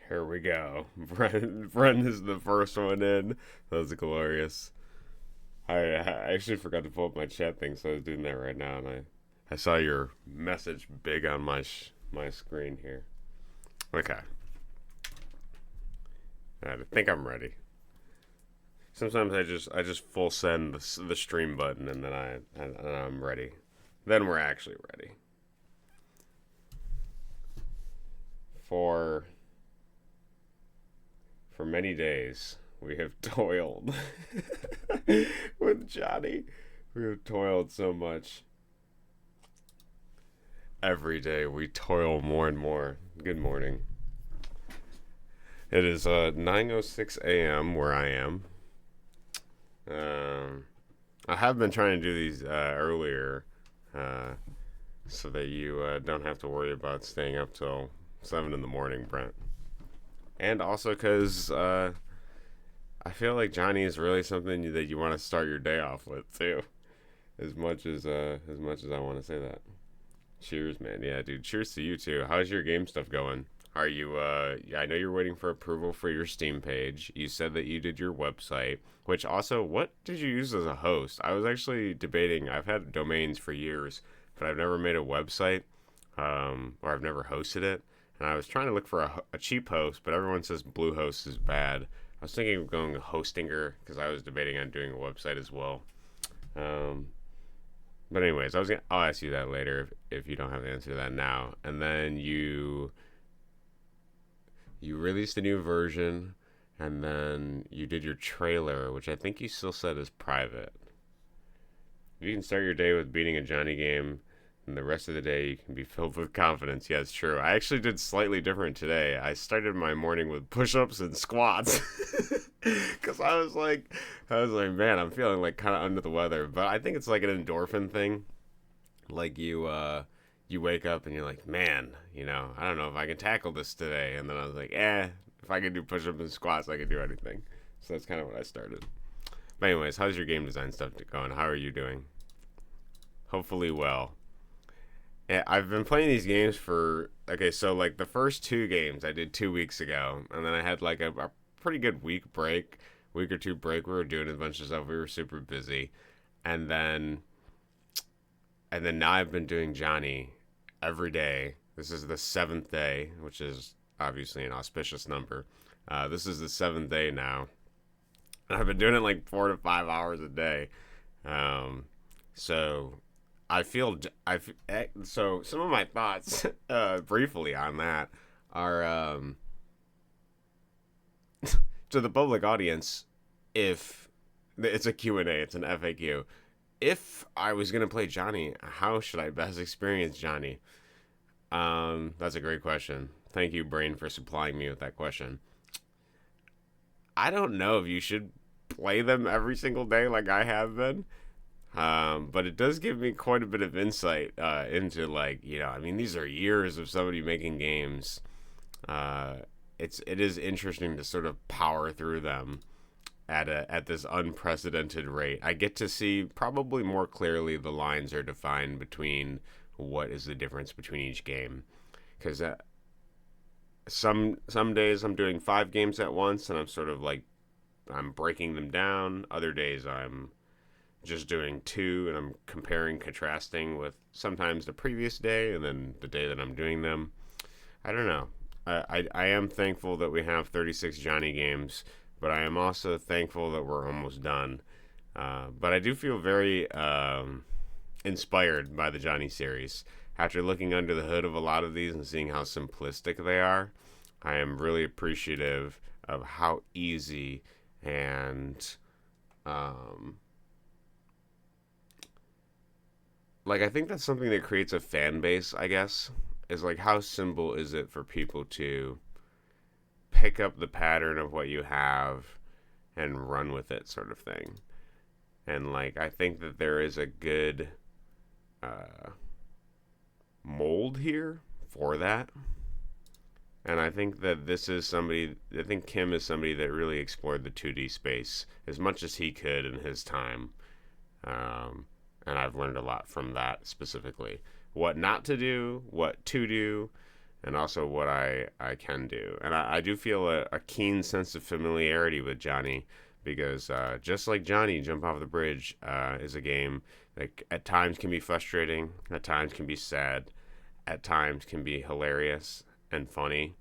Here we go. Bren is the first one in. That was glorious. I actually forgot to pull up my chat thing, so I was doing that right now, and I saw your message big on my screen here. Okay. I think I'm ready. Sometimes I just full send the stream button, and then I'm ready. Then we're actually ready. For many days, we have toiled with Johnny. We have toiled so much. Every day we toil more and more. Good morning. It is 9:06 a.m. where I am. I have been trying to do these earlier, so that you don't have to worry about staying up till 7 in the morning, Brent. And also because I feel like Johnny is really something that you want to start your day off with too. As much as I want to say that. Cheers, man. Yeah, dude. Cheers to you too. How's your game stuff going? Are you yeah, I know you're waiting for approval for your Steam page. You said that you did your website, which also, what did you use as a host? I was actually debating. I've had domains for years, but I've never made a website, or I've never hosted it. And I was trying to look for a cheap host, but everyone says Bluehost is bad. I was thinking of going Hostinger because I was debating on doing a website as well. But anyways, I'll ask you that later if you don't have the answer to that now. And then you released a new version, and then you did your trailer, which I think you still said is private. If you can start your day with beating a Johnny game, and the rest of the day you can be filled with confidence. Yeah, it's true. I actually did slightly different today. I started my morning with push-ups and squats. Because I was like, man, I'm feeling like kind of under the weather. But I think it's like an endorphin thing. Like you wake up and you're like, man, I don't know if I can tackle this today. And then I was like, if I can do push-ups and squats, I can do anything. So that's kind of what I started. But anyways, how's your game design stuff going? How are you doing? Hopefully well. Yeah, I've been playing these games so like the first two games I did 2 weeks ago, and then I had like a pretty good week or two break. We were doing a bunch of stuff. We were super busy, and then now I've been doing Johnny every day. This is the seventh day, which is obviously an auspicious number. This is the seventh day now, and I've been doing it like 4 to 5 hours a day. So so some of my thoughts briefly on that are to the public audience. If it's a Q&A, it's an FAQ. If I was going to play Johnny, how should I best experience Johnny? That's a great question. Thank you, Brain, for supplying me with that question. I don't know if you should play them every single day like I have been. But it does give me quite a bit of insight into, like, these are years of somebody making games. It is interesting to sort of power through them at this unprecedented rate. I get to see probably more clearly the lines are defined between what is the difference between each game, because some days I'm doing 5 games at once and I'm sort of like I'm breaking them down. Other days I'm just doing 2 and I'm contrasting with sometimes the previous day and then the day that I'm doing them. I don't know. I am thankful that we have 36 Johnny games, but I am also thankful that we're almost done. But I do feel very inspired by the Johnny series. After looking under the hood of a lot of these and seeing how simplistic they are, I am really appreciative of how easy and I think that's something that creates a fan base, I guess, is like how simple is it for people to pick up the pattern of what you have and run with it, sort of thing. And I think that there is a good mold here for that. And I think that I think Kim is somebody that really explored the 2D space as much as he could in his time. And I've learned a lot from that specifically. What not to do, what to do, and also what I can do. And I do feel a keen sense of familiarity with Johnny because just like Johnny, Jump Off the Bridge is a game that at times can be frustrating, at times can be sad, at times can be hilarious and funny.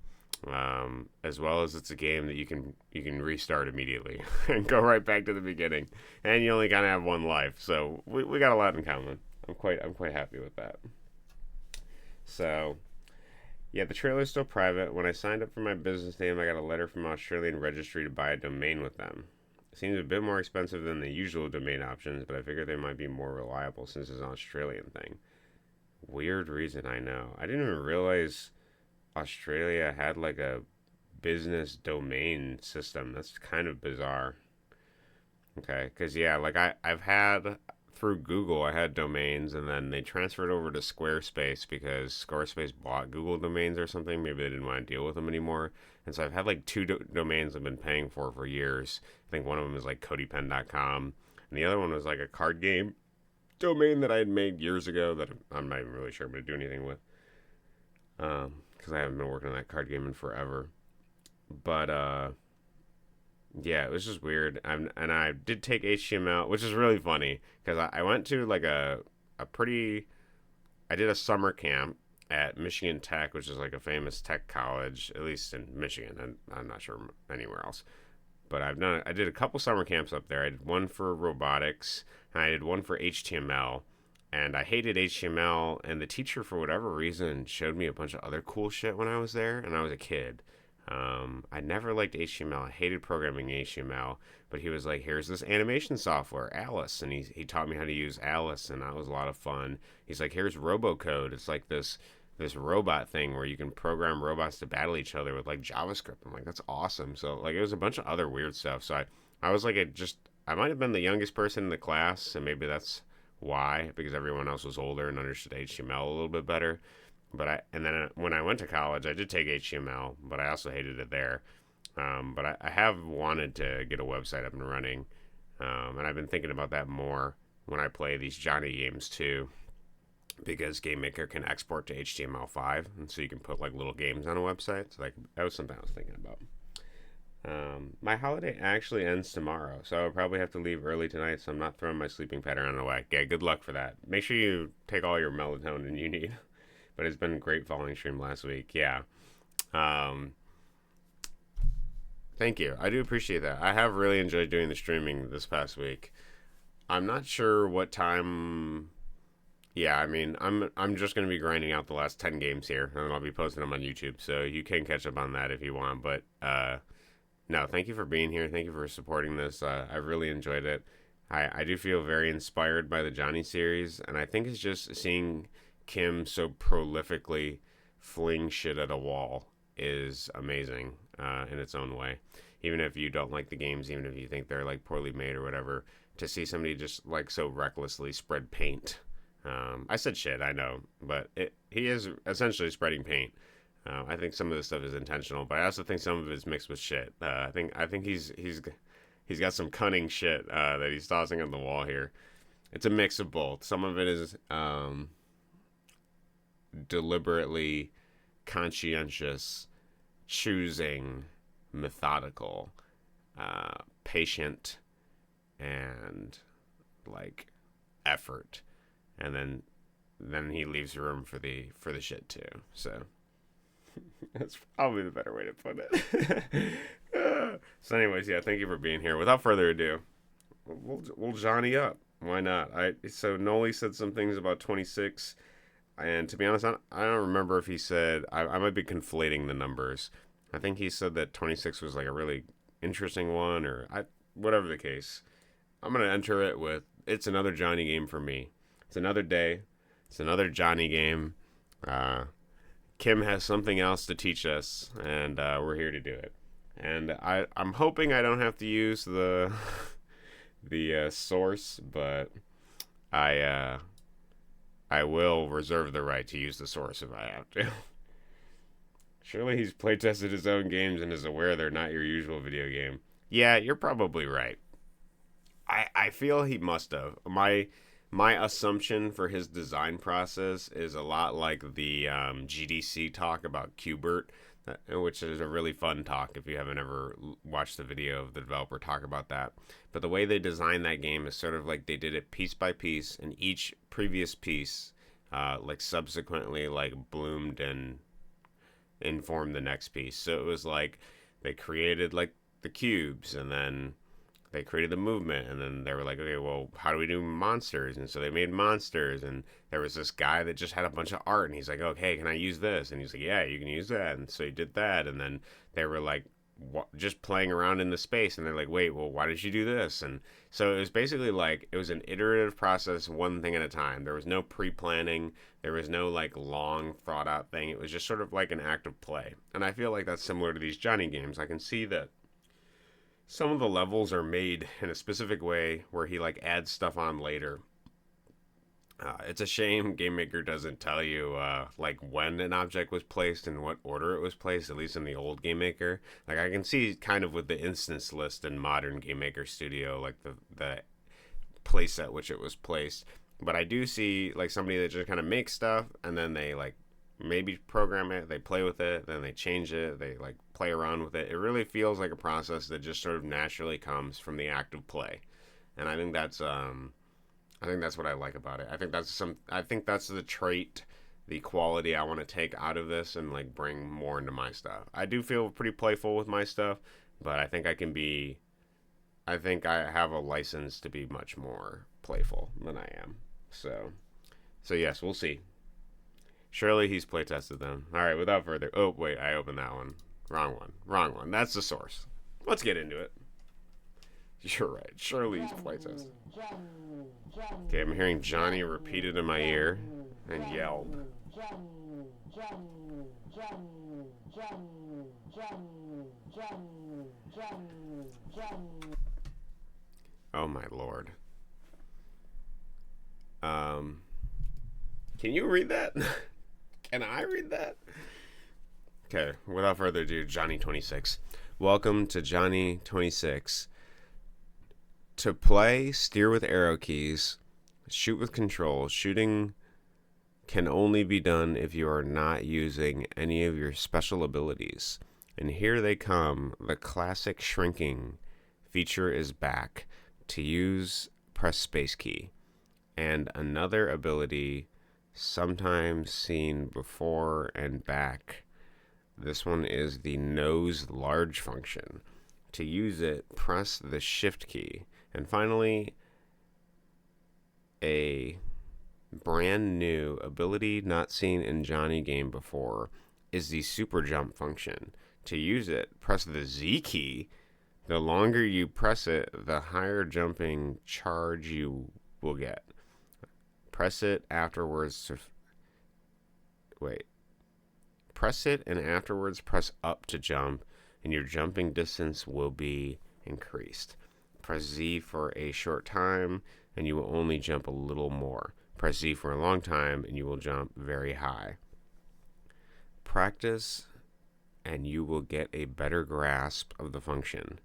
As well as it's a game that you can restart immediately and go right back to the beginning, and you only kind of have one life. So we got a lot in common. I'm quite happy with that. So yeah, the trailer's still private. When I signed up for my business name, I got a letter from Australian Registry to buy a domain with them. It seems a bit more expensive than the usual domain options, but I figured they might be more reliable since it's an Australian thing. Weird reason, I know. I didn't even realize Australia had like a business domain system. That's kind of bizarre. Okay, because yeah, like I've had through Google, I had domains, and then they transferred over to Squarespace because Squarespace bought Google domains or something. Maybe they didn't want to deal with them anymore. And so I've had like two domains I've been paying for years. I think one of them is like codypen.com, and the other one was like a card game domain that I had made years ago that I'm not even really sure I'm going to do anything with. Because I haven't been working on that card game in forever. But yeah, it was just weird. And I did take HTML, which is really funny because I went to like a pretty. I did a summer camp at Michigan Tech, which is like a famous tech college, at least in Michigan, and I'm not sure anywhere else. But I did a couple summer camps up there. I did one for robotics, and I did one for HTML. And I hated HTML, and the teacher, for whatever reason, showed me a bunch of other cool shit when I was there, and I was a kid. I never liked HTML. I hated programming HTML, but he was like, here's this animation software, Alice, and he taught me how to use Alice, and that was a lot of fun. He's like, here's Robocode. It's like this robot thing where you can program robots to battle each other with like JavaScript. I'm like, that's awesome. So like it was a bunch of other weird stuff. So I was like, I might have been the youngest person in the class, and maybe that's why, because everyone else was older and understood HTML a little bit better. And then when I went to college, I did take HTML, but I also hated it there. But I have wanted to get a website up and running, and I've been thinking about that more when I play these Johnny games too, because Game Maker can export to HTML5, and so you can put like little games on a website. So like that was something I was thinking about. My holiday actually ends tomorrow, so I'll probably have to leave early tonight, so I'm not throwing my sleeping pattern away. Yeah, good luck for that. Make sure you take all your melatonin you need. But it's been a great following stream last week. Yeah. Thank you. I do appreciate that. I have really enjoyed doing the streaming this past week. I'm not sure what time. Yeah, I mean, I'm just going to be grinding out the last 10 games here, and I'll be posting them on YouTube, so you can catch up on that if you want. But no, thank you for being here. Thank you for supporting this. I really enjoyed it. I do feel very inspired by the Johnny series, and I think it's just seeing Kim so prolifically fling shit at a wall is amazing in its own way. Even if you don't like the games, even if you think they're like poorly made or whatever, to see somebody just like so recklessly spread paint. I said shit, I know, but he is essentially spreading paint. I think some of this stuff is intentional, but I also think some of it's mixed with shit. I think he's got some cunning shit that he's tossing on the wall here. It's a mix of both. Some of it is deliberately conscientious, choosing, methodical, patient, and like effort, and then he leaves room for the shit too. So that's probably the better way to put it. So anyways, yeah, thank you for being here. Without further ado, we'll Johnny up. Why not? So Noli said some things about 26. And to be honest, I don't remember if he said, I might be conflating the numbers. I think he said that 26 was like a really interesting one, or whatever the case. I'm going to enter it with, it's another Johnny game for me. It's another day. It's another Johnny game. Kim has something else to teach us, and we're here to do it. And I'm hoping I don't have to use the source, but I will reserve the right to use the source if I have to. Surely he's playtested his own games and is aware they're not your usual video game. Yeah, you're probably right. I feel he must have. My My assumption for his design process is a lot like the GDC talk about Qbert, which is a really fun talk if you haven't ever watched the video of the developer talk about that. But the way they designed that game is sort of like they did it piece by piece, and each previous piece like subsequently like bloomed and informed the next piece. So it was like they created like the cubes, and then they created the movement, and then they were like, okay, well, how do we do monsters? And so they made monsters, and there was this guy that just had a bunch of art, and he's like, okay, can I use this? And he's like, yeah, you can use that. And so he did that, and then they were like just playing around in the space, and they're like, wait, well, why did you do this? And so it was basically like it was an iterative process, one thing at a time. There was no pre-planning, there was no like long thought out thing. It was just sort of like an act of play. And I feel like that's similar to these Johnny games. I can see that some of the levels are made in a specific way where he like adds stuff on later. It's a shame Game Maker doesn't tell you like when an object was placed and what order it was placed, at least in the old Game Maker. Like I can see kind of with the instance list in modern Game Maker Studio, like the place at which it was placed. But I do see like somebody that just kind of makes stuff, and then they like maybe program it, they play with it, then they change it, they like play around with it. It really feels like a process that just sort of naturally comes from the act of play. And I think that's what I like about it. I think that's the trait, the quality I want to take out of this and like bring more into my stuff. I do feel pretty playful with my stuff, but I think I have a license to be much more playful than I am. So yes, we'll see. Surely he's playtested them. All right, without further... Oh, wait, I opened that one. Wrong one. That's the source. Let's get into it. You're right. Surely he's playtested. Okay, I'm hearing Johnny repeated in my ear and yelled. Oh, my lord. Can you read that? Can I read that? Okay, without further ado, Johnny 26. Welcome to Johnny 26. To play, steer with arrow keys, shoot with control. Shooting can only be done if you are not using any of your special abilities. And here they come. The classic shrinking feature is back. To use, press space key. And another ability sometimes seen before and back. This one is the nose large function. To use it, press the shift key. And finally, a brand new ability not seen in Johnny game before is the super jump function. To use it, press the Z key. The longer you press it, the higher jumping charge you will get. Press it afterwards. Press it and afterwards press up to jump, and your jumping distance will be increased. Press Z for a short time, and you will only jump a little more. Press Z for a long time, and you will jump very high. Practice, and you will get a better grasp of the function.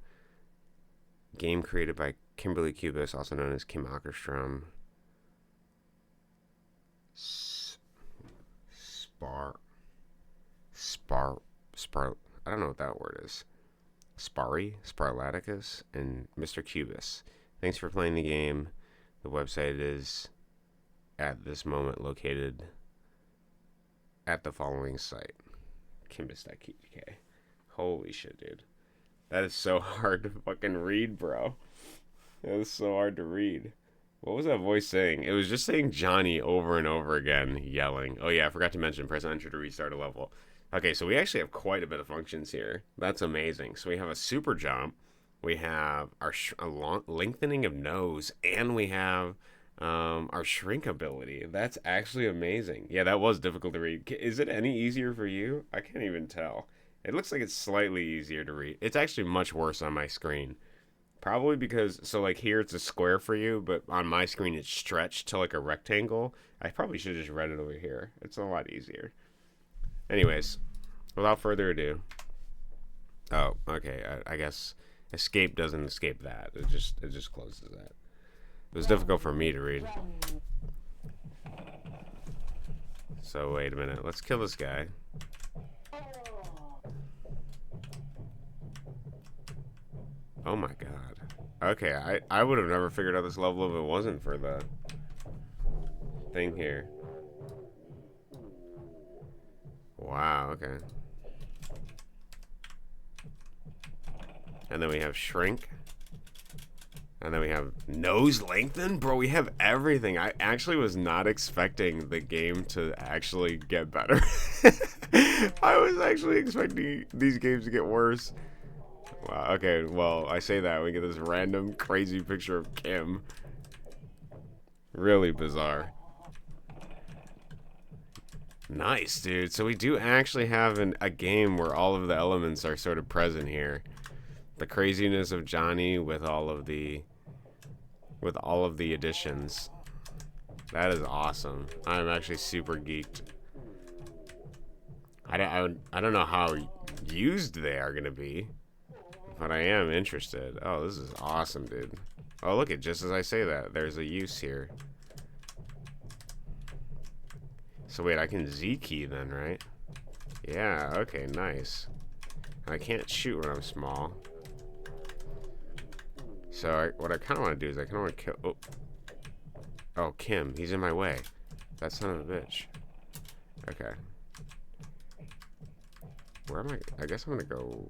Game created by Kimberly Cubis, also known as Kim Ackerstrom. I don't know what that word is. Sparlaticus, and Mr. Cubis. Thanks for playing the game. The website is at this moment located at the following site. Kimbis.kk. Holy shit, dude. That is so hard to fucking read, bro. That is so hard to read. What was that voice saying? It was just saying Johnny over and over again, yelling. Oh yeah, I forgot to mention press enter to restart a level. Okay, so we actually have quite a bit of functions here. That's amazing. So we have a super jump, we have our lengthening of nose, and we have our shrink ability. That's actually amazing. Yeah, that was difficult to read. Is it any easier for you? I can't even tell. It looks like it's slightly easier to read. It's actually much worse on my screen. Probably because, so like here it's a square for you, but on my screen it's stretched to like a rectangle. I probably should have just read it over here. It's a lot easier. Anyways, without further ado. Oh, okay. I guess escape doesn't escape that. It just closes that. It was difficult for me to read. So wait a minute. Let's kill this guy. Oh my god. Okay, I would have never figured out this level if it wasn't for the thing here. Wow, okay. And then we have shrink. And then we have nose lengthen. Bro, we have everything. I actually was not expecting the game to actually get better. I was actually expecting these games to get worse. Wow, okay, well, I say that. We get this random crazy picture of Kim. Really bizarre. Nice, dude. So we do actually have a game where all of the elements are sort of present here. The craziness of Johnny with all of the additions. That is awesome. I'm actually super geeked. I don't know how used they are gonna be, but I am interested. Oh, this is awesome, dude. Oh, look at just as I say that, there's a use here. So wait, I can Z key then, right? Yeah. Okay. Nice. I can't shoot when I'm small. So what I kind of want to do is I kind of want to kill... Oh, Kim. He's in my way. That son of a bitch. Okay. Where am I? I guess I'm going to go...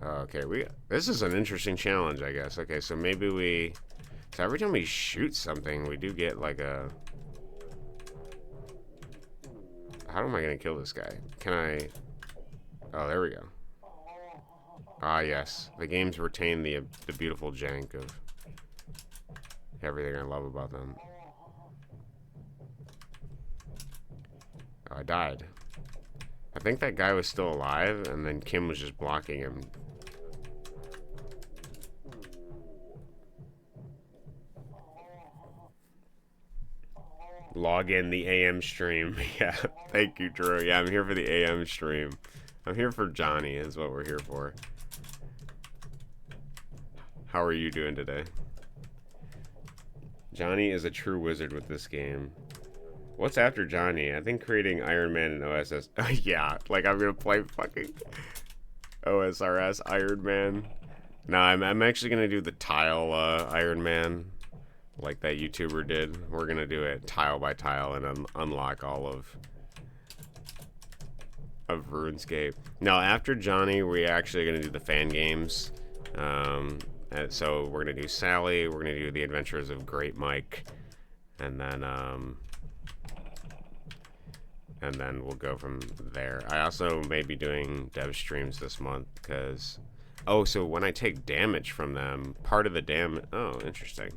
Okay, this is an interesting challenge, I guess. Okay, so maybe we... So every time we shoot something, we do get like a... How am I going to kill this guy? Can I... Oh, there we go. Ah, yes. The games retain the beautiful jank of everything I love about them. Oh, I died. I think that guy was still alive, and then Kim was just blocking him. Log in the AM stream. Yeah, thank you, Drew. Yeah, I'm here for the AM stream. I'm here for Johnny, is what we're here for. How are you doing today? Johnny is a true wizard with this game. What's after Johnny? I think creating Iron Man and OSS. Yeah, like I'm gonna play fucking OSRS Iron Man. No, I'm actually gonna do the tile Iron Man, like that YouTuber did. We're gonna do it tile by tile and unlock all of RuneScape. Now, after Johnny, we're actually gonna do the fan games. So we're gonna do Sally. We're gonna do the Adventures of Great Mike, and then we'll go from there. I also may be doing dev streams this month because, so when I take damage from them, part of the damage. Oh, interesting.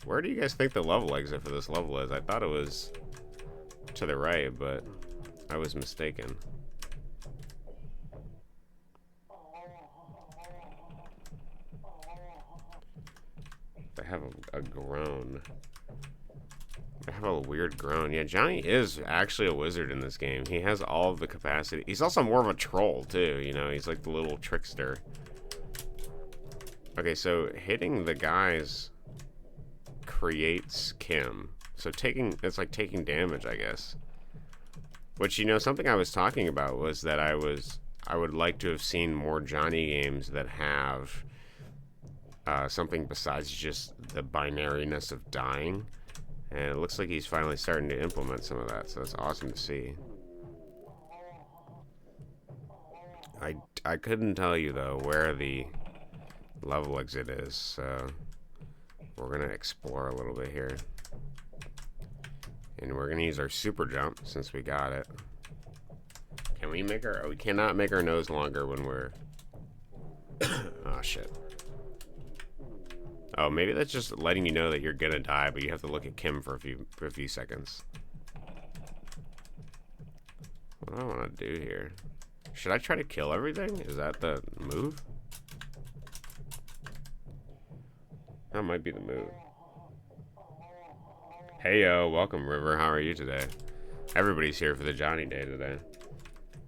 Where do you guys think the level exit for this level is? I thought it was to the right, but I was mistaken. They have a groan. They have a weird groan. Yeah, Johnny is actually a wizard in this game. He has all of the capacity. He's also more of a troll, too. You know, he's like the little trickster. Okay, so hitting the guys creates Kim. So it's like taking damage, I guess. Which, you know, something I was talking about was that I would like to have seen more Johnny games that have something besides just the binariness of dying. And it looks like he's finally starting to implement some of that, so it's awesome to see. I couldn't tell you, though, where the level exit is, so we're going to explore a little bit here. And we're going to use our super jump since we got it. Can we make our... we cannot make our nose longer when we're... oh, shit. Oh, maybe that's just letting you know that you're gonna die, but you have to look at Kim for a few seconds. What do I want to do here? Should I try to kill everything? Is that the move? That might be the move. Hey yo, welcome River. How are you today? Everybody's here for the Johnny Day today.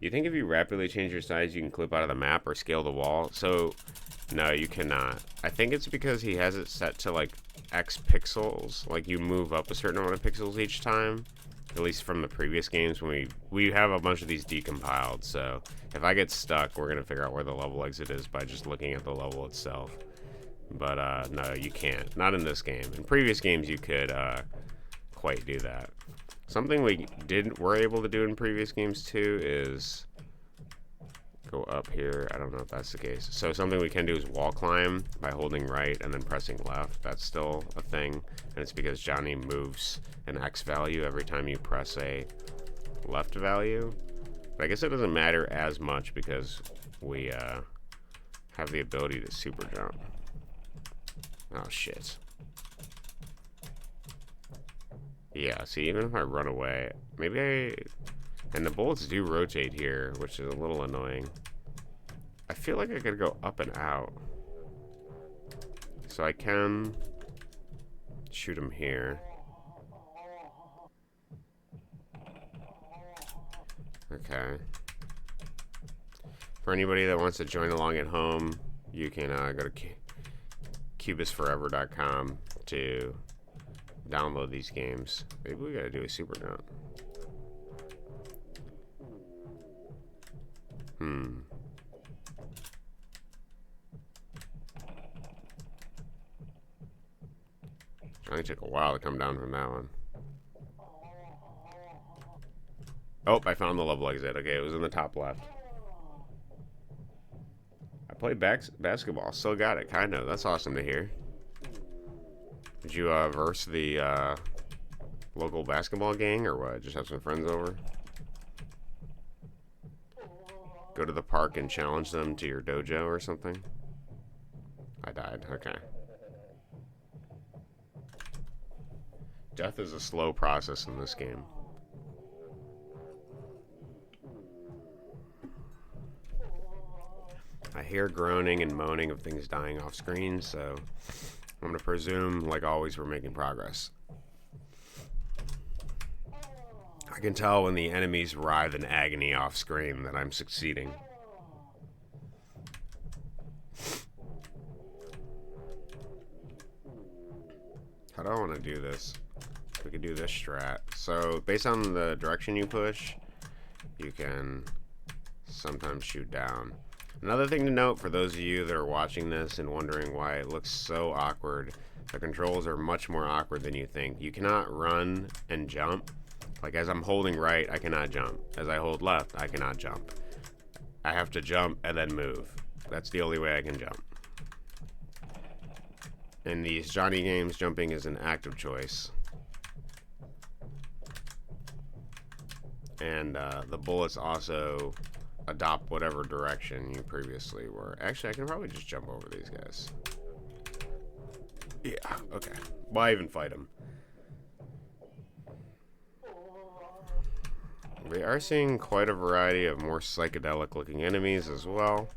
You think if you rapidly change your size, you can clip out of the map or scale the wall? So, no, you cannot. I think it's because he has it set to, like, X pixels. Like, you move up a certain amount of pixels each time. At least from the previous games when we have a bunch of these decompiled. So, if I get stuck, we're going to figure out where the level exit is by just looking at the level itself. But, no, you can't. Not in this game. In previous games, you could, quite do that. Something we were able to do in previous games too is go up here. I don't know if that's the case. So something we can do is wall climb by holding right and then pressing left. That's still a thing, and it's because Johnny moves an X value every time you press a left value. But I guess it doesn't matter as much because we have the ability to super jump. Oh shit. Yeah, see, even if I run away, and the bullets do rotate here, which is a little annoying. I feel like I could go up and out. So I can shoot him here. Okay. For anybody that wants to join along at home, you can go to cubisforever.com to download these games. Maybe we gotta do a super jump. Johnny took a while to come down from that one. Oh, I found the level exit. Okay, it was in the top left. I played basketball. Still got it, kind of. That's awesome to hear. Did you verse the local basketball gang or what? Just have some friends over? Go to the park and challenge them to your dojo or something? I died. Okay. Death is a slow process in this game. I hear groaning and moaning of things dying off screen, so I'm going to presume, like always, we're making progress. I can tell when the enemies writhe in agony off screen that I'm succeeding. How do I want to do this? We could do this strat. So, based on the direction you push, you can sometimes shoot down. Another thing to note for those of you that are watching this and wondering why it looks so awkward, the controls are much more awkward than you think. You cannot run and jump. Like as I'm holding right, I cannot jump. As I hold left, I cannot jump. I have to jump and then move. That's the only way I can jump. In these Johnny games, jumping is an active choice. And the bullets also adopt whatever direction you previously were. Actually, I can probably just jump over these guys. Yeah, okay. Why even fight them? We are seeing quite a variety of more psychedelic looking enemies as well.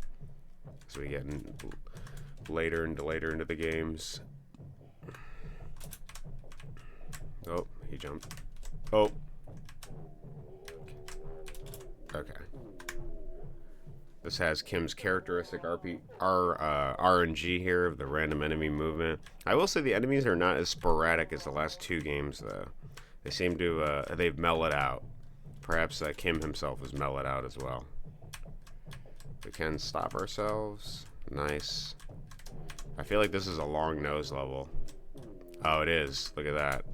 As we get later into the games. Oh, he jumped. Oh. Okay. This has Kim's characteristic RNG here of the random enemy movement. I will say the enemies are not as sporadic as the last two games, though. They seem to, they've mellowed out. Perhaps Kim himself has mellowed out as well. We can stop ourselves. Nice. I feel like this is a long nose level. Oh, it is. Look at that.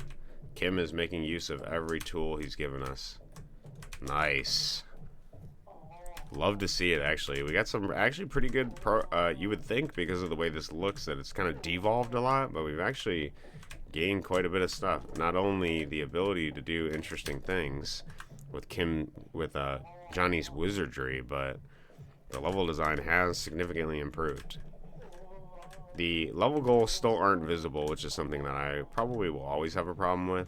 Kim is making use of every tool he's given us. Nice. Love to see it, actually. We got some actually pretty good you would think because of the way this looks that it's kind of devolved a lot, but we've actually gained quite a bit of stuff. Not only the ability to do interesting things with Johnny's wizardry, but the level design has significantly improved. The level goals still aren't visible, which is something that I probably will always have a problem with.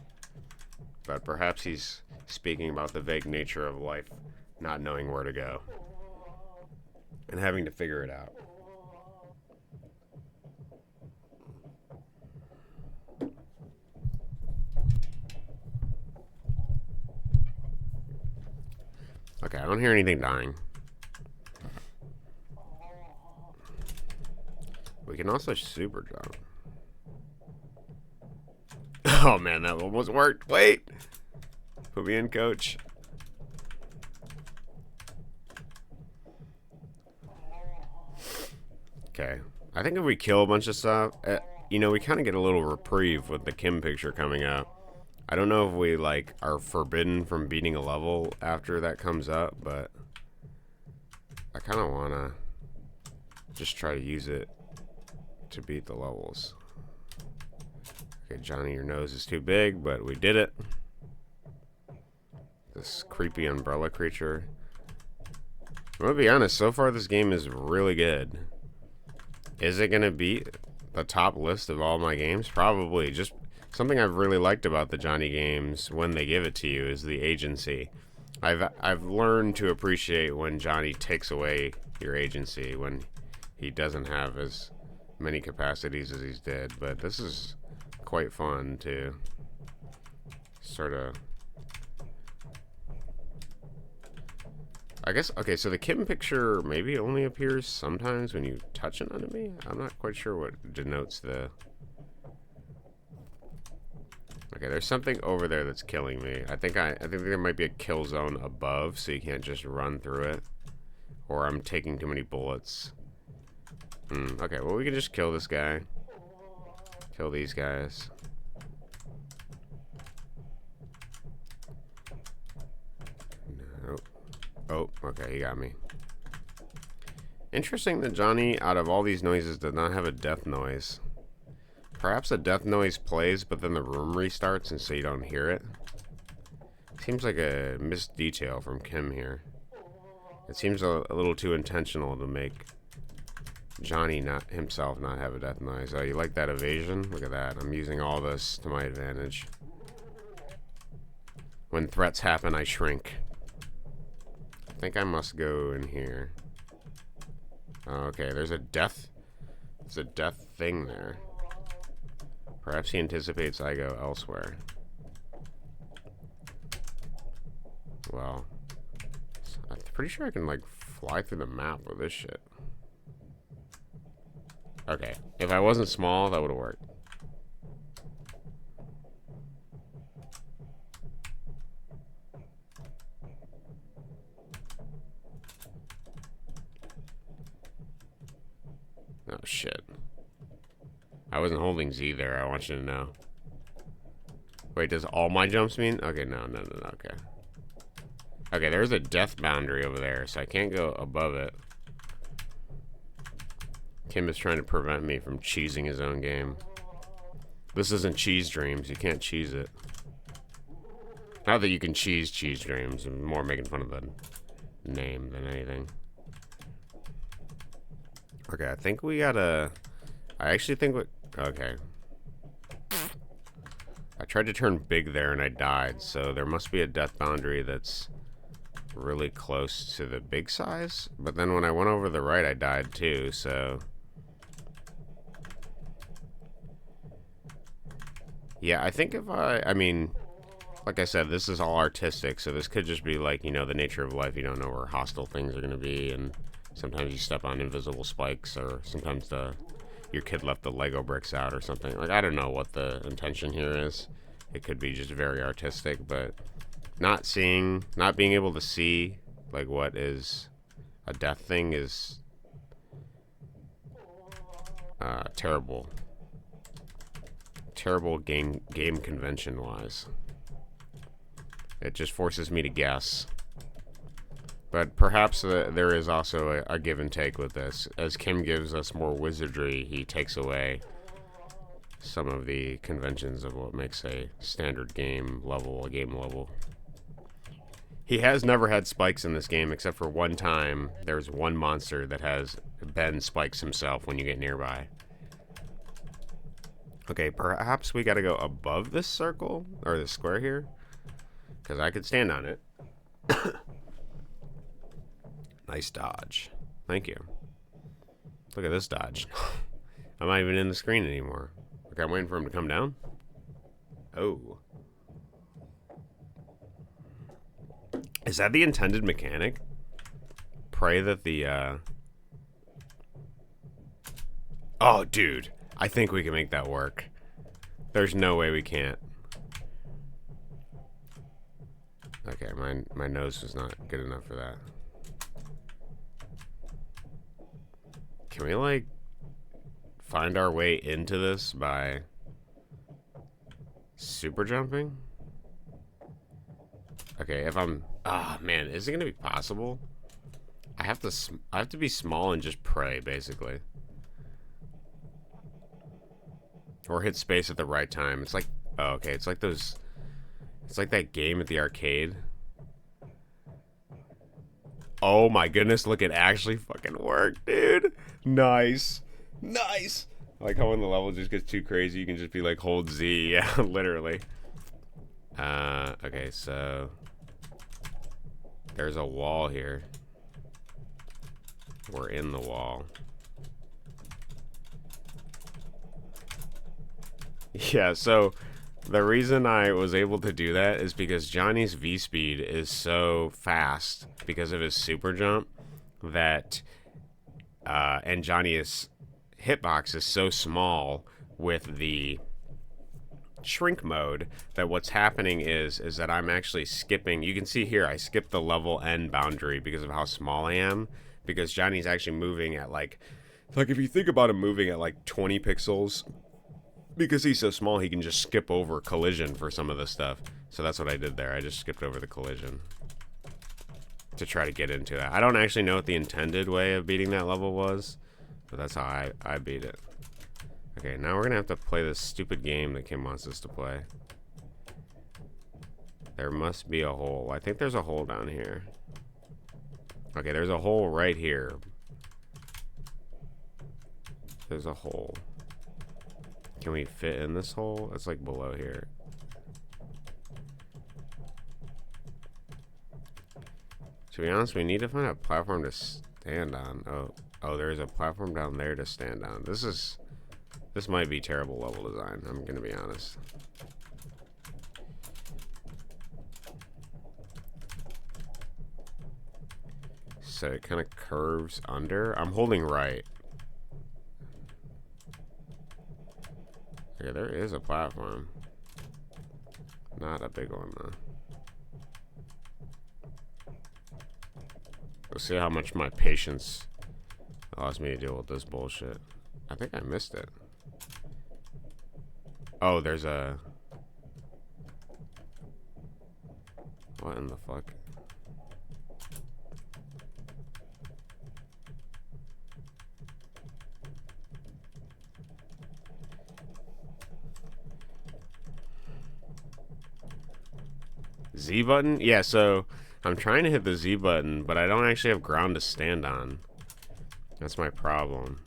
But perhaps he's speaking about the vague nature of life, not knowing where to go and having to figure it out. Okay, I don't hear anything dying. We can also super jump. Oh man, that almost worked. Wait! Put me in, coach. Okay. I think if we kill a bunch of stuff, you know, we kind of get a little reprieve with the Kim picture coming up. I don't know if we, like, are forbidden from beating a level after that comes up, but I kind of want to just try to use it to beat the levels. Okay, Johnny, your nose is too big, but we did it. This creepy umbrella creature. I'm gonna be honest, so far this game is really good. Is it gonna beat the top list of all my games? Probably. Just something I've really liked about the Johnny games when they give it to you is the agency. I've learned to appreciate when Johnny takes away your agency, when he doesn't have as many capacities as he's dead. But this is quite fun to sort of... I guess, okay, so the Kim picture maybe only appears sometimes when you touch an enemy? I'm not quite sure what denotes the... Okay, there's something over there that's killing me. I think there might be a kill zone above, so you can't just run through it. Or I'm taking too many bullets. Okay, well we can just kill this guy. Kill these guys. Nope. Oh, okay, he got me. Interesting that Johnny, out of all these noises, did not have a death noise. Perhaps a death noise plays, but then the room restarts, and so you don't hear it. Seems like a missed detail from Kim here. It seems a little too intentional to make Johnny himself not have a death noise. Oh, you like that evasion? Look at that. I'm using all this to my advantage. When threats happen, I shrink. I think I must go in here. Oh, okay, there's a death thing there. Perhaps he anticipates I go elsewhere. Well, I'm pretty sure I can, like, fly through the map with this shit. Okay, if I wasn't small, that would have worked. Oh, shit. I wasn't holding Z there, I want you to know. Wait, does all my jumps mean? Okay, no, okay. Okay, there's a death boundary over there, so I can't go above it. Kim is trying to prevent me from cheesing his own game. This isn't Cheese Dreams, you can't cheese it. Not that you can cheese Dreams, I'm more making fun of the name than anything. Okay, I think we gotta... I actually think what... Okay. I tried to turn big there and I died, so there must be a death boundary that's really close to the big size. But then when I went over the right, I died too, so... Yeah, I think if I mean, like I said, this is all artistic, so this could just be like, you know, the nature of life. You don't know where hostile things are going to be, and sometimes you step on invisible spikes, or sometimes your kid left the Lego bricks out or something. Like, I don't know what the intention here is. It could be just very artistic, but not being able to see, like, what is a death thing is terrible. Terrible game convention wise. It just forces me to guess. But perhaps there is also a give and take with this. As Kim gives us more wizardry, he takes away some of the conventions of what makes a standard game level a game level. He has never had spikes in this game, except for one time. There's one monster that has Ben spikes himself when you get nearby. Okay, perhaps we gotta go above this circle, or this square here, because I could stand on it. Nice dodge. Thank you. Look at this dodge. I'm not even in the screen anymore. Okay, I'm waiting for him to come down. Oh. Is that the intended mechanic? Pray that the, Oh, dude. I think we can make that work. There's no way we can't. Okay, my nose was not good enough for that. Can we, like, find our way into this by super jumping? Okay, if I'm... Ah, man, is it gonna be possible? I have to be small and just pray, basically. Or hit space at the right time. It's like... Oh, okay, it's like those... It's like that game at the arcade. Oh my goodness, look, it actually fucking worked, dude. Nice. Nice. I like how when the level just gets too crazy, you can just be like, hold Z. Yeah, literally. Okay, so... There's a wall here. We're in the wall. Yeah, so... The reason I was able to do that is because Johnny's V-speed is so fast because of his super jump that, and Johnny's hitbox is so small with the shrink mode that what's happening is that I'm actually skipping. You can see here I skipped the level end boundary because of how small I am, because Johnny's actually moving at like if you think about him moving at like 20 pixels. Because he's so small, he can just skip over collision for some of this stuff. So that's what I did there. I just skipped over the collision to try to get into that. I don't actually know what the intended way of beating that level was, but that's how I beat it. Okay, now we're going to have to play this stupid game that Kim wants us to play. There must be a hole. I think there's a hole down here. Okay, there's a hole right here. There's a hole. Can we fit in this hole? It's like below here. To be honest, we need to find a platform to stand on. Oh, there is a platform down there to stand on. This might be terrible level design. I'm gonna be honest. So it kind of curves under. I'm holding right. Okay, there is a platform. Not a big one, though. Let's see how much my patience allows me to deal with this bullshit. I think I missed it. Oh, there's a... What in the fuck? Z button? Yeah, so I'm trying to hit the Z button, but I don't actually have ground to stand on. That's my problem.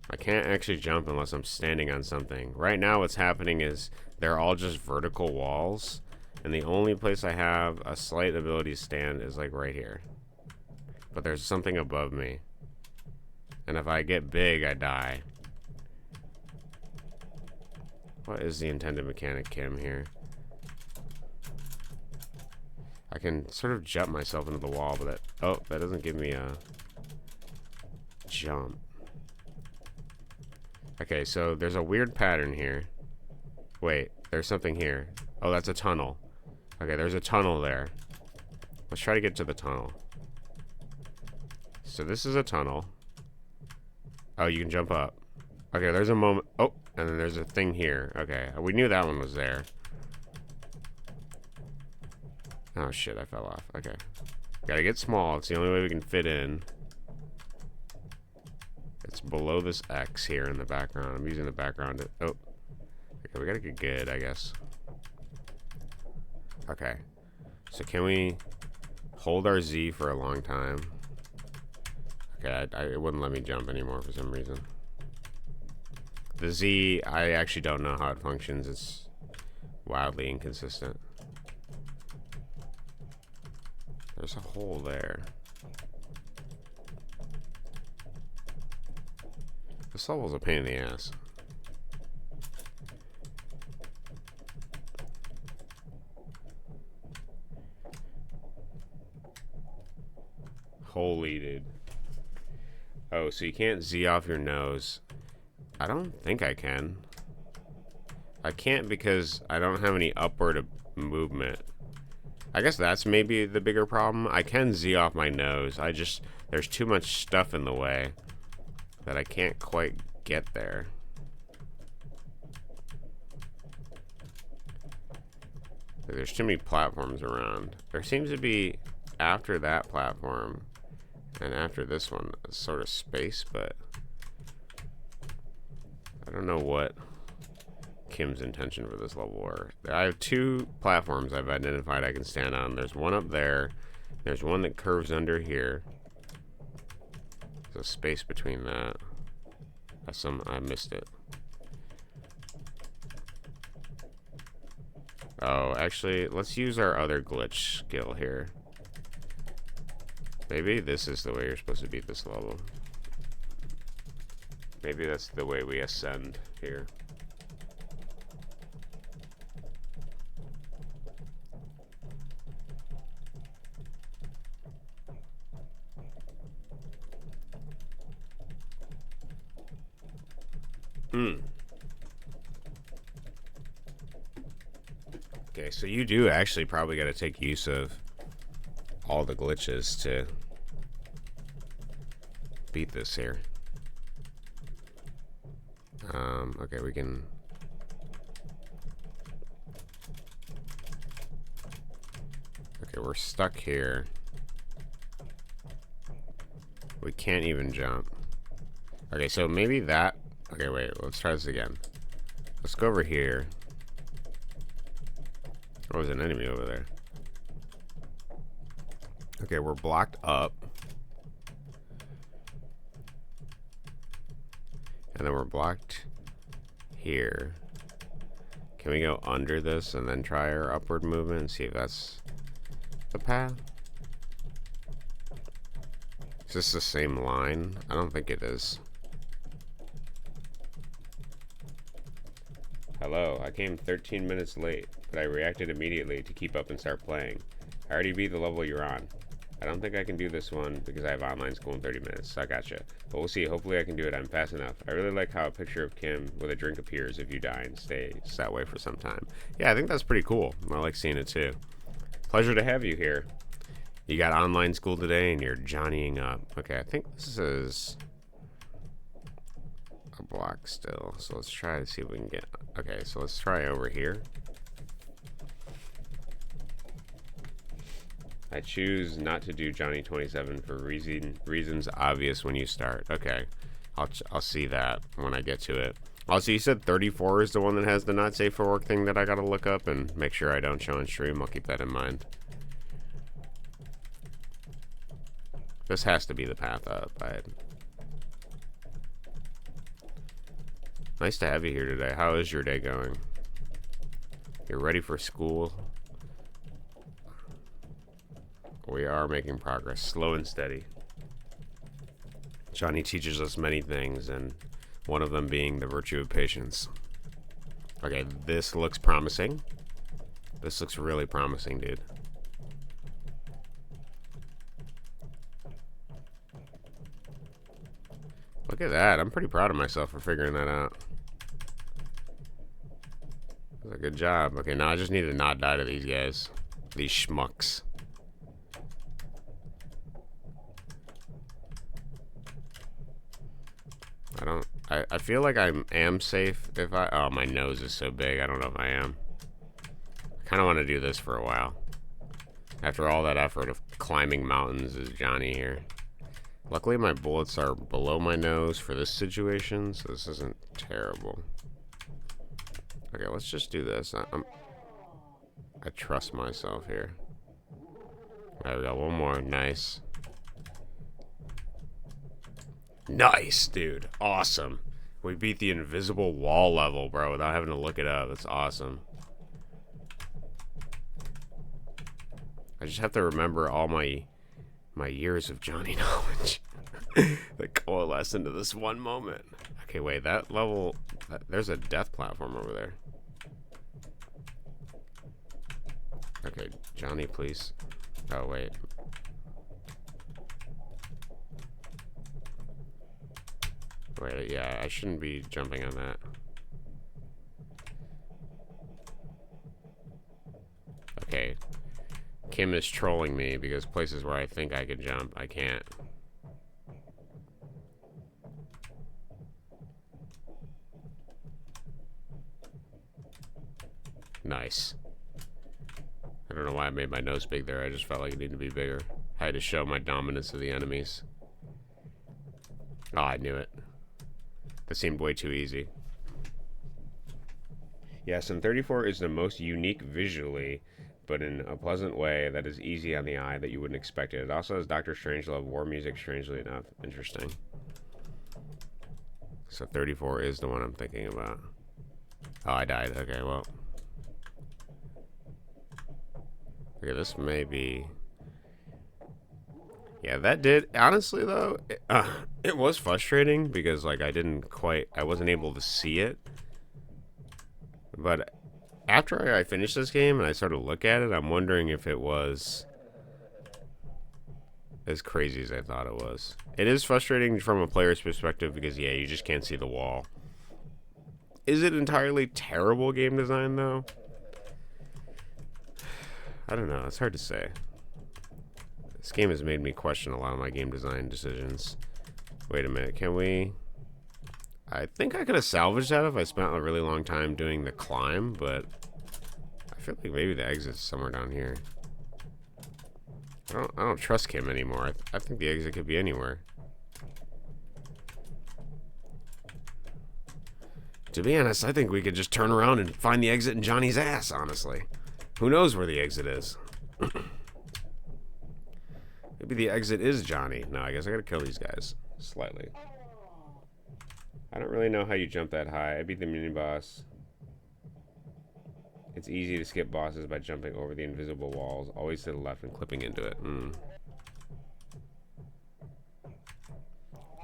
I can't actually jump unless I'm standing on something. Right now what's happening is they're all just vertical walls, and the only place I have a slight ability to stand is like right here. But there's something above me. And if I get big, I die. What is the intended mechanic, Kim, here? I can sort of jump myself into the wall, but that doesn't give me a jump. Okay, so there's a weird pattern here. Wait, there's something here. Oh, that's a tunnel. Okay, there's a tunnel there. Let's try to get to the tunnel. So this is a tunnel. Oh, you can jump up. Okay, there's a moment. Oh, and then there's a thing here. Okay, we knew that one was there. Oh shit, I fell off. Okay. Gotta get small. It's the only way we can fit in. It's below this X here in the background. I'm using the background to... Oh. Okay, we gotta get good, I guess. Okay. So can we hold our Z for a long time? Okay, it wouldn't let me jump anymore for some reason. The Z, I actually don't know how it functions. It's wildly inconsistent. There's a hole there. This level's a pain in the ass. Holy dude. Oh, so you can't Z off your nose. I don't think I can. I can't because I don't have any upward movement. I guess that's maybe the bigger problem. I can Z off my nose. There's too much stuff in the way that I can't quite get there. There's too many platforms around. There seems to be, after that platform and after this one, a sort of space, but I don't know what Kim's intention for this level were. I have 2 platforms I've identified I can stand on. There's one up there. There's one that curves under here. There's a space between that. I missed it. Oh, actually, let's use our other glitch skill here. Maybe this is the way you're supposed to beat this level. Maybe that's the way we ascend here. Okay, so you do actually probably got to take use of all the glitches to beat this here. Okay, we can... Okay, we're stuck here. We can't even jump. Okay, so maybe that... Okay, wait, let's try this again. Let's go over here. Oh, there's an enemy over there. Okay, we're blocked up. And then we're blocked here. Can we go under this and then try our upward movement and see if that's the path? Is this the same line? I don't think it is. Hello, I came 13 minutes late, but I reacted immediately to keep up and start playing. I already beat the level you're on. I don't think I can do this one because I have online school in 30 minutes, so I gotcha. But we'll see, hopefully I can do it, I'm fast enough. I really like how a picture of Kim with a drink appears if you die and stays that way for some time. Yeah, I think that's pretty cool. I like seeing it too. Pleasure to have you here. You got online school today and you're Johnnying up. Okay, I think this is a block still, so let's try to see if we can get... Okay, so let's try over here. I choose not to do Johnny 27 for reasons obvious when you start. Okay, I'll see that when I get to it. Also, you said 34 is the one that has the not safe for work thing that I gotta look up and make sure I don't show on stream. I'll keep that in mind. This has to be the path up. Nice to have you here today. How is your day going? You're ready for school? We are making progress, slow and steady. Johnny teaches us many things, and one of them being the virtue of patience. Okay, this looks promising. This looks really promising, dude. Look at that. I'm pretty proud of myself for figuring that out. That's a good job. Okay, now I just need to not die to these guys. These schmucks. I feel like I am safe if I... Oh, my nose is so big. I don't know if I am. I kind of want to do this for a while. After all that effort of climbing mountains is Johnny here. Luckily, my bullets are below my nose for this situation, so this isn't terrible. Okay, let's just do this. I trust myself here. Alright, we got one more. Nice. Nice, dude. Awesome. We beat the invisible wall level, bro, without having to look it up. That's awesome. I just have to remember all my years of Johnny knowledge that coalesce into this one moment. Okay, wait, that level... There's a death platform over there. Okay, Johnny, please. Oh, wait. Wait, yeah, I shouldn't be jumping on that. Okay. Kim is trolling me because places where I think I could jump, I can't. Nice. I don't know why I made my nose big there. I just felt like it needed to be bigger. I had to show my dominance of the enemies. Oh, I knew it. That seemed way too easy. Yes, and 34 is the most unique visually, but in a pleasant way that is easy on the eye that you wouldn't expect it. It also has Dr. Strangelove war music, strangely enough. Interesting. So 34 is the one I'm thinking about. Oh, I died. Okay, well. Okay, this may be... Yeah, that did... Honestly, though, it was frustrating because, like, I wasn't able to see it. But after I finished this game and I started to look at it, I'm wondering if it was as crazy as I thought it was. It is frustrating from a player's perspective because, yeah, you just can't see the wall. Is it entirely terrible game design, though? I don't know. It's hard to say. This game has made me question a lot of my game design decisions. Wait a minute. Can we... I think I could have salvaged that if I spent a really long time doing the climb, but I feel like maybe the exit's somewhere down here. I don't trust Kim anymore. I think the exit could be anywhere. To be honest, I think we could just turn around and find the exit in Johnny's ass, honestly. Who knows where the exit is? Maybe the exit is Johnny. No, I guess I gotta kill these guys. Slightly. I don't really know how you jump that high. I beat the mini-boss. It's easy to skip bosses by jumping over the invisible walls, always to the left and clipping into it.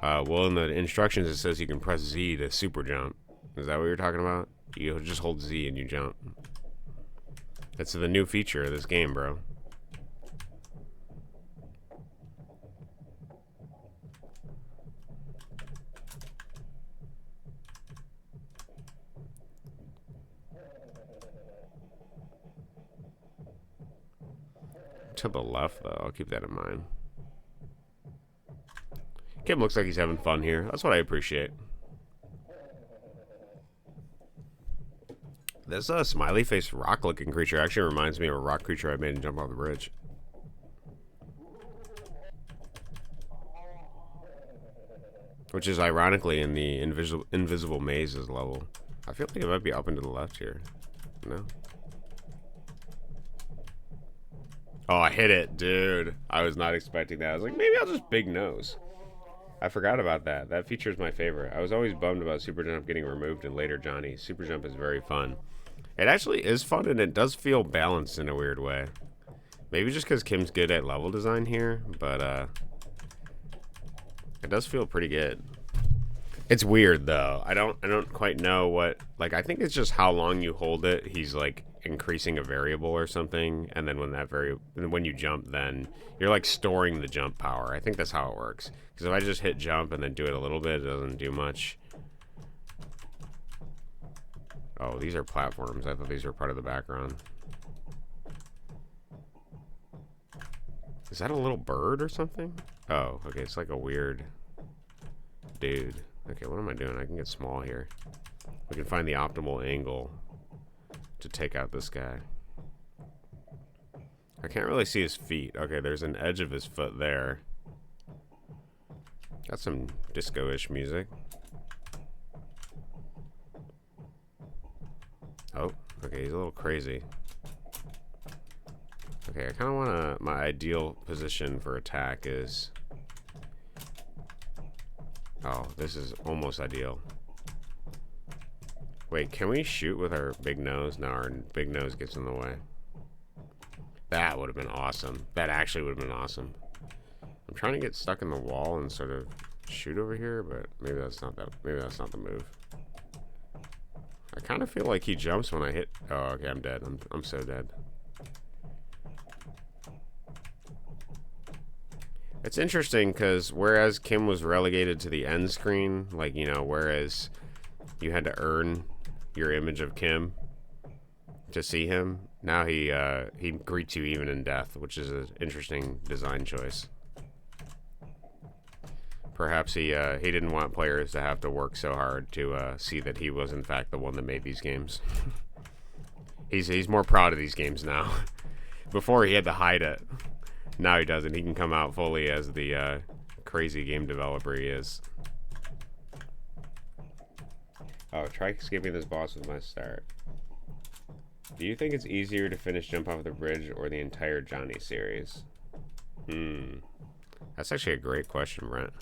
Well, in the instructions it says you can press Z to super jump. Is that what you're talking about? You just hold Z and you jump. That's the new feature of this game, bro. To the left, though. I'll keep that in mind. Kim looks like he's having fun here. That's what I appreciate. This smiley face rock looking creature actually reminds me of a rock creature I made in Jump Off the Bridge. Which is ironically in the invisible mazes level. I feel like it might be up and to the left here. No? Oh, I hit it, dude. I was not expecting that. I was like, maybe I'll just big nose. I forgot about that. That feature is my favorite. I was always bummed about Super Jump getting removed in later Johnny. Super Jump is very fun. It actually is fun, and it does feel balanced in a weird way. Maybe just because Kim's good at level design here, but it does feel pretty good. It's weird though. I don't quite know what. Like, I think it's just how long you hold it. He's like increasing a variable or something, and then when you jump, then you're like storing the jump power. I think that's how it works. Because if I just hit jump and then do it a little bit, it doesn't do much. Oh, these are platforms. I thought these were part of the background. Is that a little bird or something? Oh, okay. It's like a weird dude. Okay, what am I doing? I can get small here. We can find the optimal angle to take out this guy. I can't really see his feet. Okay, there's an edge of his foot there. Got some disco-ish music. Oh, okay, he's a little crazy. Okay, I kind of want to... My ideal position for attack is... Oh, this is almost ideal. Wait, can we shoot with our big nose? No, our big nose gets in the way. That would have been awesome. That actually would have been awesome. I'm trying to get stuck in the wall and sort of shoot over here, but maybe that's not the move. I kind of feel like he jumps when I hit... Oh, okay, I'm dead. I'm so dead. It's interesting because whereas Kim was relegated to the end screen, like, you know, whereas you had to earn your image of Kim to see him, now he greets you even in death, which is an interesting design choice. Perhaps he didn't want players to have to work so hard to see that he was in fact the one that made these games. He's more proud of these games now. Before he had to hide it. Now he doesn't. He can come out fully as the crazy game developer he is. Oh, try skipping this boss with my start. Do you think it's easier to finish Jump Off the Bridge or the entire Johnny series? That's actually a great question, Brent.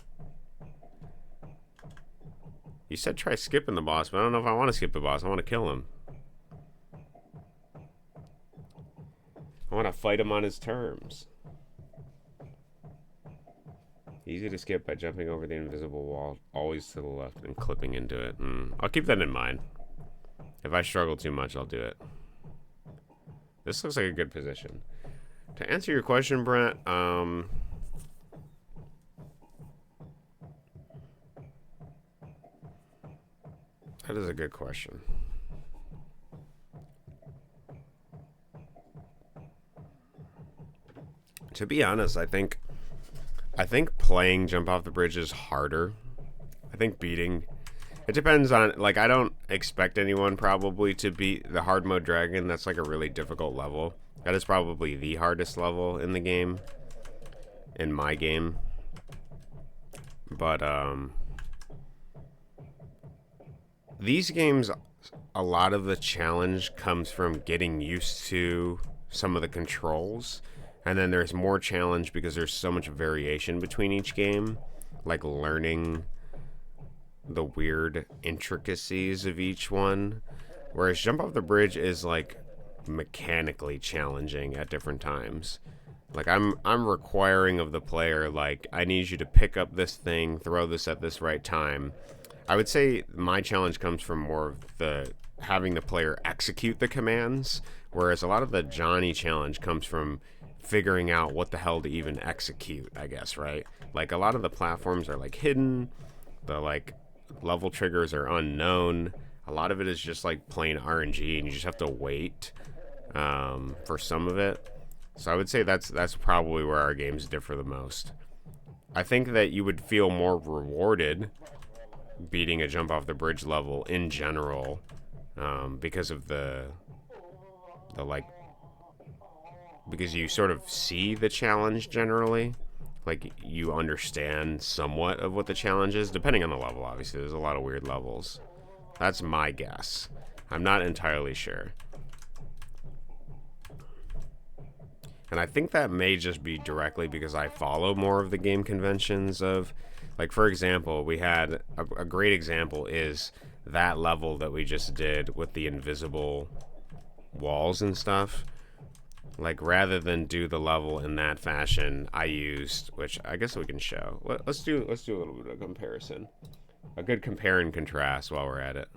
You said try skipping the boss, but I don't know if I want to skip the boss. I want to kill him. I want to fight him on his terms. Easy to skip by jumping over the invisible wall, always to the left, and clipping into it. I'll keep that in mind. If I struggle too much, I'll do it. This looks like a good position. To answer your question, Brent, that is a good question. To be honest, I think playing Jump Off the Bridge is harder. I think beating... It depends on... Like, I don't expect anyone probably to beat the hard mode dragon. That's like a really difficult level. That is probably the hardest level in the game. In my game. But, these games, a lot of the challenge comes from getting used to some of the controls. And then there's more challenge because there's so much variation between each game. Like learning the weird intricacies of each one. Whereas Jump Off the Bridge is like mechanically challenging at different times. Like I'm requiring of the player, like, I need you to pick up this thing, throw this at this right time. I would say my challenge comes from more of the having the player execute the commands. Whereas a lot of the Johnny challenge comes from figuring out what the hell to even execute, I guess, right? Like, a lot of the platforms are, like, hidden. The, like, level triggers are unknown. A lot of it is just, like, plain RNG, and you just have to wait for some of it. So I would say that's probably where our games differ the most. I think that you would feel more rewarded beating a Jump Off the Bridge level in general because of the like... Because you sort of see the challenge generally. Like, you understand somewhat of what the challenge is, depending on the level, obviously. There's a lot of weird levels. That's my guess. I'm not entirely sure. And I think that may just be directly because I follow more of the game conventions of... Like, for example, we had... A great example is that level that we just did with the invisible walls and stuff. Like, rather than do the level in that fashion, I used, which I guess we can show. Let's do a little bit of comparison. A good compare and contrast while we're at it.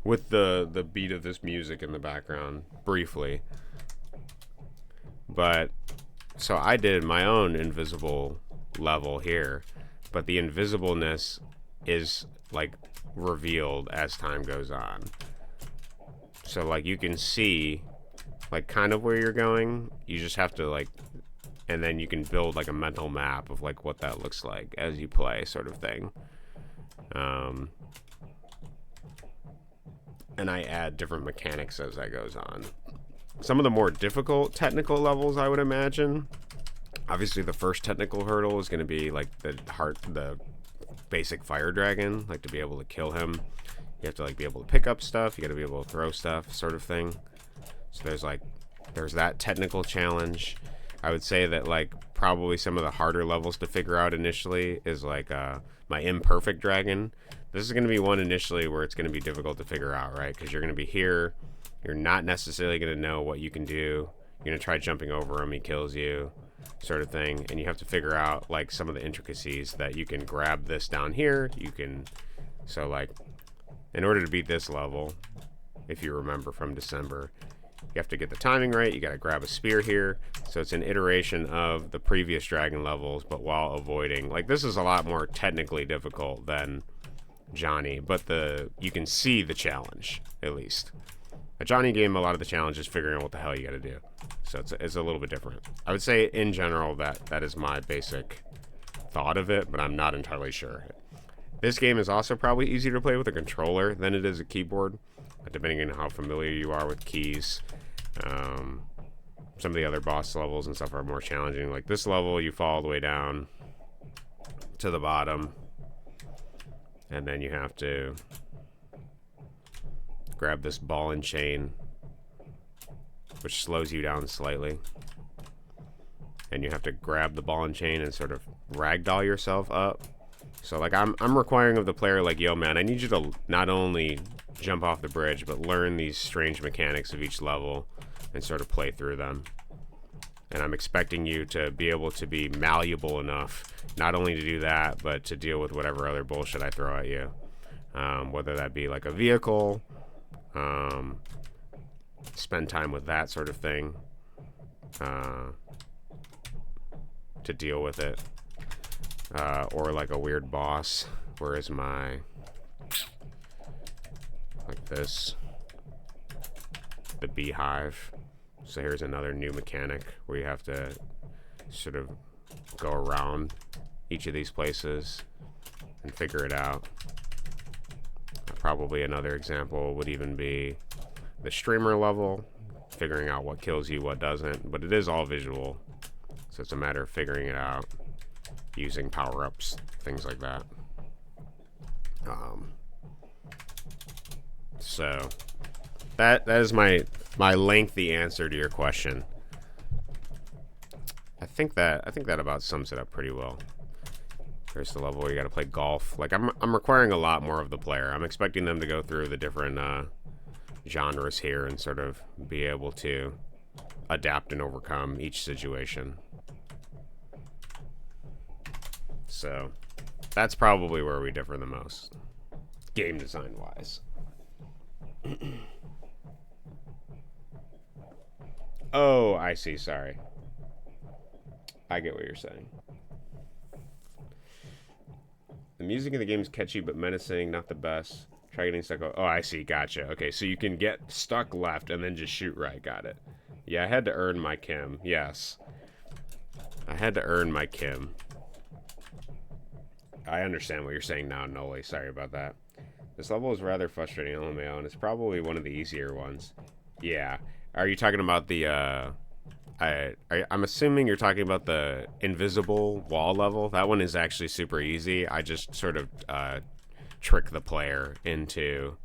With the beat of this music in the background, briefly. But, so I did my own invisible level here. But the invisibleness is, like, revealed as time goes on. So, like, you can see... like, kind of where you're going. You just have to, like, and then you can build, like, a mental map of, like, what that looks like as you play, sort of thing. And I add different mechanics as that goes on. Some of the more difficult technical levels, I would imagine. Obviously, the first technical hurdle is going to be, like, the basic fire dragon. Like, to be able to kill him, you have to, like, be able to pick up stuff. You got to be able to throw stuff, sort of thing. So there's that technical challenge. I would say that, like, probably some of the harder levels to figure out initially is, like, my imperfect dragon. This is going to be one initially where it's going to be difficult to figure out, right? Because you're going to be here. You're not necessarily going to know what you can do. You're going to try jumping over him. He kills you, sort of thing. And you have to figure out, like, some of the intricacies that you can grab this down here. You can... So, like, in order to beat this level, if you remember from December... You have to get the timing right. You got to grab a spear here. So it's an iteration of the previous dragon levels, but while avoiding. Like, this is a lot more technically difficult than Johnny, but you can see the challenge, at least. A Johnny game, a lot of the challenge is figuring out what the hell you got to do. So it's a little bit different. I would say, in general, that is my basic thought of it, but I'm not entirely sure. This game is also probably easier to play with a controller than it is a keyboard, depending on how familiar you are with keys. Some of the other boss levels and stuff are more challenging. Like this level, you fall all the way down to the bottom, and then you have to grab this ball and chain, which slows you down slightly. And you have to grab the ball and chain and sort of ragdoll yourself up. So like I'm requiring of the player, like, yo man, I need you to not only jump off the bridge, but learn these strange mechanics of each level and sort of play through them. And I'm expecting you to be able to be malleable enough, not only to do that, but to deal with whatever other bullshit I throw at you. Whether that be like a vehicle, spend time with that sort of thing, to deal with it. Or like a weird boss. Where is my... like this. The beehive. So here's another new mechanic where you have to sort of go around each of these places and figure it out. Probably another example would even be the streamer level, figuring out what kills you, what doesn't, but it is all visual. So it's a matter of figuring it out, using power-ups, things like that. So that is my lengthy answer to your question. I think that about sums it up pretty well. Here's the level where you got to play golf. Like I'm requiring a lot more of the player. I'm expecting them to go through the different genres here and sort of be able to adapt and overcome each situation. So that's probably where we differ the most, game design wise. Oh, I see. Sorry. I get what you're saying. The music in the game is catchy but menacing, not the best. Try getting stuck. Oh, I see. Gotcha. Okay, so you can get stuck left and then just shoot right. Got it. Yeah, I had to earn my Kim. Yes. I had to earn my Kim. I understand what you're saying now, Noli. Sorry about that. This level is rather frustrating, LMAO, and it's probably one of the easier ones. Yeah. Are you talking about the, I'm assuming you're talking about the invisible wall level. That one is actually super easy. I just sort of trick the player into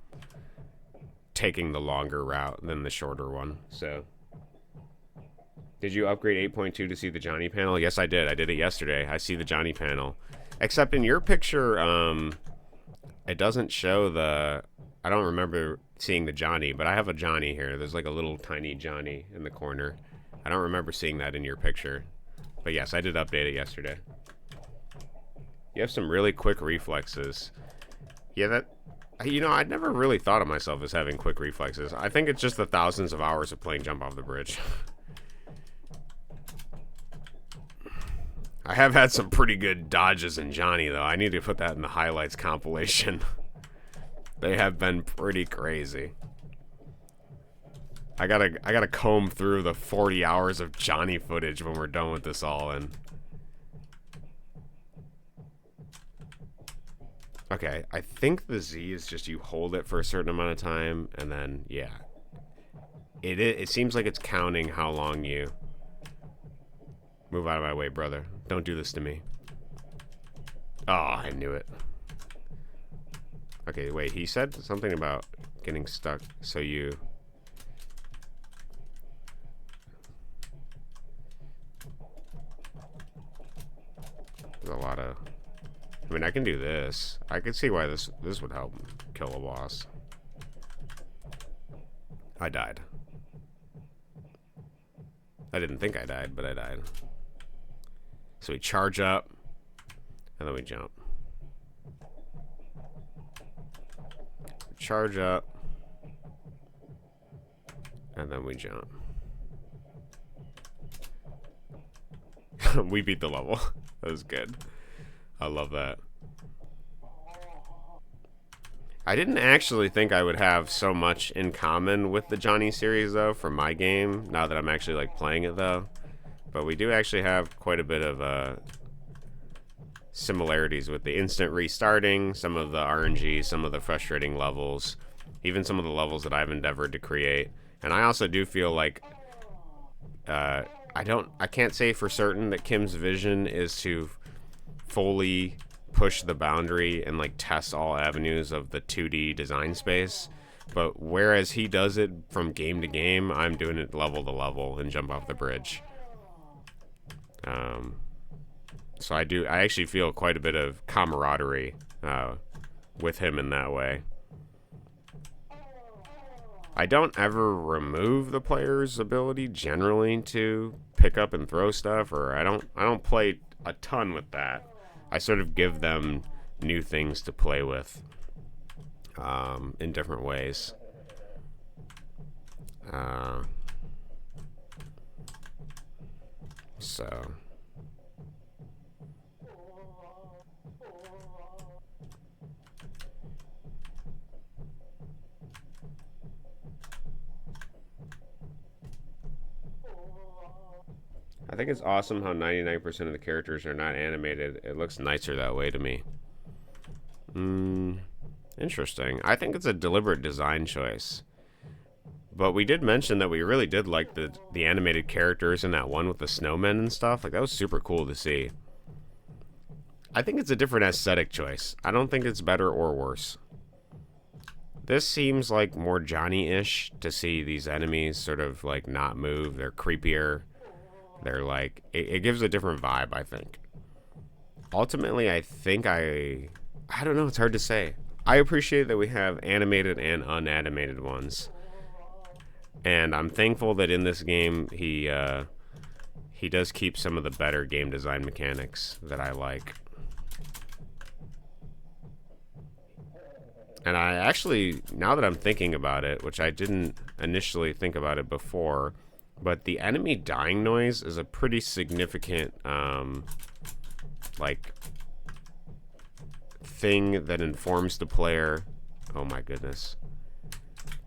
taking the longer route than the shorter one. So, did you upgrade 8.2 to see the Johnny panel? Yes, I did. I did it yesterday. I see the Johnny panel. Except in your picture, it doesn't show the... I don't remember seeing the Johnny, but I have a Johnny here. There's like a little tiny Johnny in the corner. I don't remember seeing that in your picture. But yes, I did update it yesterday. You have some really quick reflexes. Yeah, that... You know, I'd never really thought of myself as having quick reflexes. I think it's just the thousands of hours of playing Jump Off the Bridge. I have had some pretty good dodges in Johnny, though. I need to put that in the highlights compilation. They have been pretty crazy. I gotta comb through the 40 hours of Johnny footage when we're done with this all, and... Okay, I think the Z is just you hold it for a certain amount of time, and then, yeah. It seems like it's counting how long you... Move out of my way, brother. Don't do this to me. Oh, I knew it. Okay, wait, he said something about getting stuck, so you... There's a lot of... I mean, I can do this. I can see why this would help kill a boss. I died. I didn't think I died, but I died. So we charge up, and then we jump. Charge up, And then we jump. We beat the level. That was good. I love that. I didn't actually think I would have so much in common with the Johnny series, though, for my game, now that I'm actually, like, playing it, though. But we do actually have quite a bit of similarities with the instant restarting, some of the RNG, some of the frustrating levels, even some of the levels that I've endeavored to create. And I also do feel like I can't say for certain that Kim's vision is to fully push the boundary and like test all avenues of the 2D design space, but whereas he does it from game to game, I'm doing it level to level and jump off the bridge. So I actually feel quite a bit of camaraderie with him in that way. I don't ever remove the player's ability generally to pick up and throw stuff, or I don't play a ton with that. I sort of give them new things to play with in different ways. So I think it's awesome how 99% of the characters are not animated. It looks nicer that way to me. Interesting. I think it's a deliberate design choice. But we did mention that we really did like the animated characters in that one with the snowmen and stuff. Like, that was super cool to see. I think it's a different aesthetic choice. I don't think it's better or worse. This seems like more Johnny-ish to see these enemies sort of like not move. They're creepier. They're like, it gives a different vibe, I think. Ultimately, I think I don't know, it's hard to say. I appreciate that we have animated and unanimated ones. And I'm thankful that in this game, he does keep some of the better game design mechanics that I like. And I actually, now that I'm thinking about it, which I didn't initially think about it before, but the enemy dying noise is a pretty significant, like, thing that informs the player. Oh my goodness.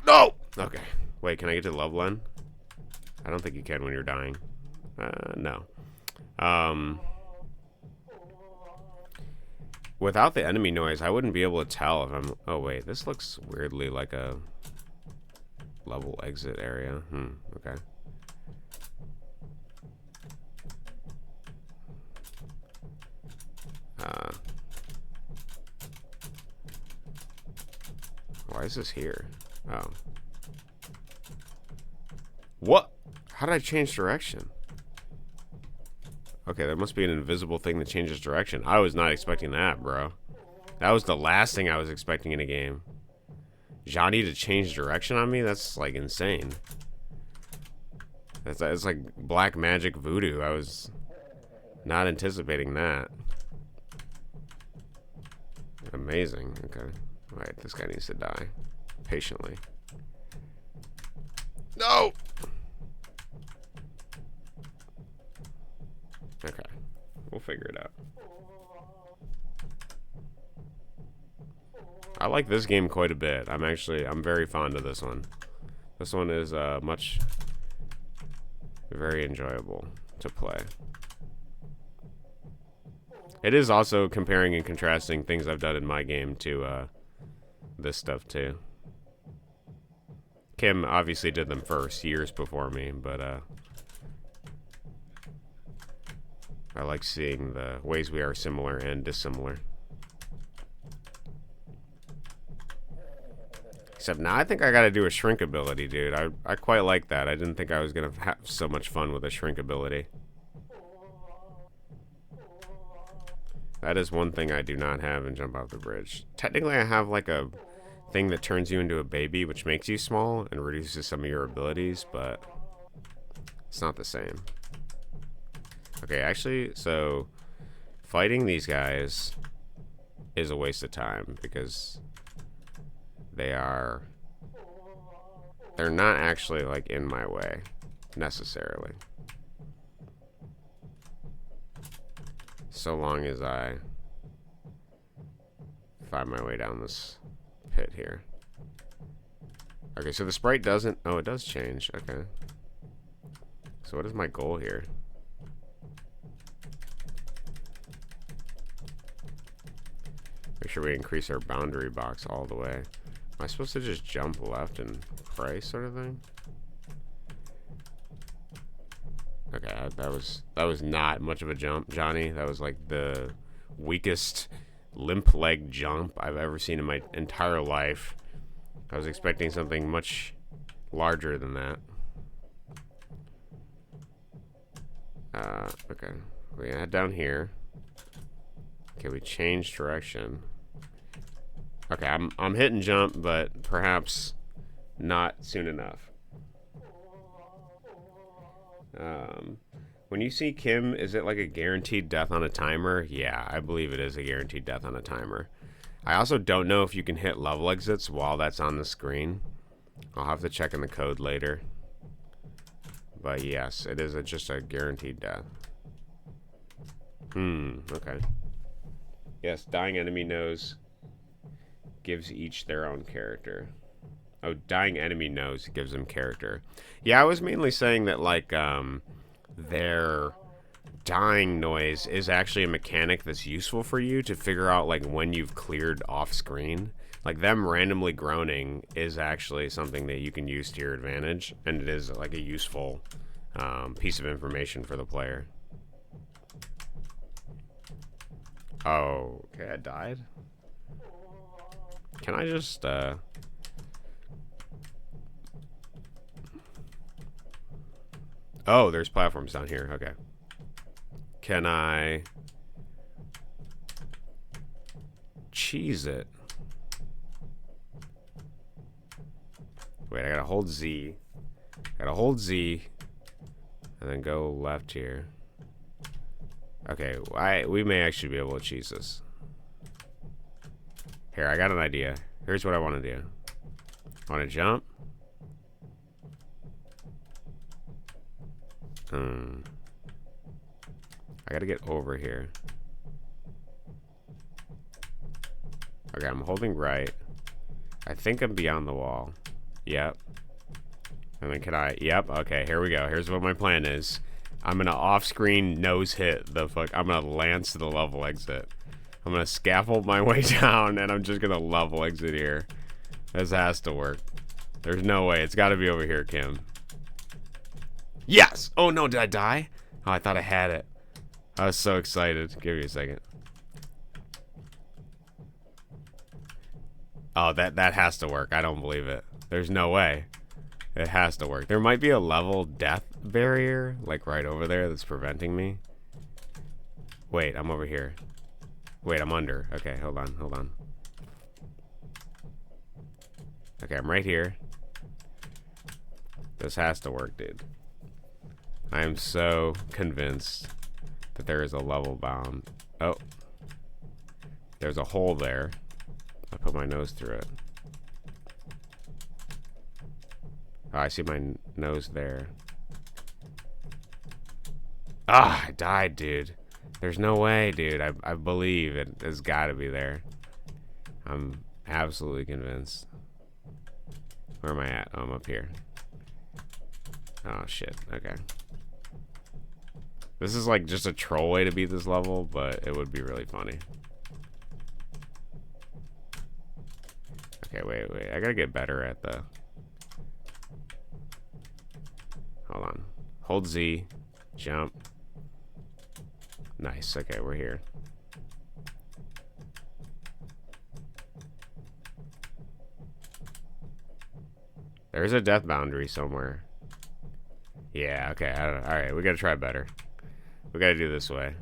No! Okay. Wait, can I get to LalaLand? I don't think you can when you're dying. No. Without the enemy noise, I wouldn't be able to tell if I'm... Oh wait, this looks weirdly like a level exit area. Okay. Why is this here? Oh. What? How did I change direction? Okay, there must be an invisible thing that changes direction. I was not expecting that, bro. That was the last thing I was expecting in a game. Johnny to change direction on me? That's, like, insane. It's like black magic voodoo. I was not anticipating that. Amazing. Okay. Alright, this guy needs to die. Patiently. No! Okay. We'll figure it out. I like this game quite a bit. I'm very fond of this one. This one is very enjoyable to play. It is also comparing and contrasting things I've done in my game to this stuff too. Kim obviously did them first, years before me, but I like seeing the ways we are similar and dissimilar. Except now I think I gotta do a shrink ability, dude. I quite like that. I didn't think I was gonna have so much fun with a shrink ability. That is one thing I do not have in Jump Off the Bridge. Technically, I have like a thing that turns you into a baby, which makes you small and reduces some of your abilities, but it's not the same. Okay, actually, so fighting these guys is a waste of time because they are they're not actually like in my way necessarily. So long as I find my way down this pit here. Okay, so the sprite doesn't... Oh, it does change. Okay. So what is my goal here? Make sure we increase our boundary box all the way. Am I supposed to just jump left and pray sort of thing? Okay, that was not much of a jump, Johnny. That was like the weakest limp leg jump I've ever seen in my entire life. I was expecting something much larger than that. Okay. We head down here. Okay, we change direction. Okay, I'm hitting jump, but perhaps not soon enough. When you see Kim, is it like a guaranteed death on a timer? Yeah, I believe it is a guaranteed death on a timer. I also don't know if you can hit level exits while that's on the screen. I'll have to check in the code later. But yes, it is just a guaranteed death. Okay. Yes, dying enemy knows gives each their own character. Oh, dying enemy knows gives them character. Yeah, I was mainly saying that, like, their dying noise is actually a mechanic that's useful for you to figure out, like, when you've cleared off screen. Like, them randomly groaning is actually something that you can use to your advantage, and it is, like, a useful piece of information for the player. Oh, okay, I died. Can I just, Oh, there's platforms down here. Okay. Can I cheese it? Wait, I gotta hold Z. Gotta hold Z. And then go left here. Okay, we may actually be able to cheese this. Here, I got an idea. Here's what I want to do. I want to jump. I gotta get over here. Okay, I'm holding right. I think I'm beyond the wall. Yep. And then can I... Yep, okay, here we go. Here's what my plan is. I'm gonna off-screen nose hit the fuck... I'm gonna lance the level exit. I'm gonna scaffold my way down, and I'm just gonna level exit here. This has to work. There's no way. It's gotta be over here, Kim. Yes! Oh no, did I die? Oh, I thought I had it. I was so excited. Give me a second. Oh, that has to work. I don't believe it. There's no way. It has to work. There might be a level death barrier, like right over there, that's preventing me. Wait, I'm over here. Wait, I'm under. Okay, hold on, hold on. Okay, I'm right here. This has to work, dude. I am so convinced that there is a level bound. Oh. There's a hole there. I put my nose through it. Oh, I see my nose there. Ah, I died, dude. There's no way, dude. I believe it has got to be there. I'm absolutely convinced. Where am I at? Oh, I'm up here. Oh, shit. Okay. This is like just a troll way to beat this level, but it would be really funny. Okay, wait. I gotta get better at the... Hold on. Hold Z. Jump. Nice. Okay, we're here. There's a death boundary somewhere. Yeah, okay. Alright, we gotta try better. We gotta do this way.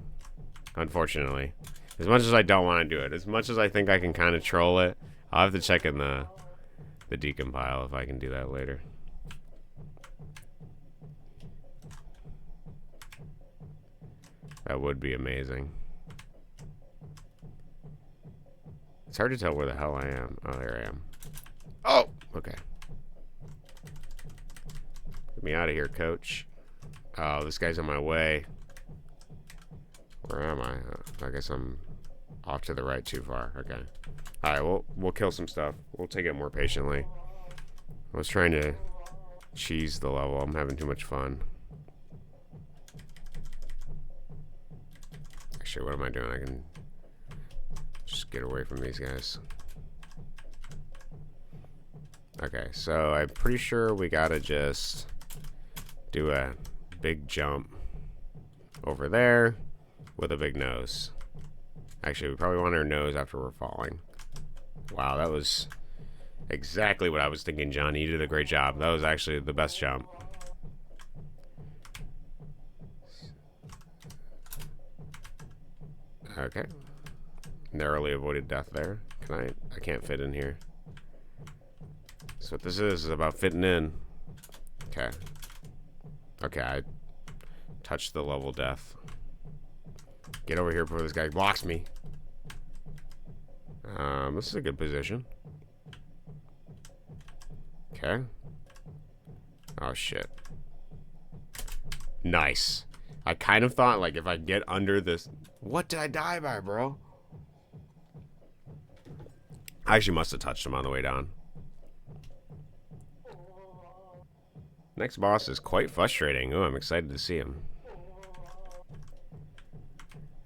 Unfortunately. As much as I don't want to do it. As much as I think I can kind of troll it. I'll have to check in the decompile if I can do that later. That would be amazing. It's hard to tell where the hell I am. Oh, there I am. Oh! Okay. me out of here, coach. Oh, this guy's on my way. Where am I? I guess I'm off to the right too far. Okay. Alright, we'll kill some stuff. We'll take it more patiently. I was trying to cheese the level. I'm having too much fun. Actually, what am I doing? I can just get away from these guys. Okay, so I'm pretty sure we gotta just do a big jump over there with a big nose. Actually, we probably want our nose after we're falling. Wow, that was exactly what I was thinking, John. You did a great job. That was actually the best jump. Okay. Narrowly avoided death there. I can't fit in here. So what this is about fitting in. Okay. Okay, I touched the level death. Get over here before this guy blocks me. This is a good position. Okay. Oh, shit. Nice. I kind of thought, like, if I get under this... What did I die by, bro? I actually must have touched him on the way down. Next boss is quite frustrating. Oh, I'm excited to see him.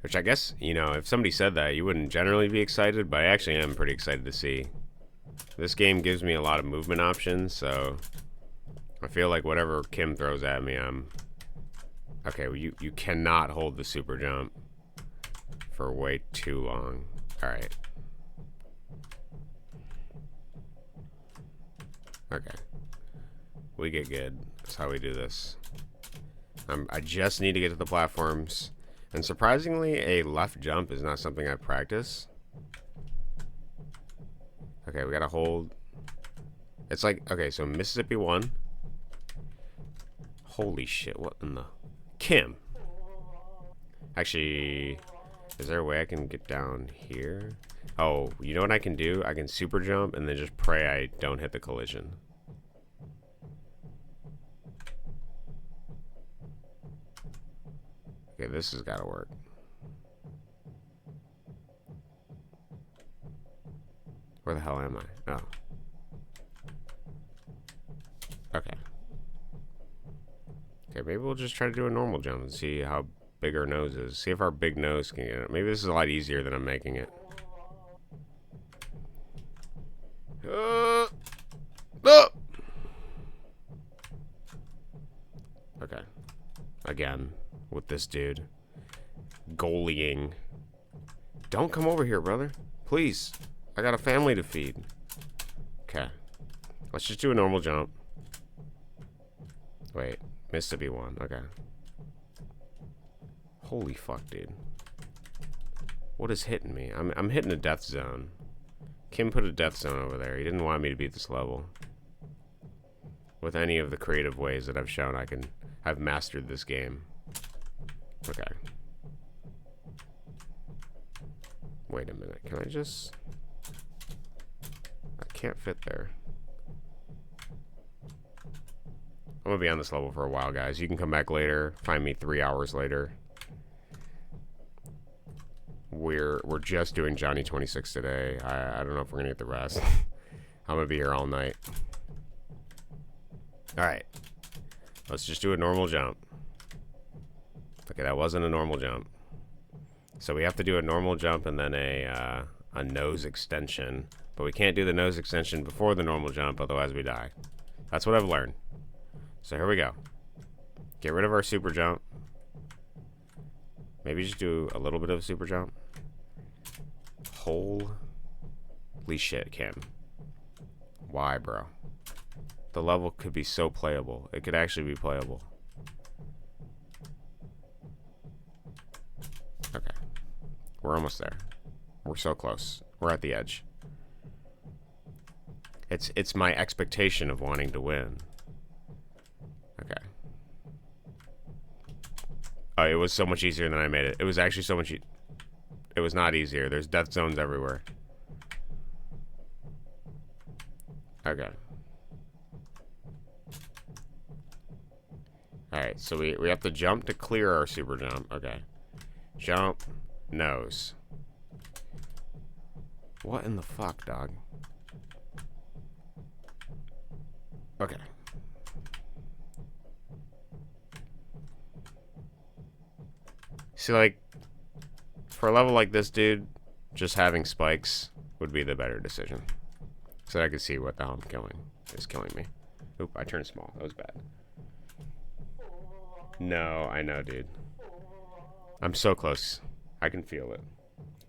Which I guess, you know, if somebody said that, you wouldn't generally be excited, but I actually am pretty excited to see. This game gives me a lot of movement options, so I feel like whatever Kim throws at me, I'm... Okay, well, you cannot hold the super jump for way too long. Alright. Okay. We get good. That's how we do this. I just need to get to the platforms. And surprisingly, a left jump is not something I practice. Okay, we gotta hold. It's like, okay, so Mississippi 1. Holy shit, what in the... Kim. Actually, is there a way I can get down here? Oh, you know what I can do? I can super jump and then just pray I don't hit the collision. Okay, this has got to work. Where the hell am I? Oh. Okay. Okay, maybe we'll just try to do a normal jump and see how big our nose is. See if our big nose can get it. Maybe this is a lot easier than I'm making it. Okay. Again, with this dude. Goalying. Don't come over here, brother. Please. I got a family to feed. Okay. Let's just do a normal jump. Wait. Mississippi 1. Okay. Holy fuck, dude. What is hitting me? I'm hitting a death zone. Kim put a death zone over there. He didn't want me to beat this level. With any of the creative ways that I've shown I've mastered this game. Okay. Wait a minute. Can I just... I can't fit there. I'm gonna be on this level for a while, guys. You can come back later. Find me 3 hours later. We're just doing Johnny 26 today. I don't know if we're gonna get the rest. I'm gonna be here all night. Alright. Let's just do a normal jump. Okay, that wasn't a normal jump. So we have to do a normal jump and then a nose extension. But we can't do the nose extension before the normal jump, otherwise we die. That's what I've learned. So here we go. Get rid of our super jump. Maybe just do a little bit of a super jump. Holy shit, Kim. Why, bro? The level could be so playable. It could actually be playable. Okay. We're almost there. We're so close. We're at the edge. It's my expectation of wanting to win. Okay. Oh, it was so much easier than I made it. It was actually so much it was not easier. There's death zones everywhere. Okay. Alright, so we have to jump to clear our super jump. Okay. Jump. Nose. What in the fuck, dog? Okay. See, like, for a level like this, dude, just having spikes would be the better decision. So that I can see what the hell is killing me. Oop, I turned small. That was bad. No, I know, dude. I'm so close. I can feel it.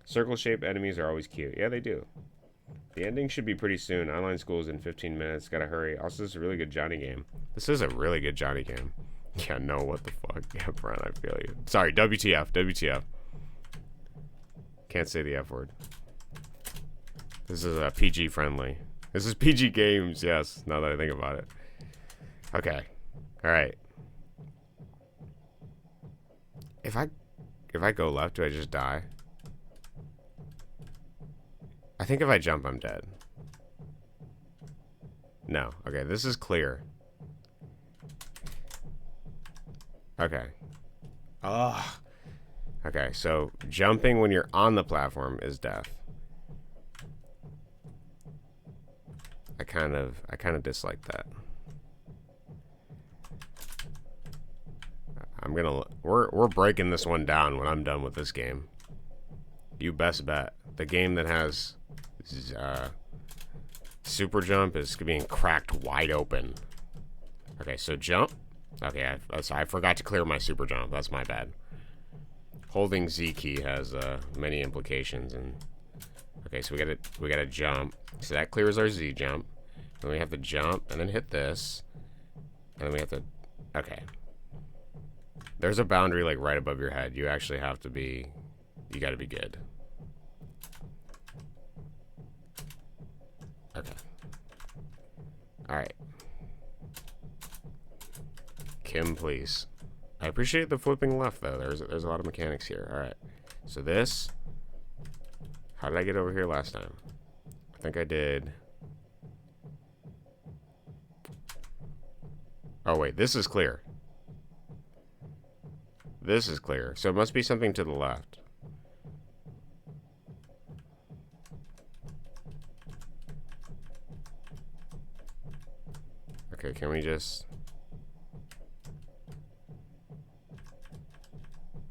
Circle-shaped enemies are always cute. Yeah, they do. The ending should be pretty soon. Online school is in 15 minutes. Gotta hurry. Also, this is a really good Johnny game. This is a really good Johnny game. Yeah, no, what the fuck? Yeah, Brian, I feel you. Sorry, WTF, WTF. Can't say the F word. This is PG friendly. This is PG games, yes, now that I think about it. Okay. Alright. If I go left, do I just die? I think if I jump, I'm dead. No. Okay, this is clear. Okay. Ugh. Okay, so jumping when you're on the platform is death. I kind of dislike that. We're breaking this one down when I'm done with this game. You best bet. The game that has super jump is being cracked wide open. Okay, so jump. Okay, I forgot to clear my super jump. That's my bad. Holding Z key has many implications, and okay, so we gotta jump. So that clears our Z jump. Then we have to jump and then hit this, and then we have to. Okay. There's a boundary like right above your head. You actually have to be. You gotta be good. Okay. All right. Kim, please. I appreciate the flipping left though. There's a lot of mechanics here. All right. So this. How did I get over here last time? I think I did. Oh wait, this is clear. This is clear. So it must be something to the left. Okay, can we just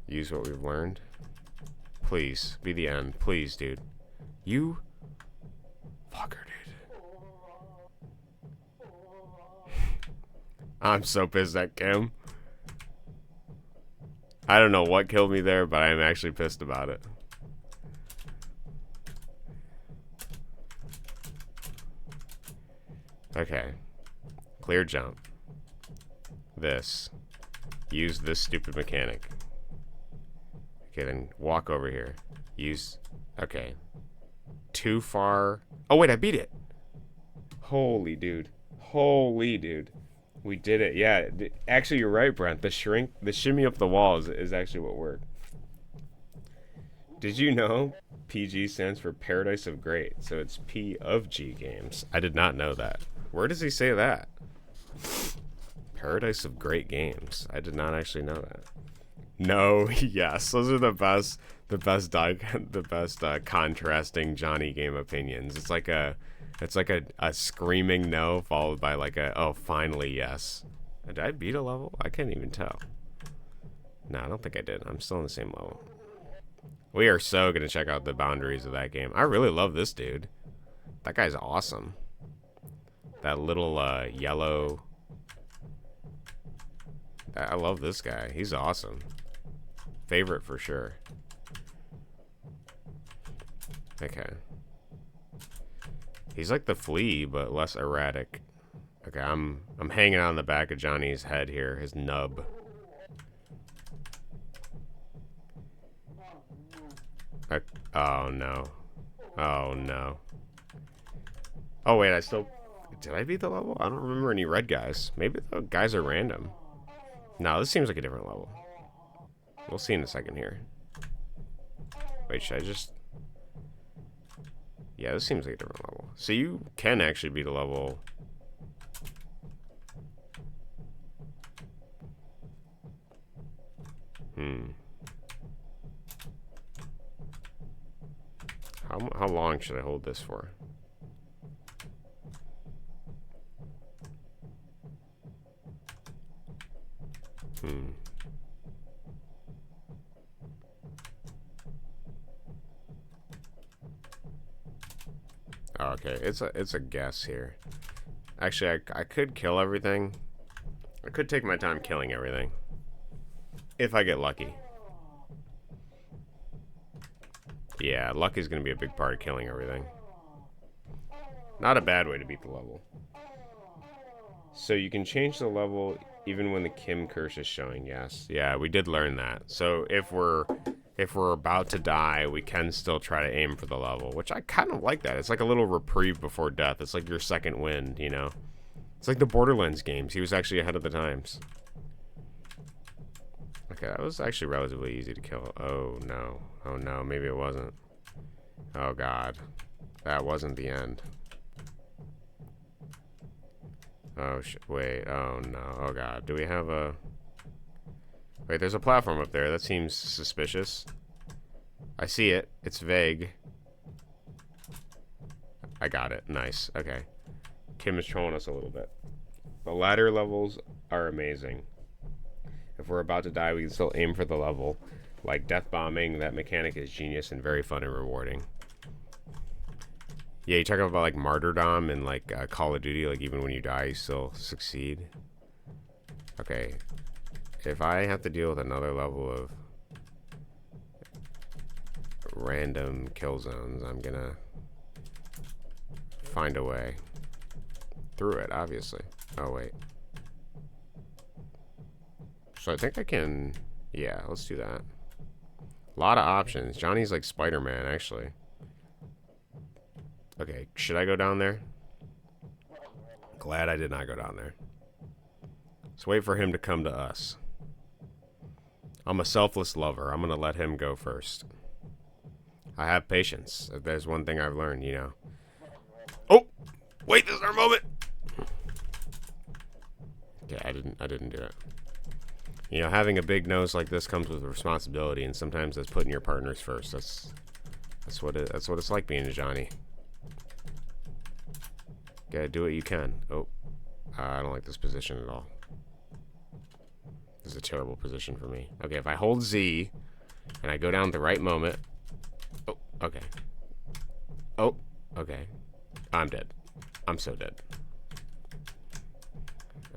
use what we've learned? Please, be the end. Please, dude. You fucker, dude. I'm so pissed at Kim. I don't know what killed me there, but I'm actually pissed about it. Okay. Clear jump. This. Use this stupid mechanic. Okay, then walk over here. Use... Okay. Too far... Oh, wait, I beat it! Holy dude. Holy dude. We did it. Yeah, actually, you're right, Brent. The shimmy up the walls is actually what worked. Did you know PG stands for Paradise of Great? So it's P of G games. I did not know that. Where does he say that? Paradise of Great Games. I did not actually know that. No, yes, those are the best contrasting Johnny game opinions. It's like a screaming no followed by like a, oh, finally yes. Did I beat a level? I can't even tell. No, I don't think I did. I'm still on the same level. We are so going to check out the boundaries of that game. I really love this dude. That guy's awesome. That little yellow... I love this guy. He's awesome. Favorite for sure. Okay. He's like the flea, but less erratic. Okay, I'm hanging on the back of Johnny's head here, his nub. Oh no. Oh no. Oh wait, I still... Did I beat the level? I don't remember any red guys. Maybe the guys are random. No, this seems like a different level. We'll see in a second here. Wait, should I just... Yeah, this seems like a different level. So you can actually beat a level. long should I hold this for? Oh, okay, it's a guess here. Actually, I could kill everything. I could take my time killing everything. If I get lucky. Yeah, luck is going to be a big part of killing everything. Not a bad way to beat the level. So you can change the level even when the Kim curse is showing, yes. Yeah, we did learn that. So if we're about to die, we can still try to aim for the level, which I kind of like that. It's like a little reprieve before death. It's like your second wind, you know? It's like the Borderlands games. He was actually ahead of the times. Okay, that was actually relatively easy to kill. Oh, no. Oh, no. Maybe it wasn't. Oh, God. That wasn't the end. Oh, wait. Oh, no. Oh, God. Do we have a... Wait, there's a platform up there. That seems suspicious. I see it. It's vague. I got it. Nice. Okay. Kim is trolling us a little bit. The ladder levels are amazing. If we're about to die, we can still aim for the level. Like death bombing, that mechanic is genius and very fun and rewarding. Yeah, you talk about like martyrdom and like Call of Duty, like even when you die, you still succeed. Okay. If I have to deal with another level of random kill zones, I'm gonna find a way through it, obviously. Oh, wait. So I think I can... Yeah, let's do that. A lot of options. Johnny's like Spider-Man, actually. Okay, should I go down there? Glad I did not go down there. Let's wait for him to come to us. I'm a selfless lover. I'm going to let him go first. I have patience. If there's one thing I've learned, you know. Oh! Wait, this is our moment! Yeah, I didn't do it. You know, having a big nose like this comes with responsibility, and sometimes that's putting your partners first. That's what it's like being a Johnny. Gotta do what you can. Oh, I don't like this position at all. This is a terrible position for me. Okay, if I hold Z and I go down at the right moment. Oh, okay. Oh, okay. I'm dead. I'm so dead.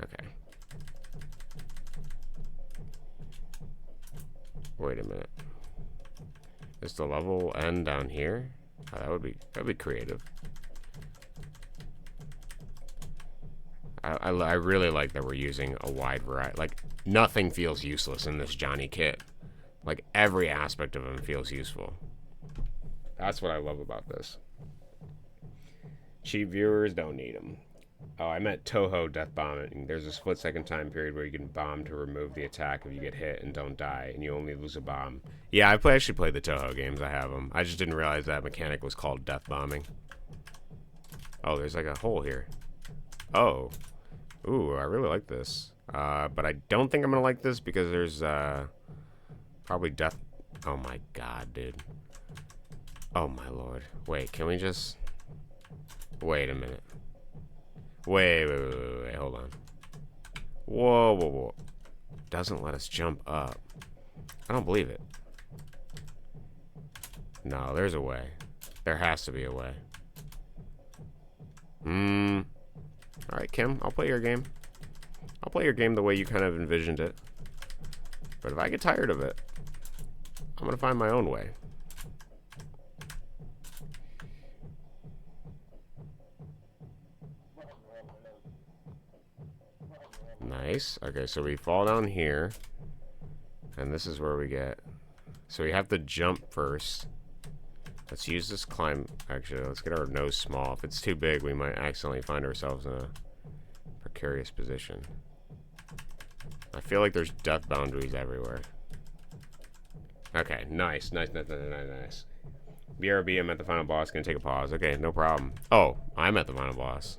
Okay. Wait a minute. Is the level end down here? Oh, that'd be creative. I really like that we're using a wide variety. Like, nothing feels useless in this Johnny kit. Like, every aspect of him feels useful. That's what I love about this. Cheap viewers don't need them. Oh, I meant Toho death bombing. There's a split-second time period where you can bomb to remove the attack if you get hit and don't die, and you only lose a bomb. Yeah, I actually played the Toho games. I have them. I just didn't realize that mechanic was called death bombing. Oh, there's like a hole here. Oh. Ooh, I really like this. But I don't think I'm gonna like this because there's probably death. Oh my god, dude. Oh my lord. Wait, can we just... Wait a minute. Wait, hold on. Whoa. Doesn't let us jump up. I don't believe it. No, there's a way. There has to be a way. Alright, Kim, I'll play your game. I'll play your game the way you kind of envisioned it. But if I get tired of it, I'm gonna find my own way. Nice. Okay, so we fall down here. And this is where we get... So we have to jump first. Let's use this climb. Actually, let's get our nose small. If it's too big, we might accidentally find ourselves in a precarious position. I feel like there's death boundaries everywhere. Okay, nice. BRB, I'm at the final boss. Gonna take a pause. Okay, no problem. Oh, I'm at the final boss.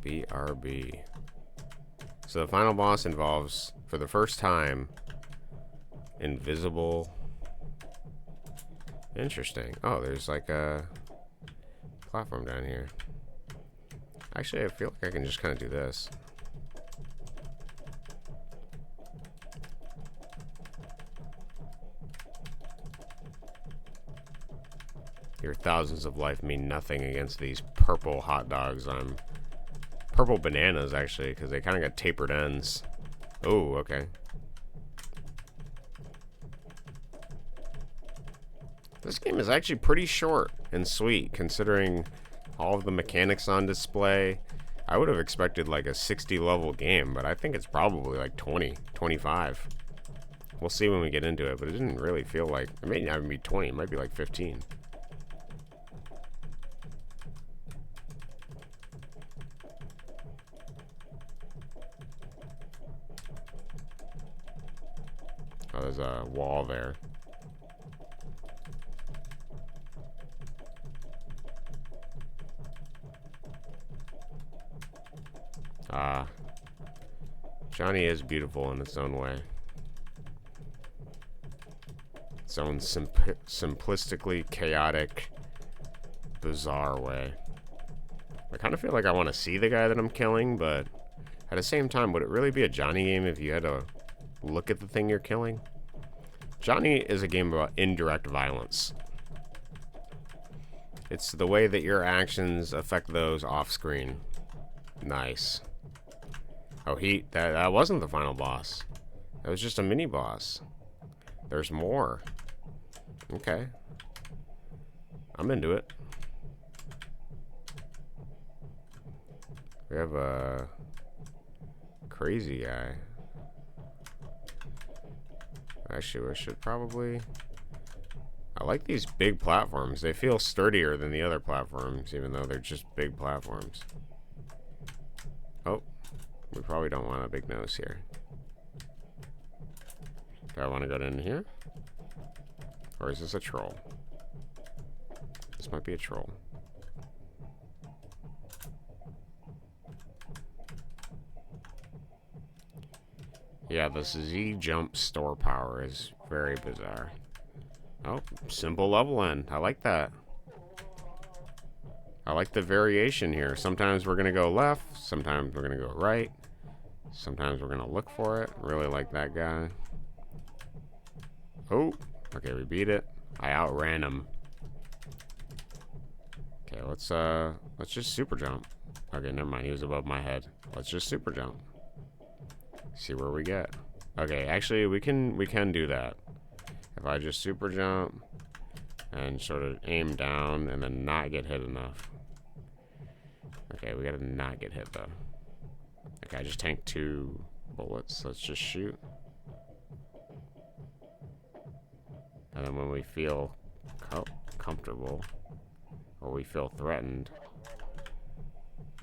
BRB. So the final boss involves, for the first time, invisible Interesting. Oh, there's like a platform down here. Actually, I feel like I can just kind of do this. Your thousands of life mean nothing against these purple hot dogs. Purple bananas, actually, because they kind of got tapered ends. Oh, okay. This game is actually pretty short and sweet, considering all of the mechanics on display. I would have expected like a 60 level game, but I think it's probably like 20, 25. We'll see when we get into it, but it didn't really feel like, it may not even be 20, it might be like 15. Oh, there's a wall there. Johnny is beautiful in its own way. Its own simplistically chaotic, bizarre way. I kind of feel like I want to see the guy that I'm killing, but at the same time, would it really be a Johnny game if you had to look at the thing you're killing? Johnny is a game about indirect violence. It's the way that your actions affect those off screen. Nice. Oh, that wasn't the final boss. That was just a mini boss. There's more. Okay. I'm into it. We have a crazy guy. Actually, we should probably... I like these big platforms. They feel sturdier than the other platforms, even though they're just big platforms. Oh, we probably don't want a big nose here. Do I want to go in here? Or is this a troll? This might be a troll. Yeah, this Z jump store power is very bizarre. Oh, simple level end. I like that. I like the variation here. Sometimes we're going to go left. Sometimes we're going to go right. Sometimes we're going to look for it. Really like that guy. Oh, okay, we beat it. I outran him. Okay, let's just super jump. Okay, never mind. He was above my head. Let's just super jump. See where we get. Okay, actually, we can do that. If I just super jump and sort of aim down and then not get hit enough. Okay, we gotta not get hit though. Okay, I just tanked 2 bullets. Let's just shoot. And then when we feel comfortable or we feel threatened,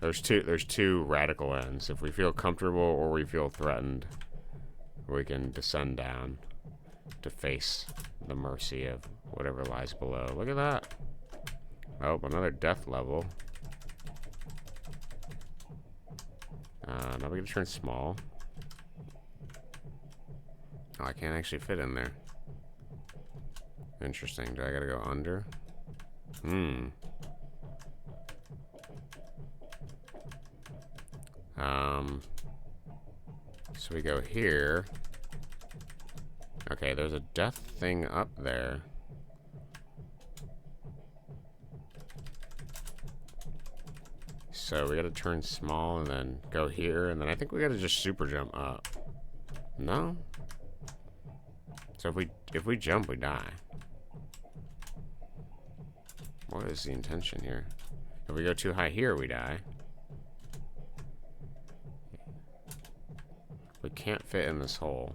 there's two radical ends. If we feel comfortable or we feel threatened, we can descend down to face the mercy of whatever lies below. Look at that. Oh, another death level. Now we gotta turn small. Oh, I can't actually fit in there. Interesting. Do I gotta go under? So we go here. Okay, there's a death thing up there. So we gotta turn small and then go here, and then I think we gotta just super jump up. No? So if we jump, we die. What is the intention here? If we go too high here, we die. We can't fit in this hole.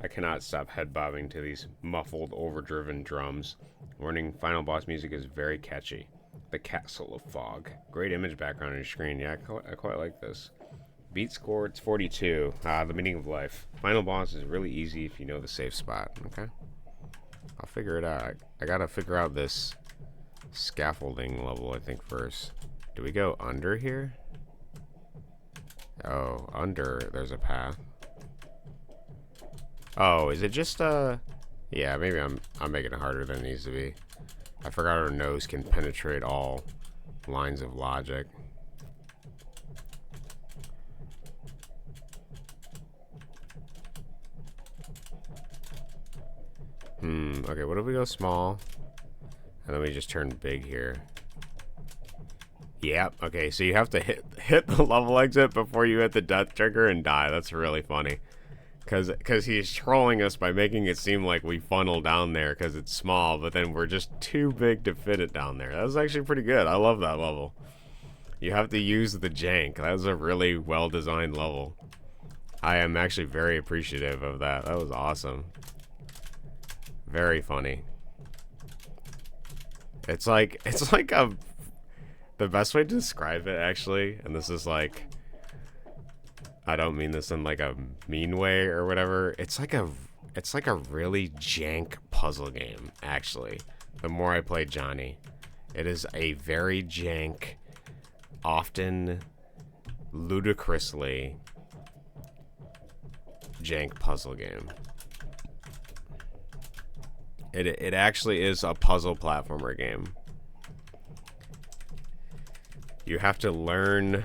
I cannot stop head bobbing to these muffled, overdriven drums. Warning, final boss music is very catchy. The Castle of Fog. Great image background on your screen. Yeah, I quite like this. Beat score, it's 42. The meaning of life. Final boss is really easy if you know the safe spot. Okay? I'll figure it out. I gotta figure out this scaffolding level, I think, first. Do we go under here? Oh, under, there's a path. Oh, is it just, yeah, maybe I'm making it harder than it needs to be. I forgot our nose can penetrate all lines of logic. Okay, what if we go small? And then we just turn big here. Yep, okay, so you have to hit the level exit before you hit the death trigger and die. That's really funny. Because he's trolling us by making it seem like we funnel down there because it's small, but then we're just too big to fit it down there. That was actually pretty good. I love that level. You have to use the jank. That was a really well-designed level. I am actually very appreciative of that. That was awesome. Very funny. It's like the best way to describe it, actually, and this is like, I don't mean this in like a mean way or whatever. It's like a really jank puzzle game, actually. The more I play Johnny, it is a very jank, often ludicrously jank puzzle game. It actually is a puzzle platformer game. You have to learn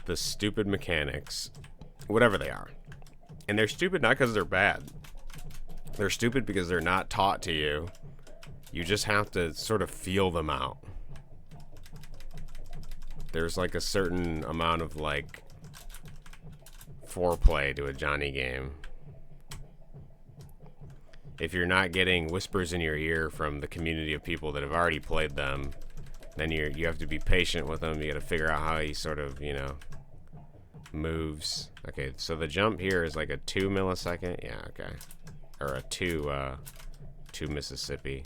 the stupid mechanics, whatever they are. And they're stupid not because they're bad. They're stupid because they're not taught to you. You just have to sort of feel them out. There's like a certain amount of like foreplay to a Johnny game. If you're not getting whispers in your ear from the community of people that have already played them, then you have to be patient with them. You got to figure out how he sort of, you know, moves. Okay, so the jump here is like a 2 millisecond. Yeah, okay. Or a 2 Mississippi.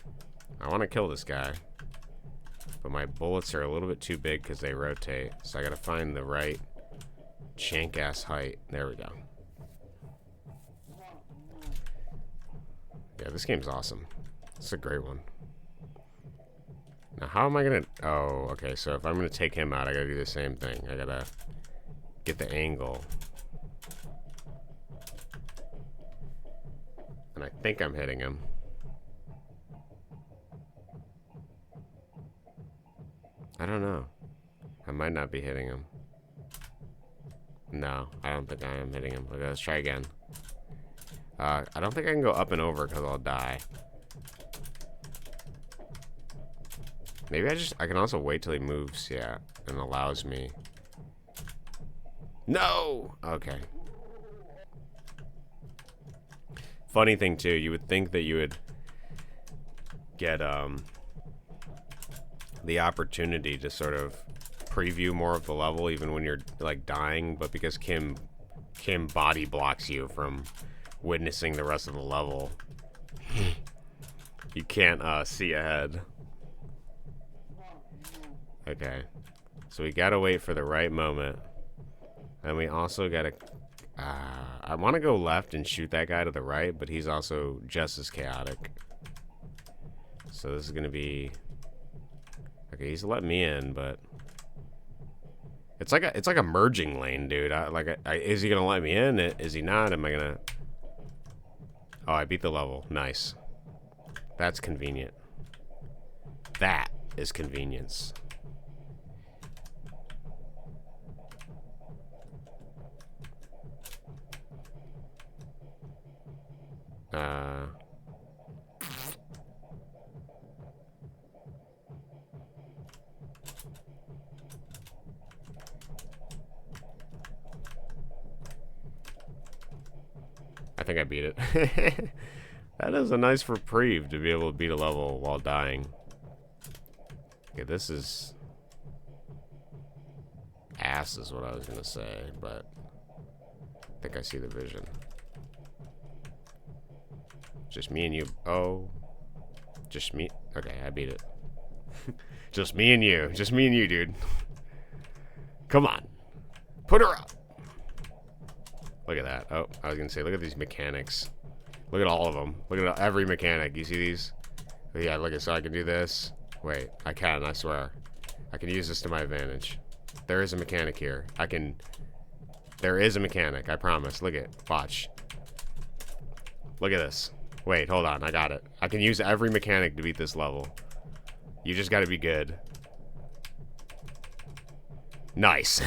I want to kill this guy, but my bullets are a little bit too big because they rotate. So I got to find the right jank-ass height. There we go. Yeah, this game's awesome. It's a great one. Now, how am I gonna... Oh, okay, so if I'm gonna take him out, I gotta do the same thing. I gotta get the angle. And I think I'm hitting him. I don't know. I might not be hitting him. No, I don't think I am hitting him. Okay, let's try again. I don't think I can go up and over because I'll die. Maybe I can also wait till he moves, yeah, and allows me. No! Okay. Funny thing too, you would think that you would get the opportunity to sort of preview more of the level even when you're like dying, but because Kim body blocks you from witnessing the rest of the level, you can't see ahead. Okay, so we gotta wait for the right moment, and we also gotta I want to go left and shoot that guy to the right, but he's also just as chaotic. So this is gonna be okay. He's letting me in, but it's like a merging lane, dude. Is he gonna let me in? Is he not? Am I gonna? Oh, I beat the level. Nice. That's convenient. That is convenience. I think I beat it. That is a nice reprieve to be able to beat a level while dying. Okay, this is ass is what I was gonna say, but I think I see the vision. Just me and you. Oh, just me. Okay, I beat it. Just me and you. Just me and you, dude. Come on, put her up. Look at that. Oh, I was gonna say, look at these mechanics. Look at all of them. Look at every mechanic. You see these? Yeah, look at, so I can do this. Wait, I can, I swear. I can use this to my advantage. There is a mechanic here. There is a mechanic, I promise. Look at, watch. Look at this. Wait, hold on, I got it. I can use every mechanic to beat this level. You just gotta be good. Nice.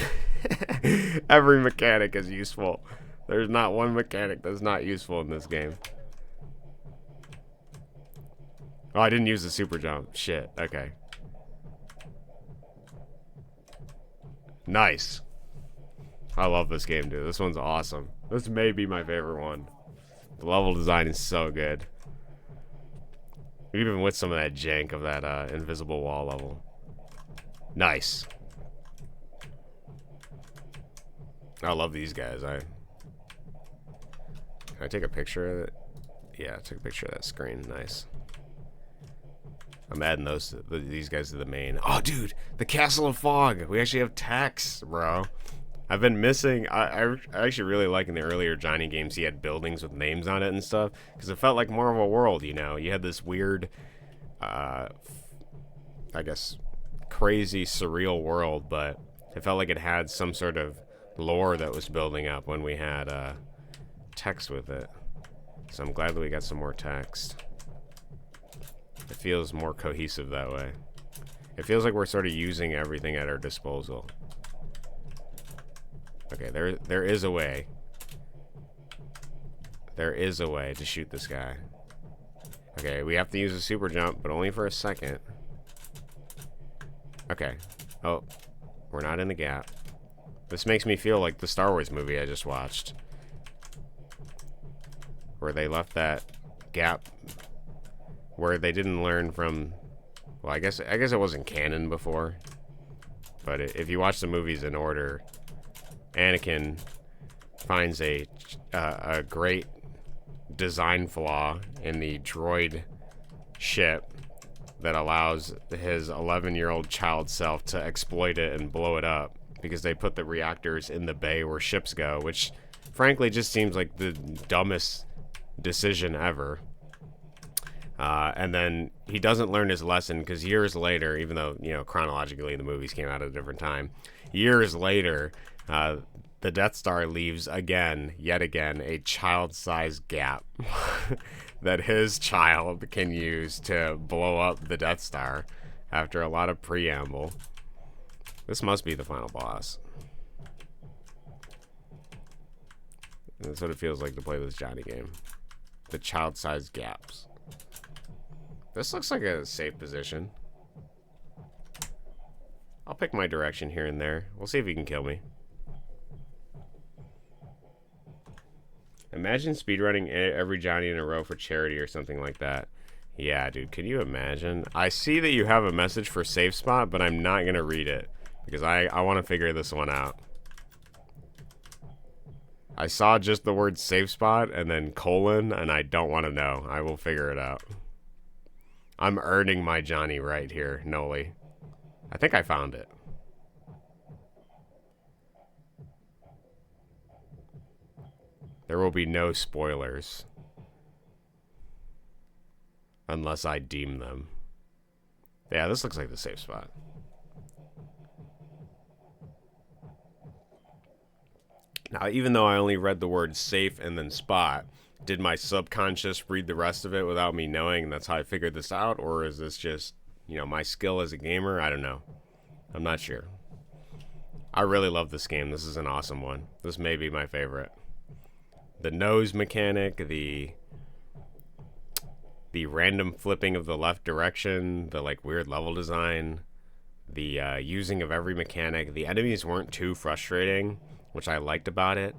Every mechanic is useful. There's not one mechanic that's not useful in this game. Oh, I didn't use the super jump. Shit, okay. Nice. I love this game, dude. This one's awesome. This may be my favorite one. The level design is so good. Even with some of that jank of that invisible wall level. Nice. I love these guys. Can I take a picture of it? Yeah, I took a picture of that screen. Nice. I'm adding these guys to the main. Oh, dude, the Castle of Fog. We actually have text, bro. I've been missing. I actually really like in the earlier Johnny games he had buildings with names on it and stuff because it felt like more of a world. You know, you had this weird, I guess, crazy surreal world, but it felt like it had some sort of lore that was building up when we had text with it. So I'm glad that we got some more text. It feels more cohesive that way. It feels like we're sort of using everything at our disposal. Okay, there is a way. There is a way to shoot this guy. Okay, we have to use a super jump, but only for a second. Okay. Oh, we're not in the gap. This makes me feel like the Star Wars movie I just watched, where they left that gap where they didn't learn from. Well, I guess it wasn't canon before, but if you watch the movies in order, Anakin finds a great design flaw in the droid ship that allows his 11-year-old child self to exploit it and blow it up because they put the reactors in the bay where ships go, which frankly just seems like the dumbest decision ever. And then he doesn't learn his lesson because years later, even though, you know, chronologically the movies came out at a different time, years later, the Death Star leaves yet again, a child-sized gap that his child can use to blow up the Death Star after a lot of preamble. This must be the final boss. That's what it feels like to play this Johnny game. The child-sized gaps. This looks like a safe position. I'll pick my direction here and there. We'll see if he can kill me. Imagine speedrunning every Johnny in a row for charity or something like that. Yeah, dude, can you imagine? I see that you have a message for safe spot, but I'm not going to read it because I want to figure this one out. I saw just the word safe spot and then colon, and I don't want to know. I will figure it out. I'm earning my Johnny right here, Noli. I think I found it. There will be no spoilers. Unless I deem them. Yeah, this looks like the safe spot. Now, even though I only read the word safe and then spot, did my subconscious read the rest of it without me knowing, and that's how I figured this out? Or is this just, you know, my skill as a gamer? I don't know. I'm not sure. I really love this game. This is an awesome one. This may be my favorite. The nose mechanic, the random flipping of the left direction, the like weird level design, the using of every mechanic. The enemies weren't too frustrating, which I liked about it.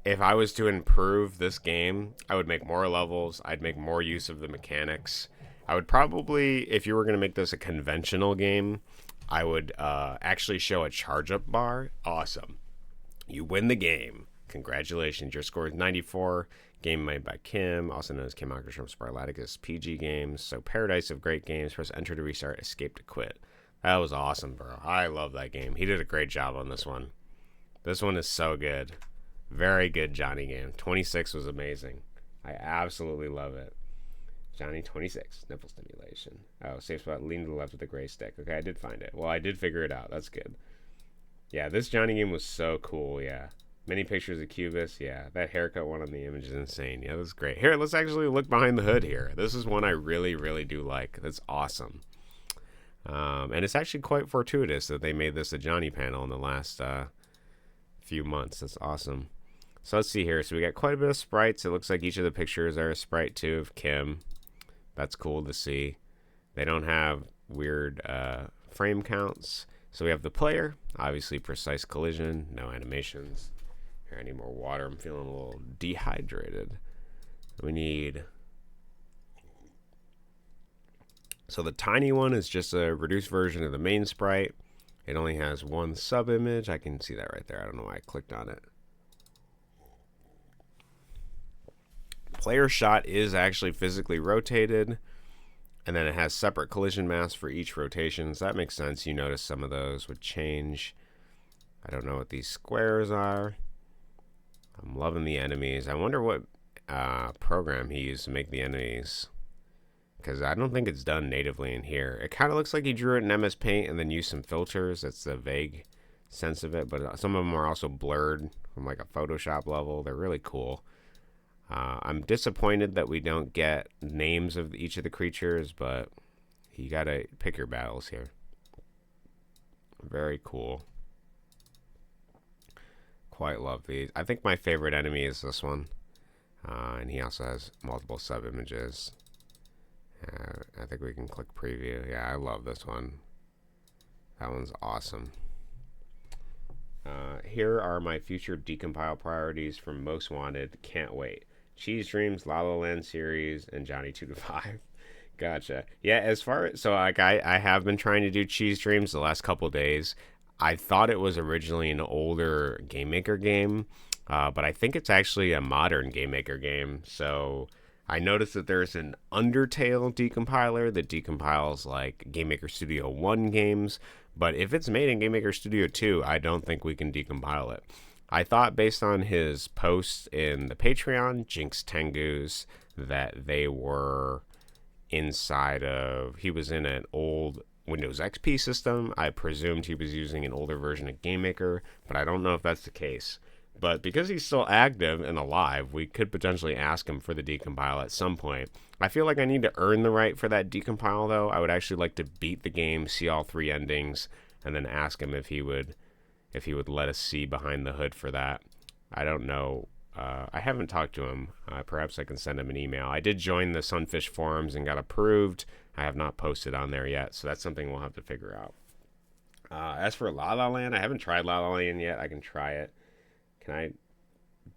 If I was to improve this game, I would make more levels. I'd make more use of the mechanics. I would probably, if you were going to make this a conventional game, I would actually show a charge up bar. Awesome. You win the game. Congratulations. Your score is 94. Game made by Kim, also known as Kim Octors from Sparlaticus PG Games. So Paradise of Great Games. Press enter to restart, escape to quit. That was awesome, bro. I love that game. He did a great job on this one. This one is so good. Very good Johnny game. 26 was amazing. I absolutely love it. Johnny 26. Nipple stimulation. Oh, safe spot. Lean to the left with the gray stick. Okay, I did find it. Well, I did figure it out. That's good. Yeah, this Johnny game was so cool. Yeah. Many pictures of Cubis. Yeah, that haircut one on the image is insane. Yeah, this is great. Here, let's actually look behind the hood here. This is one I really, really do like. That's awesome. And it's actually quite fortuitous that they made this a Johnny panel in the last few months. That's awesome. So let's see here. So we got quite a bit of sprites. It looks like each of the pictures are a sprite too of Kim. That's cool to see. They don't have weird frame counts. So we have the player, obviously precise collision, no animations. Here, I need more water. I'm feeling a little dehydrated. We need... So the tiny one is just a reduced version of the main sprite. It only has one sub image. I can see that right there. I don't know why I clicked on it. Player shot is actually physically rotated, and then it has separate collision masks for each rotation. So that makes sense. You notice some of those would change. I don't know what these squares are. I'm loving the enemies. I wonder what program he used to make the enemies, because I don't think it's done natively in here. It kind of looks like he drew it in MS Paint and then used some filters. That's the vague sense of it. But some of them are also blurred from like a Photoshop level. They're really cool. I'm disappointed that we don't get names of each of the creatures, but you gotta pick your battles here. Very cool. Quite love these. I think my favorite enemy is this one. And he also has multiple sub images. I think we can click preview. Yeah, I love this one. That one's awesome. Here are my future decompile priorities from Most Wanted. Can't wait. Cheese Dreams, LalaLand series, and Johnny 2 to 5. Gotcha. Yeah, as far as... So, like, I have been trying to do Cheese Dreams the last couple days. I thought it was originally an older Game Maker game, but I think it's actually a modern Game Maker game. So... I noticed that there's an Undertale decompiler that decompiles like Game Maker Studio 1 games, but if it's made in Game Maker Studio 2, I don't think we can decompile it. I thought based on his posts in the Patreon, Jinx Tengus, that they were inside of... He was in an old Windows XP system. I presumed he was using an older version of Game Maker, but I don't know if that's the case. But because he's still active and alive, we could potentially ask him for the decompile at some point. I feel like I need to earn the right for that decompile, though. I would actually like to beat the game, see all 3 endings, and then ask him if he would let us see behind the hood for that. I don't know. I haven't talked to him. Perhaps I can send him an email. I did join the Sunfish forums and got approved. I have not posted on there yet, so that's something we'll have to figure out. As for LalaLand, I haven't tried LalaLand yet. I can try it. Can I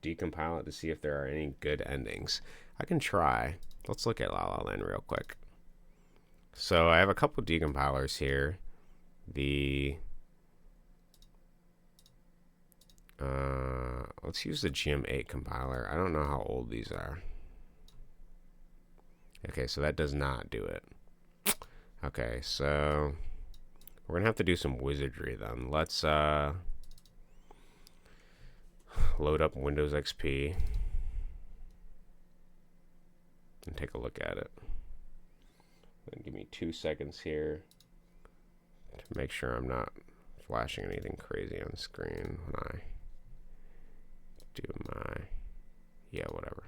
decompile it to see if there are any good endings? I can try. Let's look at LalaLand real quick. So I have a couple decompilers here. Let's use the Gim8 compiler. I don't know how old these are. Okay, so that does not do it. Okay, so we're gonna have to do some wizardry then. Let's load up Windows XP and take a look at it. And give me 2 seconds here to make sure I'm not flashing anything crazy on the screen when I do my... Yeah, whatever.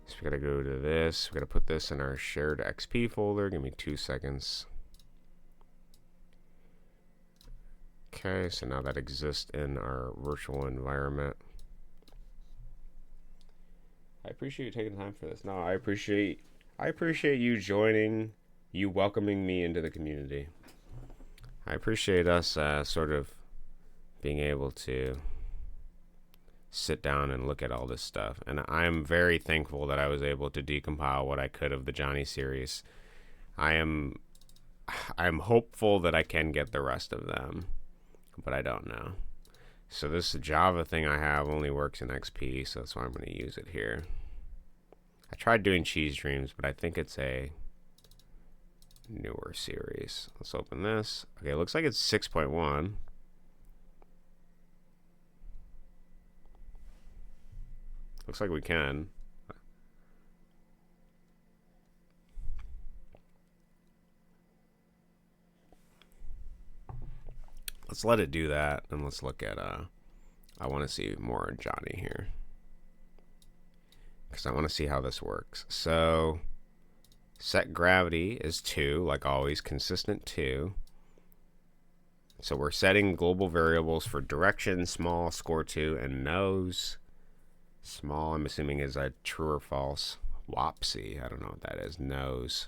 So we gotta go to this. We gotta put this in our shared XP folder. Give me 2 seconds. Okay, so now that exists in our virtual environment. I appreciate you taking time for this. No, I appreciate you joining, you welcoming me into the community. I appreciate us sort of being able to sit down and look at all this stuff. And I'm very thankful that I was able to decompile what I could of the Johnny series. I'm hopeful that I can get the rest of them, but I don't know. So this Java thing I have only works in XP, so that's why I'm going to use it here. I tried doing Cheese Dreams, but I think it's a newer series. Let's open this. Okay, it looks like it's 6.1. Looks like we can. let's let it do that, and let's look at, I want to see more Johnny here, because I want to see how this works. So, set gravity is 2, like always, consistent 2. So we're setting global variables for direction, small, score 2, and nose. Small, I'm assuming, is a true or false. Wopsy, I don't know what that is. Nose.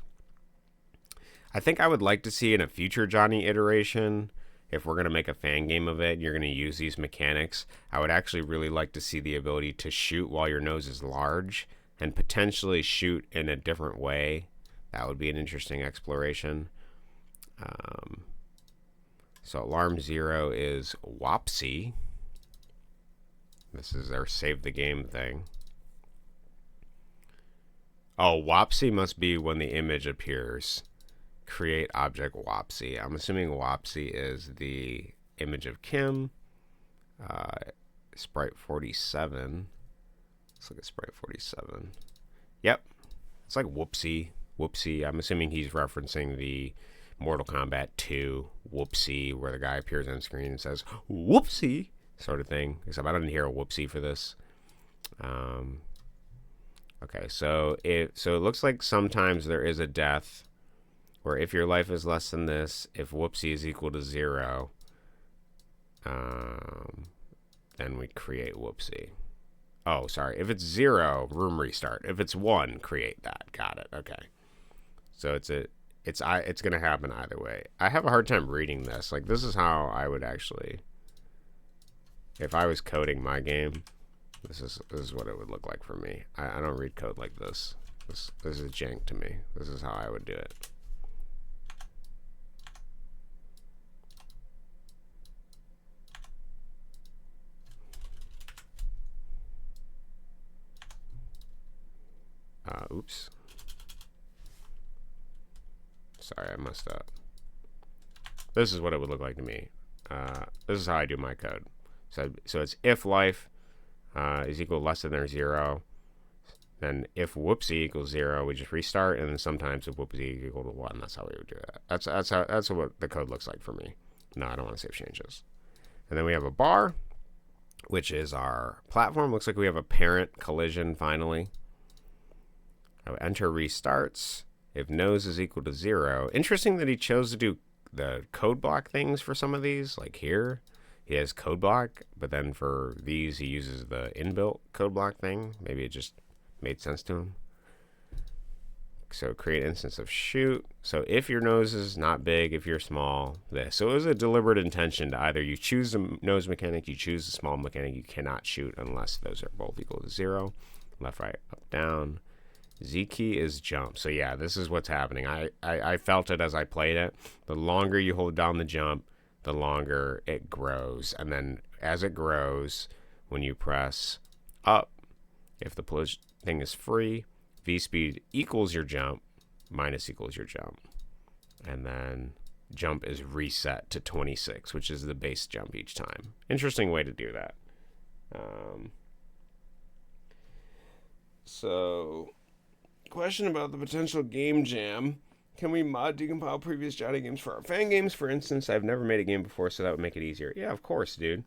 I think I would like to see in a future Johnny iteration, if we're going to make a fan game of it, you're going to use these mechanics. I would actually really like to see the ability to shoot while your nose is large and potentially shoot in a different way. That would be an interesting exploration. So alarm 0 is Wopsy. This is our save the game thing. Oh, Wopsy must be when the image appears. Create object Wopsy. I'm assuming Wopsy is the image of Kim. Sprite 47. Let's look at Sprite 47. Yep. It's like Whoopsie. Whoopsie. I'm assuming he's referencing the Mortal Kombat 2 Whoopsie, where the guy appears on screen and says Whoopsie, sort of thing. Except I didn't hear a Whoopsie for this. Okay, so it looks like sometimes there is a death where if your life is less than this, if Whoopsie is equal to 0, then we create Whoopsie. Oh, sorry. If it's 0, room restart. If it's 1, create that. Got it. Okay. So it's going to happen either way. I have a hard time reading this. Like, this is how I would actually, if I was coding my game, this is what it would look like for me. I don't read code like this. This is jank to me. This is how I would do it. Oops. Sorry, I messed up. This is what it would look like to me. This is how I do my code. So it's if life is equal to less than or 0, then if Whoopsie equals 0, we just restart, and then sometimes if Whoopsie equal to 1, that's how we would do that. That's what the code looks like for me. No, I don't want to save changes. And then we have a bar, which is our platform. Looks like we have a parent collision finally. Enter restarts. If nose is equal to 0. Interesting that he chose to do the code block things for some of these. Like here, he has code block, but then for these, he uses the inbuilt code block thing. Maybe it just made sense to him. So create instance of shoot. So if your nose is not big, if you're small, this. So it was a deliberate intention to either you choose the nose mechanic, you choose the small mechanic. You cannot shoot unless those are both equal to 0. Left, right, up, down. Z key is jump. So yeah, this is what's happening. I felt it as I played it. The longer you hold down the jump, the longer it grows. And then as it grows, when you press up, if the thing is free, V speed equals your jump, minus equals your jump. And then jump is reset to 26, which is the base jump each time. Interesting way to do that. So, question about the potential game jam. Can we mod decompile previous Johnny games for our fan games? For instance, I've never made a game before, so that would make it easier. Yeah, of course, dude.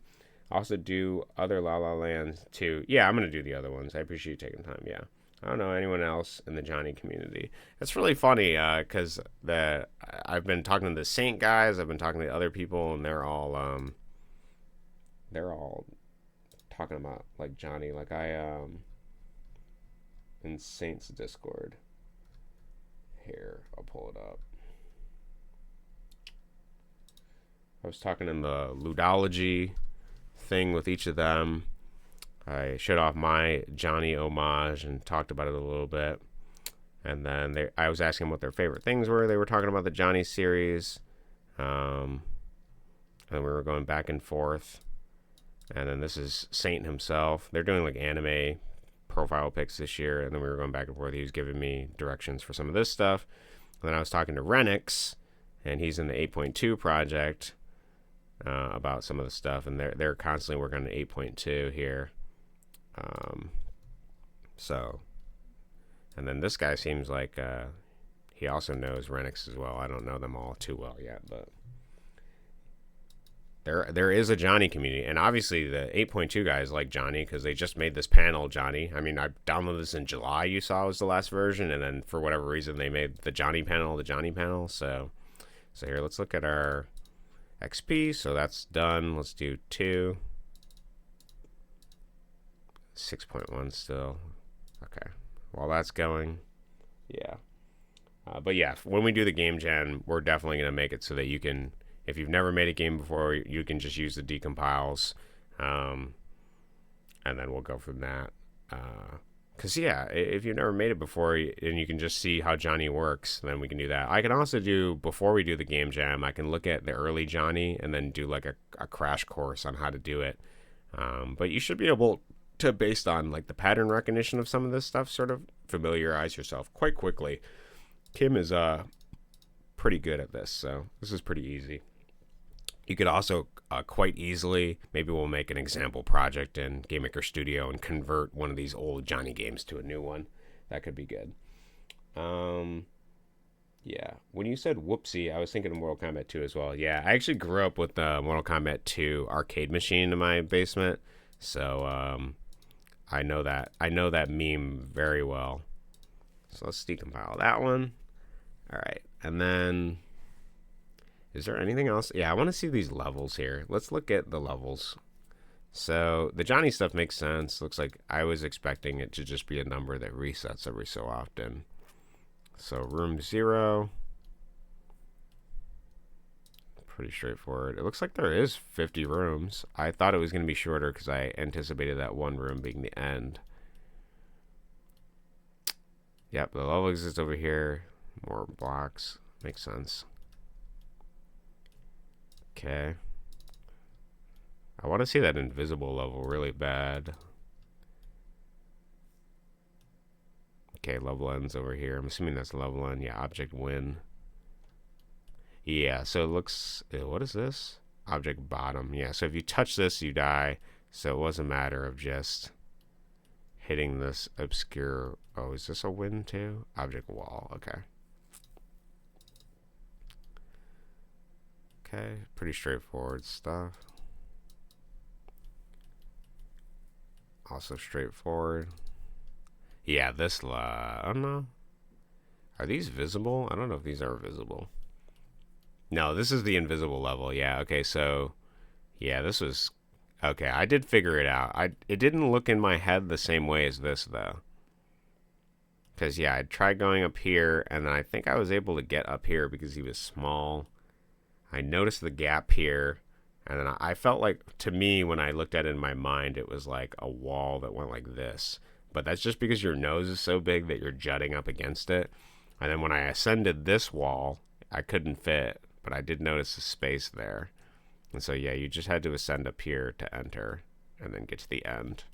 Also do other LalaLand too. Yeah, I'm going to do the other ones. I appreciate you taking time, yeah. I don't know anyone else in the Johnny community. It's really funny because I've been talking to the Saint guys. I've been talking to other people, and they're all talking about like Johnny. Like in Saint's Discord. Here, I'll pull it up. I was talking in the ludology thing with each of them. I showed off my Johnny homage and talked about it a little bit. And then I was asking what their favorite things were. They were talking about the Johnny series. And we were going back and forth. And then this is Saint himself. They're doing like anime profile pics this year, and then we were going back and forth. He was giving me directions for some of this stuff. And then I was talking to Renix, and he's in the 8.2 project about some of the stuff, and they're constantly working on 8.2 here. So, and then this guy seems like he also knows Renix as well. I don't know them all too well yet, but there is a Johnny community, and obviously the 8.2 guys like Johnny because they just made this panel Johnny. I mean, I downloaded this in July. You saw was the last version, and then for whatever reason they made the Johnny panel the Johnny panel. So here, let's look at our XP. So that's done. Let's do 2. 6.1 still. Okay. While that's going, yeah. But yeah, when we do the game gen, we're definitely going to make it so that you can, if you've never made a game before, you can just use the decompiles. And then we'll go from that. Because, yeah, if you've never made it before and you can just see how Johnny works, then we can do that. I can also do, before we do the game jam, I can look at the early Johnny and then do like a crash course on how to do it. But you should be able to, based on like the pattern recognition of some of this stuff, sort of familiarize yourself quite quickly. Kim is pretty good at this, so this is pretty easy. You could also quite easily, maybe we'll make an example project in GameMaker Studio and convert one of these old Johnny games to a new one. That could be good. Yeah, when you said whoopsie, I was thinking of Mortal Kombat 2 as well. Yeah, I actually grew up with the Mortal Kombat 2 arcade machine in my basement, so I know that meme very well. So let's decompile that one. All right, and then is there anything else? Yeah, I want to see these levels here. Let's look at the levels. So the Johnny stuff makes sense. Looks like I was expecting it to just be a number that resets every so often. So room 0. Pretty straightforward. It looks like there is 50 rooms. I thought it was going to be shorter because I anticipated that one room being the end. Yep, the level exists over here. More blocks. Makes sense. Okay. I want to see that invisible level really bad. Okay, level ends over here. I'm assuming that's level end. Yeah, object win. Yeah, so it looks... what is this? Object bottom. Yeah, so if you touch this, you die. So it was a matter of just hitting this obscure... Oh, is this a win too? Object wall. Okay. Okay, pretty straightforward stuff. Also straightforward. Yeah, this... I don't know. Are these visible? I don't know if these are visible. No, this is the invisible level. Yeah, okay, so... Yeah, this was... Okay, I did figure it out. It didn't look in my head the same way as this, though. Because, yeah, I tried going up here, and then I think I was able to get up here because he was small. I noticed the gap here, and then I felt like, to me, when I looked at it in my mind, it was like a wall that went like this. But that's just because your nose is so big that you're jutting up against it. And then when I ascended this wall, I couldn't fit, but I did notice the space there. And so, yeah, you just had to ascend up here to enter and then get to the end.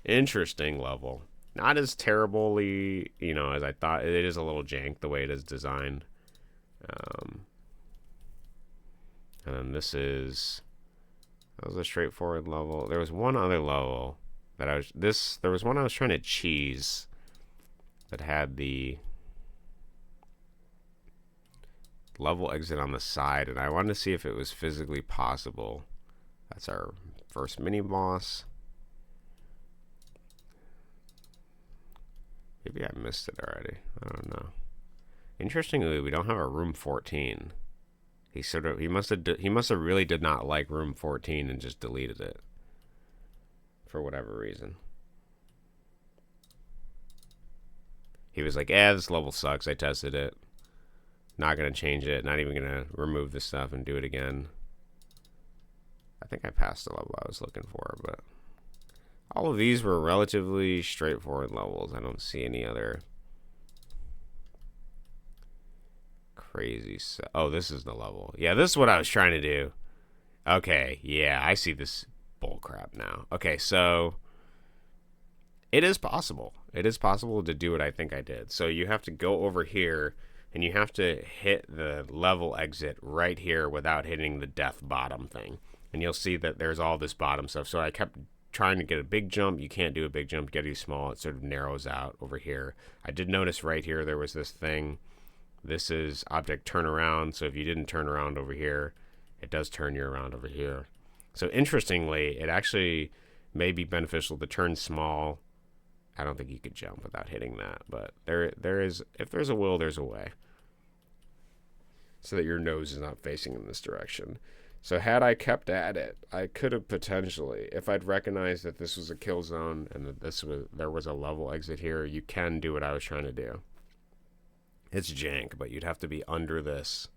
Interesting level. Not as terribly, as I thought. It is a little jank the way it is designed. And then this is... That was a straightforward level. There was one other level that there was one I was trying to cheese that had the level exit on the side, and I wanted to see if it was physically possible. That's our first mini boss. Maybe I missed it already. I don't know. Interestingly, we don't have a room 14. He must have really did not like room 14 and just deleted it for whatever reason. He was like, this level sucks. I tested it. Not going to change it. Not even going to remove this stuff and do it again. I think I passed the level I was looking for, but all of these were relatively straightforward levels. I don't see any other crazy stuff. Oh, this is the level. Yeah, this is what I was trying to do. Okay, yeah, I see this bullcrap now. Okay, so it is possible. It is possible to do what I think I did. So you have to go over here, and you have to hit the level exit right here without hitting the death bottom thing. And you'll see that there's all this bottom stuff. So I kept trying to get a big jump. You can't do a big jump. Get it small. It sort of narrows out over here. I did notice right here there was this thing. This is object turnaround. So if you didn't turn around over here it does turn you around over here. So interestingly, it actually may be beneficial to turn small. I don't think you could jump without hitting that, but there is, if there's a will, there's a way. So that your nose is not facing in this direction. So had I kept at it, I could have potentially, if I'd recognized that this was a kill zone and that there was a level exit here, you can do what I was trying to do. It's jank, but you'd have to be under this.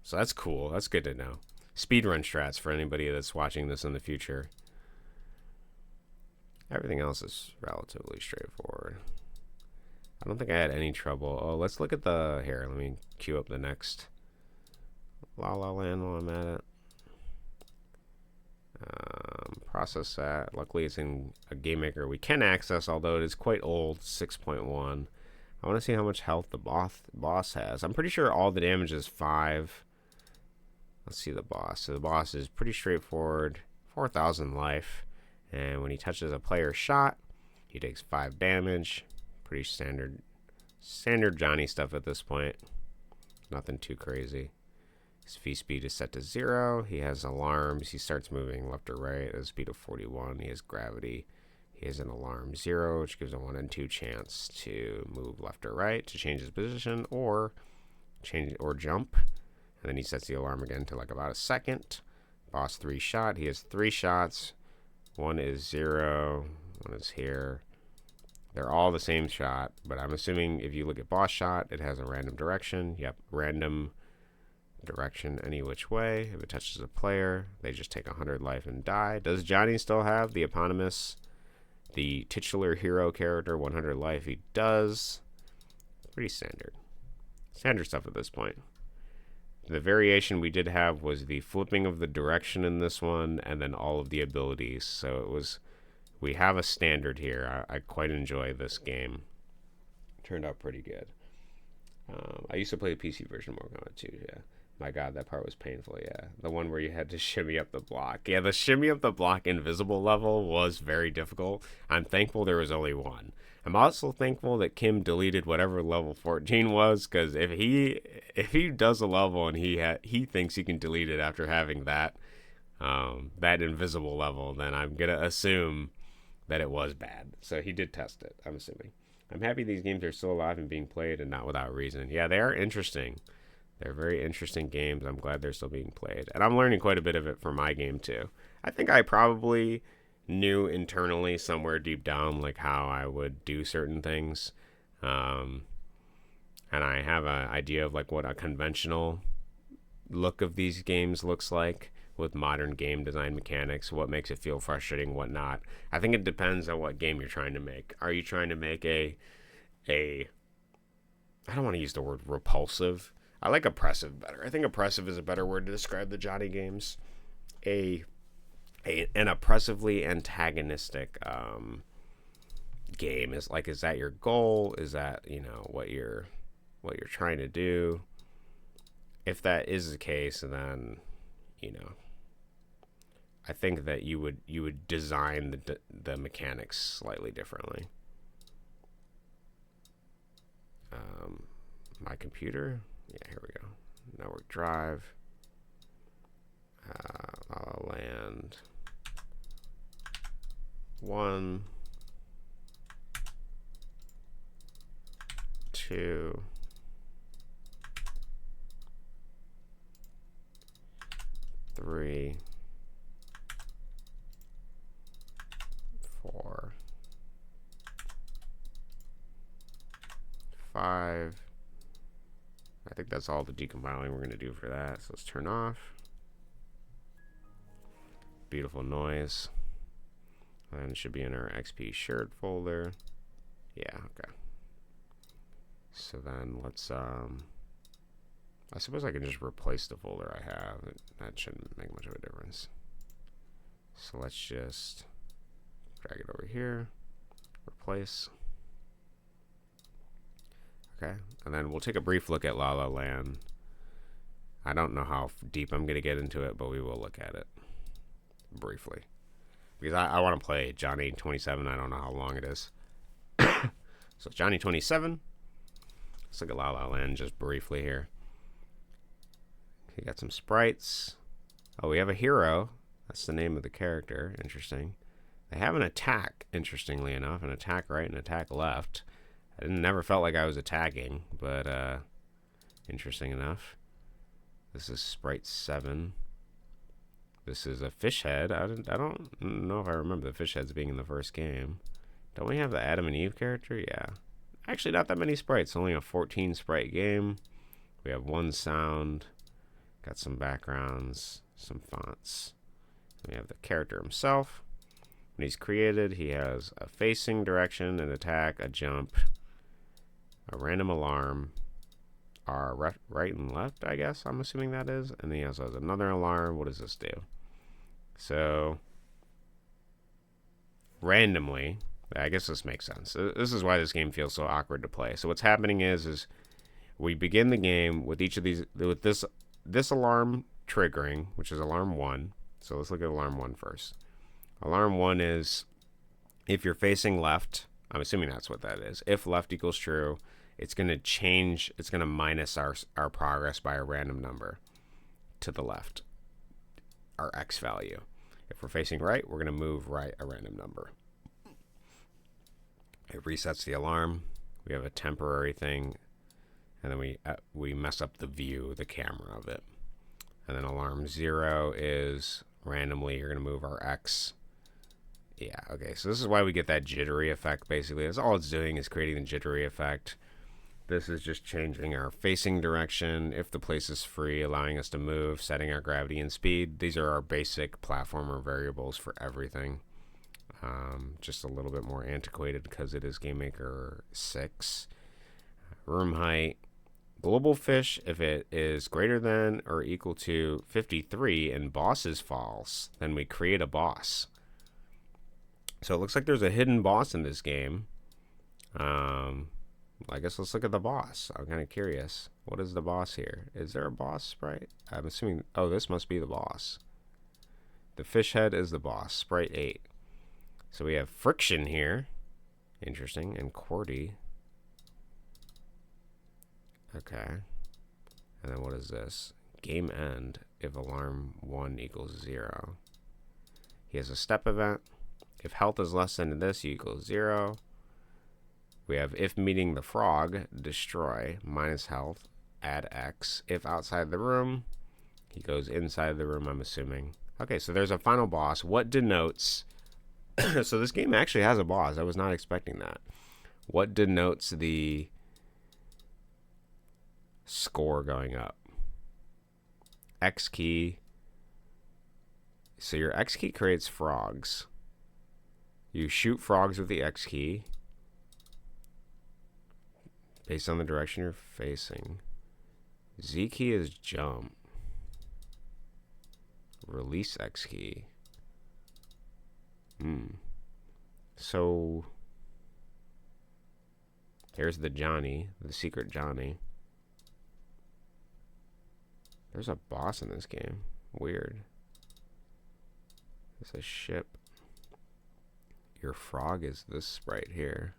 So that's cool. That's good to know. Speedrun strats for anybody that's watching this in the future. Everything else is relatively straightforward. I don't think I had any trouble. Oh, let's look at the... Here, let me queue up the next LalaLand while I'm at it. Process that. Luckily, it's in a game maker we can access, although it is quite old, 6.1. I want to see how much health the boss has. I'm pretty sure all the damage is 5. Let's see the boss. So the boss is pretty straightforward. 4,000 life. And when he touches a player's shot, he takes 5 damage. Pretty standard Johnny stuff at this point. Nothing too crazy. His V speed is set to 0. He has alarms. He starts moving left or right at a speed of 41. He has gravity. He has an alarm 0, which gives a 1 in 2 chance to move left or right to change his position or jump. And then he sets the alarm again to like about a second. Boss 3 shot. He has 3 shots. 1 is 0. 1 is here. They're all the same shot, but I'm assuming if you look at boss shot, it has a random direction. Yep, random direction any which way. If it touches a player, they just take 100 life and die. Does Johnny still have the eponymous, the titular hero character 100 life? He does. Pretty standard. Standard stuff at this point. The variation we did have was the flipping of the direction in this one, and then all of the abilities. So it was, we have a standard here. I quite enjoy this game. Turned out pretty good. I used to play the PC version more on it too, yeah. My God, that part was painful, yeah. The one where you had to shimmy up the block. Yeah, the shimmy up the block invisible level was very difficult. I'm thankful there was only one. I'm also thankful that Kim deleted whatever level 14 was, because if he does a level and he thinks he can delete it after having that invisible level, then I'm gonna assume that it was bad. So he did test it, I'm assuming. I'm happy these games are still alive and being played and not without reason. Yeah, they are interesting. They're very interesting games. I'm glad they're still being played. And I'm learning quite a bit of it for my game, too. I think I probably knew internally somewhere deep down like how I would do certain things. And I have an idea of like what a conventional look of these games looks like with modern game design mechanics, what makes it feel frustrating, what not. I think it depends on what game you're trying to make. Are you trying to make a I don't want to use the word repulsive. I like oppressive better. I think oppressive is a better word to describe the Johnny games. An oppressively antagonistic game is that your goal? Is that, what you're trying to do? If that is the case, then I think that you would design the mechanics slightly differently. My computer. Yeah, here we go. Network drive. LalaLand 1, 2, 3, 4, 5. I think that's all the decompiling we're going to do for that. So let's turn off. Beautiful noise. And it should be in our XP shared folder. Yeah, okay. So then let's, I suppose I can just replace the folder I have. That shouldn't make much of a difference. So let's just drag it over here. Replace. Okay, and then we'll take a brief look at LalaLand. I don't know how deep I'm going to get into it, but we will look at it briefly. Because I want to play Johnny 27. I don't know how long it is. So Johnny 27. Let's look at LalaLand just briefly here. You got some sprites. Oh, we have a hero. That's the name of the character. Interesting. They have an attack, interestingly enough. An attack right and attack left. I never felt like I was attacking, but interesting enough. This is sprite 7. This is a fish head. I don't know if I remember the fish heads being in the first game. Don't we have the Adam and Eve character? Yeah. Actually, not that many sprites. Only a 14 sprite game. We have one sound. Got some backgrounds, some fonts. We have the character himself. When he's created, he has a facing direction, an attack, a jump, a random alarm, our right and left, I guess, I'm assuming that is. And then he also has another alarm. What does this do? So, randomly, I guess this makes sense. This is why this game feels so awkward to play. So what's happening is we begin the game with each of these, with this alarm triggering, which is alarm 1. So let's look at alarm 1 first. Alarm 1 is if you're facing left. I'm assuming that's what that is. If left equals true, it's going to change. It's going to minus our progress by a random number to the left, our x value. If we're facing right, we're going to move right a random number. It resets the alarm. We have a temporary thing, and then we mess up the view, the camera of it. And then alarm 0 is randomly you're going to move our x. Yeah, okay, so this is why we get that jittery effect, basically. That's all it's doing is creating the jittery effect. This is just changing our facing direction, if the place is free, allowing us to move, setting our gravity and speed. These are our basic platformer variables for everything. Just a little bit more antiquated because it is Game Maker 6. Room height. Global fish, if it is greater than or equal to 53 and boss is false, then we create a boss. So it looks like there's a hidden boss in this game. I guess let's look at the boss. I'm kind of curious. What is the boss here? Is there a boss sprite? I'm assuming, oh, this must be the boss. The fish head is the boss, sprite 8. So we have friction here. Interesting. And QWERTY. Okay. And then what is this? Game end if alarm 1 equals 0. He has a step event. If health is less than this, equals 0. We have if meeting the frog, destroy, minus health, add X. If outside the room, he goes inside the room, I'm assuming. Okay, so there's a final boss. What denotes... so this game actually has a boss. I was not expecting that. What denotes the score going up? X key. So your X key creates frogs. You shoot frogs with the X key based on the direction you're facing. Z key is jump. Release X key. So here's the Johnny, the secret Johnny. There's a boss in this game. Weird. It's a ship. Your frog is this sprite here.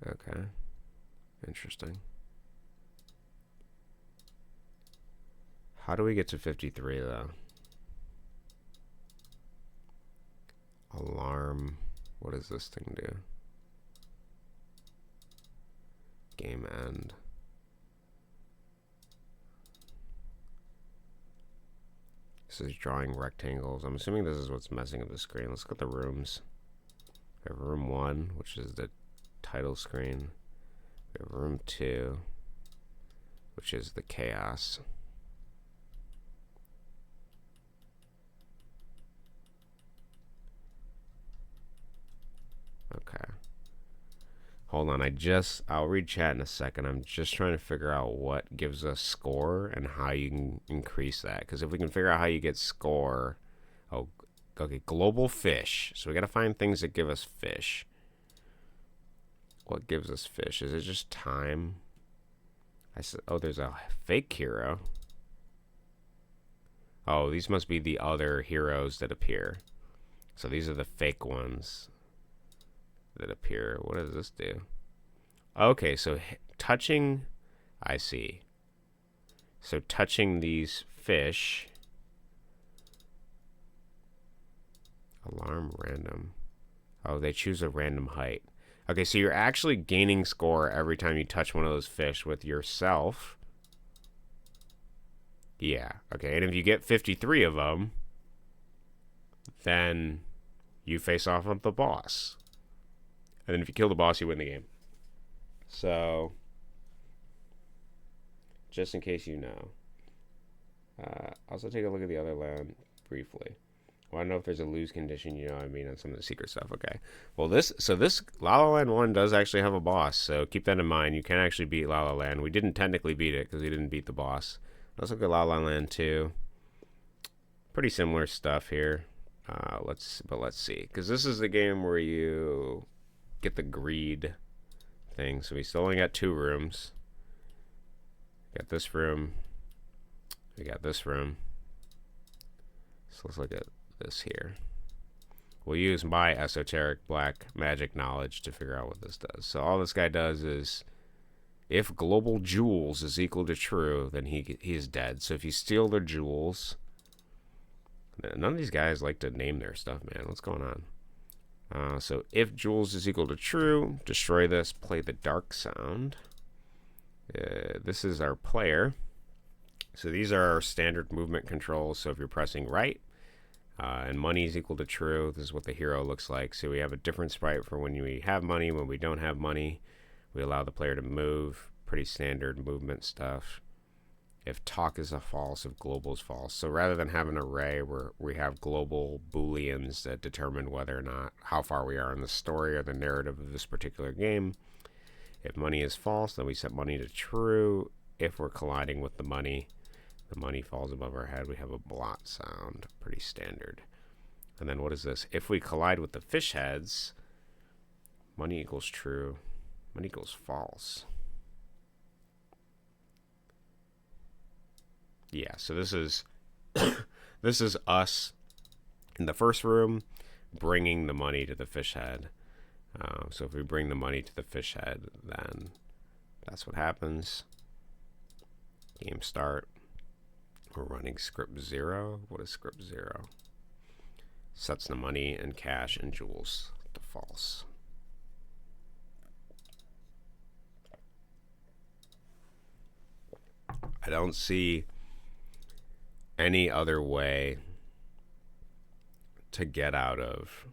Okay. Interesting. How do we get to 53 though? Alarm. What does this thing do? Game end. This is drawing rectangles. I'm assuming this is what's messing up the screen. Let's look at the rooms. We have room 1, which is the title screen. We have room 2, which is the chaos. Okay. Hold on, I'll read chat in a second. I'm just trying to figure out what gives us score and how you can increase that. Because if we can figure out how you get score... Oh, okay, global fish. So we got to find things that give us fish. What gives us fish? Is it just time? Oh, there's a fake hero. Oh, these must be the other heroes that appear. So these are the fake ones that appear. What does this do? Okay, so touching, I see. So touching these fish. Alarm random. Oh, they choose a random height. Okay, so you're actually gaining score every time you touch one of those fish with yourself. Yeah, okay, and if you get 53 of them, then you face off with the boss. And then if you kill the boss, you win the game. So, just in case you know. Also take a look at the other land briefly. Well, I don't know if there's a lose condition, you know what I mean, on some of the secret stuff. Okay. Well, this LalaLand 1 does actually have a boss, so keep that in mind. You can actually beat LalaLand. We didn't technically beat it because we didn't beat the boss. Let's look at LalaLand 2. Pretty similar stuff here. Let's see, because this is the game where you get the greed thing. So we still only got 2 rooms. We got this room. We got this room. So let's look at this here. We'll use my esoteric black magic knowledge to figure out what this does. So all this guy does is, if global jewels is equal to true, then he is dead. So if you steal their jewels, none of these guys like to name their stuff, man. What's going on? So if jewels is equal to true, destroy this, play the dark sound. This is our player. So these are our standard movement controls. So if you're pressing right, and money is equal to true, this is what the hero looks like. So we have a different sprite for when we have money. When we don't have money, we allow the player to move. Pretty standard movement stuff. If talk is a false, if global is false. So rather than have an array where we have global booleans that determine whether or not how far we are in the story or the narrative of this particular game, if money is false, then we set money to true. If we're colliding with the money falls above our head. We have a blot sound, pretty standard. And then what is this? If we collide with the fish heads, money equals true, money equals false. Yeah, so this is this is us in the first room bringing the money to the fish head. So if we bring the money to the fish head, then that's what happens. Game start. We're running script 0. What is script 0? Sets the money and cash and jewels to false. I don't see any other way to get out of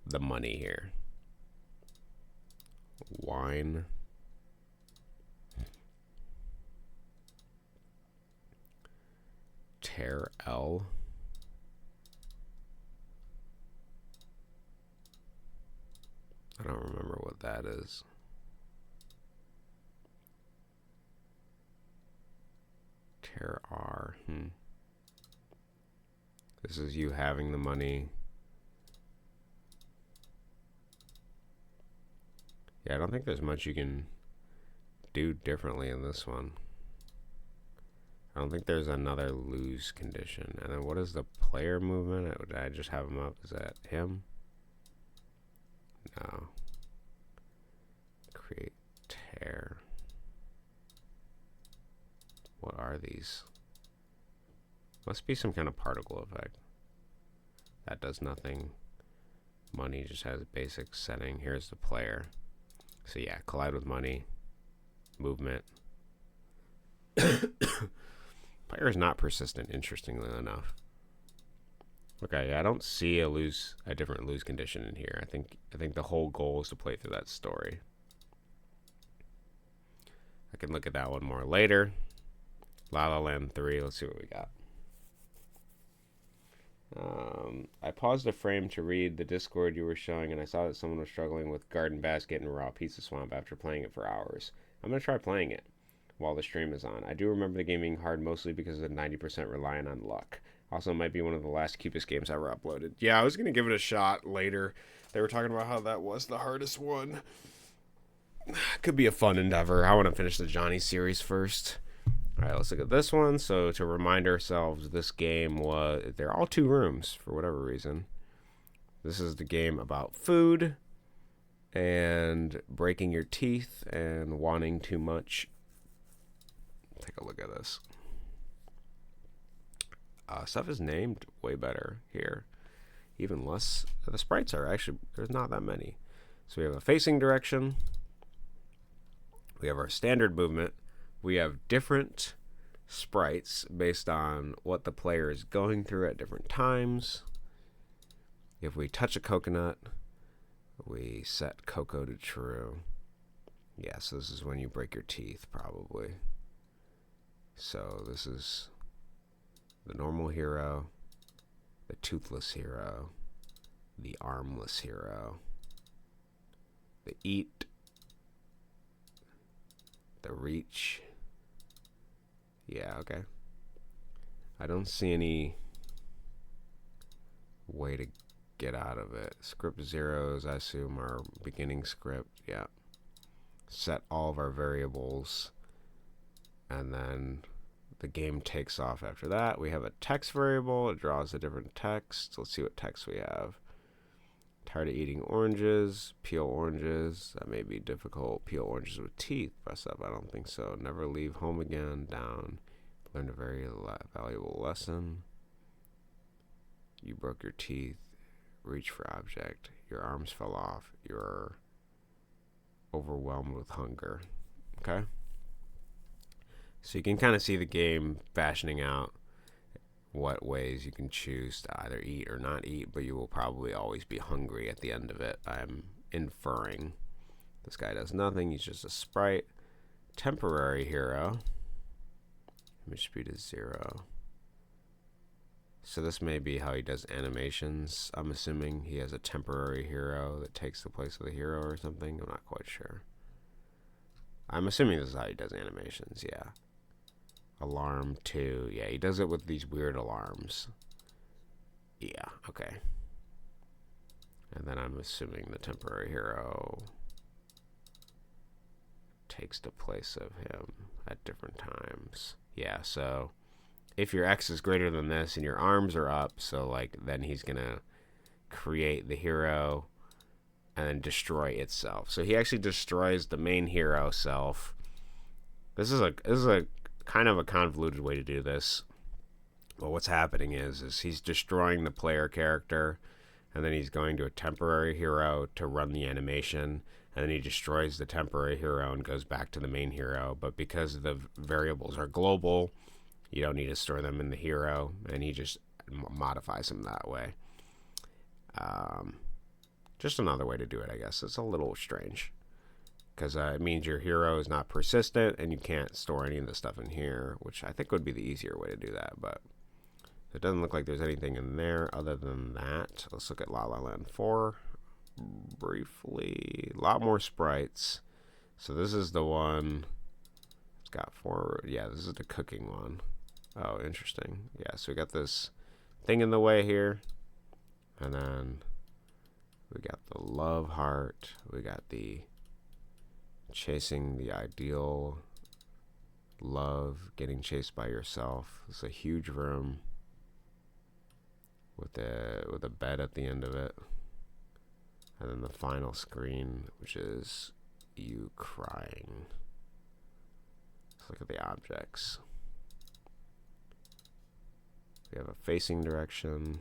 the money here. Wine. Tear L. I don't remember what that is. Tear R. This is you having the money. Yeah, I don't think there's much you can do differently in this one. I don't think there's another lose condition. And then what is the player movement? Did I just have him up? Is that him? No. Create tear. What are these? Must be some kind of particle effect. That does nothing. Money just has a basic setting. Here's the player. So yeah, collide with money. Movement. Player is not persistent, interestingly enough. Okay, yeah, I don't see a different lose condition in here. I think the whole goal is to play through that story. I can look at that one more later. LalaLand 3, let's see what we got. I paused a frame to read the Discord you were showing, and I saw that someone was struggling with Garden Basket and Raw Pizza Swamp after playing it for hours. I'm going to try playing it while the stream is on. I do remember the game being hard mostly because of the 90% reliant on luck. Also, it might be one of the last Cubist games I ever uploaded. Yeah, I was going to give it a shot later. They were talking about how that was the hardest one. Could be a fun endeavor. I want to finish the Johnny series first. All right, let's look at this one. So to remind ourselves, this game was... They're all 2 rooms for whatever reason. This is the game about food. and breaking your teeth and wanting too much. Take a look at this. Stuff is named way better here. Even less. The sprites are actually, there's not that many. So we have a facing direction. We have our standard movement. We have different sprites based on what the player is going through at different times. If we touch a coconut, we set Coco to true. Yeah, so this is when you break your teeth, probably. So this is the normal hero, the toothless hero, the armless hero, the eat, the reach. Yeah, okay. I don't see any way to get out of it. Script zeros, I assume, are beginning script. Yeah. Set all of our variables, and then the game takes off after that. We have a text variable. It draws a different text. Let's see what text we have. Tired of eating oranges. Peel oranges. That may be difficult. Peel oranges with teeth. Press up. I don't think so. Never leave home again. Down. Learned a very valuable lesson. You broke your teeth. Reach for object. Your arms fell off. You're overwhelmed with hunger. Okay? So you can kind of see the game fashioning out what ways you can choose to either eat or not eat, but you will probably always be hungry at the end of it. I'm inferring. This guy does nothing. He's just a sprite. Temporary hero. Image speed is 0. So this may be how he does animations. I'm assuming he has a temporary hero that takes the place of the hero or something. I'm not quite sure. I'm assuming this is how he does animations, yeah. Alarm 2. Yeah, he does it with these weird alarms. Yeah, okay. And then I'm assuming the temporary hero takes the place of him at different times. Yeah, so if your X is greater than this and your arms are up, so like then he's gonna create the hero and then destroy itself. So he actually destroys the main hero self. This is a kind of a convoluted way to do this. But what's happening is he's destroying the player character, and then he's going to a temporary hero to run the animation, and then he destroys the temporary hero and goes back to the main hero. But because the variables are global, you don't need to store them in the hero, and he just modifies them that way. Just another way to do it, I guess. It's a little strange, because it means your hero is not persistent, and you can't store any of the stuff in here, which I think would be the easier way to do that, but it doesn't look like there's anything in there other than that. Let's look at LalaLand 4 briefly. A lot more sprites. So this is the one. It's got 4. Yeah, this is the cooking one. Oh, interesting. Yeah, so we got this thing in the way here, and then we got the love heart. We got the chasing the ideal love, getting chased by yourself. It's a huge room with a bed at the end of it, and then the final screen, which is you crying. Let's look at the objects. We have a facing direction.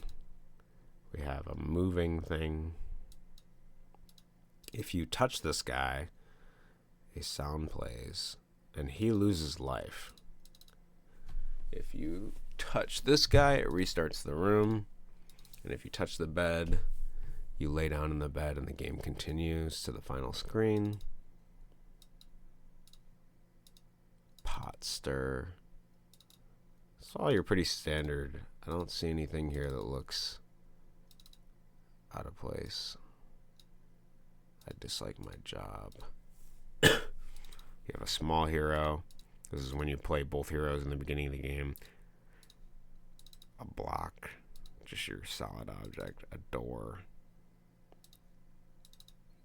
We have a moving thing. If you touch this guy, a sound plays, and he loses life. If you touch this guy, it restarts the room. And if you touch the bed, you lay down in the bed and the game continues to the final screen. Pot stir. It's all your pretty standard. I don't see anything here that looks out of place. I dislike my job. You have a small hero. This is when you play both heroes in the beginning of the game. A block. Just your solid object. A door.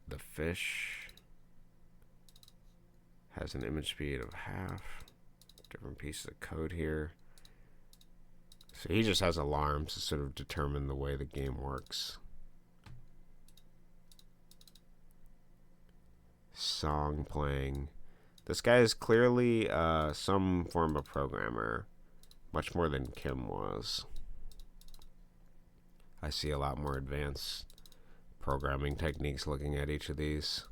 The fish has an image speed of 1/2. Different pieces of code here. So he just has alarms to sort of determine the way the game works. Song playing. This guy is clearly some form of programmer, much more than Kim was. I see a lot more advanced programming techniques looking at each of these.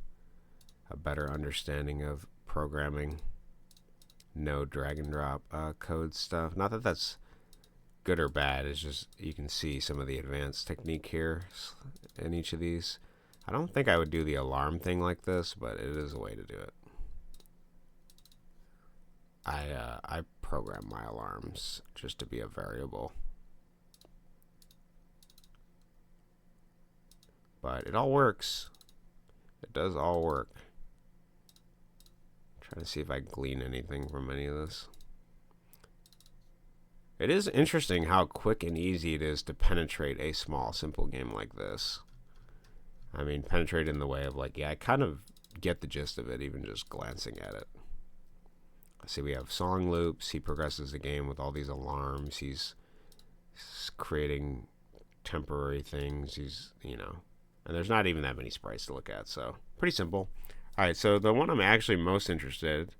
A better understanding of programming. No drag and drop code stuff. Not that that's good or bad. It's just you can see some of the advanced technique here in each of these. I don't think I would do the alarm thing like this, but it is a way to do it. I program my alarms just to be a variable. But it all works. It does all work. Trying to see if I glean anything from any of this. It is interesting how quick and easy it is to penetrate a small, simple game like this. I mean, penetrate in the way of like, yeah, I kind of get the gist of it, even just glancing at it. See, we have song loops. He progresses the game with all these alarms. He's creating temporary things. He's, you know, and there's not even that many sprites to look at, so pretty simple. All right, so the one I'm actually most interested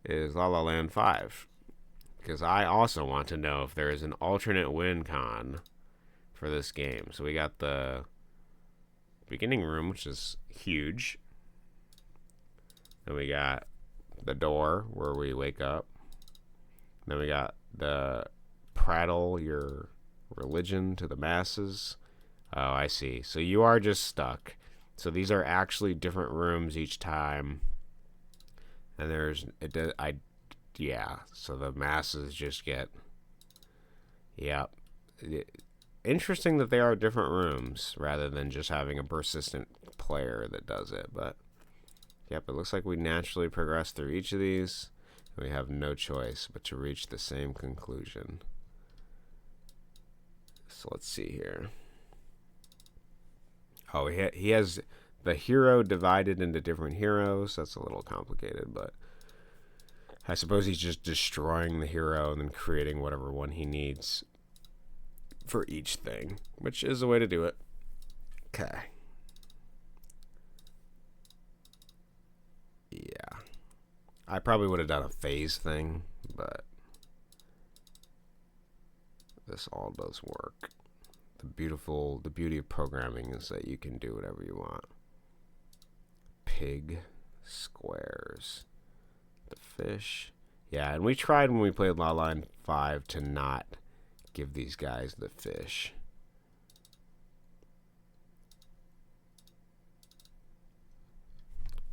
is LalaLand 5, because I also want to know if there is an alternate win con for this game. So we got the beginning room, which is huge. Then we got the door where we wake up. Then we got the prattle your religion to the masses. Oh, I see. So you are just stuck. So these are actually different rooms each time. And there's yeah. So the masses just get, yeah. Interesting that they are different rooms rather than just having a persistent player that does it. But yep, it looks like we naturally progress through each of these. We have no choice but to reach the same conclusion. So let's see here. Oh, he has the hero divided into different heroes. That's a little complicated, but I suppose he's just destroying the hero and then creating whatever one he needs for each thing, which is a way to do it. Okay. Yeah. I probably would have done a phase thing, but this all does work. The beauty of programming is that you can do whatever you want. Pig squares. The fish. Yeah, and we tried when we played LalaLand 5 to not give these guys the fish.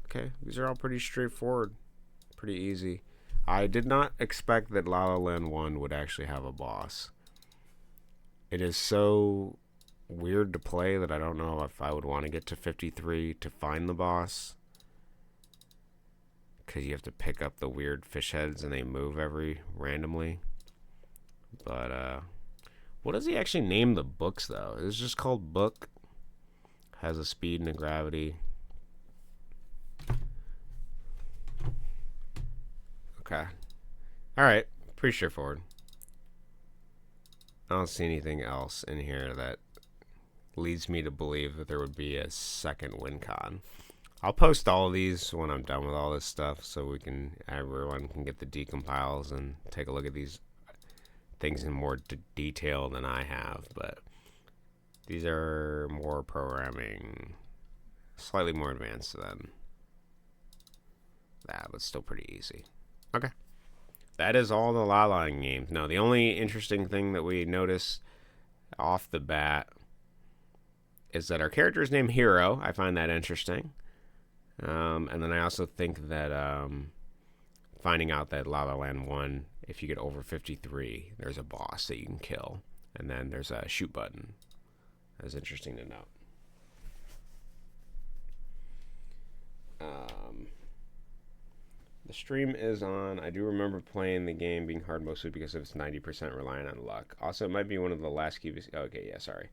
Okay, these are all pretty straightforward. Pretty easy. I did not expect that LalaLand 1 would actually have a boss. It is so weird to play that I don't know if I would want to get to 53 to find the boss. Because you have to pick up the weird fish heads and they move randomly. But, what does he actually name the books, though? It's just called Book. Has a speed and a gravity. Okay. Alright. Pretty straightforward. I don't see anything else in here that leads me to believe that there would be a second win con. I'll post all of these when I'm done with all this stuff so everyone can get the decompiles and take a look at these things in more detail than I have, but these are more programming, slightly more advanced than that, but still pretty easy. Okay. That is all the LalaLand games. No, the only interesting thing that we noticed off the bat is that our character is named Hero. I find that interesting. And then I also think that finding out that LalaLand 1, if you get over 53, there's a boss that you can kill. And then there's a shoot button. That's interesting to note. The stream is on. I do remember playing the game being hard mostly because it's 90% reliant on luck. Also, it might be one of the last Cubis. Okay, yeah, sorry.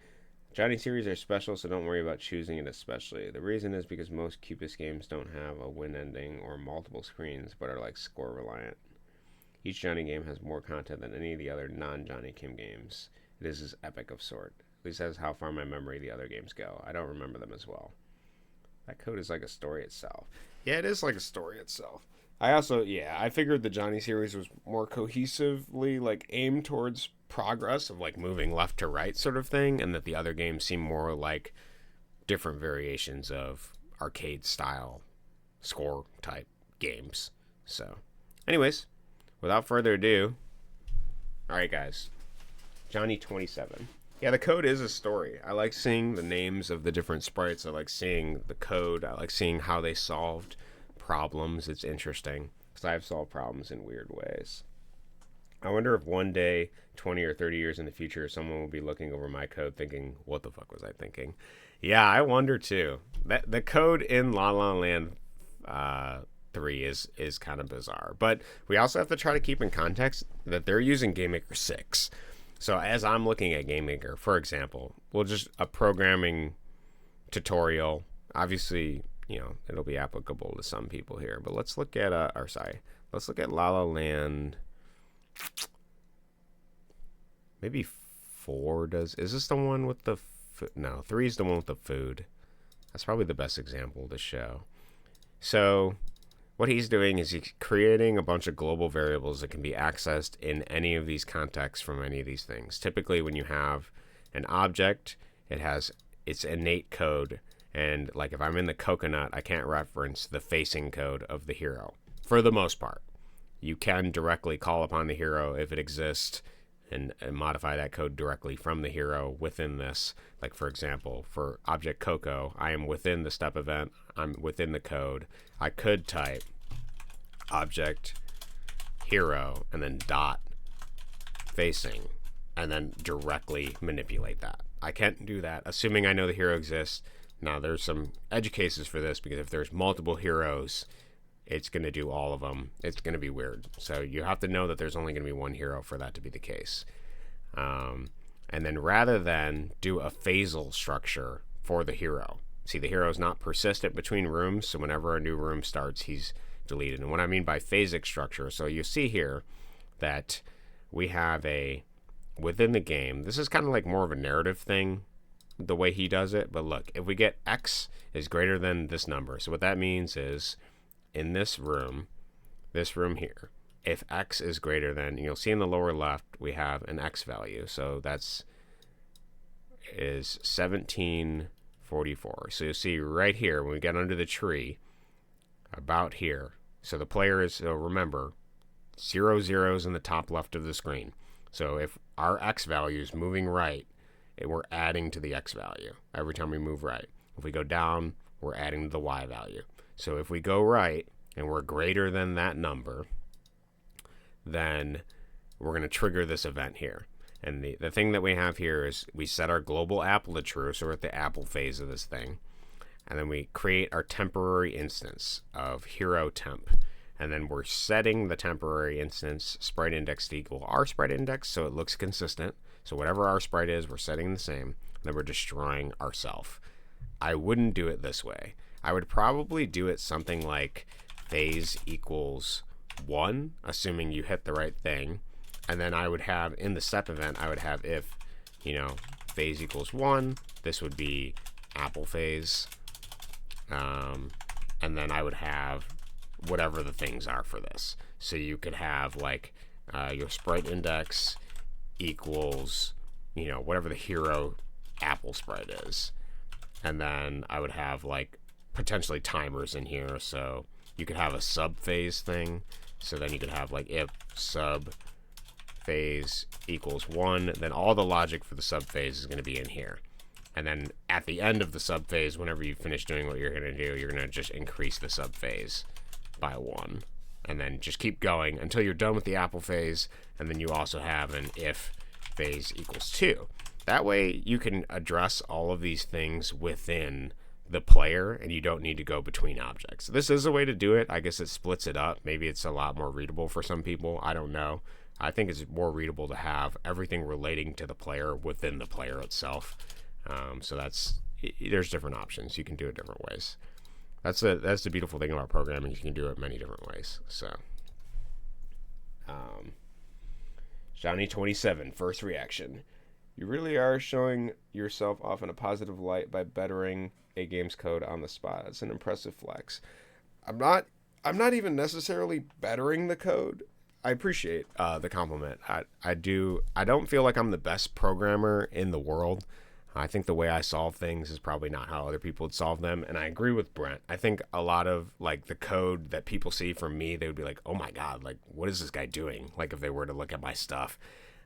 Johnny series are special, so don't worry about choosing it especially. The reason is because most Cubis games don't have a win ending or multiple screens, but are like score reliant. Each Johnny game has more content than any of the other non-Johnny Kim games. It is this epic of sort. At least that's how far my memory the other games go. I don't remember them as well. That code is like a story itself. Yeah, it is like a story itself. I figured the Johnny series was more cohesively like aimed towards progress of like moving left to right sort of thing, and that the other games seem more like different variations of arcade style score type games. So, anyways, without further ado, all right, guys, Johnny 27. Yeah, the code is a story. I like seeing the names of the different sprites. I like seeing the code. I like seeing how they solved problems. It's interesting because I've solved problems in weird ways. I wonder if one day, 20 or 30 years in the future, someone will be looking over my code thinking, what the fuck was I thinking? Yeah, I wonder too. The code in LalaLand 3 is kind of bizarre. But we also have to try to keep in context that they're using GameMaker 6. So as I'm looking at GameMaker, for example, we'll just a programming tutorial. Obviously, it'll be applicable to some people here. But let's look at let's look at LalaLand. Maybe 4 does. Is this the one with the no, 3 is the one with the food. That's probably the best example to show. So what he's doing is he's creating a bunch of global variables that can be accessed in any of these contexts from any of these things. Typically, when you have an object, it has its innate code. And like if I'm in the coconut, I can't reference the facing code of the hero for the most part. You can directly call upon the hero if it exists and modify that code directly from the hero within this. Like, for example, for object Coco, I am within the step event. I'm within the code. I could type object hero and then dot facing and then directly manipulate that. I can't do that, assuming I know the hero exists. Now, there's some edge cases for this because if there's multiple heroes, it's going to do all of them. It's going to be weird. So you have to know that there's only going to be one hero for that to be the case. And then rather than do a phasal structure for the hero, see, the hero is not persistent between rooms, so whenever a new room starts, he's deleted. And what I mean by phasic structure, so you see here that we have within the game, this is kind of like more of a narrative thing, the way he does it. But look, if we get X is greater than this number, so what that means is in this room here, if X is greater than, you'll see in the lower left, we have an X value. So is 1744. So you'll see right here, when we get under the tree, about here. So the player is, so remember, 0 zeros in the top left of the screen. So if our X value is moving right, we're adding to the X value every time we move right. If we go down, we're adding to the Y value. So if we go right and we're greater than that number, then we're going to trigger this event here. And the thing that we have here is we set our global apple to true, so we're at the apple phase of this thing. And then we create our temporary instance of hero temp. And then we're setting the temporary instance sprite index to equal our sprite index so it looks consistent. So whatever our sprite is, we're setting the same. Then we're destroying ourself. I wouldn't do it this way. I would probably do it something like phase equals 1, assuming you hit the right thing. And then I would have, in the step event, I would have if, phase equals 1, this would be apple phase. And then I would have whatever the things are for this. So you could have like your sprite index equals, whatever the hero apple sprite is. And then I would have like potentially timers in here. So you could have a sub phase thing. So then you could have like if sub phase equals 1, then all the logic for the sub phase is going to be in here. And then at the end of the sub phase, whenever you finish doing what you're going to do, you're going to just increase the sub phase by 1. And then just keep going until you're done with the apple phase. And then you also have an if phase equals 2. That way you can address all of these things within the player and you don't need to go between objects. This is a way to do it. I guess it splits it up. Maybe it's a lot more readable for some people. I don't know. I think it's more readable to have everything relating to the player within the player itself. So there's different options. You can do it different ways. That's the beautiful thing about programming. You can do it many different ways. So, Johnny 27, first reaction. You really are showing yourself off in a positive light by bettering a game's code on the spot. It's an impressive flex. I'm not I'm not even necessarily bettering the code. I appreciate the compliment. I do. I don't feel like I'm the best programmer in the world. I think the way I solve things is probably not how other people would solve them. And I agree with Brent. I think a lot of like the code that people see from me, they would be like, oh my God, like what is this guy doing? Like if they were to look at my stuff.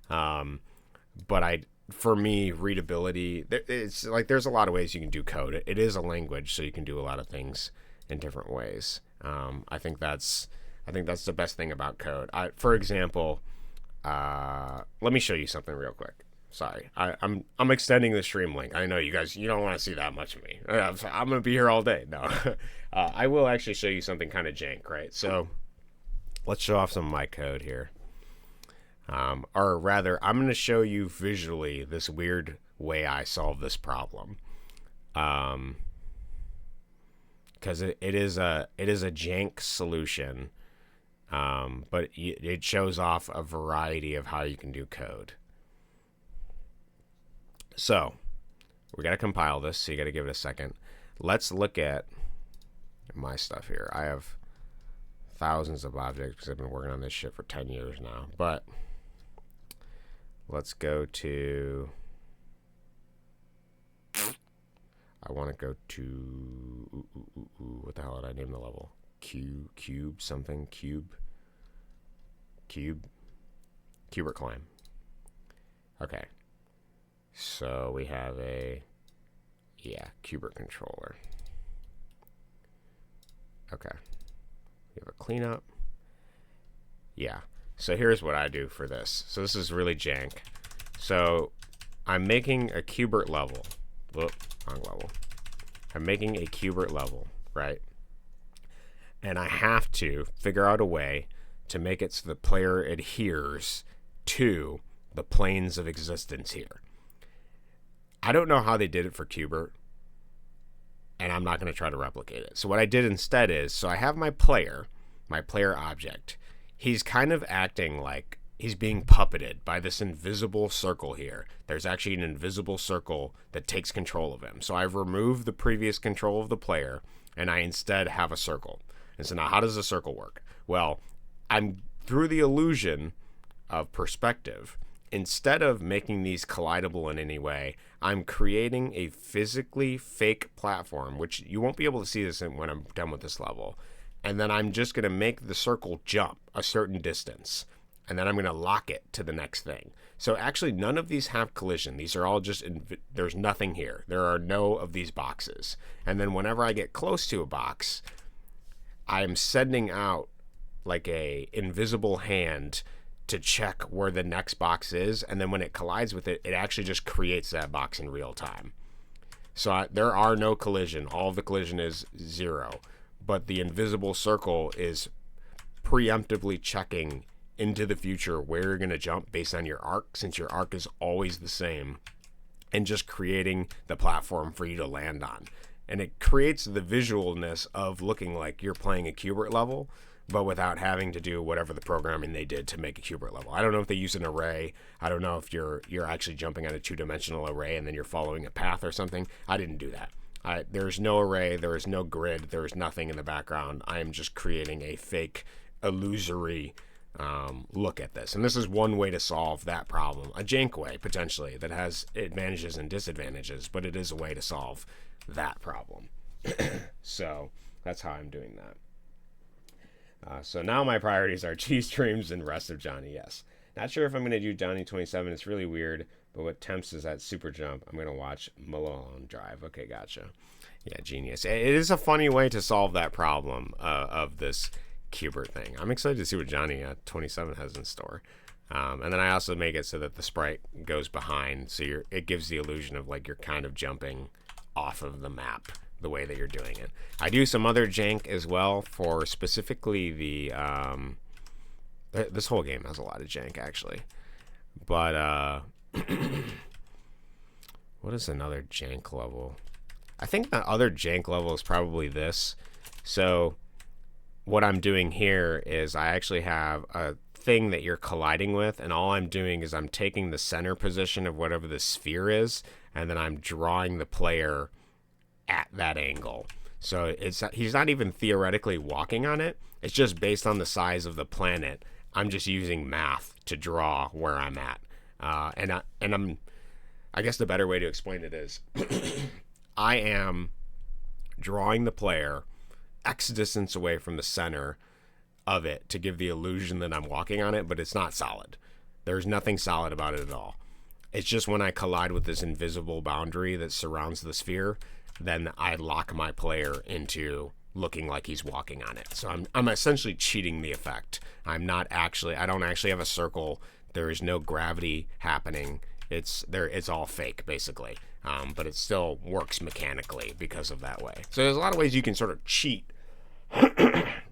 But for me, readability, it's like there's a lot of ways you can do code. It is a language, so you can do a lot of things in different ways. I think that's the best thing about code. For example, let me show you something real quick. Sorry, I'm extending the stream link. I know you guys, you don't want to see that much of me. I'm gonna be here all day. No, I will actually show you something kind of jank, right? So let's show off some of my code here. Or rather, I'm gonna show you visually this weird way I solve this problem. Because it is a jank solution, but it shows off a variety of how you can do code. So we got to compile this, so you got to give it a second. Let's look at my stuff here. I have thousands of objects because I've been working on this shit for 10 years now. But let's go to... I want to go to... what the hell did I name the level? Cube something? Cubert climb. Okay. So we have Cubert controller. Okay. We have a cleanup. Yeah. So here's what I do for this. So this is really jank. So I'm making a Cubert level. Whoop, wrong level. I'm making a Cubert level, right? And I have to figure out a way to make it so the player adheres to the planes of existence here. I don't know how they did it for Cubert, and I'm not going to try to replicate it. So what I did instead is, so I have my player object. He's kind of acting like he's being puppeted by this invisible circle here. There's actually an invisible circle that takes control of him. So I've removed the previous control of the player, and I instead have a circle. And so now how does the circle work? Well, I'm through the illusion of perspective. Instead of making these collidable in any way, I'm creating a physically fake platform, which you won't be able to see this when I'm done with this level. And then I'm just going to make the circle jump a certain distance. And then I'm going to lock it to the next thing. So actually none of these have collision. These are all just, there's nothing here. There are no of these boxes. And then whenever I get close to a box, I'm sending out like a invisible hand to check where the next box is, and then when it collides with it, it actually just creates that box in real time. So there are no collision. All of the collision is 0, but the invisible circle is preemptively checking into the future where you're going to jump based on your arc, since your arc is always the same, and just creating the platform for you to land on. And it creates the visualness of looking like you're playing a Cubert level, but without having to do whatever the programming they did to make a Cubert level. I don't know if they use an array. I don't know if you're actually jumping on a 2-dimensional array and then you're following a path or something. I didn't do that. There's no array. There is no grid. There is nothing in the background. I am just creating a fake, illusory look at this. And this is one way to solve that problem. A jank way, potentially, that has advantages and disadvantages, but it is a way to solve that problem. So that's how I'm doing that. So now my priorities are cheese streams and rest of Johnny. Yes. Not sure if I'm going to do Johnny 27. It's really weird. But what tempts is that super jump. I'm going to watch Malone drive. Okay, gotcha. Yeah, genius. It is a funny way to solve that problem of this Cubert thing. I'm excited to see what Johnny 27 has in store. And then I also make it so that the sprite goes behind. So it gives the illusion of like you're kind of jumping off of the map the way that you're doing it. I do some other jank as well for specifically the this whole game has a lot of jank actually, but what is another jank level? I think the other jank level is probably this. So what I'm doing here is I actually have a thing that you're colliding with, and all I'm doing is I'm taking the center position of whatever the sphere is, and then I'm drawing the player at that angle. So he's not even theoretically walking on it. It's just based on the size of the planet. I'm just using math to draw where I'm at. I guess the better way to explain it is I am drawing the player X distance away from the center of it to give the illusion that I'm walking on it, but it's not solid. There's nothing solid about it at all. It's just when I collide with this invisible boundary that surrounds the sphere, then I lock my player into looking like he's walking on it. So I'm essentially cheating the effect. I don't actually have a circle. There is no gravity happening. It's all fake basically. But it still works mechanically because of that way. So there's a lot of ways you can sort of cheat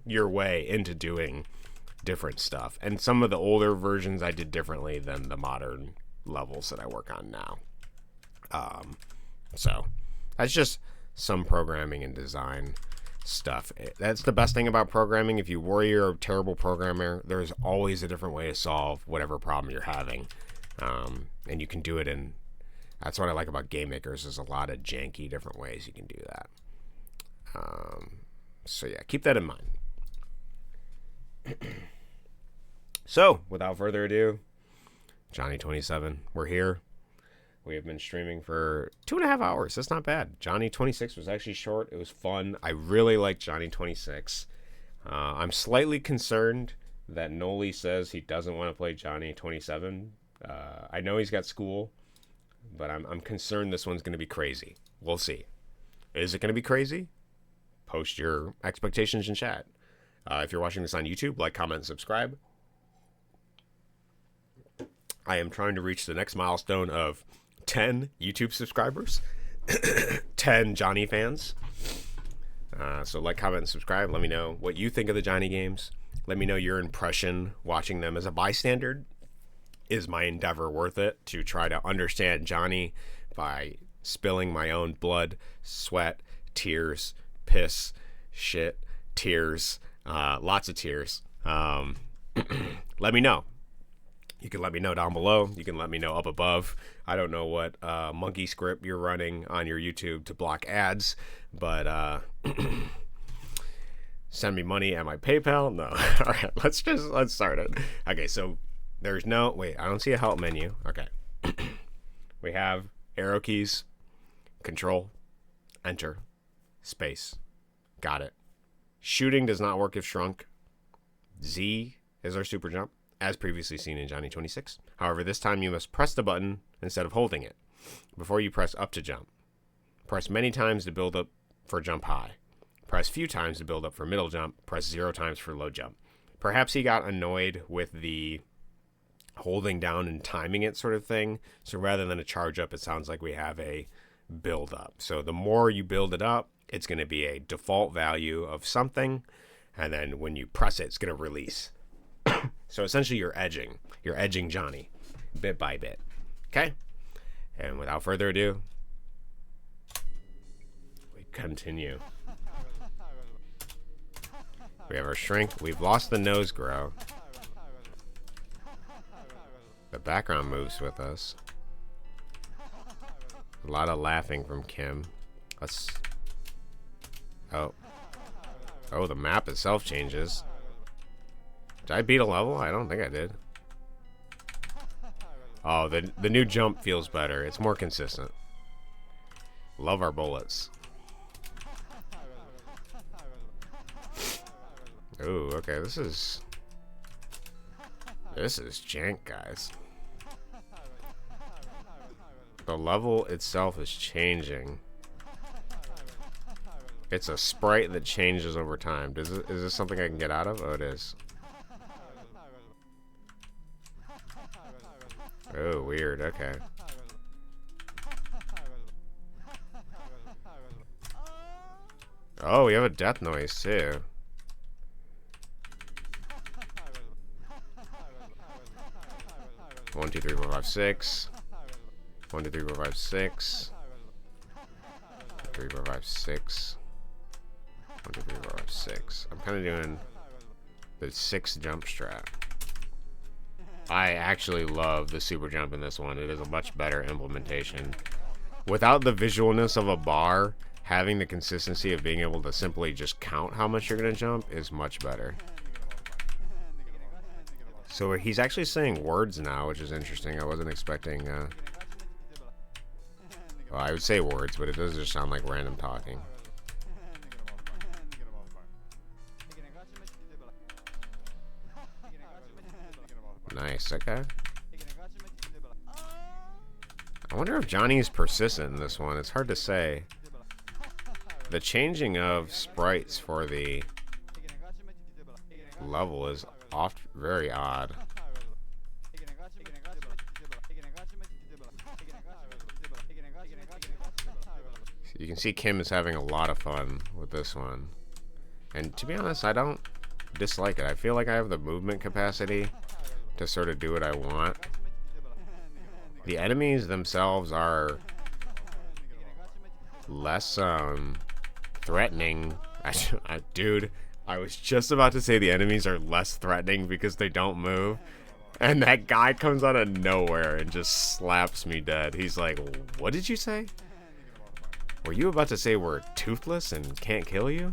your way into doing different stuff. And some of the older versions I did differently than the modern levels that I work on now. So that's just some programming and design stuff. That's the best thing about programming. If you worry you're a terrible programmer, there's always a different way to solve whatever problem you're having. And you can do it in... That's what I like about game makers. There's a lot of janky different ways you can do that. So yeah, keep that in mind. So, without further ado, Johnny 27, we're here. We have been streaming for 2.5 hours. That's not bad. Johnny 26 was actually short. It was fun. I really like Johnny 26. I'm slightly concerned that Noli says he doesn't want to play Johnny 27. I know he's got school, but I'm concerned this one's going to be crazy. We'll see. Is it going to be crazy? Post your expectations in chat. If you're watching this on YouTube, like, comment, and subscribe. I am trying to reach the next milestone of 10 YouTube subscribers. 10 Johnny fans. So like, comment, and subscribe. Let me know what you think of the Johnny games. Let me know your impression watching them as a bystander. Is my endeavor worth it to try to understand Johnny by spilling my own blood, sweat, tears, piss, shit, tears, lots of tears? Let me know. You can let me know down below. You can let me know up above. I don't know what monkey script you're running on your YouTube to block ads, but send me money at my PayPal. No. All right, let's start it. Okay, so there's no... Wait, I don't see a help menu. Okay. We have arrow keys, control, enter, space. Got it. Shooting does not work if shrunk. Z is our super jump, as previously seen in Johnny 26. However, this time you must press the button instead of holding it before you press up to jump. Press many times to build up for jump high. Press few times to build up for middle jump. Press 0 times for low jump. Perhaps he got annoyed with the holding down and timing it sort of thing. So rather than a charge up, it sounds like we have a build up. So the more you build it up, it's going to be a default value of something. And then when you press it, it's going to release. So essentially you're edging. You're edging Johnny bit by bit. Okay? And without further ado, we continue. We have our shrink. We've lost the nose grow. The background moves with us. A lot of laughing from Kim. Let's... Oh, the map itself changes. Did I beat a level? I don't think I did. Oh, the new jump feels better. It's more consistent. Love our bullets. Ooh, okay, this is jank, guys. The level itself is changing. It's a sprite that changes over time. Is this something I can get out of? Oh, it is. Oh, weird. Okay. Oh, we have a death noise, too. One, two, three, four, five, six. 1, 2, 3, 4, 5, 6. 3, 4, 5, 6. 1, 2, 3, 4, 5, 6. I'm kind of doing the 6 jump strat. I actually love the super jump in this one. It is a much better implementation. Without the visualness of a bar, having the consistency of being able to simply just count how much you're going to jump is much better. So he's actually saying words now, which is interesting. I wasn't expecting... well, I would say words, but it does just sound like random talking. Nice, okay. I wonder if Johnny is persistent in this one. It's hard to say. The changing of sprites for the level is oft very odd. You can see Kim is having a lot of fun with this one. And to be honest, I don't dislike it. I feel like I have the movement capacity to sort of do what I want. The enemies themselves are less threatening. Dude, I was just about to say the enemies are less threatening because they don't move. And that guy comes out of nowhere and just slaps me dead. He's like, what did you say? Were you about to say we're toothless and can't kill you?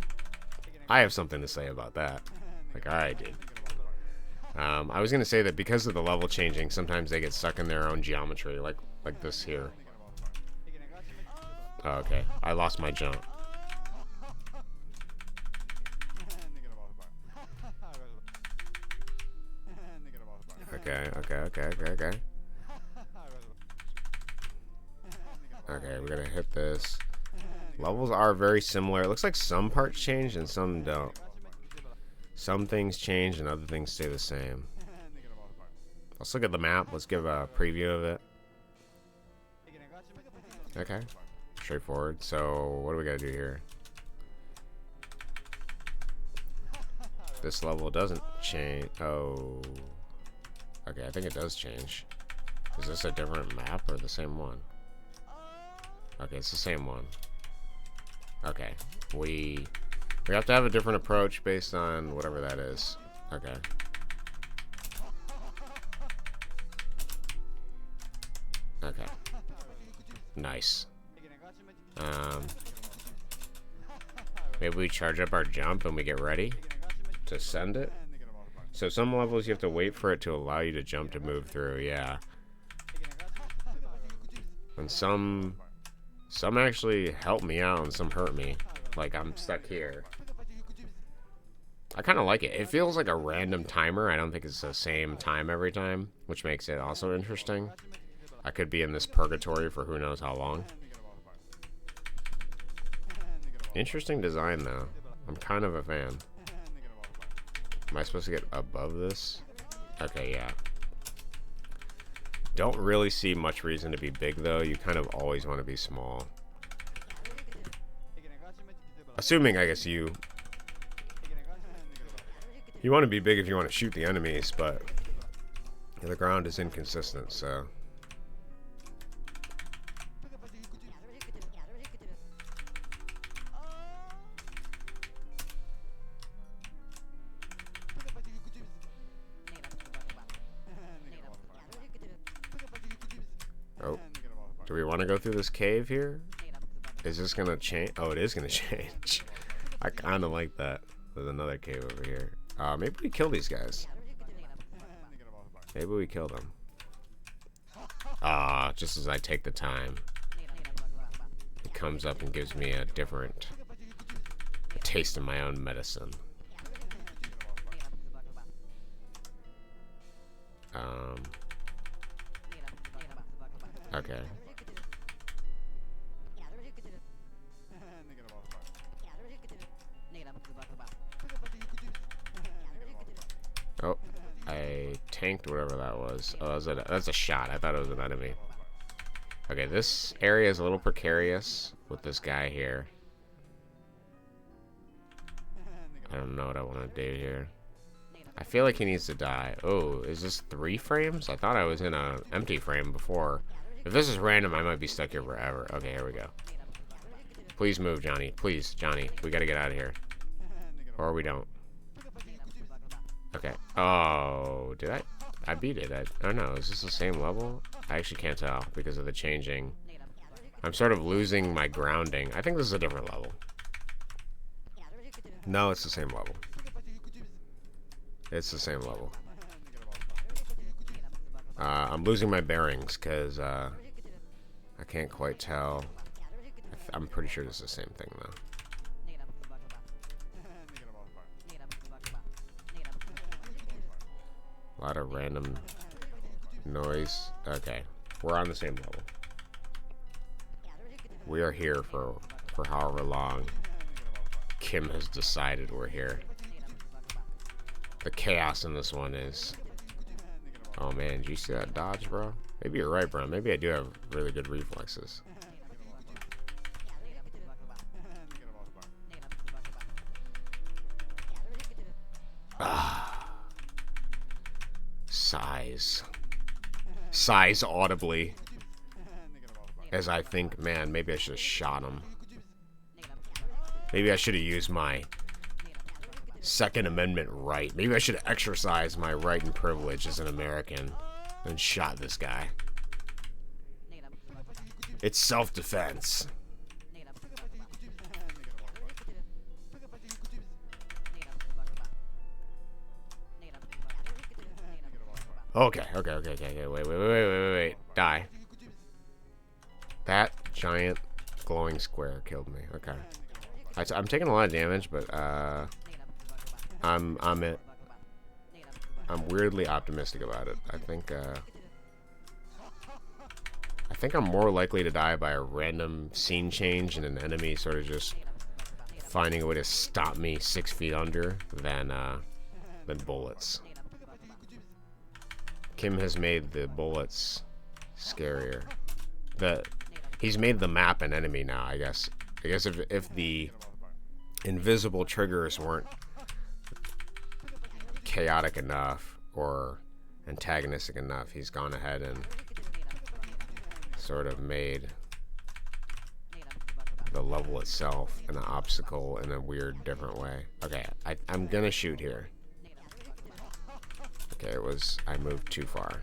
I have something to say about that. Like, alright, dude. I was going to say that because of the level changing, sometimes they get stuck in their own geometry, like this here. Oh, okay, I lost my jump. Okay. Okay, we gotta hit this. Levels are very similar. It looks like some parts change and some don't. Some things change and other things stay the same. Let's look at the map. Let's give a preview of it. Okay. Straightforward. So, what do we gotta do here? This level doesn't change. Oh. Okay, I think it does change. Is this a different map or the same one? Okay, it's the same one. Okay. We have to have a different approach based on whatever that is. Okay. Okay. Nice. Maybe we charge up our jump and we get ready to send it. So some levels you have to wait for it to allow you to jump to move through, yeah. And some actually help me out and some hurt me. Like I'm stuck here. I kind of like it. It feels like a random timer. I don't think it's the same time every time, which makes it also interesting. I could be in this purgatory for who knows how long. Interesting design though. I'm kind of a fan. Am I supposed to get above this? Okay, yeah. Don't really see much reason to be big though. You kind of always want to be small. Assuming, I guess, you want to be big if you want to shoot the enemies, but the ground is inconsistent, so. Oh, do we want to go through this cave here? Is this gonna change? Oh, it is gonna change. I kind of like that. There's another cave over here. Maybe we kill these guys. Maybe we kill them. Just as I take the time, it comes up and gives me a taste of my own medicine. Okay. Oh, I tanked whatever that was. Oh, that's a shot. I thought it was an enemy. Okay, this area is a little precarious with this guy here. I don't know what I want to do here. I feel like he needs to die. Oh, is this 3 frames? I thought I was in an empty frame before. If this is random, I might be stuck here forever. Okay, here we go. Please move, Johnny. Please, Johnny. We gotta get out of here. Or we don't. Okay. Oh, did I I beat it. I don't know. Is this the same level? I actually can't tell because of the changing. I'm sort of losing my grounding. I think this is a different level. No, it's the same level. It's the same level. I'm losing my bearings because I can't quite tell. I'm pretty sure it's the same thing though. A lot of random noise. Okay, we're on the same level. We are here for however long Kim has decided we're here. The chaos in this one is... Oh man, do you see that dodge, bro? Maybe you're right, bro. Maybe I do have really good reflexes. Ah. Sighs. Sighs audibly. As I think, man, maybe I should have shot him. Maybe I should have used my Second Amendment right. Maybe I should have exercised my right and privilege as an American and shot this guy. It's self-defense. Okay, wait. Die. That giant glowing square killed me. Okay. I'm taking a lot of damage, but I'm weirdly optimistic about it. I think I'm more likely to die by a random scene change and an enemy sort of just finding a way to stop me 6 feet under than bullets. Kim has made the bullets scarier. He's made the map an enemy now, I guess. I guess if the invisible triggers weren't chaotic enough or antagonistic enough, he's gone ahead and sort of made the level itself an obstacle in a weird, different way. Okay, I'm gonna shoot here. Okay, I moved too far.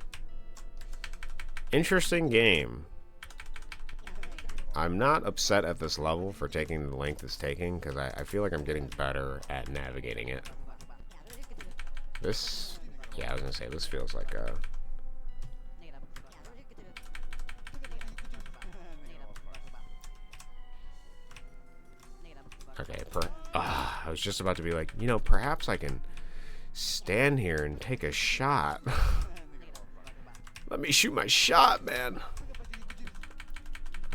Interesting game. I'm not upset at this level for taking the length it's taking, because I feel like I'm getting better at navigating it. This, yeah, I was gonna say, this feels like a... Okay, I was just about to be like, you know, perhaps I can stand here and take a shot. Let me shoot my shot, man.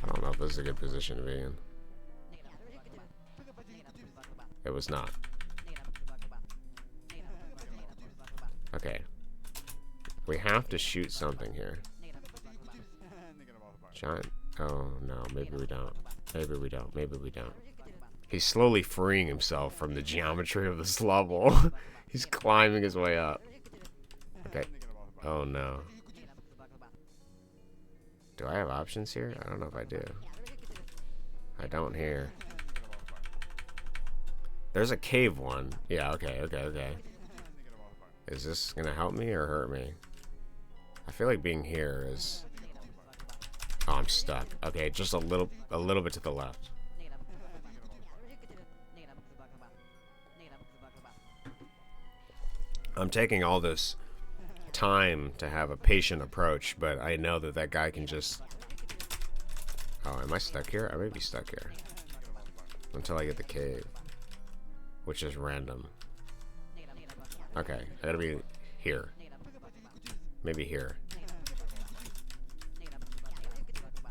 I don't know if this is a good position to be in. It was not. Okay. We have to shoot something here. Giant. Oh, no. Maybe we don't. Maybe we don't. Maybe we don't. He's slowly freeing himself from the geometry of this level. He's climbing his way up. Okay. Oh, no. Do I have options here? I don't know if I do. I don't here. There's a cave one. Yeah, okay. Is this gonna help me or hurt me? I feel like being here is... Oh, I'm stuck. Okay, just a little bit to the left. I'm taking all this time to have a patient approach, but I know that guy can just... Oh, am I stuck here? I may be stuck here. Until I get the cave. Which is random. Okay, I gotta be here. Maybe here.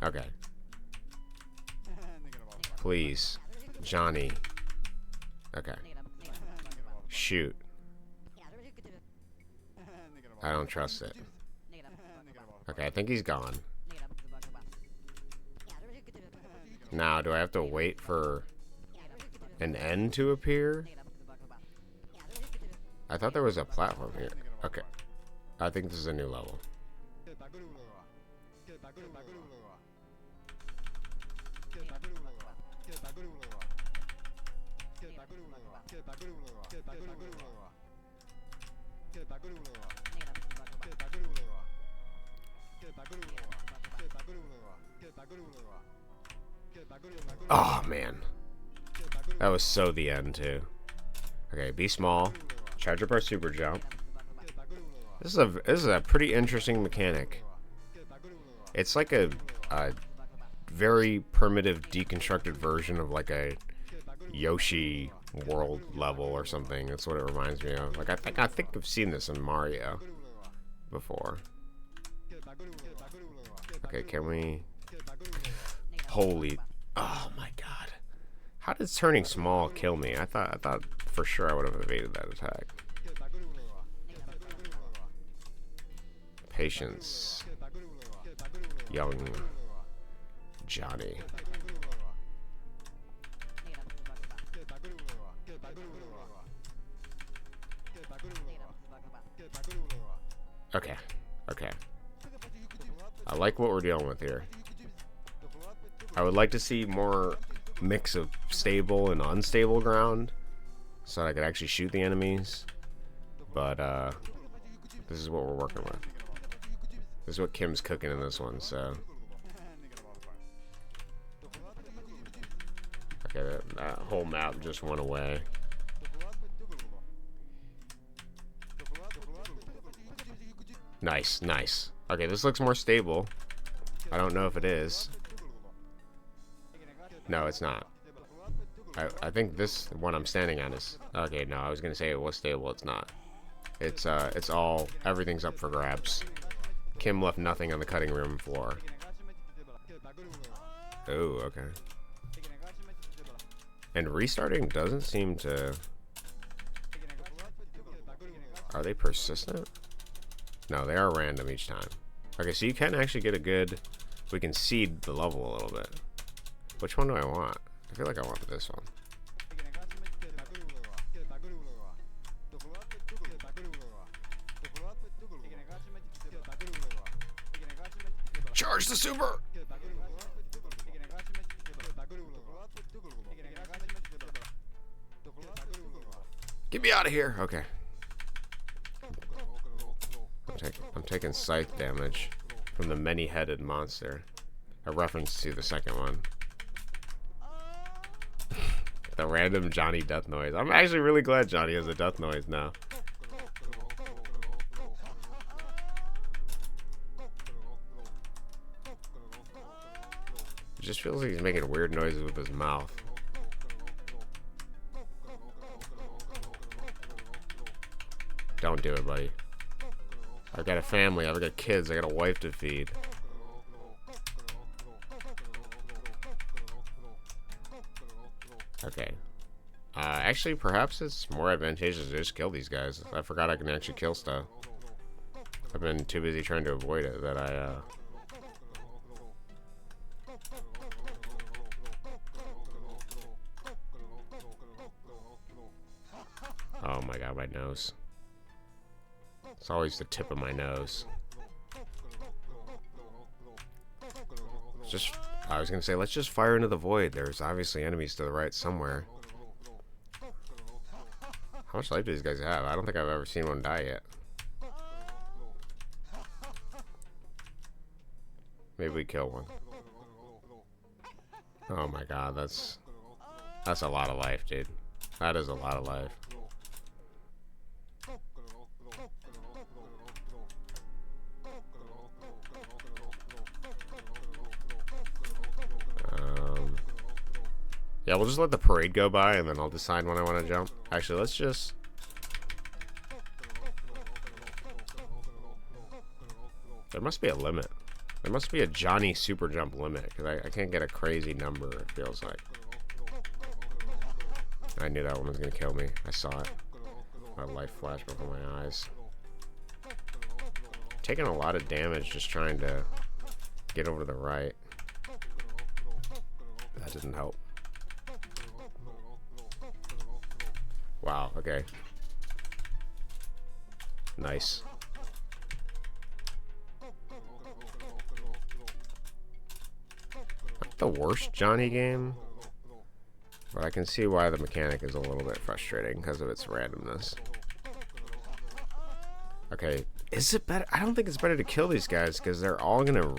Okay. Please. Johnny. Okay. Shoot. I don't trust it. Okay, I think he's gone. Now, do I have to wait for an end to appear? I thought there was a platform here. Okay. I think this is a new level. Oh, man. That was so the end, too. Okay, be small. Charge up our super jump. This is a pretty interesting mechanic. It's like a very primitive, deconstructed version of like a Yoshi world level or something. That's what it reminds me of. Like I think I've seen this in Mario before. Okay, can we? Holy! Oh my God! How did turning small kill me? I thought for sure I would have evaded that attack. Patience, young Johnny. Okay, okay. I like what we're dealing with here. I would like to see more mix of stable and unstable ground so I could actually shoot the enemies. But this is what we're working with. This is what Kim's cooking in this one, so. Okay, that whole map just went away. Nice, nice. Okay, this looks more stable. I don't know if it is. No, it's not. I think this one I'm standing on is... Okay, no, I was gonna say it was stable. It's not. It's all... Everything's up for grabs. Kim left nothing on the cutting room floor. Oh, okay. And restarting doesn't seem to... Are they persistent? No, they are random each time. Okay, so you can actually get a good... We can seed the level a little bit. Which one do I want? I feel like I want this one. Charge the super! Get me out of here! Okay. I'm taking scythe damage from the many-headed monster. A reference to the second one. The random Johnny death noise. I'm actually really glad Johnny has a death noise now. It just feels like he's making weird noises with his mouth. Don't do it, buddy. I've got a family, I've got kids, I got a wife to feed. Okay. Actually, perhaps it's more advantageous to just kill these guys. I forgot I can actually kill stuff. I've been too busy trying to avoid it that I, Oh my god, my nose. It's always the tip of my nose. I was gonna say, let's just fire into the void. There's obviously enemies to the right somewhere. How much life do these guys have? I don't think I've ever seen one die yet. Maybe we kill one. Oh my god, that's a lot of life, dude. That is a lot of life. Yeah, we'll just let the parade go by, and then I'll decide when I want to jump. Actually, let's just... There must be a limit. There must be a Johnny super jump limit, because I can't get a crazy number, it feels like. I knew that one was going to kill me. I saw it. My life flashed before my eyes. Taking a lot of damage just trying to get over to the right. That didn't help. Wow, okay. Nice. Not the worst Johnny game, but I can see why the mechanic is a little bit frustrating because of its randomness. Okay, Is it better? I don't think it's better to kill these guys because they're all gonna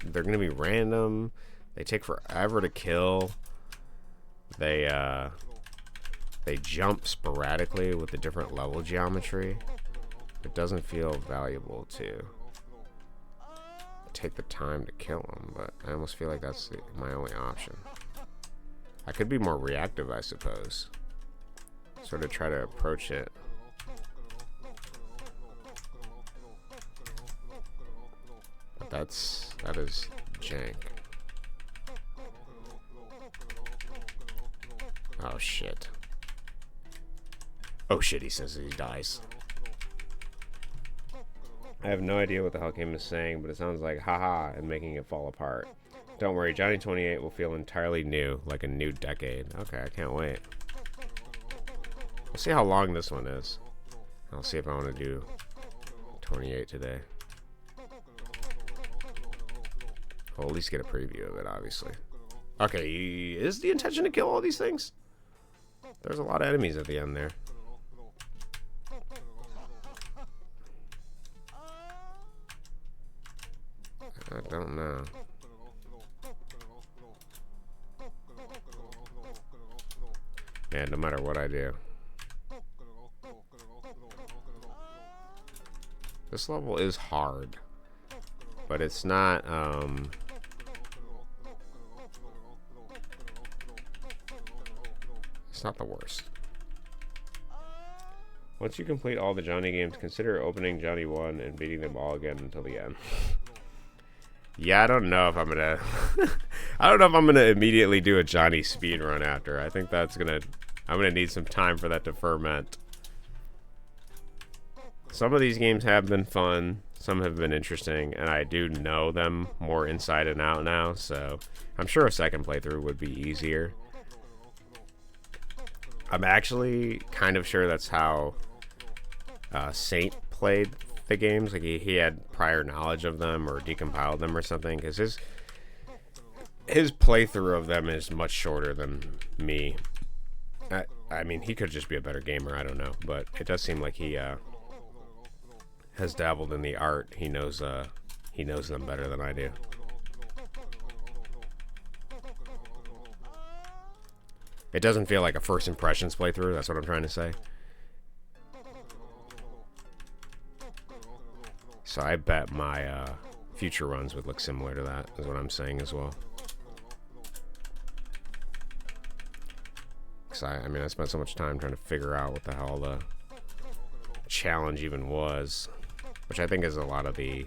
They're gonna be random. They take forever to kill. They jump sporadically with the different level geometry. It doesn't feel valuable to take the time to kill them, but I almost feel like that's my only option. I could be more reactive, I suppose. Sort of try to approach it. But that is jank. Oh shit. Oh shit, he says he dies. I have no idea what the hell Kim is saying, but it sounds like haha and making it fall apart. Don't worry, Johnny 28 will feel entirely new, like a new decade. Okay, I can't wait. We'll see how long this one is. I'll see if I want to do 28 today. I'll at least get a preview of it, obviously. Okay, is the intention to kill all these things? There's a lot of enemies at the end there. I don't know. Man, no matter what I do. This level is hard. But it's not, it's not the worst. Once you complete all the Johnny games, consider opening Johnny 1 and beating them all again until the end. Yeah, I don't know if I'm gonna I don't know if I'm gonna immediately do a Johnny speed run after. I think I'm gonna need some time for that to ferment. Some of these games have been fun, some have been interesting, and I do know them more inside and out now, so I'm sure a second playthrough would be easier. I'm actually kind of sure that's how Saint played the games. Like he had prior knowledge of them or decompiled them or something, because his playthrough of them is much shorter than me. I mean, he could just be a better gamer, I don't know, but it does seem like he has dabbled in the art. He knows them better than I do. It doesn't feel like a first impressions playthrough, that's what I'm trying to say. So I bet my future runs would look similar to that, is what I'm saying as well. Because I mean, I spent so much time trying to figure out what the hell the challenge even was, which I think is a lot of the...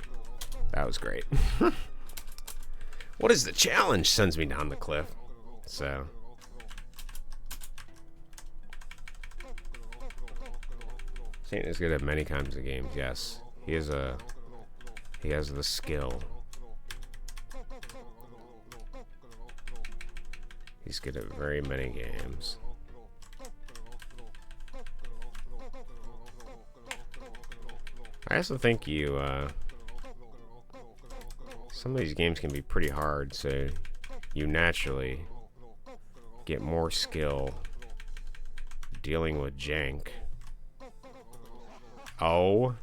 That was great. What is the challenge? Sends me down the cliff. So... Saint is good at many kinds of games, yes. He has the skill. He's good at very many games. I also think some of these games can be pretty hard, so you naturally get more skill dealing with jank. Oh.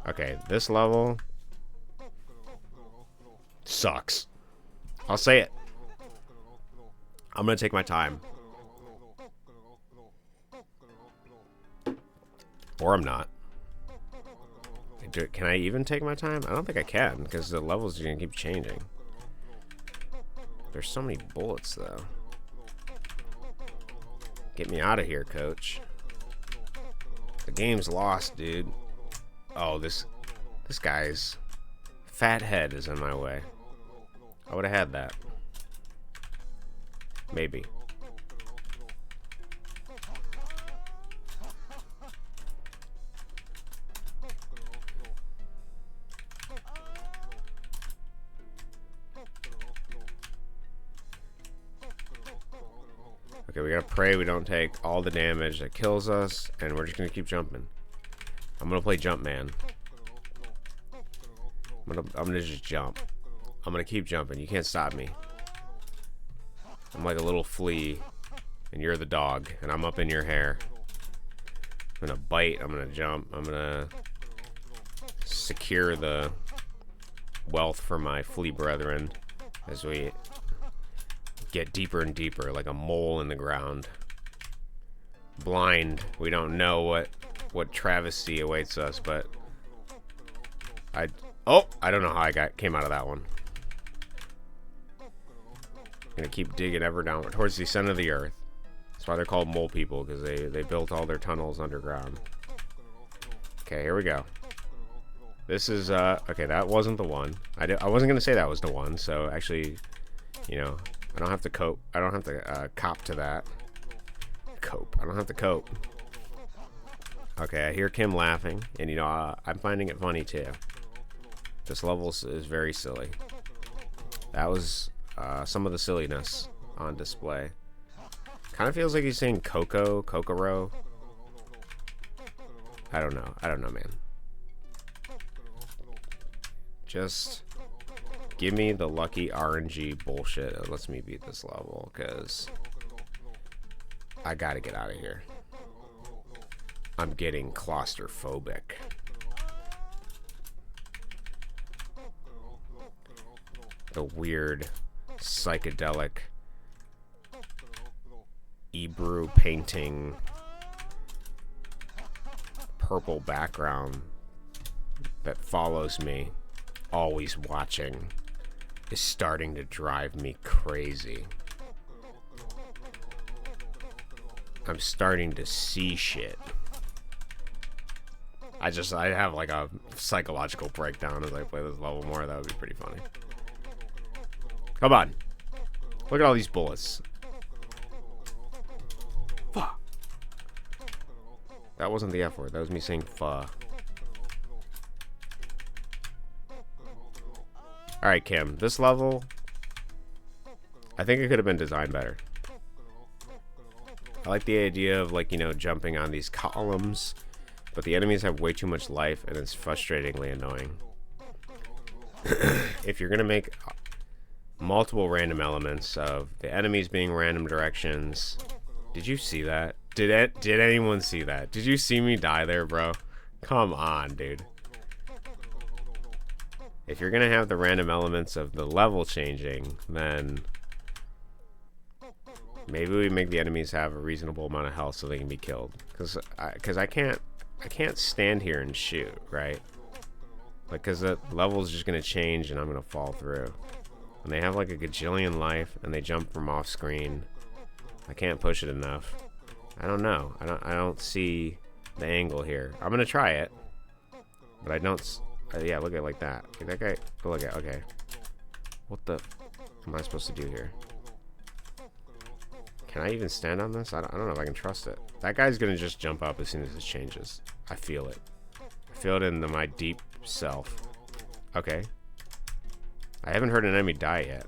Okay, this level sucks. I'll say it. I'm gonna take my time. Or I'm not. Can I even take my time? I don't think I can, because the levels are gonna keep changing. There's so many bullets, though. Get me out of here, coach. The game's lost, dude. Oh, this guy's fat head is in my way. I would have had that. Maybe. Okay, we gotta pray we don't take all the damage that kills us, and we're just gonna keep jumping. I'm gonna play Jumpman. I'm gonna just jump. I'm gonna keep jumping. You can't stop me. I'm like a little flea, and you're the dog, and I'm up in your hair. I'm gonna bite. I'm gonna jump. I'm gonna secure the wealth for my flea brethren as we get deeper and deeper, like a mole in the ground. Blind, we don't know what travesty awaits us, but I don't know how I came out of that one. Gonna keep digging ever downward towards the center of the earth. That's why they're called mole people, because they built all their tunnels underground. Okay, here we go. This is okay, that wasn't the one. I wasn't gonna say that was the one, so actually, you know, I don't have to cope. I don't have to cop to that. Cope. I don't have to cope. Okay, I hear Kim laughing, and you know, I'm finding it funny too. This level is very silly. That was some of the silliness on display. Kind of feels like he's saying Kokoro. I don't know, man. Just give me the lucky RNG bullshit that lets me beat this level, because I gotta get out of here. I'm getting claustrophobic. The weird psychedelic Hebrew painting purple background that follows me, always watching, is starting to drive me crazy. I'm starting to see shit. I have like a psychological breakdown as I play this level more. That would be pretty funny. Come on. Look at all these bullets. Fuck. That wasn't the F word. That was me saying fuh. Alright, Kim. This level, I think it could have been designed better. I like the idea of, like, you know, jumping on these columns, but the enemies have way too much life, and it's frustratingly annoying. If you're gonna make multiple random elements of the enemies being random directions, did you see that? Did anyone see that? Did you see me die there, bro? Come on, dude. If you're gonna have the random elements of the level changing, then maybe we make the enemies have a reasonable amount of health so they can be killed. Because I can't stand here and shoot, right? Like, because the level's just gonna change and I'm gonna fall through. And they have like a gajillion life and they jump from off screen. I can't push it enough. I don't know. I don't see the angle here. I'm gonna try it, but I don't. Yeah, look at it like that. Like that guy. Look at. Okay. What the am I supposed to do here? Can I even stand on this? I don't know if I can trust it. That guy's gonna just jump up as soon as this changes. I feel it. I feel it into my deep self. Okay. I haven't heard an enemy die yet.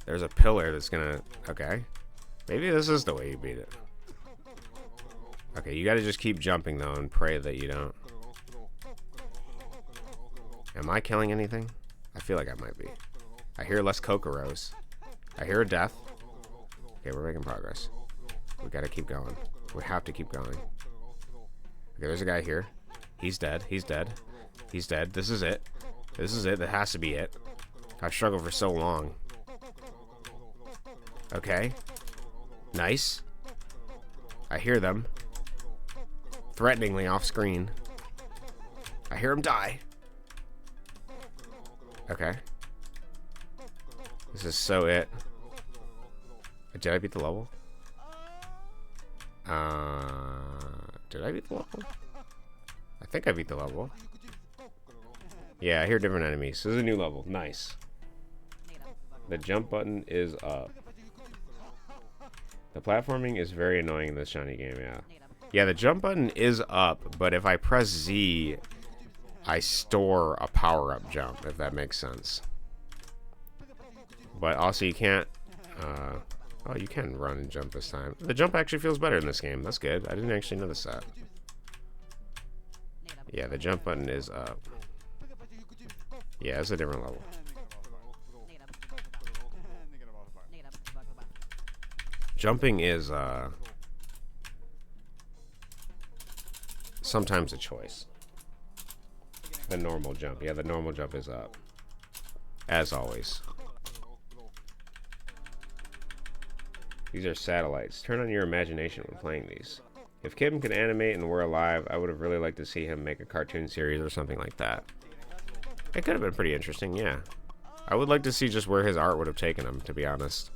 There's a pillar that's gonna... Okay. Maybe this is the way you beat it. Okay, you gotta just keep jumping, though, and pray that you don't. Am I killing anything? I feel like I might be. I hear less Kokoros. I hear a death. Okay, we're making progress. We gotta keep going. We have to keep going. Okay, there's a guy here. He's dead. He's dead. He's dead. This is it. This is it. That has to be it. I've struggled for so long. Okay. Nice. I hear them. Threateningly off screen. I hear him die. Okay. This is so it. Did I beat the level? Did I beat the level? I think I beat the level. Yeah, I hear different enemies. This is a new level. Nice. The jump button is up. The platforming is very annoying in this shiny game, yeah. Yeah, the jump button is up, but if I press Z, I store a power-up jump, if that makes sense. But also you can't... oh, you can run and jump this time. The jump actually feels better in this game. That's good. I didn't actually notice that. Yeah, the jump button is up. Yeah, it's a different level. Jumping is sometimes a choice. The normal jump. Yeah, the normal jump is up. As always. These are satellites. Turn on your imagination when playing these. If Kim could animate and were alive, I would have really liked to see him make a cartoon series or something like that. It could have been pretty interesting, yeah. I would like to see just where his art would have taken him, to be honest.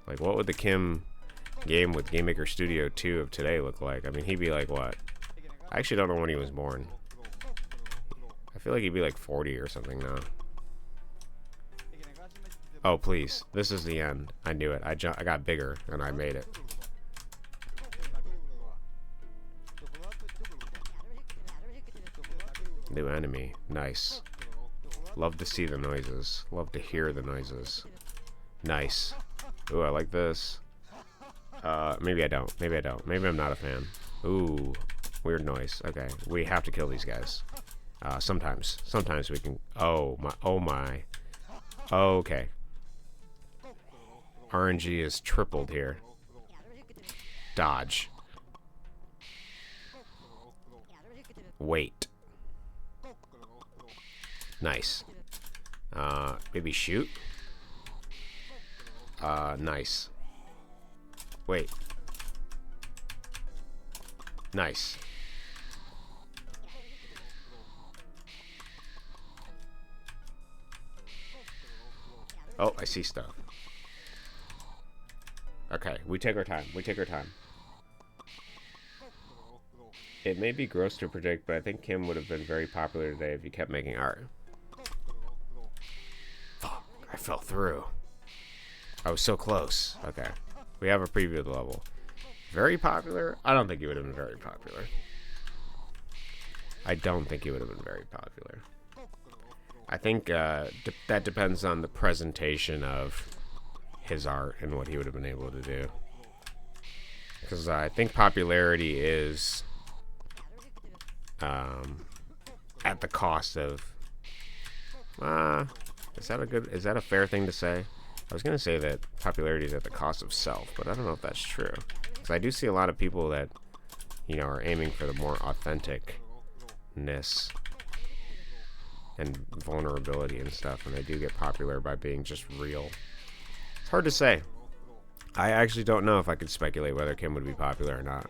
Like, what would the Kim game with Game Maker Studio 2 of today look like? I mean, he'd be like, what? I actually don't know when he was born. I feel like he'd be like 40 or something now. Oh, please. This is the end. I knew it. I got bigger, and I made it. New enemy. Nice. Love to see the noises. Love to hear the noises. Nice. Ooh, I like this. Maybe I don't. Maybe I don't. Maybe I'm not a fan. Ooh. Weird noise. Okay. We have to kill these guys. Sometimes. Sometimes we can... Oh, my. Oh, my. Okay. RNG is tripled here. Dodge. Wait. Nice. Maybe shoot. Nice. Wait. Nice. Oh, I see stuff. Okay, we take our time. We take our time. It may be gross to predict, but I think Kim would have been very popular today if he kept making art. Fuck, I fell through. I was so close. Okay. We have a preview of the level. Very popular? I don't think he would have been very popular. I don't think he would have been very popular. I think that depends on the presentation of his art and what he would have been able to do. Because I think popularity is at the cost of... is that a fair thing to say? I was going to say that popularity is at the cost of self, but I don't know if that's true. Because I do see a lot of people that, you know, are aiming for the more authenticness and vulnerability and stuff, and they do get popular by being just real. It's hard to say. I actually don't know if I could speculate whether Kim would be popular or not.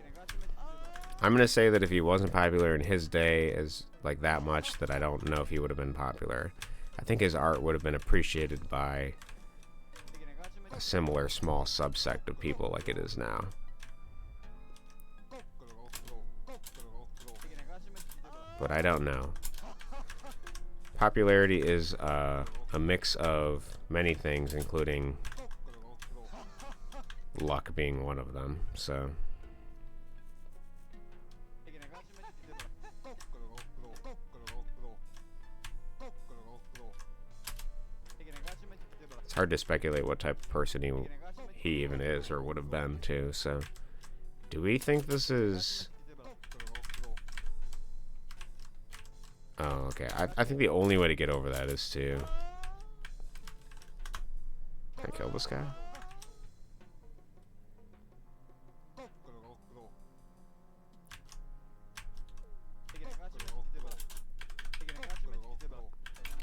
I'm going to say that if he wasn't popular in his day as like that much, that I don't know if he would have been popular. I think his art would have been appreciated by a similar small subsect of people like it is now. But I don't know. Popularity is a mix of many things, including luck being one of them, so... It's hard to speculate what type of person he even is or would have been, too, so... Do we think this is... Oh, okay. I think the only way to get over that is to... Can I kill this guy?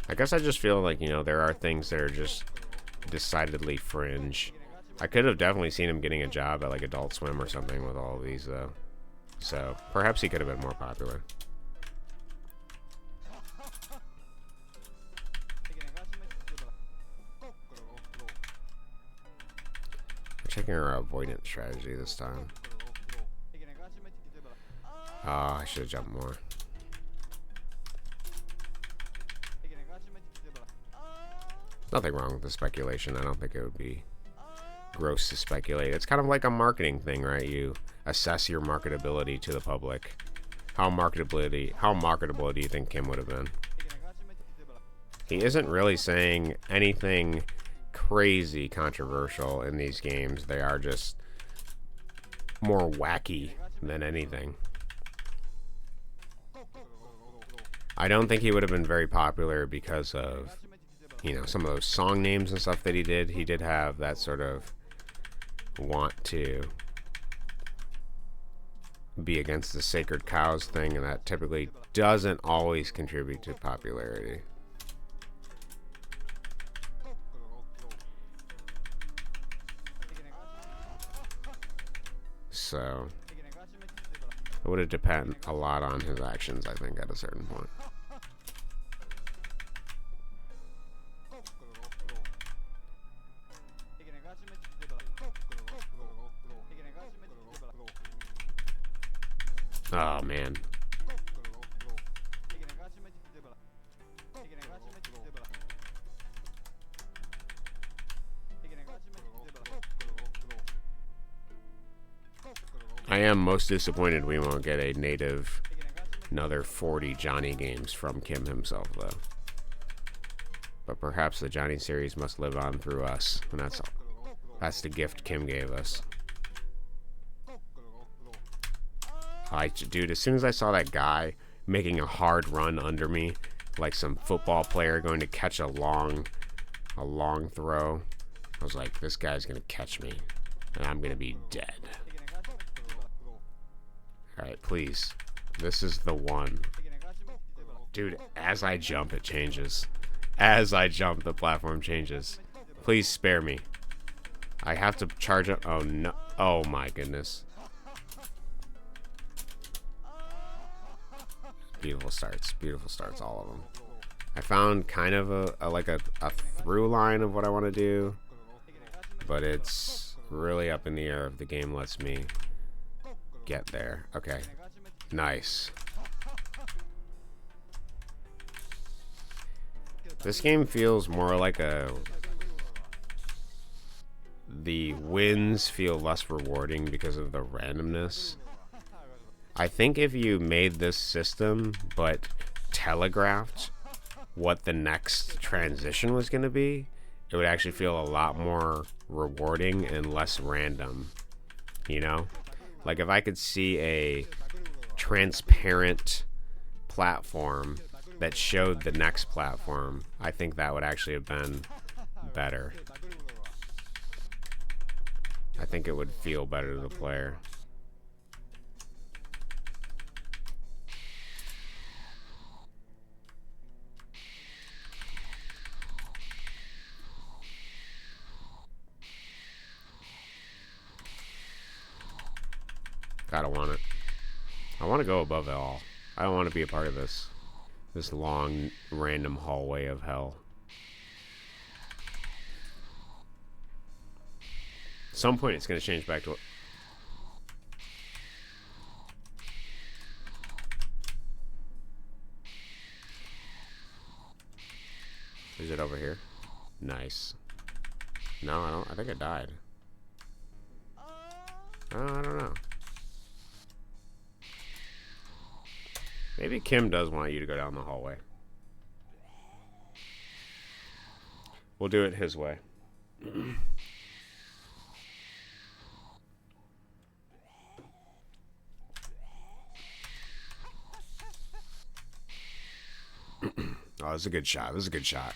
I guess I just feel like, you know, there are things that are just decidedly fringe. I could have definitely seen him getting a job at like Adult Swim or something with all of these, though. So, perhaps he could have been more popular. Checking our avoidance strategy this time. I should have jumped more. Nothing wrong with the speculation. I don't think it would be gross to speculate. It's kind of like a marketing thing, right? You assess your marketability to the public. How marketable do you think Kim would have been? He isn't really saying anything crazy controversial in these games. They are just more wacky than anything. I don't think he would have been very popular because of, you know, some of those song names and stuff that he did. He did have that sort of want to be against the sacred cows thing, and that typically doesn't always contribute to popularity. So it would have depended a lot on his actions, I think, at a certain point. Oh, man. I am most disappointed we won't get a native another 40 Johnny games from Kim himself, though. But perhaps the Johnny series must live on through us, and that's the gift Kim gave us. Dude, as soon as I saw that guy making a hard run under me, like some football player going to catch a long throw, I was like, this guy's gonna catch me, and I'm gonna be dead. Alright, please. This is the one. Dude, as I jump, it changes. As I jump, the platform changes. Please spare me. I have to charge up. Oh, no. Oh, my goodness. Beautiful starts. Beautiful starts, all of them. I found kind of a through line of what I want to do, but it's really up in the air if the game lets me get there. Okay. Nice. This game feels more like the wins feel less rewarding because of the randomness. I think if you made this system but telegraphed what the next transition was going to be, it would actually feel a lot more rewarding and less random. You know? Like if I could see a transparent platform that showed the next platform, I think that would actually have been better. I think it would feel better to the player. Gotta want it. I want to go above it all. I don't want to be a part of this long random hallway of hell. At some point it's going to change back to what... Is it over here? Nice. No, I don't. I think I died. I don't know. Maybe Kim does want you to go down the hallway. We'll do it his way. Oh, this is a good shot. This is a good shot.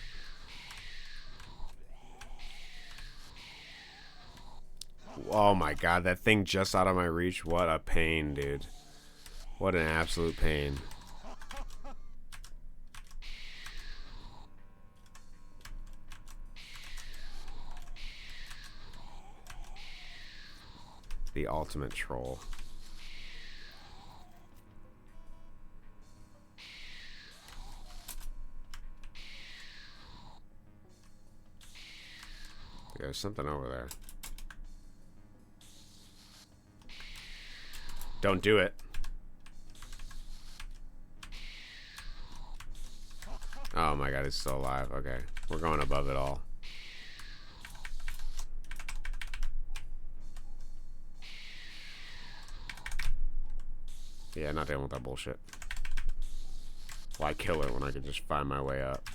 Oh my god, that thing just out of my reach. What a pain, dude. What an absolute pain. The ultimate troll. There's something over there. Don't do it. Oh my god, it's still alive. Okay. We're going above it all. Yeah, not dealing with that bullshit. Why kill it when I can just find my way up?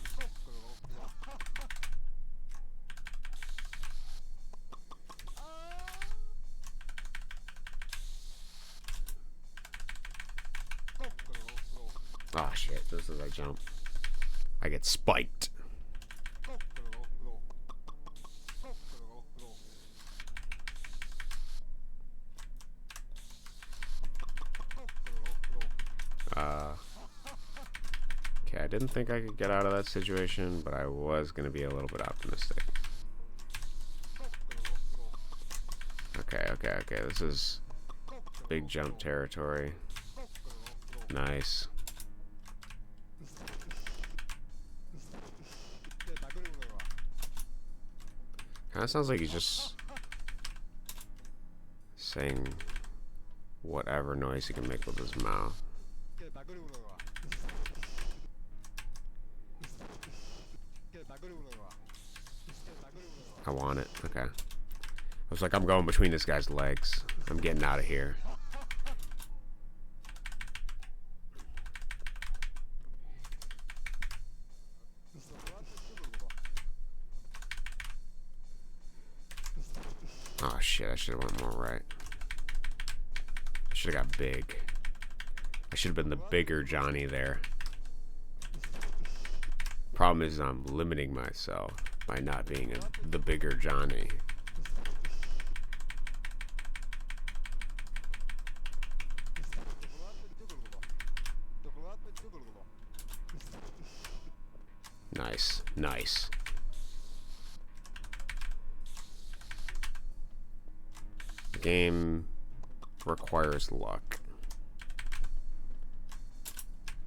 Oh shit, just as I jump, I get spiked. I didn't think I could get out of that situation, but I was going to be a little bit optimistic. Okay. This is big jump territory. Nice. Kind of sounds like he's just saying whatever noise he can make with his mouth. I want it. Okay. I was like, I'm going between this guy's legs. I'm getting out of here. Oh shit, I should have went more right. I should have got big. I should have been the bigger Johnny there. Problem is I'm limiting myself by not being the bigger Johnny. Nice, nice. The game requires luck.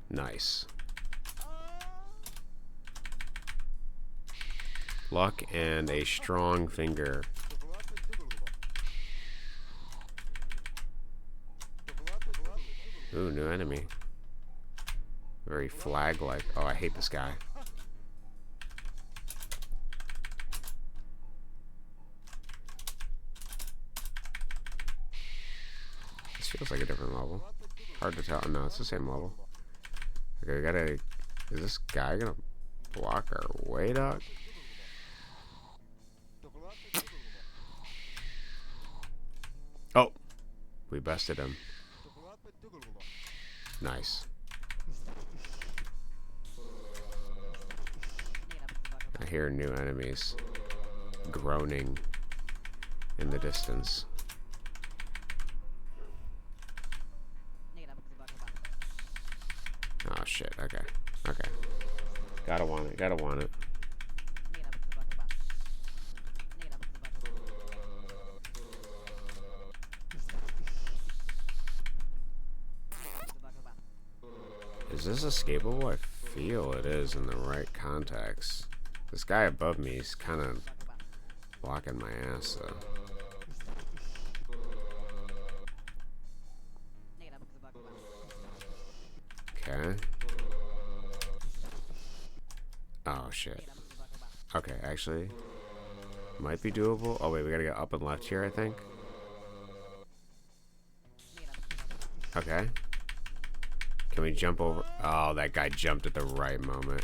Nice. Luck and a strong finger. Ooh, new enemy. Very flag-like. Oh, I hate this guy. This feels like a different level. Hard to tell. No, it's the same level. Okay, we gotta... Is this guy gonna block our way, dog? Oh! We bested him. Nice. I hear new enemies groaning in the distance. Oh shit, okay. Okay. Gotta want it, gotta want it. Is this escapable? I feel it is in the right context. This guy above me is kind of blocking my ass though. Okay. Oh shit. Okay, actually, might be doable. Oh wait, we gotta get up and left here, I think. Okay. Can we jump over? Oh, that guy jumped at the right moment.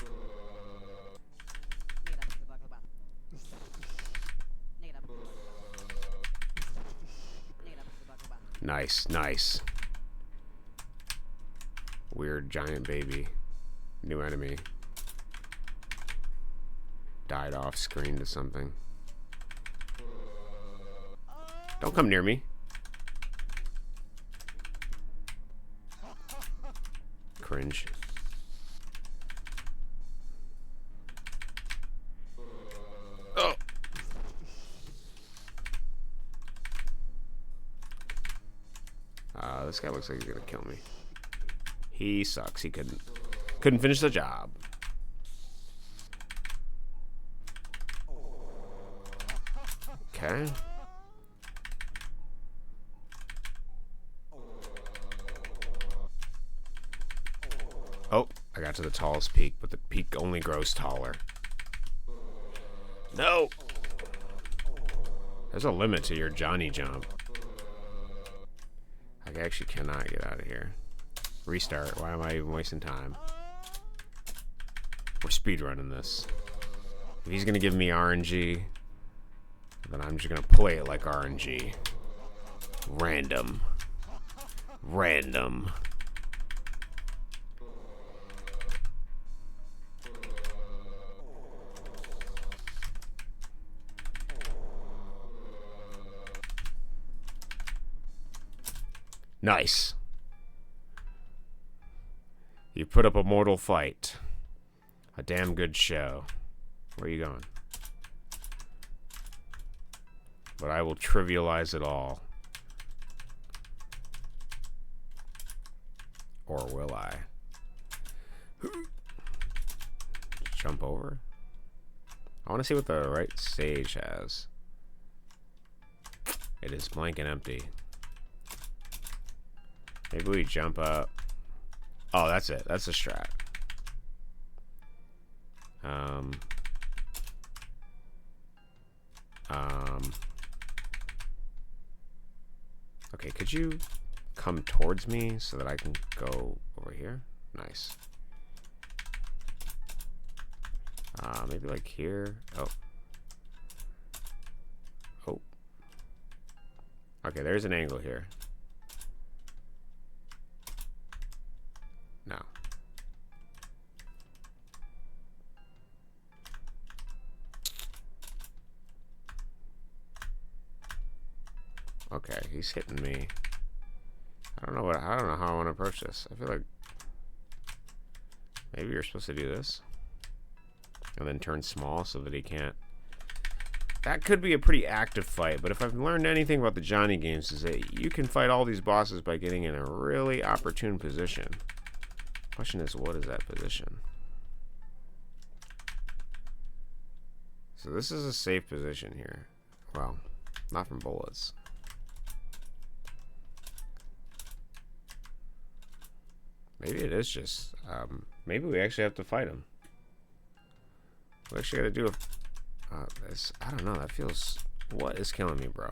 Nice, nice. Weird giant baby. New enemy. Died off screen to something. Don't come near me. Cringe. Oh. This guy looks like he's gonna kill me. He sucks. He couldn't finish the job. Okay. Oh, I got to the tallest peak, but the peak only grows taller. No! There's a limit to your Johnny jump. I actually cannot get out of here. Restart. Why am I even wasting time? We're speedrunning this. If he's gonna give me RNG, then I'm just gonna play it like RNG. Random. Random. Nice. You put up a mortal fight. A damn good show. Where are you going? But I will trivialize it all. Or will I? Jump over? I want to see what the right stage has. It is blank and empty. Maybe we jump up. Oh, that's it. That's the strat. Okay, could you come towards me so that I can go over here? Nice. Maybe like here. Oh. Oh. Okay, there's an angle here. No. Okay, he's hitting me. I don't know how I want to approach this. I feel like maybe you're supposed to do this and then turn small so that he can't. That could be a pretty active fight, but if I've learned anything about the Johnny games is that you can fight all these bosses by getting in a really opportune position. Question is, what is that position? So this is a safe position here. Well, not from bullets. Maybe it is just, maybe we actually have to fight him. We actually gotta do a, this, I don't know, that feels, what is killing me, bro?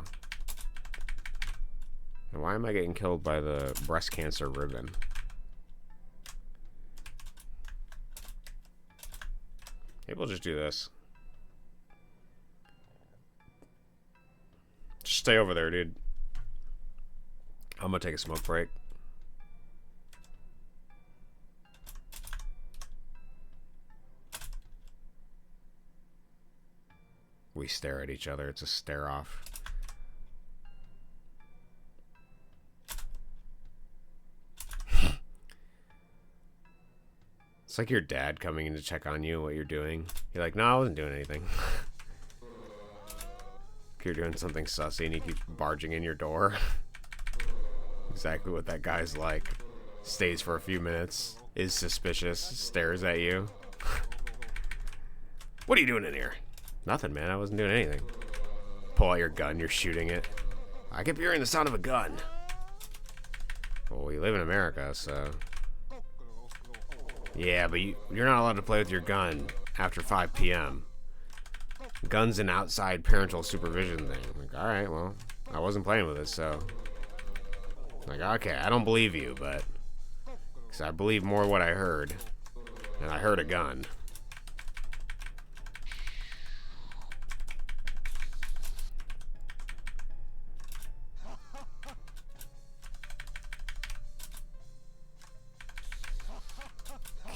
And why am I getting killed by the breast cancer ribbon? Maybe we'll just do this. Just stay over there, dude. I'm gonna take a smoke break. We stare at each other. It's a stare off. It's like your dad coming in to check on you, what you're doing. You're like, no, I wasn't doing anything. You're doing something sussy and he keeps barging in your door. Exactly what that guy's like. Stays for a few minutes, is suspicious, stares at you. What are you doing in here? Nothing, man. I wasn't doing anything. Pull out your gun. You're shooting it. I keep hearing the sound of a gun. Well, we live in America, so... Yeah, but you're not allowed to play with your gun after 5 p.m. Gun's an outside parental supervision thing. Like, alright, well, I wasn't playing with it, so... Like, okay, I don't believe you, but... Because I believe more what I heard. And I heard a gun.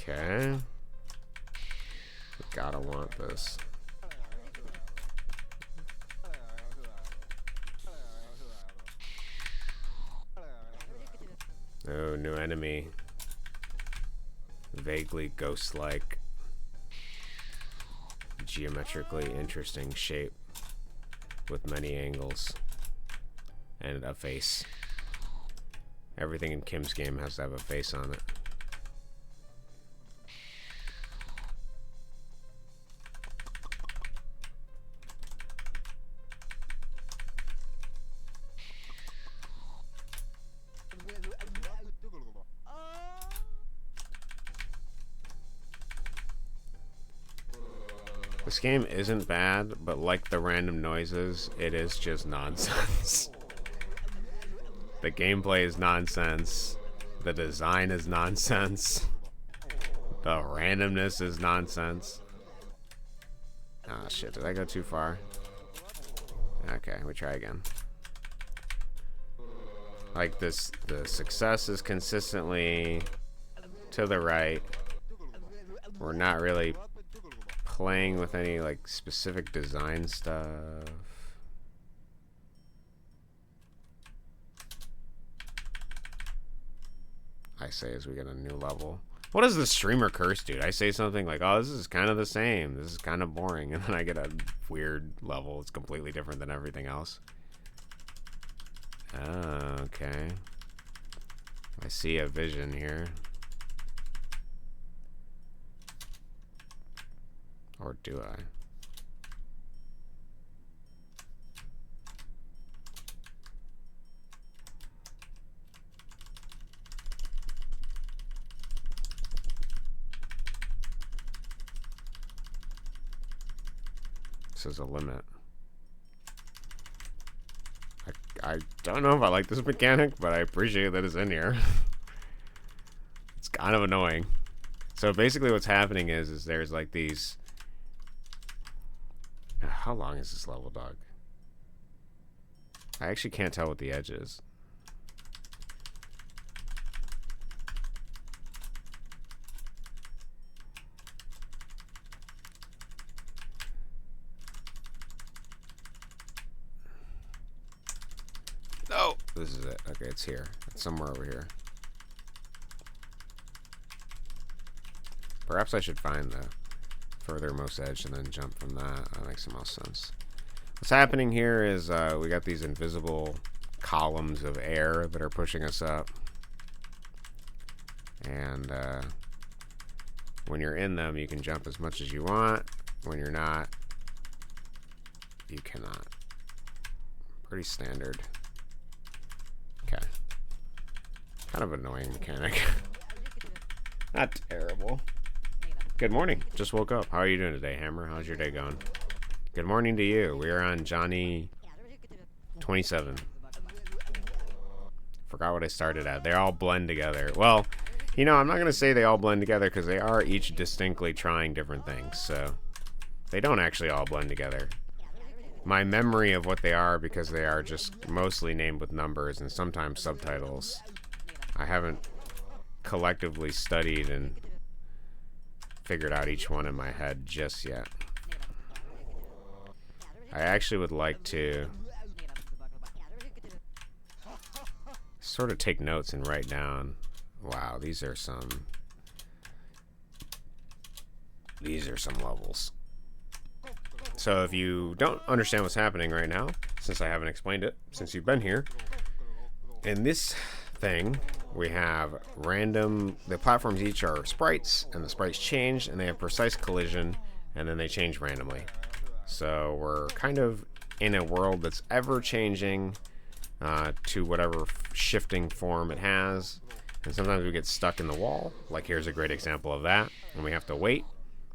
Okay. We gotta want this. Oh, new enemy. Vaguely ghost-like. Geometrically interesting shape. With many angles. And a face. Everything in Kim's game has to have a face on it. This game isn't bad, but like the random noises, it is just nonsense. The gameplay is nonsense. The design is nonsense. The randomness is nonsense. Ah, shit, did I go too far? Okay, we try again. Like this, the success is consistently to the right. We're not really playing with any like specific design stuff. I say as we get a new level. What does the streamer curse, dude? I say something like, oh, this is kind of the same. This is kind of boring. And then I get a weird level. It's completely different than everything else. Oh, okay. I see a vision here. Or do I? This is a limit. I don't know if I like this mechanic, but I appreciate that it's in here. It's kind of annoying. So basically what's happening is there's like these... How long is this level, dog? I actually can't tell what the edge is. Oh, this is it. Okay, it's here. It's somewhere over here. Perhaps I should find the furthermost edge and then jump from that. That makes the most sense. What's happening here is we got these invisible columns of air that are pushing us up. And when you're in them, you can jump as much as you want. When you're not, you cannot. Pretty standard. Okay. Kind of annoying mechanic. Not terrible. Good morning. Just woke up. How are you doing today, Hammer? How's your day going? Good morning to you. We are on Johnny 27. Forgot what I started at. They all blend together. Well, you know, I'm not going to say they all blend together because they are each distinctly trying different things. So they don't actually all blend together. My memory of what they are, because they are just mostly named with numbers and sometimes subtitles. I haven't collectively studied and figured out each one in my head just yet. I actually would like to sort of take notes and write down. Wow, these are some levels. So if you don't understand what's happening right now, since I haven't explained it, since you've been here, in this thing, we have random, the platforms each are sprites, and the sprites change, and they have precise collision, and then they change randomly. So we're kind of in a world that's ever changing to whatever shifting form it has. And sometimes we get stuck in the wall, like here's a great example of that, and we have to wait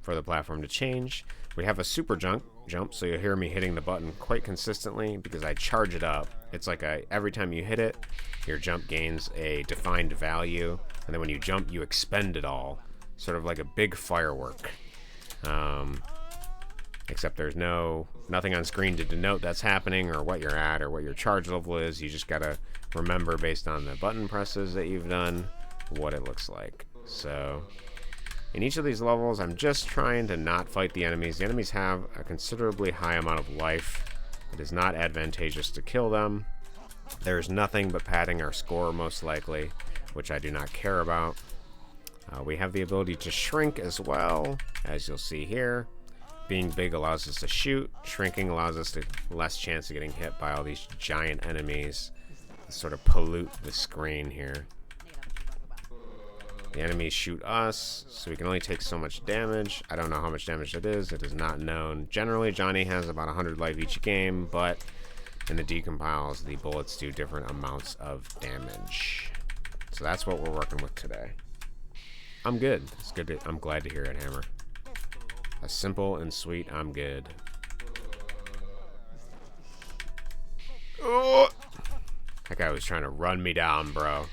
for the platform to change. We have a super jump, so you'll hear me hitting the button quite consistently because I charge it up. It's like every time you hit it, your jump gains a defined value, and then when you jump, you expend it all, sort of like a big firework. Except there's nothing on screen to denote that's happening or what you're at or what your charge level is. You just gotta remember based on the button presses that you've done what it looks like. So in each of these levels, I'm just trying to not fight the enemies. The enemies have a considerably high amount of life. It is not advantageous to kill them. There's nothing but padding our score, most likely, which I do not care about. We have the ability to shrink as well, as you'll see here. Being big allows us to shoot. Shrinking allows us to less chance of getting hit by all these giant enemies that sort of pollute the screen here. The enemies shoot us, so we can only take so much damage. I don't know how much damage it is. It is not known. Generally, Johnny has about 100 life each game, but in the decompiles, the bullets do different amounts of damage. So that's what we're working with today. I'm good. It's good. I'm glad to hear it, Hammer. A simple and sweet, I'm good. Oh! That guy was trying to run me down, bro.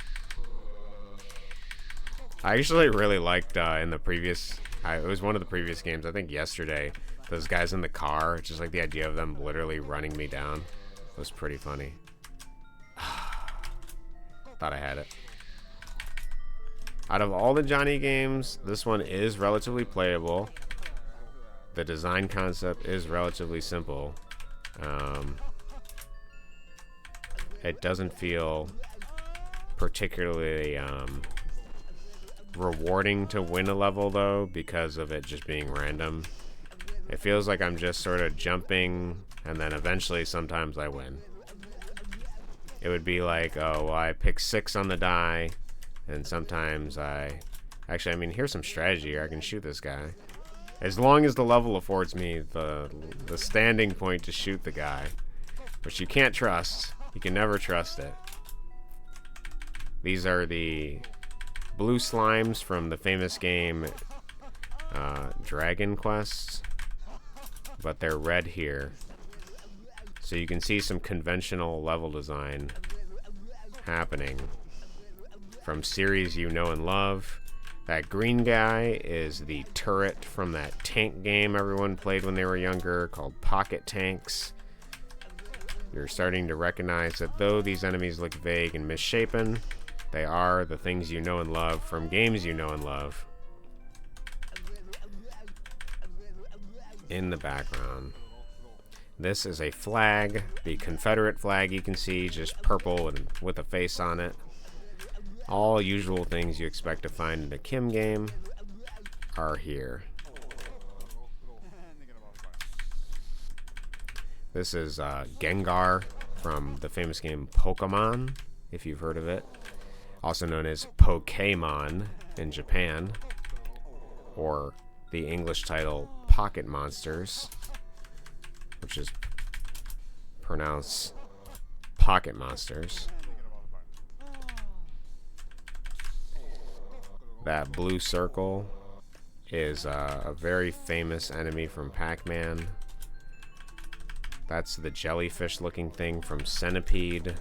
I actually really liked in the previous, it was one of the previous games, I think yesterday, those guys in the car, just like the idea of them literally running me down was pretty funny. Thought I had it. Out of all the Johnny games, this one is relatively playable. The design concept is relatively simple. It doesn't feel particularly rewarding to win a level, though, because of it just being random. It feels like I'm just sort of jumping, and then eventually sometimes I win. It would be like, oh, well, I pick 6 on the die, and sometimes Actually, I mean, here's some strategy here. I can shoot this guy. As long as the level affords me the standing point to shoot the guy, which you can't trust. You can never trust it. These are the blue slimes from the famous game Dragon Quest, but they're red here. So you can see some conventional level design happening from series you know and love. That green guy is the turret from that tank game everyone played when they were younger called Pocket Tanks. You're starting to recognize that though these enemies look vague and misshapen, they are the things you know and love from games you know and love. In the background, this is a flag, the Confederate flag you can see, just purple and with a face on it. All usual things you expect to find in a Kim game are here. This is Gengar from the famous game Pokemon, if you've heard of it. Also known as Pokemon in Japan, or the English title Pocket Monsters, which is pronounced Pocket Monsters. That blue circle is a very famous enemy from Pac-Man. That's the jellyfish looking thing from Centipede.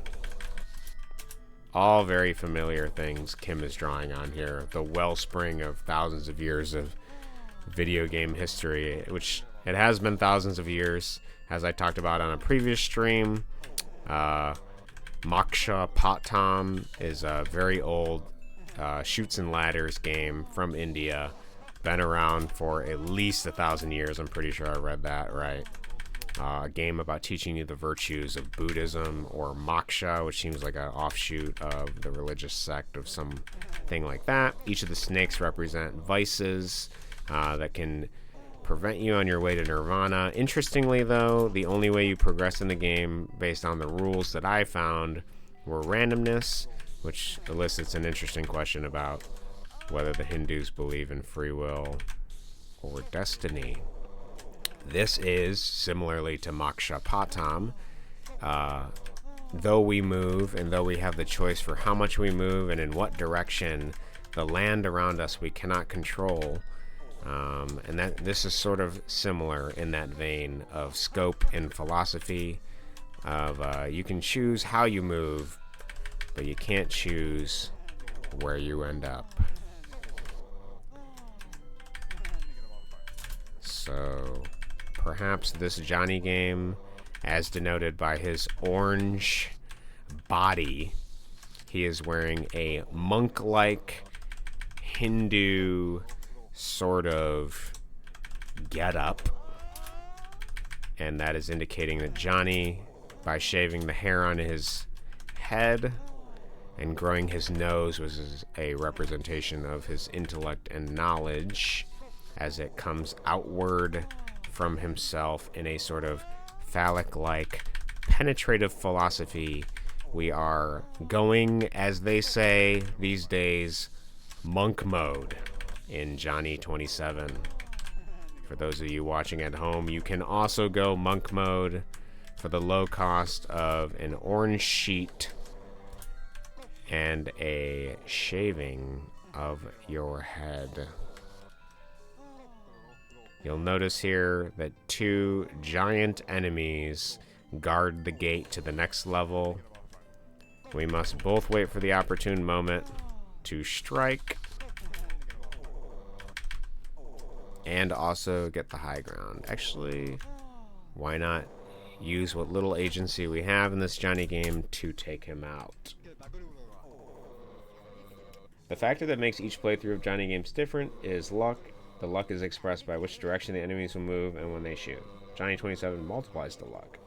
All very familiar things Kim is drawing on here. The wellspring of thousands of years of video game history, which it has been thousands of years, as I talked about on a previous stream. Moksha Patam is a very old shoots and ladders game from India. Been around for at least 1,000 years. I'm pretty sure I read that right. A game about teaching you the virtues of Buddhism, or moksha, which seems like an offshoot of the religious sect of something like that. Each of the snakes represent vices that can prevent you on your way to nirvana. Interestingly, though, the only way you progress in the game, based on the rules that I found, were randomness, which elicits an interesting question about whether the Hindus believe in free will or destiny. This is, similarly to Moksha Patam, though we move and though we have the choice for how much we move and in what direction, the land around us we cannot control. And this is sort of similar in that vein of scope and philosophy of you can choose how you move, but you can't choose where you end up. So perhaps this Johnny game, as denoted by his orange body, he is wearing a monk-like Hindu sort of getup, and that is indicating that Johnny, by shaving the hair on his head and growing his nose, was a representation of his intellect and knowledge as it comes outward from himself in a sort of phallic-like penetrative philosophy. We are going, as they say these days, monk mode in Johnny 27. For those of you watching at home, you can also go monk mode for the low cost of an orange sheet and a shaving of your head. You'll notice here that 2 giant enemies guard the gate to the next level. We must both wait for the opportune moment to strike and also get the high ground. Actually, why not use what little agency we have in this Johnny game to take him out? The factor that makes each playthrough of Johnny games different is luck. The luck is expressed by which direction the enemies will move and when they shoot. Johnny 27 multiplies the luck.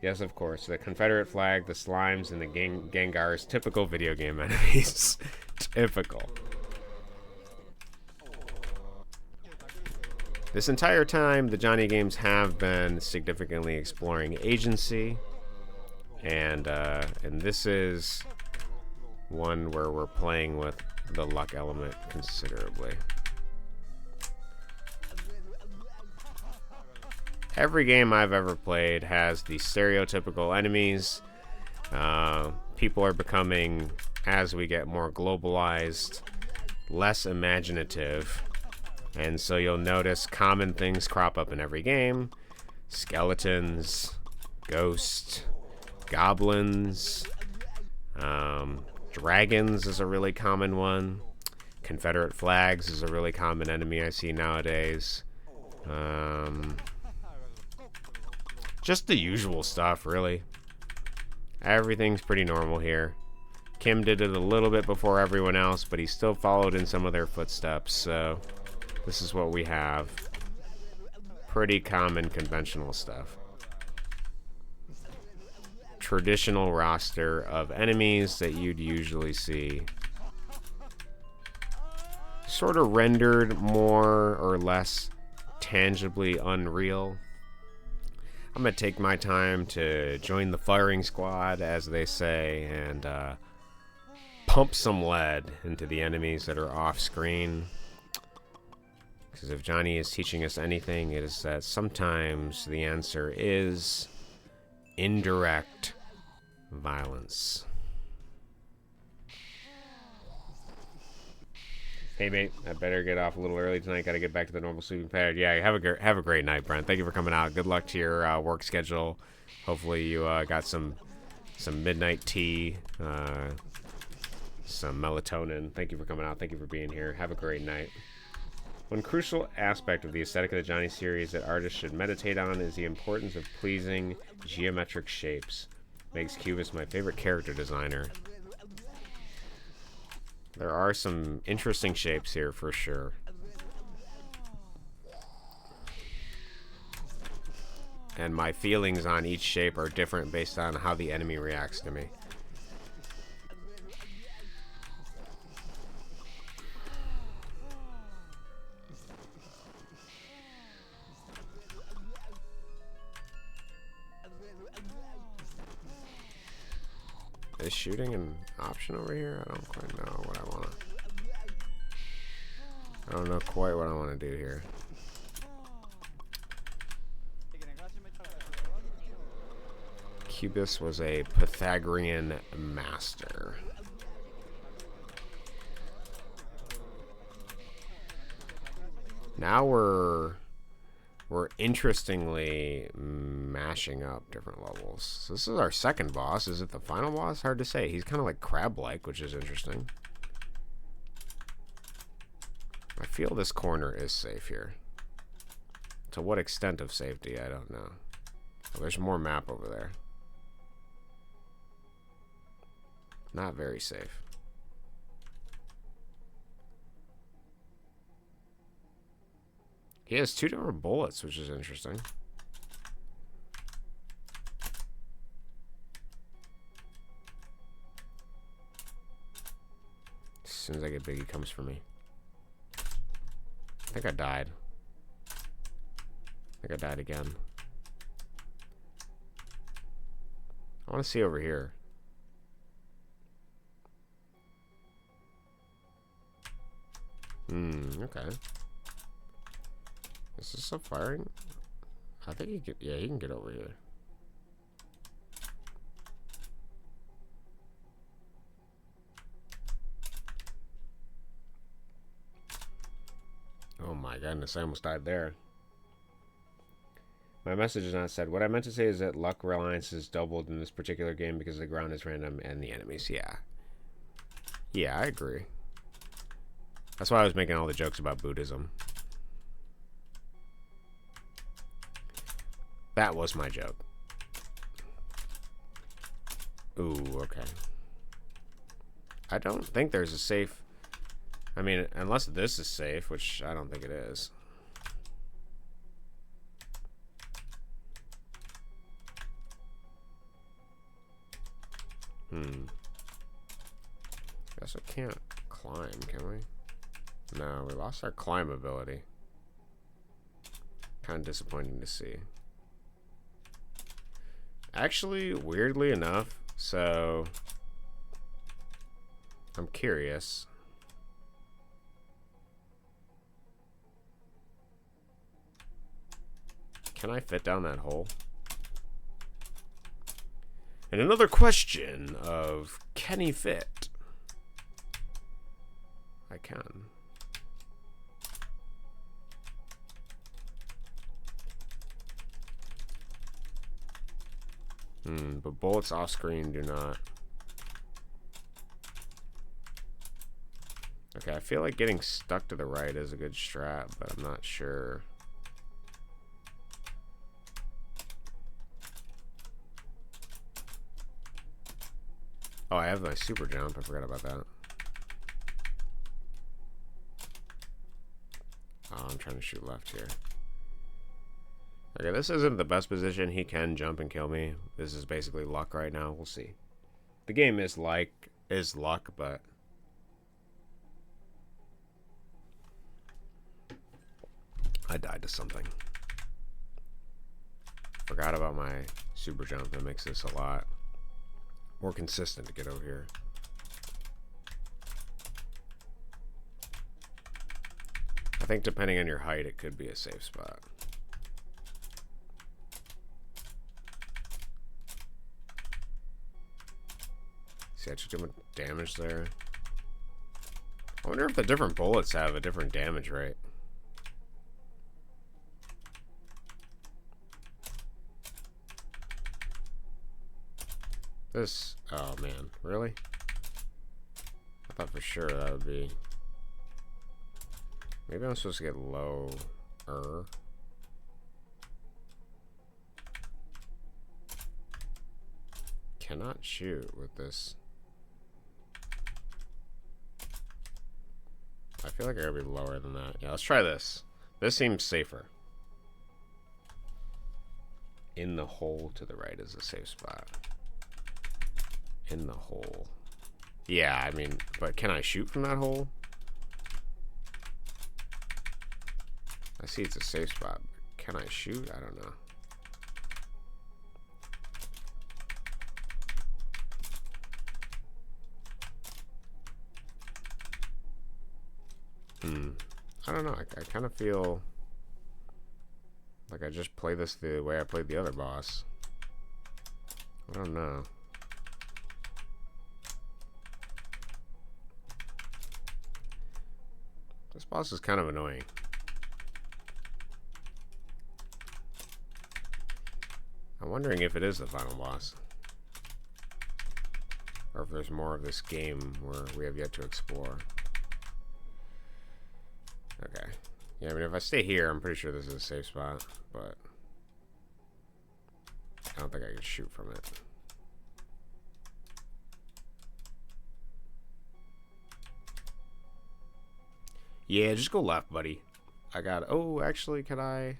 Yes, of course, the Confederate flag, the slimes, and the Gengars, typical video game enemies. Typical. This entire time, the Johnny games have been significantly exploring agency, and this is one where we're playing with the luck element considerably. Every game I've ever played has the stereotypical enemies. People are becoming, as we get more globalized, less imaginative. And so you'll notice common things crop up in every game. Skeletons, ghosts, goblins, dragons is a really common one. Confederate flags is a really common enemy I see nowadays. Just the usual stuff, really. Everything's pretty normal here. Kim did it a little bit before everyone else, but he still followed in some of their footsteps, so this is what we have. Pretty common conventional stuff. Traditional roster of enemies that you'd usually see. Sort of rendered more or less tangibly unreal. I'm going to take my time to join the firing squad, as they say, and pump some lead into the enemies that are off screen. Because if Johnny is teaching us anything, it is that sometimes the answer is indirect violence. Hey mate, I better get off a little early tonight. Got to get back to the normal sleeping pattern. Yeah, have a great night, Brent. Thank you for coming out. Good luck to your work schedule. Hopefully you got some midnight tea, some melatonin. Thank you for coming out. Thank you for being here. Have a great night. One crucial aspect of the aesthetic of the Johnny series that artists should meditate on is the importance of pleasing geometric shapes. Makes Cubist my favorite character designer. There are some interesting shapes here for sure. And my feelings on each shape are different based on how the enemy reacts to me. Is shooting an option over here? I don't quite know what I want to... I don't know quite what I want to do here. Cubist was a Pythagorean master. Now we're interestingly mashing up different levels. So this is our second boss. Is it the final boss? Hard to say. He's kind of like crab-like, which is interesting. I feel this corner is safe here. To what extent of safety, I don't know. Oh, there's more map over there. Not very safe. He has 2 different bullets, which is interesting. As soon as I get big, he comes for me. I think I died. I think I died again. I want to see over here. Okay. Is this a firing? I think he can, yeah, he can get over here. Oh my goodness, I almost died there. My message is not said. What I meant to say is that luck reliance is doubled in this particular game because the ground is random and the enemies, yeah. Yeah, I agree. That's why I was making all the jokes about Buddhism. That was my joke. Ooh, okay. I don't think there's a safe... I mean, unless this is safe, which I don't think it is. Guess I can't climb, can we? No, we lost our climb ability. Kind of disappointing to see. Actually, weirdly enough, so I'm curious. Can I fit down that hole? And another question of, can he fit? I can. But bullets off screen do not. Okay, I feel like getting stuck to the right is a good strat, but I'm not sure. Oh, I have my super jump. I forgot about that. Oh, I'm trying to shoot left here. Okay, this isn't the best position. He can jump and kill me. This is basically luck right now. We'll see. The game is luck, but I died to something. Forgot about my super jump. That makes this a lot more consistent to get over here. I think depending on your height, it could be a safe spot. See, I took too much damage there. I wonder if the different bullets have a different damage rate. This, oh man, really? I thought for sure that would be. Maybe I'm supposed to get lower. Cannot shoot with this. I feel like I gotta be lower than that. Yeah, let's try this. This seems safer. In the hole to the right is a safe spot. In the hole. Yeah, I mean, but can I shoot from that hole? I see it's a safe spot. But can I shoot? I don't know. I don't know. I kind of feel like I just play this the way I played the other boss. I don't know. This boss is kind of annoying. I'm wondering if it is the final boss. Or if there's more of this game where we have yet to explore. Okay. Yeah, I mean, if I stay here, I'm pretty sure this is a safe spot, but I don't think I can shoot from it. Yeah, just go left, buddy. I got, oh, actually, can I?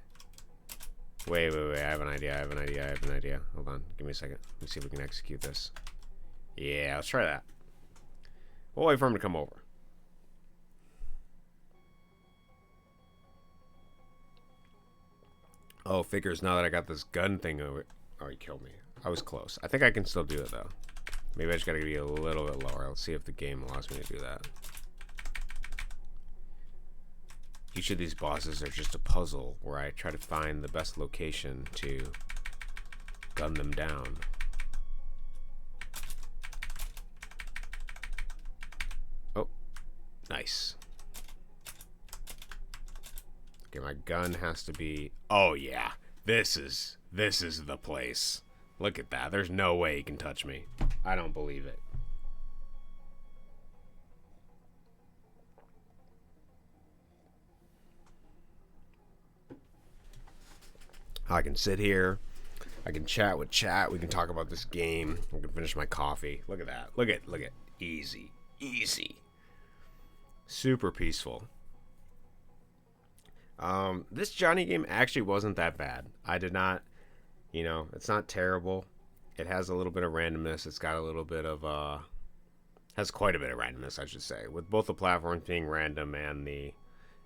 Wait, I have an idea, I have an idea. Hold on, give me a second. Let me see if we can execute this. Yeah, let's try that. We'll wait for him to come over. Oh, figures now that I got this gun thing over. Oh, he killed me. I was close. I think I can still do it, though. Maybe I just gotta be a little bit lower. Let's see if the game allows me to do that. Each of these bosses are just a puzzle where I try to find the best location to gun them down. Oh, nice. Okay, my gun has to be. Oh yeah, this is the place. Look at that. There's no way he can touch me. I don't believe it. I can sit here. I can chat with chat. We can talk about this game. I can finish my coffee. Look at that. Look at. Easy. Easy. Super peaceful. This Johnny game actually wasn't that bad. I did not, it's not terrible. It has a little bit of randomness. It's got a little bit of, has quite a bit of randomness, I should say, with both the platforms being random and the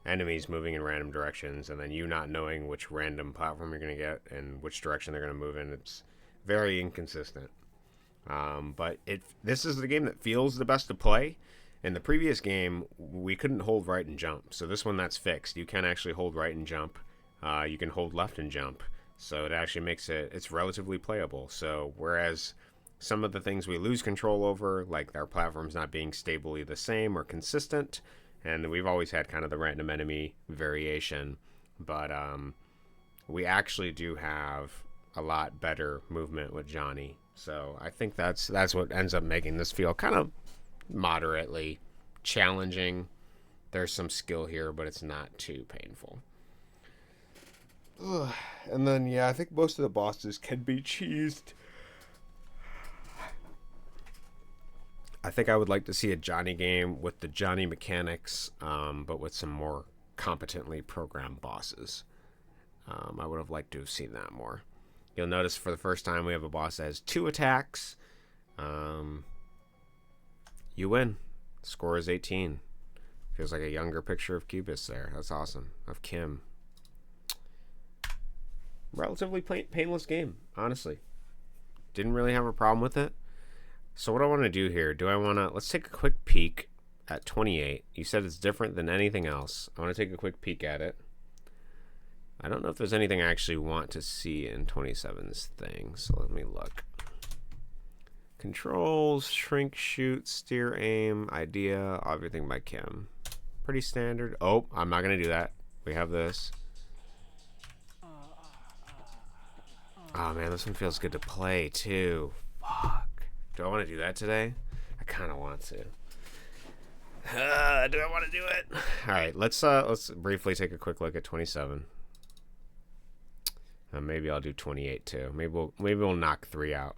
enemies moving in random directions, and then you not knowing which random platform you're going to get and which direction they're going to move in. It's very inconsistent. But this is the game that feels the best to play. In the previous game, we couldn't hold right and jump. So this one, that's fixed. You can actually hold right and jump. You can hold left and jump. So it actually makes it's relatively playable. So whereas some of the things we lose control over, like our platforms not being stably the same or consistent, and we've always had kind of the random enemy variation, but we actually do have a lot better movement with Johnny. So I think that's what ends up making this feel kind of moderately challenging. There's some skill here, but it's not too painful. Ugh. And then, yeah, I think most of the bosses can be cheesed. I think I would like to see a Johnny game with the Johnny mechanics, but with some more competently programmed bosses. I would have liked to have seen that more. You'll notice for the first time we have a boss that has 2 attacks. You win. Score is 18. Feels like a younger picture of Cubis there. That's awesome. Of Kim. Relatively painless game, honestly. Didn't really have a problem with it. So what I want to do here, let's take a quick peek at 28. You said it's different than anything else. I want to take a quick peek at it. I don't know if there's anything I actually want to see in 27's thing, so let me look. Controls, shrink, shoot, steer, aim, idea, everything by Kim. Pretty standard. Oh, I'm not going to do that. We have this. Oh man, this one feels good to play too. Fuck. Do I want to do that today? I kind of want to. Do I want to do it? All right, let's briefly take a quick look at 27. Maybe I'll do 28 too. Maybe we'll knock 3 out.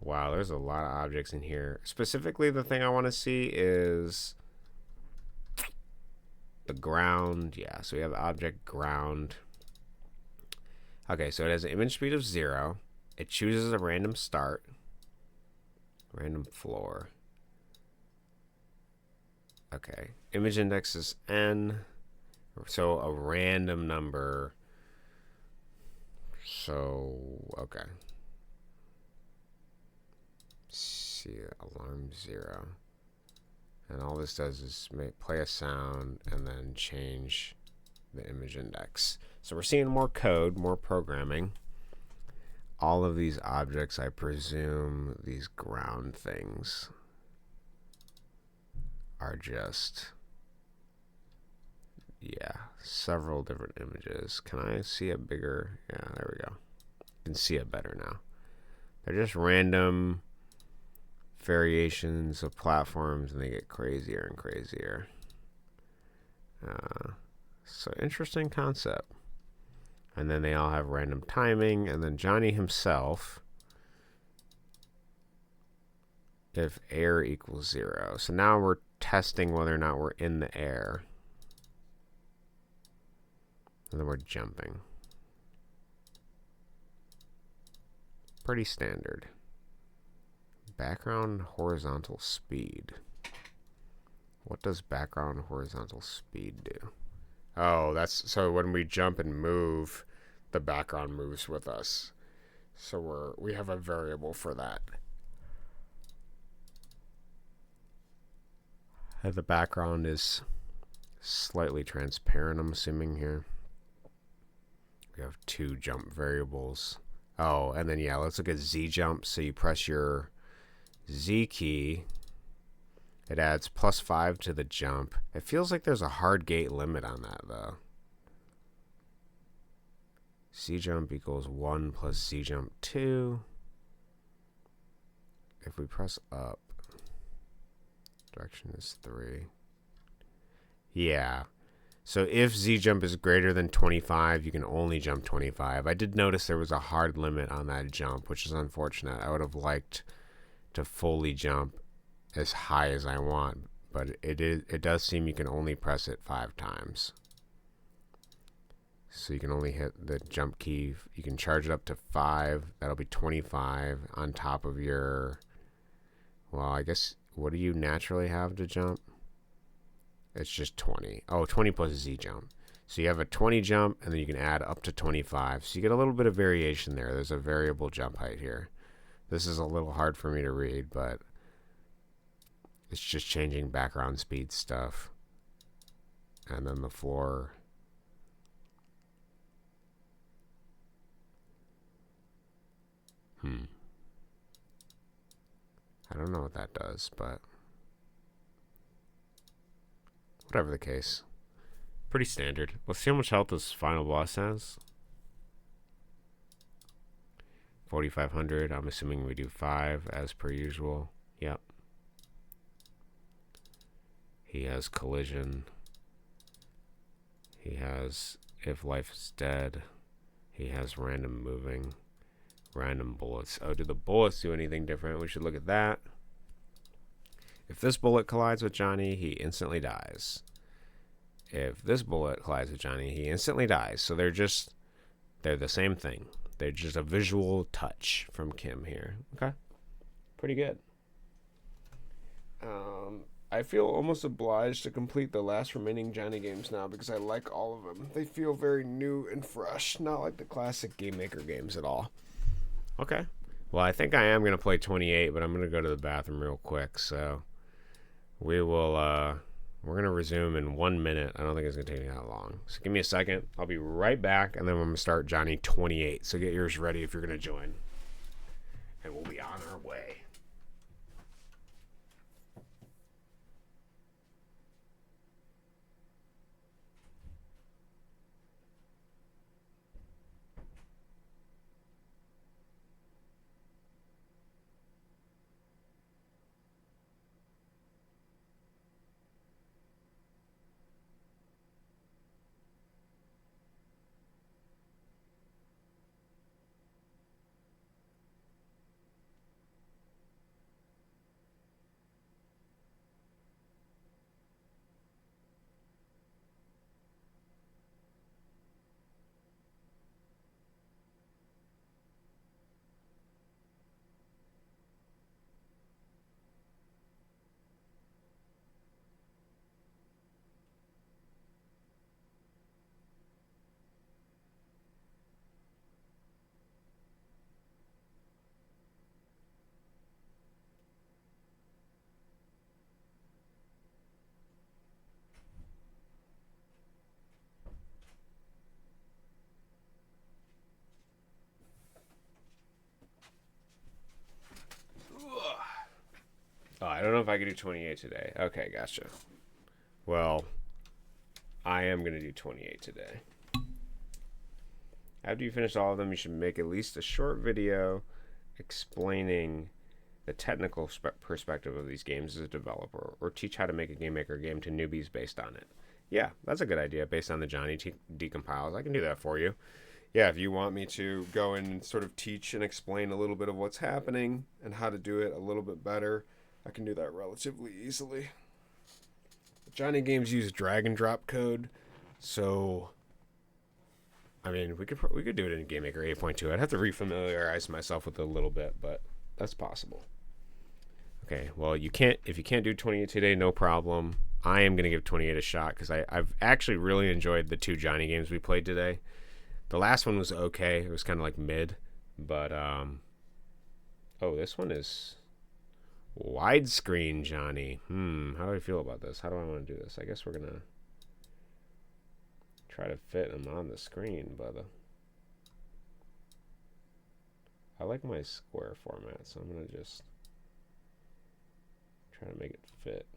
Wow, there's a lot of objects in here. Specifically, the thing I want to see is the ground. Yeah, so we have object ground. Okay, so it has an image speed of 0. It chooses a random start. Random floor. Okay. Image index is n. So a random number. So, okay. See, alarm 0. And all this does is play a sound and then change the image index. So we're seeing more code, more programming. All of these objects, I presume these ground things are just, yeah, several different images. Can I see it bigger? Yeah, there we go. You can see it better now. They're just random variations of platforms, and they get crazier and crazier. So interesting concept. And then they all have random timing, and then Johnny himself, if air equals 0. So now we're testing whether or not we're in the air. And then we're jumping. Pretty standard. Background horizontal speed. What does background horizontal speed do? Oh, that's so when we jump and move, the background moves with us. So we have a variable for that. And the background is slightly transparent, I'm assuming here. We have 2 jump variables. Oh, and then yeah, let's look at Z jump. So you press your Z key. It adds +5 to the jump. It feels like there's a hard gate limit on that, though. Z jump equals 1 plus Z jump 2. If we press up, direction is 3. Yeah. So if Z jump is greater than 25, you can only jump 25. I did notice there was a hard limit on that jump, which is unfortunate. I would have liked to fully jump as high as I want, but it does seem you can only press it 5 times. So you can only hit the jump key. You can charge it up to 5. That'll be 25 on top of your, well, I guess, what do you naturally have to jump? It's just 20. Oh, 20 plus Z jump. So you have a 20 jump, and then you can add up to 25. So you get a little bit of variation there. There's a variable jump height here. This is a little hard for me to read, but it's just changing background speed stuff. And then the floor. I don't know what that does, but whatever the case. Pretty standard. Let's see how much health this final boss has. 4,500. I'm assuming we do 5 as per usual. Yep. He has collision. He has if life is dead. He has random moving. Random bullets. Oh, do the bullets do anything different? We should look at that. If this bullet collides with Johnny, he instantly dies. If this bullet collides with Johnny, he instantly dies. So they're the same thing. They're just a visual touch from Kim here. Okay. Pretty good. I feel almost obliged to complete the last remaining Johnny games now because I like all of them. They feel very new and fresh, not like the classic Game Maker games at all. Okay. Well, I think I am going to play 28, but I'm going to go to the bathroom real quick. So we will, we're going to resume in 1 minute. I don't think it's going to take me that long. So give me a second. I'll be right back, and then I'm going to start Johnny 28. So get yours ready if you're going to join. And we'll be on our way. Oh, I don't know if I can do 28 today. Okay, gotcha. Well, I am going to do 28 today. After you finish all of them, you should make at least a short video explaining the technical perspective of these games as a developer, or teach how to make a Game Maker game to newbies based on it. Yeah, that's a good idea based on the Johnny decompiles. I can do that for you. Yeah, if you want me to go in and sort of teach and explain a little bit of what's happening and how to do it a little bit better, I can do that relatively easily. Johnny games use drag and drop code, so I mean we could do it in Game Maker 8.2. I'd have to refamiliarize myself with it a little bit, but that's possible. Okay, well if you can't do 28 today, no problem. I am gonna give 28 a shot because I've actually really enjoyed the 2 Johnny games we played today. The last one was okay. It was kind of like mid, but oh, this one is widescreen Johnny. How do I feel about this? How do I want to do this? I guess we're gonna try to fit him on the screen, but I like my square format, so I'm gonna just try to make it fit.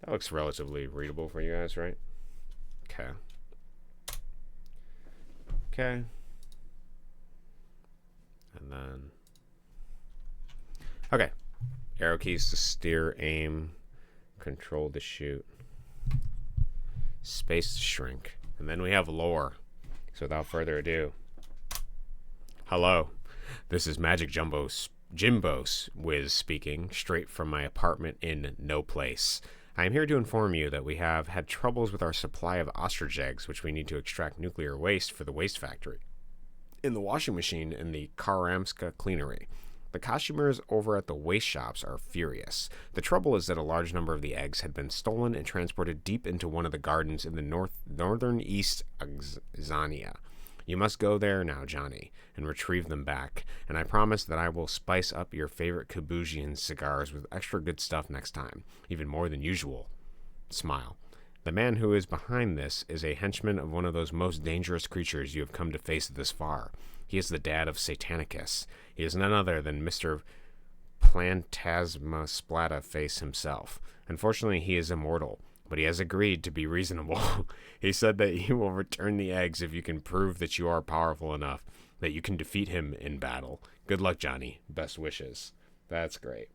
That looks relatively readable for you guys, right? Okay. Okay. And then, okay. Arrow keys to steer, aim, control to shoot, space to shrink. And then we have lore. So without further ado, hello. This is Magic Jimbo's Wiz speaking, straight from my apartment in No Place. I am here to inform you that we have had troubles with our supply of ostrich eggs, which we need to extract nuclear waste for the waste factory in the washing machine in the Karamska cleanery. The costumers over at the waste shops are furious. The trouble is that a large number of the eggs had been stolen and transported deep into one of the gardens in the northern East Xania. You must go there now, Johnny, and retrieve them back, and I promise that I will spice up your favorite Kabusian cigars with extra good stuff next time, even more than usual. Smile. The man who is behind this is a henchman of one of those most dangerous creatures you have come to face this far. He is the dad of Satanicus. He is none other than Mr. Plantasma Splataface himself. Unfortunately, he is immortal, but he has agreed to be reasonable. He said that he will return the eggs if you can prove that you are powerful enough that you can defeat him in battle. Good luck, Johnny. Best wishes. That's great.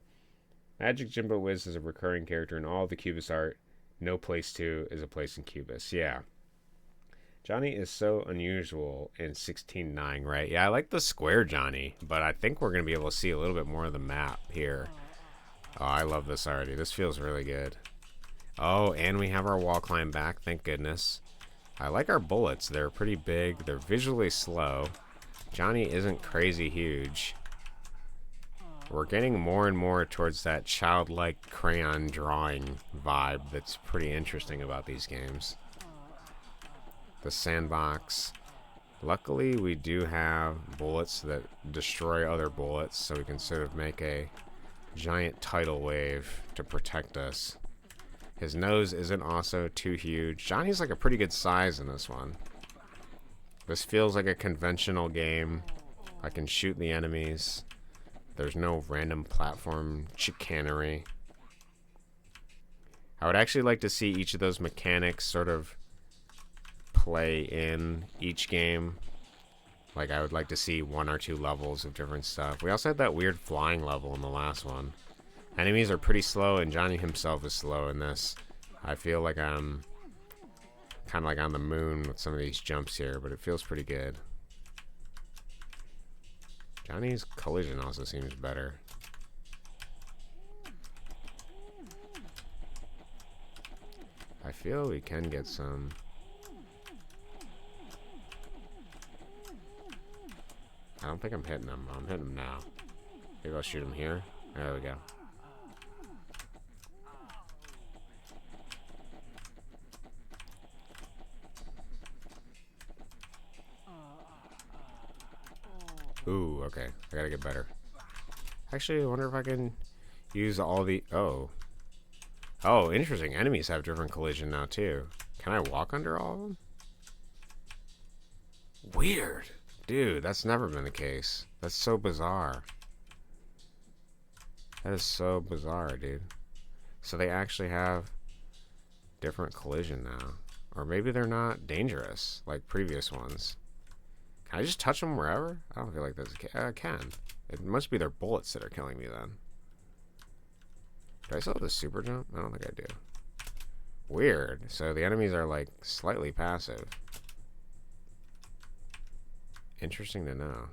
Magic Jimbo Wiz is a recurring character in all of the Cubist art. No Place 2 is a place in Cubist. Yeah. Johnny is so unusual in 16:9, right? Yeah, I like the square Johnny, but I think we're going to be able to see a little bit more of the map here. Oh, I love this already. This feels really good. Oh, and we have our wall climb back. Thank goodness. I like our bullets. They're pretty big. They're visually slow. Johnny isn't crazy huge. We're getting more and more towards that childlike crayon drawing vibe that's pretty interesting about these games. The sandbox. Luckily, we do have bullets that destroy other bullets, so we can sort of make a giant tidal wave to protect us. His nose isn't also too huge. Johnny's like a pretty good size in this one. This feels like a conventional game. I can shoot the enemies. There's no random platform chicanery. I would actually like to see each of those mechanics sort of play in each game. Like, I would like to see 1 or 2 levels of different stuff. We also had that weird flying level in the last one. Enemies are pretty slow, and Johnny himself is slow in this. I feel like I'm kind of like on the moon with some of these jumps here, but it feels pretty good. Johnny's collision also seems better. I feel we can get some. I don't think I'm hitting him. I'm hitting him now. Maybe I'll shoot him here. There we go. Ooh, okay. I gotta get better. Actually, I wonder if I can use all the... Oh. Oh, interesting. Enemies have different collision now, too. Can I walk under all of them? Weird. Dude, that's never been the case. That's so bizarre. That is so bizarre, dude. So they actually have different collision now. Or maybe they're not dangerous like previous ones. Can I just touch them wherever? I don't feel like that's the case. I can. It must be their bullets that are killing me then. Do I still have the super jump? I don't think I do. Weird. So the enemies are like slightly passive. Interesting to know.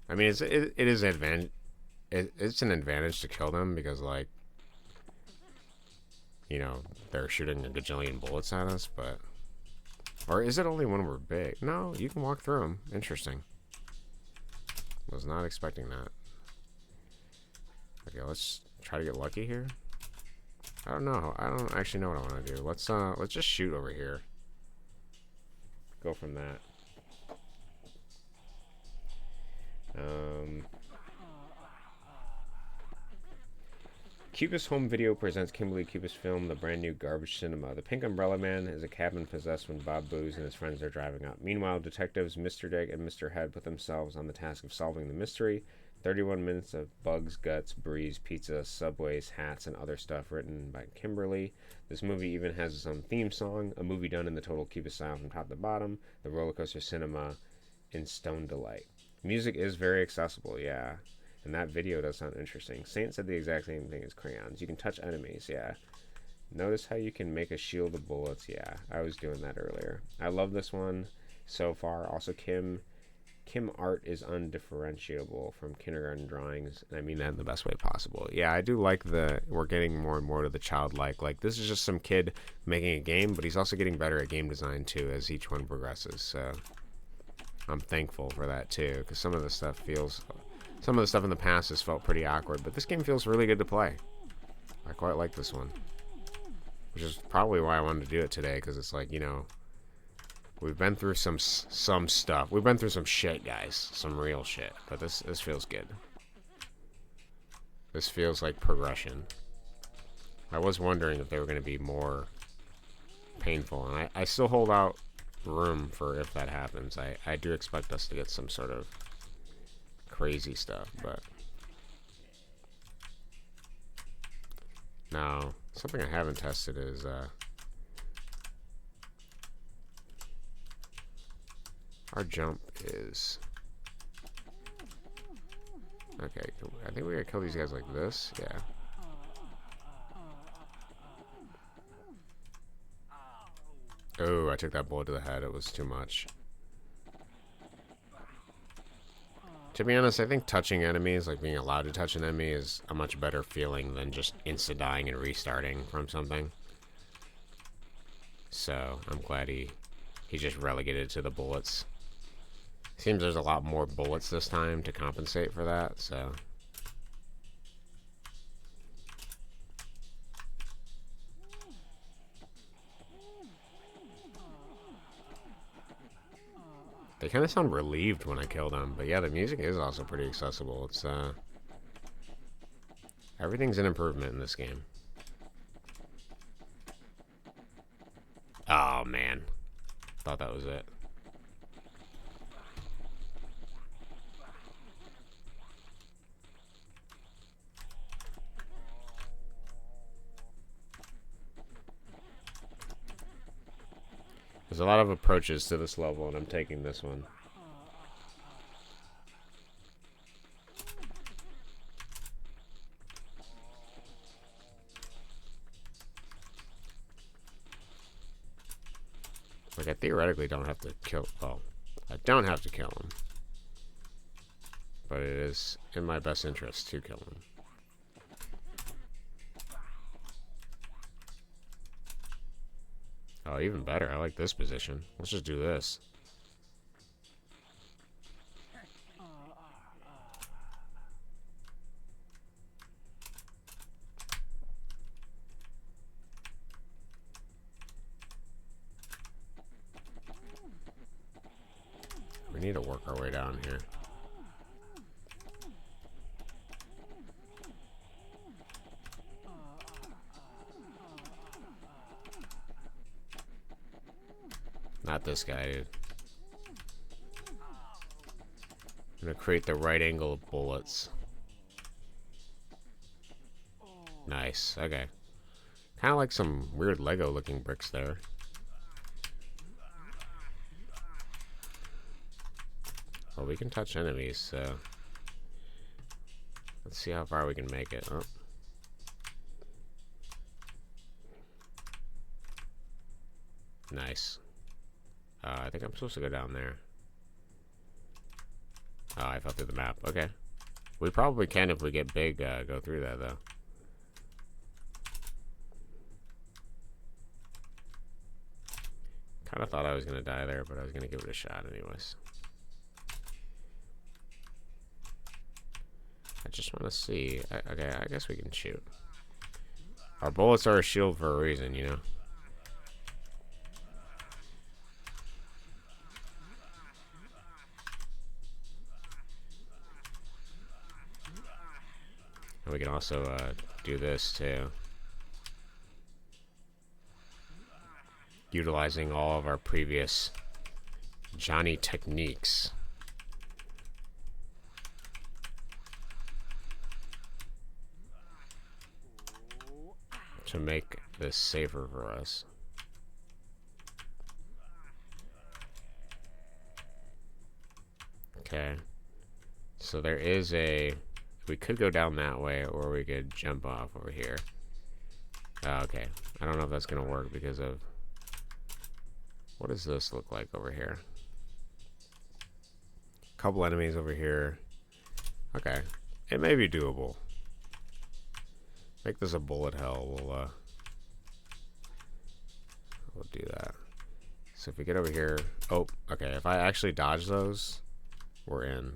I mean, it's an advantage to kill them because, like, you know, they're shooting a gajillion bullets at us, but... Or is it only when we're big? No, you can walk through them. Interesting. Was not expecting that. Okay, let's try to get lucky here. I don't know. I don't actually know what I want to do. Let's just shoot over here. Go from that. Cubist Home Video presents Kimberly Cubist Film, the brand new garbage cinema. The Pink Umbrella Man is a cabin possessed when Bob Booze and his friends are driving up. Meanwhile, detectives Mr. Dick and Mr. Head put themselves on the task of solving the mystery. 31 minutes of bugs, guts, breeze, pizza, subways, hats, and other stuff written by Kimberly. This movie even has its own theme song, a movie done in the total Cubist style from top to bottom, the roller coaster cinema in Stone Delight. Music is very accessible, yeah. And that video does sound interesting. Saint said the exact same thing as crayons. You can touch enemies, yeah. Notice how you can make a shield of bullets, yeah. I was doing that earlier. I love this one so far. Also, Kim art is undifferentiable from kindergarten drawings, and I mean that in the best way possible. Yeah, I do like we're getting more and more to the childlike. Like, this is just some kid making a game, but he's also getting better at game design, too, as each one progresses, so... I'm thankful for that too, because some of the stuff in the past has felt pretty awkward, but this game feels really good to play. I quite like this one, which is probably why I wanted to do it today, because it's like, you know, we've been through some stuff. We've been through some shit, guys, some real shit, but this feels good. This feels like progression. I was wondering if they were going to be more painful, and I still hold out room for if that happens. I do expect us to get some sort of crazy stuff, but now something I haven't tested is our jump is okay. I think we gotta kill these guys like this. Yeah. Oh, I took that bullet to the head. It was too much. To be honest, I think touching enemies, like being allowed to touch an enemy, is a much better feeling than just insta-dying and restarting from something. So, I'm glad he just relegated it to the bullets. Seems there's a lot more bullets this time to compensate for that, so... They kind of sound relieved when I kill them, but yeah, the music is also pretty accessible. It's, everything's an improvement in this game. Oh, man. Thought that was it. There's a lot of approaches to this level, and I'm taking this one. Like, I theoretically don't have to kill... Well, I don't have to kill him. But it is in my best interest to kill him. Oh, even better. I like this position. Let's just do this. We need to work our way down here. Not this guy, dude. I'm gonna create the right angle of bullets. Nice, okay. Kind of like some weird Lego looking bricks there. Well, we can touch enemies, so... Let's see how far we can make it. Oh. Nice. I think I'm supposed to go down there. Oh, I fell through the map. Okay. We probably can if we get big, go through that, though. Kind of thought I was going to die there, but I was going to give it a shot anyways. I just want to see. Okay, I guess we can shoot. Our bullets are a shield for a reason, you know? And we can also do this too. Utilizing all of our previous Johnny techniques. To make this safer for us. Okay. So there is a... We could go down that way, or we could jump off over here. Okay. I don't know if that's going to work because of... What does this look like over here? Couple enemies over here. Okay. It may be doable. Make this a bullet hell. We'll do that. So if we get over here, oh, okay. If I actually dodge those, we're in.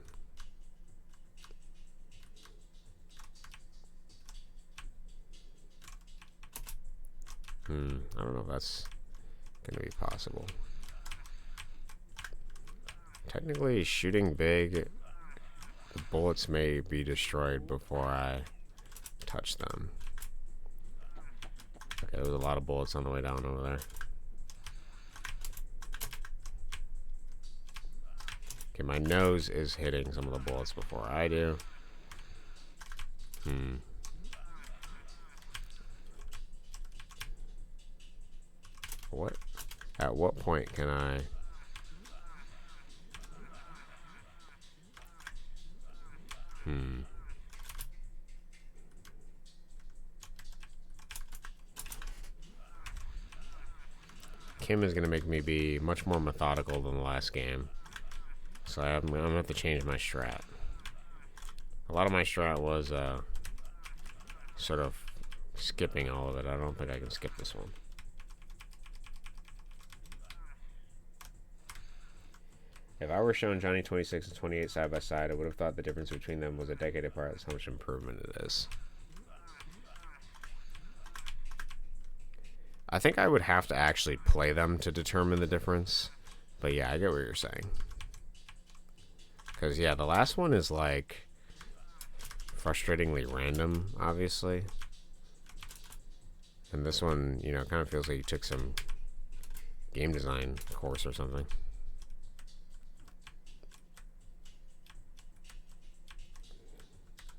I don't know if that's gonna be possible. Technically, shooting big, the bullets may be destroyed before I touch them. Okay, there was a lot of bullets on the way down over there. Okay, my nose is hitting some of the bullets before I do. What? At what point can I... Kim is going to make me be much more methodical than the last game. So I'm going to have to change my strat. A lot of my strat was sort of skipping all of it. I don't think I can skip this one. If I were shown Johnny 26 and 28 side by side, I would have thought the difference between them was a decade apart. That's how much improvement it is. I think I would have to actually play them to determine the difference. But yeah, I get what you're saying. Because, yeah, the last one is, like, frustratingly random, obviously. And this one, you know, kind of feels like you took some game design course or something.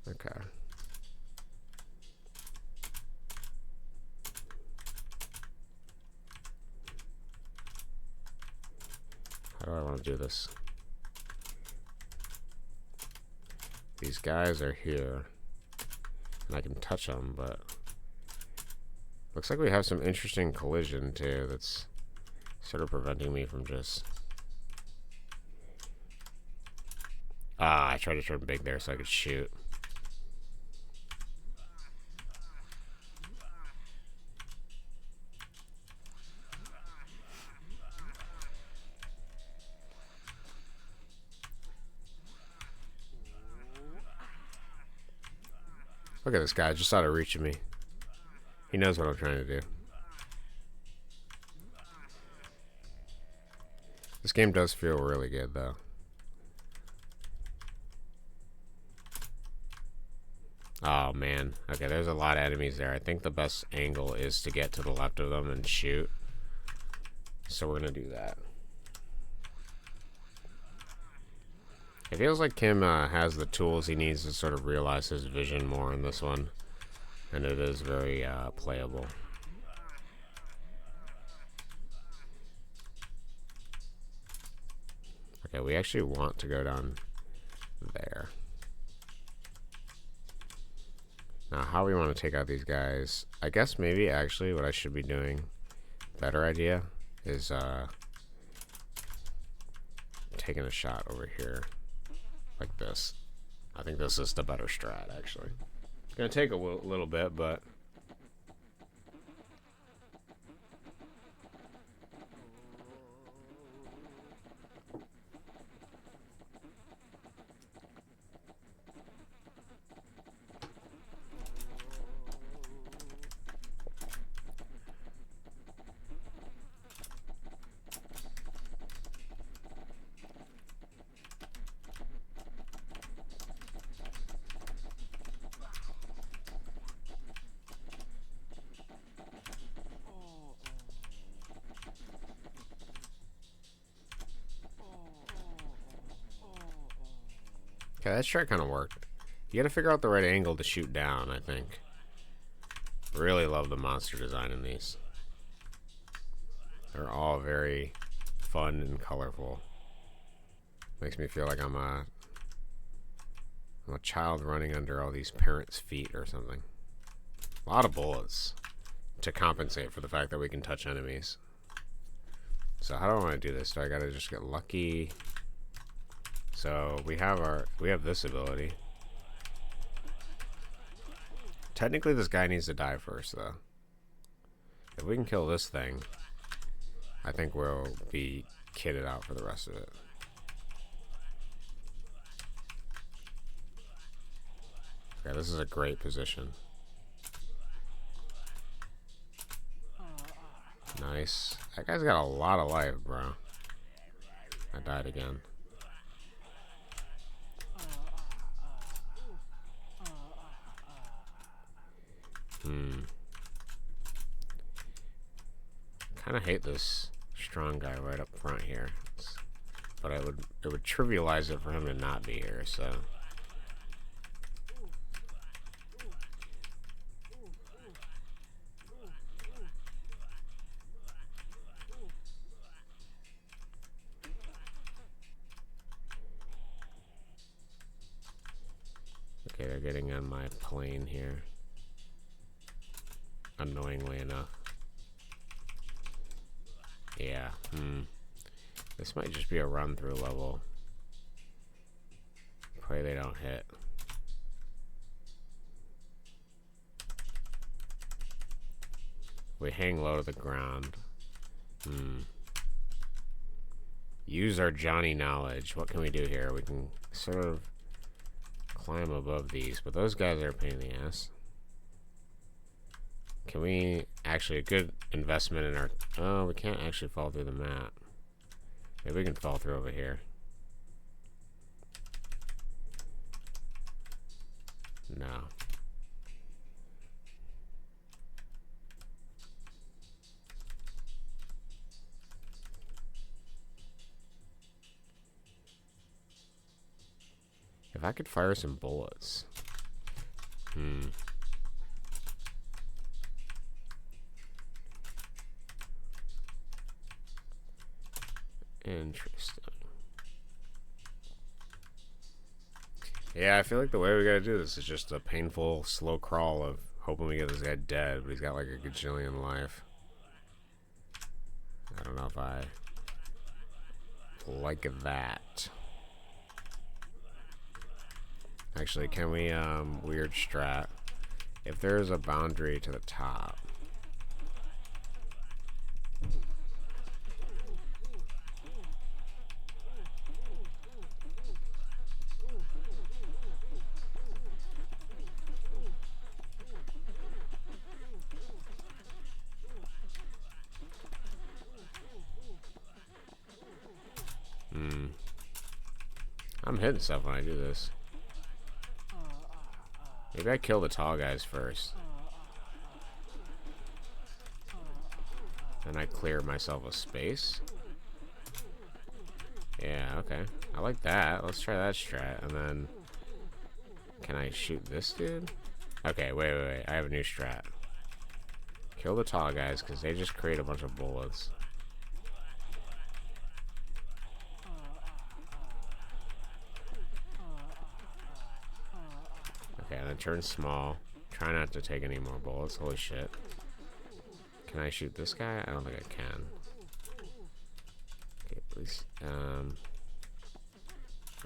Okay. How do I want to do this? These guys are here, and I can touch them, but looks like we have some interesting collision too that's sort of preventing me from just... I tried to turn big there so I could shoot. Look at this guy, just out of reach of me. He knows what I'm trying to do. This game does feel really good, though. Oh, man. Okay, there's a lot of enemies there. I think the best angle is to get to the left of them and shoot. So we're going to do that. It feels like Kim has the tools he needs to sort of realize his vision more in this one. And it is very playable. Okay, we actually want to go down there. Now, how we want to take out these guys, I guess maybe actually what I should be doing, better idea, is taking a shot over here. Like this. I think this is the better strat, actually. It's gonna take a little bit, but... Okay, that strat kind of worked. You gotta figure out the right angle to shoot down, I think. Really love the monster design in these. They're all very fun and colorful. Makes me feel like I'm a child running under all these parents' feet or something. A lot of bullets to compensate for the fact that we can touch enemies. So how do I want to do this? Do I gotta just get lucky? So we have this ability. Technically this guy needs to die first though. If we can kill this thing, I think we'll be kitted out for the rest of it. Okay, this is a great position. Nice. That guy's got a lot of life, bro. I died again. Kind of hate this strong guy right up front here, but it would trivialize it for him to not be here. So okay, they're getting on my plane here, annoyingly enough. Yeah, this might just be a run-through level. Pray they don't hit. We hang low to the ground. Use our Johnny knowledge. What can we do here? We can sort of climb above these, but those guys are a pain in the ass. Can we actually, a good investment in our, oh, we can't actually fall through the map. Maybe we can fall through over here. No. If I could fire some bullets. Interesting. Yeah, I feel like the way we gotta do this is just a painful, slow crawl of hoping we get this guy dead, but he's got like a gajillion life. I don't know if I like that. Actually, can we, weird strat. If there's a boundary to the top. I'm hitting stuff when I do this. Maybe I kill the tall guys first. Then I clear myself a space. Yeah, okay. I like that. Let's try that strat. And then... Can I shoot this dude? Okay, wait. I have a new strat. Kill the tall guys, because they just create a bunch of bullets. Okay, and then turn small. Try not to take any more bullets. Holy shit. Can I shoot this guy? I don't think I can. Okay, please.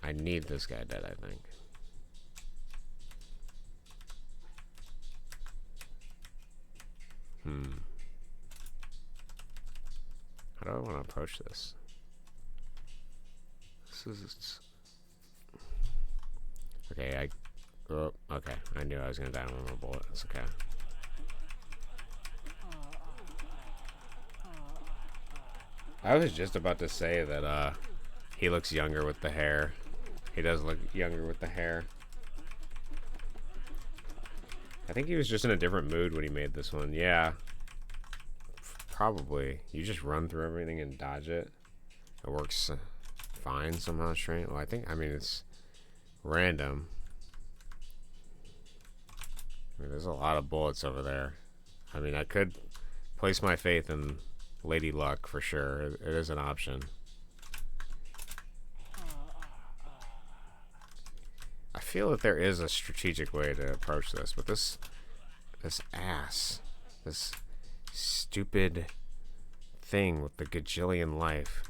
I need this guy dead, I think. How do I want to approach this? This is... Okay, oh, okay. I knew I was gonna die on one more bullet. It's okay. I was just about to say that he looks younger with the hair. He does look younger with the hair. I think he was just in a different mood when he made this one. Yeah. Probably. You just run through everything and dodge it. It works fine somehow, straight. Well, I mean, it's random. I mean, there's a lot of bullets over there. I mean, I could place my faith in Lady Luck for sure. It is an option. I feel that there is a strategic way to approach this, but this ass, this stupid thing with the gajillion life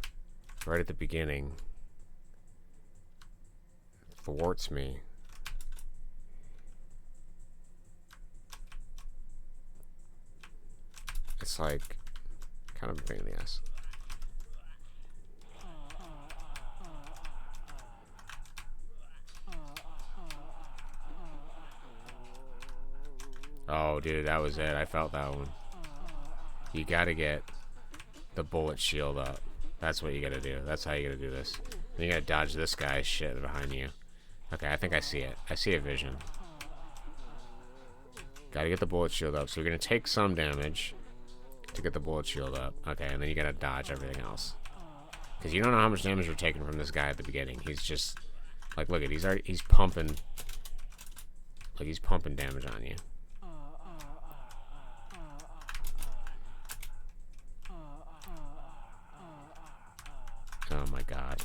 right at the beginning thwarts me. It's like kind of a pain in the ass. Oh, dude, that was it. I felt that one. You gotta get the bullet shield up. That's what you gotta do. That's how you gotta do this. Then you gotta dodge this guy's shit behind you. Okay, I think I see it. I see a vision. Gotta get the bullet shield up. So you're gonna take some damage to get the bullet shield up. Okay, and then you gotta dodge everything else. Because you don't know how much damage you're taking from this guy at the beginning. He's just... Like, look at, he's pumping... Like, he's pumping damage on you. Oh my god.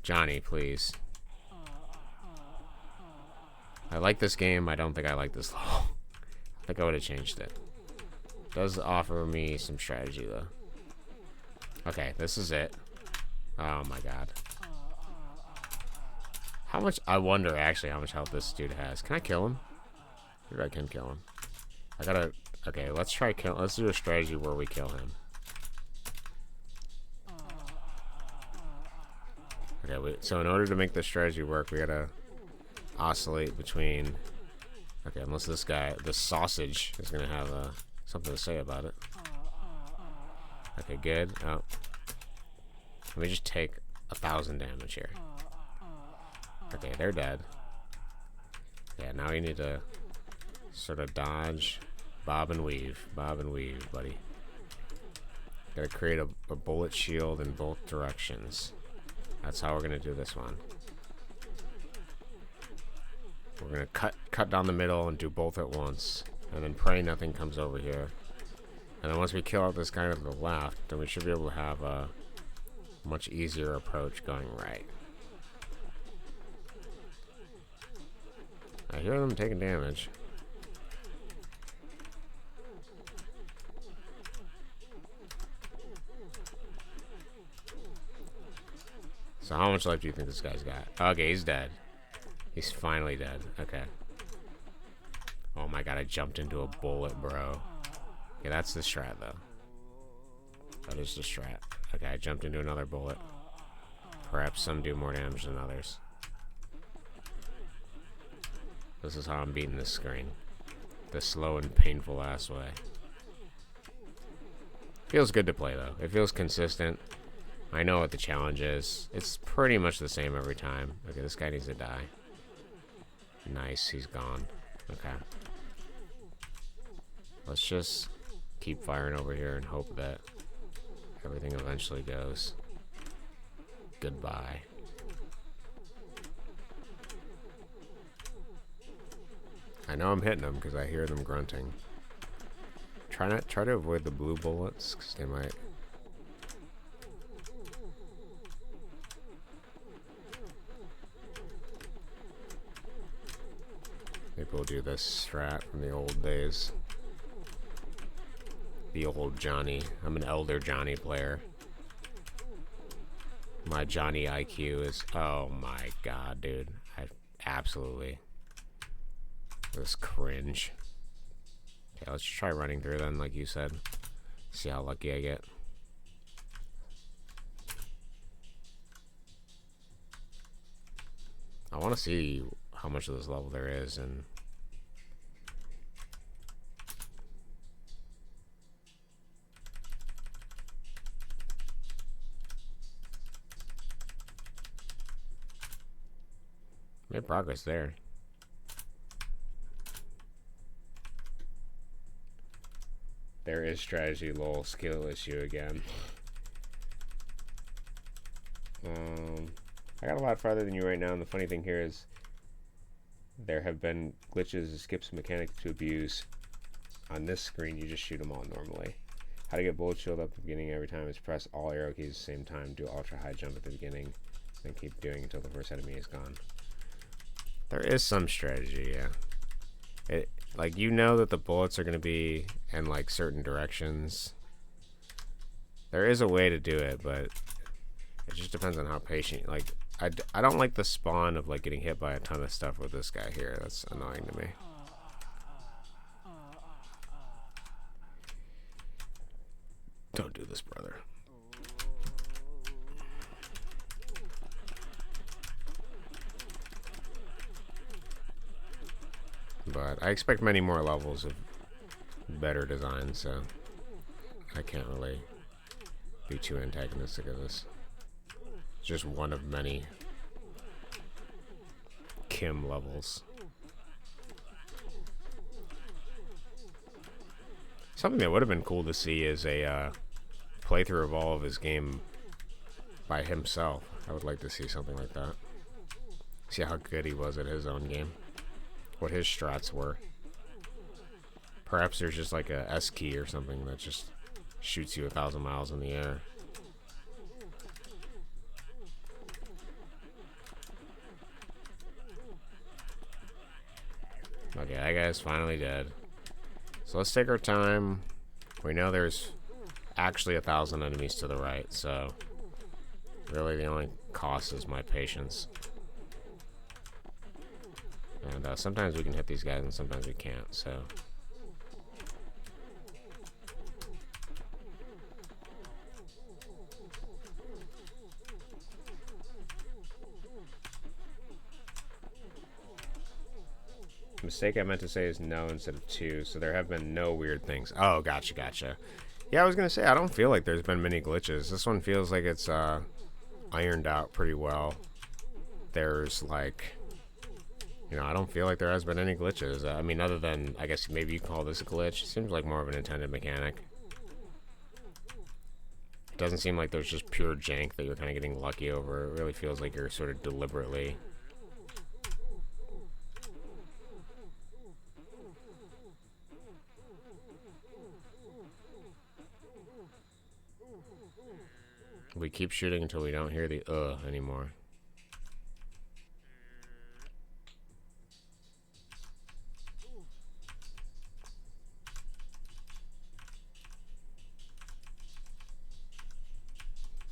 Johnny, please. I like this game. I don't think I like this level. I think I would have changed it. Does offer me some strategy, though. Okay, this is it. Oh my god. How much... I wonder, actually, how much health this dude has. Can I kill him? Maybe I can kill him. I gotta... Okay, let's try kill... Let's do a strategy where we kill him. Okay, wait. So in order to make this strategy work, we gotta oscillate between... Okay, unless this guy... This sausage is gonna have something to say about it. Okay, good. Oh. Let me just take 1,000 damage here. Okay, they're dead. Yeah, now you need to sort of dodge, bob and weave, buddy. Gotta create a bullet shield in both directions. That's how we're gonna do this one. We're gonna cut down the middle and do both at once, and then pray nothing comes over here. And then once we kill out this guy to the left, then we should be able to have a much easier approach going right. I hear them taking damage. So how much life do you think this guy's got? Okay, he's dead. He's finally dead. Okay. Oh my god, I jumped into a bullet, bro. Okay, that's the strat, though. That is the strat. Okay, I jumped into another bullet. Perhaps some do more damage than others. This is how I'm beating this screen. The slow and painful ass way. Feels good to play, though. It feels consistent. I know what the challenge is. It's pretty much the same every time. Okay, this guy needs to die. Nice, he's gone. Okay. Let's just keep firing over here and hope that everything eventually goes. Goodbye. I know I'm hitting them because I hear them grunting. Try to avoid the blue bullets because they might. Maybe we'll do this strat from the old days. The old Johnny. I'm an elder Johnny player. My Johnny IQ is... Oh my god, dude. I absolutely... This cringe. Okay, let's try running through then, like you said. See how lucky I get. I want to see how much of this level there is, and... Made progress there. There is strategy, lol, skill issue again. I got a lot farther than you right now, and the funny thing here is there have been glitches and skips mechanics to abuse. On this screen, you just shoot them all normally. How to get bullet shield up at the beginning every time is press all arrow keys at the same time, do ultra high jump at the beginning, then keep doing until the first enemy is gone. There is some strategy, yeah. Like, you know that the bullets are going to be in, like, certain directions. There is a way to do it, but it just depends on how patient. Like, I don't like the spawn of, like, getting hit by a ton of stuff with this guy here. That's annoying to me. Don't do this, brother. But but I expect many more levels of better design, so I can't really be too antagonistic of this. It's just one of many Kim levels. Something that would have been cool to see is a playthrough of all of his game by himself. I would like to see something like that. See how good he was at his own game. What his strats were. Perhaps there's just like a S key or something that just shoots you 1,000 miles in the air. Okay, that guy's finally dead. So let's take our time. We know there's actually 1,000 enemies to the right, so really the only cost is my patience. And sometimes we can hit these guys and sometimes we can't, so. Mistake I meant to say is no instead of 2, so there have been no weird things. Oh, gotcha. Yeah, I was gonna say, I don't feel like there's been many glitches. This one feels like it's ironed out pretty well. There's like, you know, I don't feel like there has been any glitches. I mean, other than, I guess maybe you call this a glitch. It seems like more of an intended mechanic. It doesn't seem like there's just pure jank that you're kind of getting lucky over. It really feels like you're sort of deliberately. We keep shooting until we don't hear the anymore.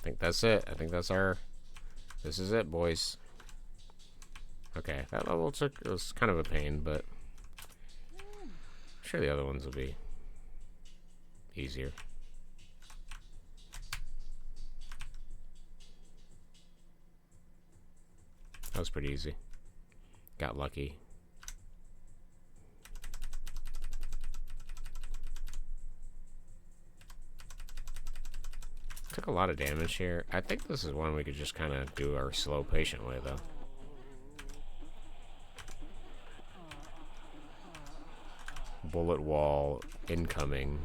I think that's it. I think that's our... This is it, boys. Okay, that level it was kind of a pain, but I'm sure the other ones will be easier. That was pretty easy. Got lucky. Took a lot of damage here. I think this is one we could just kind of do our slow, patient way, though. Bullet wall incoming.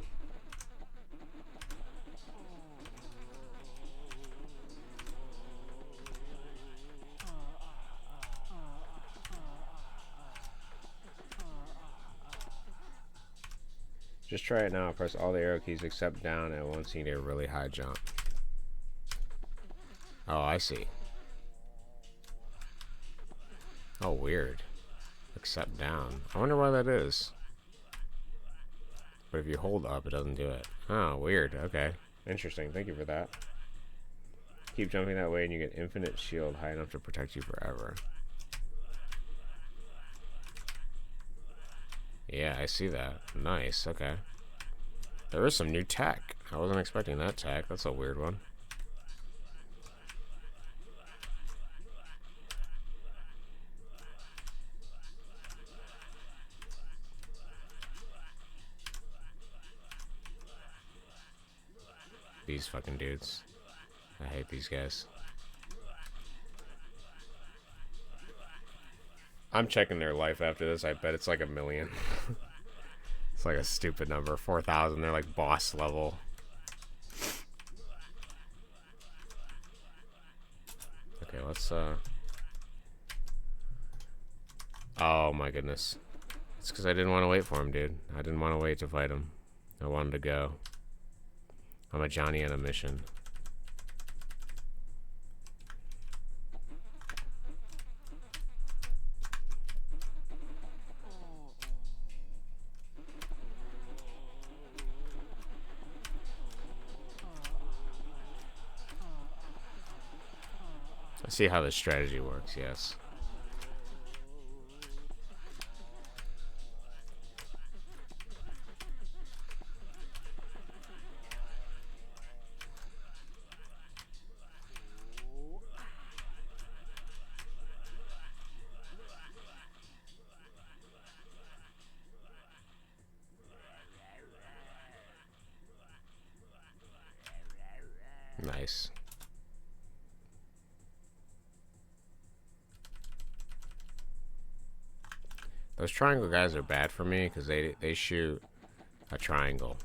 Just try it now. Press all the arrow keys except down at once. You need a really high jump. Oh, I see. Oh, weird. Except down. I wonder why that is. But if you hold up, it doesn't do it. Oh, weird. Okay. Interesting. Thank you for that. Keep jumping that way and you get infinite shield high enough to protect you forever. Yeah, I see that. Nice, okay. There is some new tech. I wasn't expecting that tech. That's a weird one. These fucking dudes. I hate these guys. I'm checking their life after this. I bet it's like 1 million. It's like a stupid number. 4,000. They're like boss level. Okay, let's oh my goodness. It's because I didn't want to wait for him, dude. I didn't want to wait to fight him. I wanted to go. I'm a Johnny on a mission. I see how this strategy works, yes. Nice. Those triangle guys are bad for me because they shoot a triangle,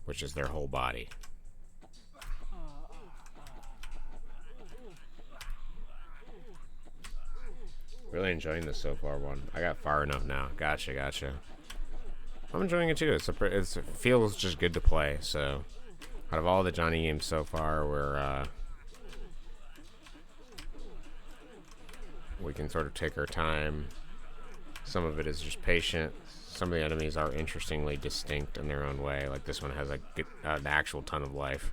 which is their whole body. Really enjoying this so far one. I got far enough now. Gotcha, gotcha. I'm enjoying it too. It feels just good to play. So, out of all the Johnny games so far, we can sort of take our time. Some of it is just patient. Some of the enemies are interestingly distinct in their own way. Like this one has an actual ton of life,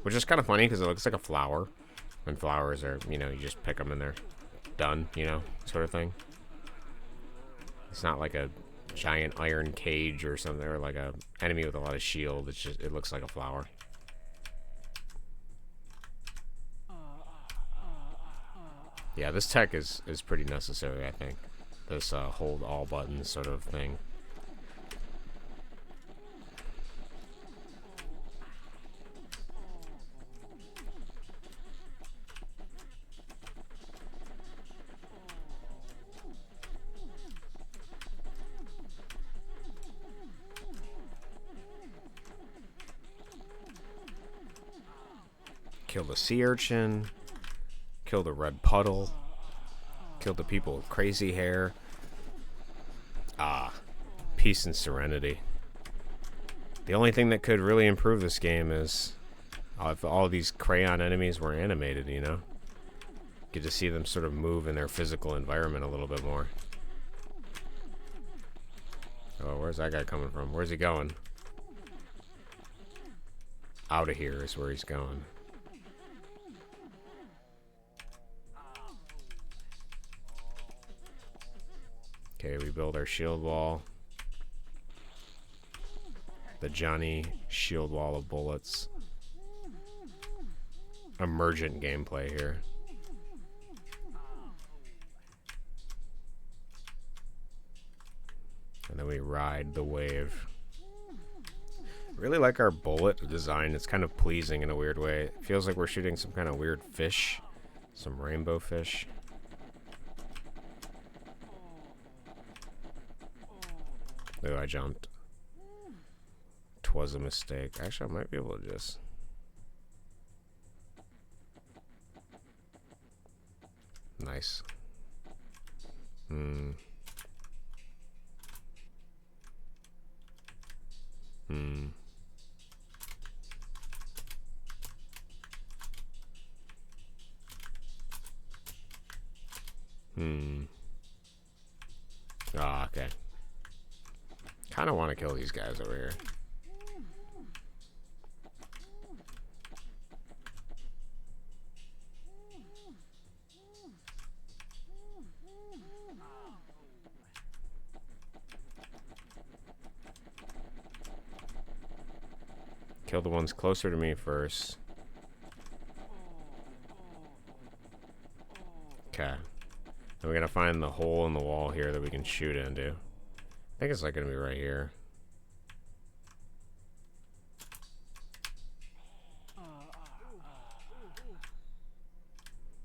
which is kind of funny because it looks like a flower. And flowers are, you know, you just pick them and they're done, you know, sort of thing. It's not like a giant iron cage or something, or like a enemy with a lot of shield. It's just, it looks like a flower. Yeah, this tech is pretty necessary, I think. This hold all buttons sort of thing. Kill the sea urchin. Kill the red puddle. Kill the people with crazy hair. Ah, peace and serenity. The only thing that could really improve this game is if all these crayon enemies were animated, you know? Get to see them sort of move in their physical environment a little bit more. Oh, where's that guy coming from? Where's he going? Out of here is where he's going. Okay, we build our shield wall. The Johnny shield wall of bullets. Emergent gameplay here. And then we ride the wave. Really like our bullet design. It's kind of pleasing in a weird way. It feels like we're shooting some kind of weird fish. Some rainbow fish. Oh, I jumped. 'Twas a mistake. Actually, I might be able to just... Nice. Hmm. Hmm. Hmm. Ah, okay. Kind of want to kill these guys over here. Kill the ones closer to me first. Okay. Then we gotta find the hole in the wall here that we can shoot into. I think it's like gonna be right here.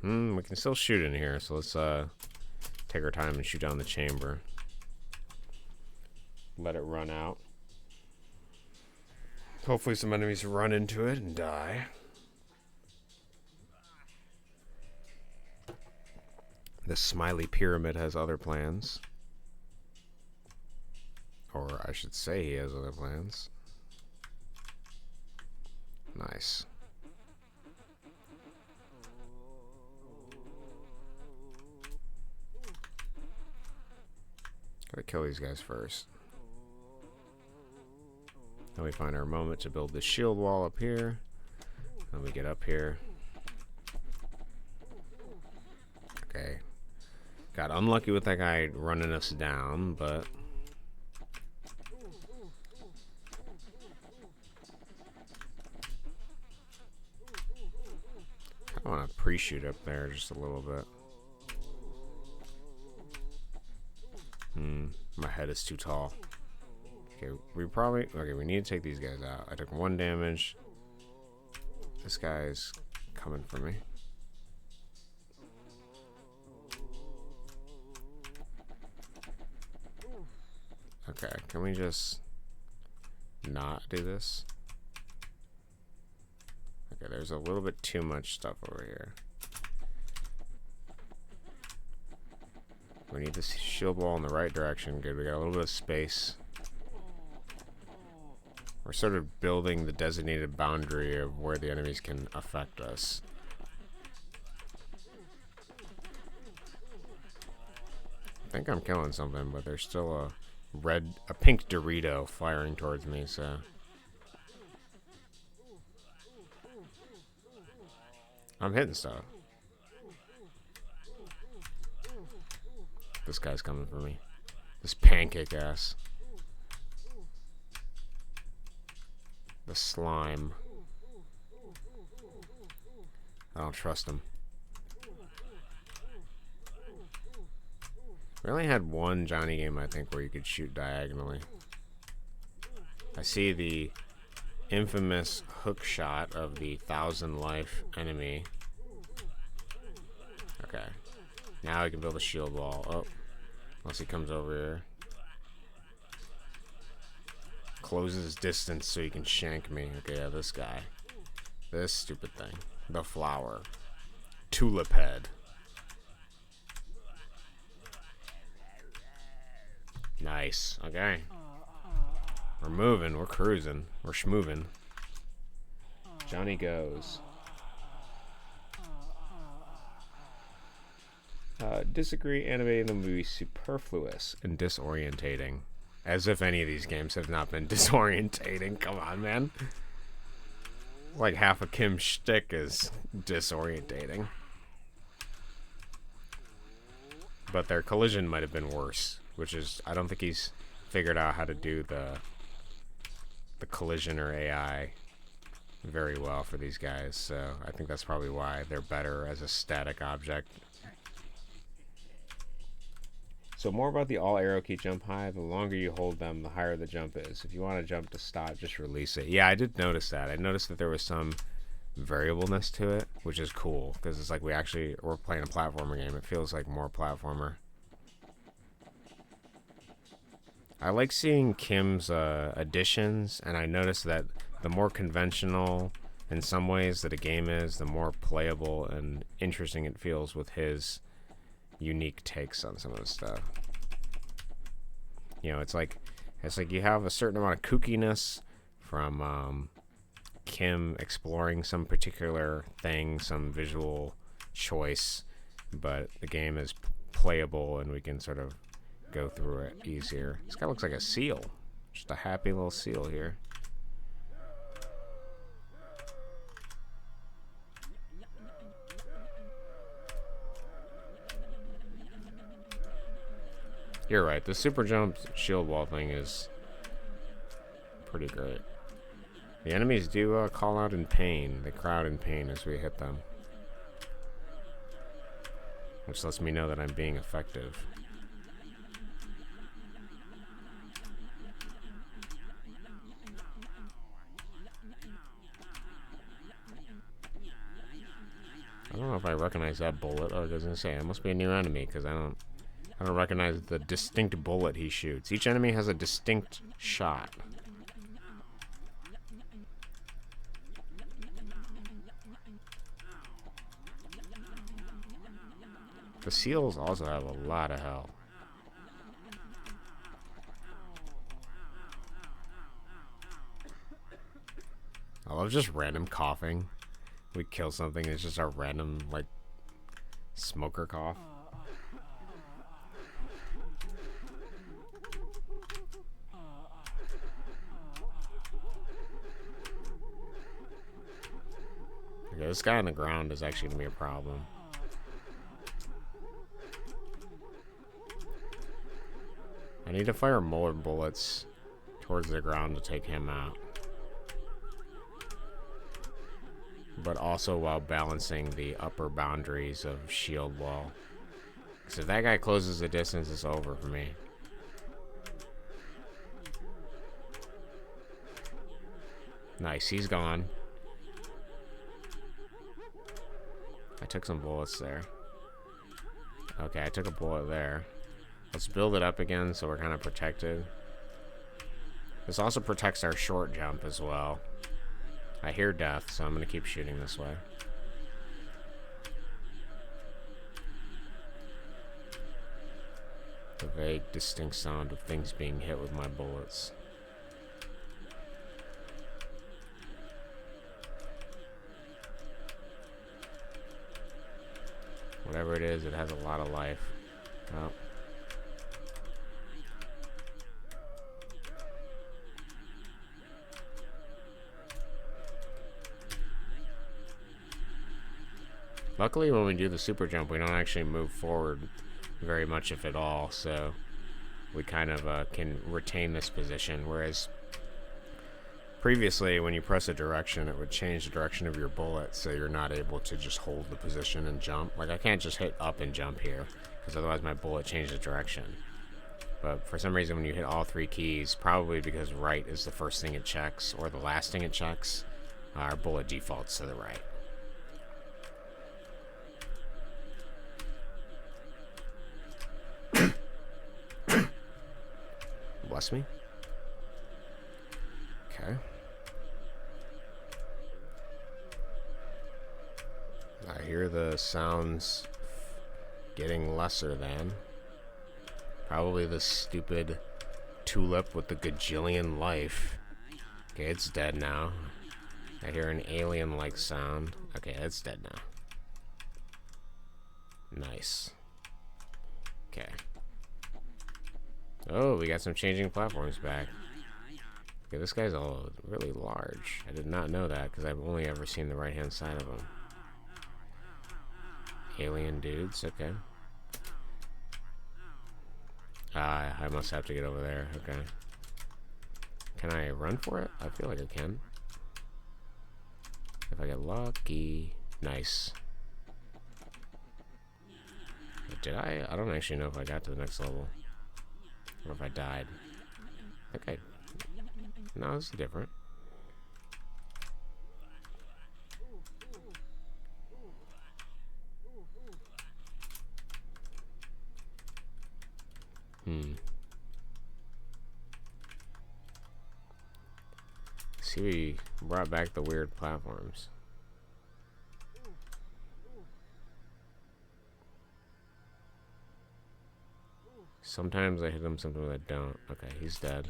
We can still shoot in here, so let's take our time and shoot down the chamber. Let it run out. Hopefully some enemies run into it and die. The smiley pyramid has other plans. Or I should say he has other plans. Nice. Gotta kill these guys first. Then we find our moment to build the shield wall up here. Then we get up here. Okay. Got unlucky with that guy running us down, but... I want to pre-shoot up there just a little bit. My head is too tall. Okay, we need to take these guys out. I took 1 damage. This guy's coming for me. Okay, can we just not do this? Okay, there's a little bit too much stuff over here. We need this shield wall in the right direction. Good, we got a little bit of space. We're sort of building the designated boundary of where the enemies can affect us. I think I'm killing something, but there's still a pink Dorito firing towards me, so. I'm hitting stuff. This guy's coming for me. This pancake ass. The slime. I don't trust him. We only had one Johnny game, I think, where you could shoot diagonally. I see the infamous hook shot of the 1,000 life enemy. Okay. Now I can build a shield wall. Oh. Unless he comes over here. Closes distance so he can shank me. Okay, yeah, this guy. This stupid thing. The flower. Tulip head. Nice. Okay. We're moving. We're cruising. We're schmoving. Johnny goes. Disagree, animating the movie superfluous and disorientating. As if any of these games have not been disorientating. Come on, man. Like half of Kim's shtick is disorientating. But their collision might have been worse. Which is, I don't think he's figured out how to do the collision or AI very well for these guys. So I think that's probably why they're better as a static object. So more about the all arrow key jump high. The longer you hold them, the higher the jump is. If you want to jump to stop, just release it. Yeah, I did notice that. I noticed that there was some variableness to it, which is cool. Because it's like we're playing a platformer game. It feels like more platformer. I like seeing Kim's additions, and I noticed that the more conventional, in some ways, that a game is, the more playable and interesting it feels with his unique takes on some of the stuff. You know, it's like you have a certain amount of kookiness from Kim exploring some particular thing, some visual choice, but the game is playable, and we can sort of go through it easier. This guy looks like a seal. Just a happy little seal here. You're right. The super jump shield wall thing is pretty great. The enemies do call out in pain. They crowd in pain as we hit them. Which lets me know that I'm being effective. I don't know if I recognize that bullet. Oh, it doesn't say. It must be a new enemy because I don't recognize the distinct bullet he shoots. Each enemy has a distinct shot. The seals also have a lot of health. I love just random coughing. We kill something, it's just a random, like, smoker cough. Okay, this guy on the ground is actually going to be a problem. I need to fire more bullets towards the ground to take him out. But also while balancing the upper boundaries of shield wall. Because if that guy closes the distance, it's over for me. Nice, he's gone. I took some bullets there. Okay, I took a bullet there. Let's build it up again so we're kind of protected. This also protects our short jump as well. I hear death, so I'm going to keep shooting this way. The vague, distinct sound of things being hit with my bullets. Whatever it is, it has a lot of life. Oh. Luckily, when we do the super jump, we don't actually move forward very much, if at all, so we kind of can retain this position, whereas previously, when you press a direction, it would change the direction of your bullet, so you're not able to just hold the position and jump. Like, I can't just hit up and jump here, because otherwise my bullet changes direction. But for some reason, when you hit all three keys, probably because right is the first thing it checks, or the last thing it checks, our bullet defaults to the right. Bless me. Okay. I hear the sounds getting lesser than. Probably the stupid tulip with the gajillion life. Okay, it's dead now. I hear an alien-like sound. Okay, it's dead now. Nice. Okay. Oh, we got some changing platforms back. Okay, this guy's all really large. I did not know that because I've only ever seen the right-hand side of him. Alien dudes, okay. I must have to get over there, okay. Can I run for it? I feel like I can. If I get lucky. Nice. Did I? I don't actually know if I got to the next level. Or if I died. Okay. No, this is different. See, we brought back the weird platforms. Sometimes I hit him, sometimes I don't. Okay, he's dead.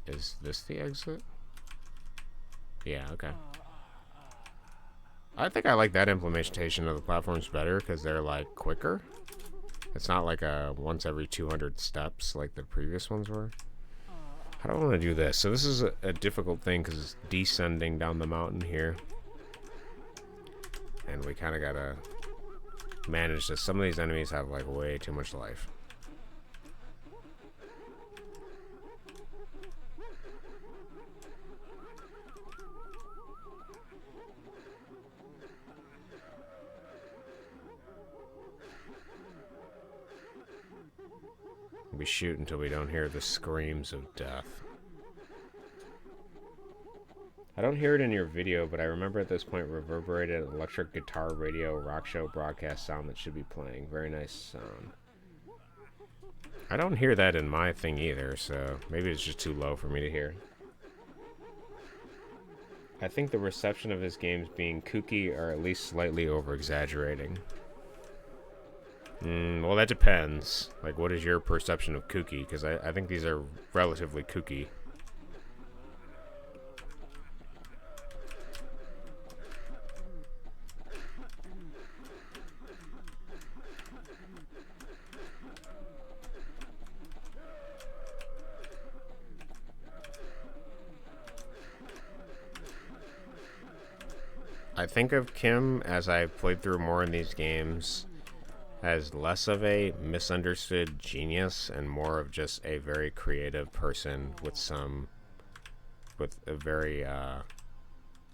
Is this the exit? Yeah, okay. I think I like that implementation of the platforms better because they're like quicker. It's not like a once every 200 steps like the previous ones were. I don't want to do this. So this is a difficult thing because it's descending down the mountain here. And we kind of gotta manage this. Some of these enemies have like way too much life. We shoot until we don't hear the screams of death. I don't hear it in your video, but I remember at this point reverberated electric guitar radio rock show broadcast sound that should be playing. Very nice sound. I don't hear that in my thing either, so maybe it's just too low for me to hear. I think the reception of his games being kooky or at least slightly over-exaggerating. Well, that depends. Like, what is your perception of kooky? Because I think these are relatively kooky. I think of Kim, as I played through more in these games, as less of a misunderstood genius and more of just a very creative person with a very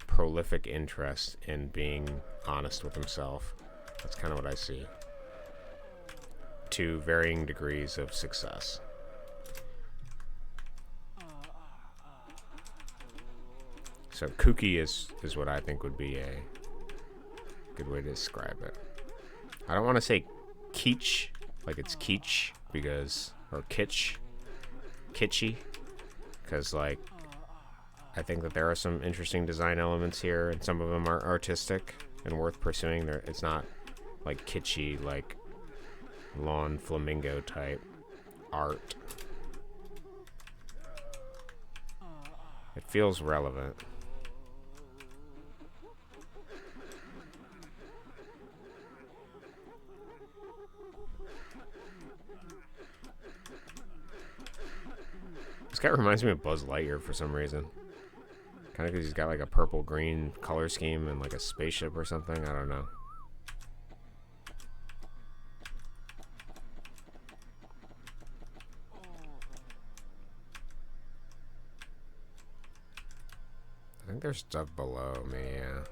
prolific interest in being honest with himself. That's kind of what I see. To varying degrees of success. So kooky is what I think would be a good way to describe it. I don't want to say kitsch, like it's kitsch, because, or kitschy, because like I think that there are some interesting design elements here, and some of them are artistic and worth pursuing. It's not like kitschy, like lawn flamingo type art. It feels relevant. This guy reminds me of Buzz Lightyear for some reason. Kind of because he's got like a purple-green color scheme and like a spaceship or something. I don't know. I think there's stuff below me, yeah.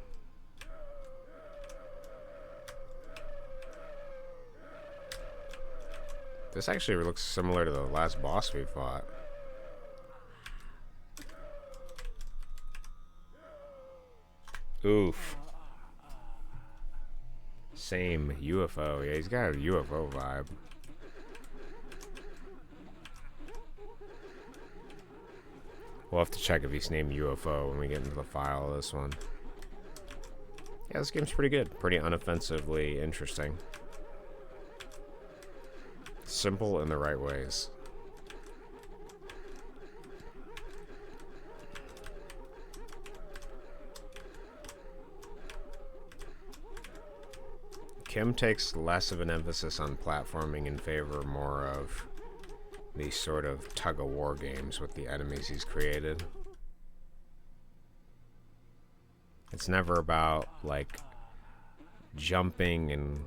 This actually looks similar to the last boss we fought. Oof. Same UFO. Yeah, he's got a UFO vibe. We'll have to check if he's named UFO when we get into the file of this one. Yeah, this game's pretty good. Pretty unoffensively interesting. Simple in the right ways. Kim takes less of an emphasis on platforming in favor more of these sort of tug-of-war games with the enemies he's created. It's never about, like, jumping and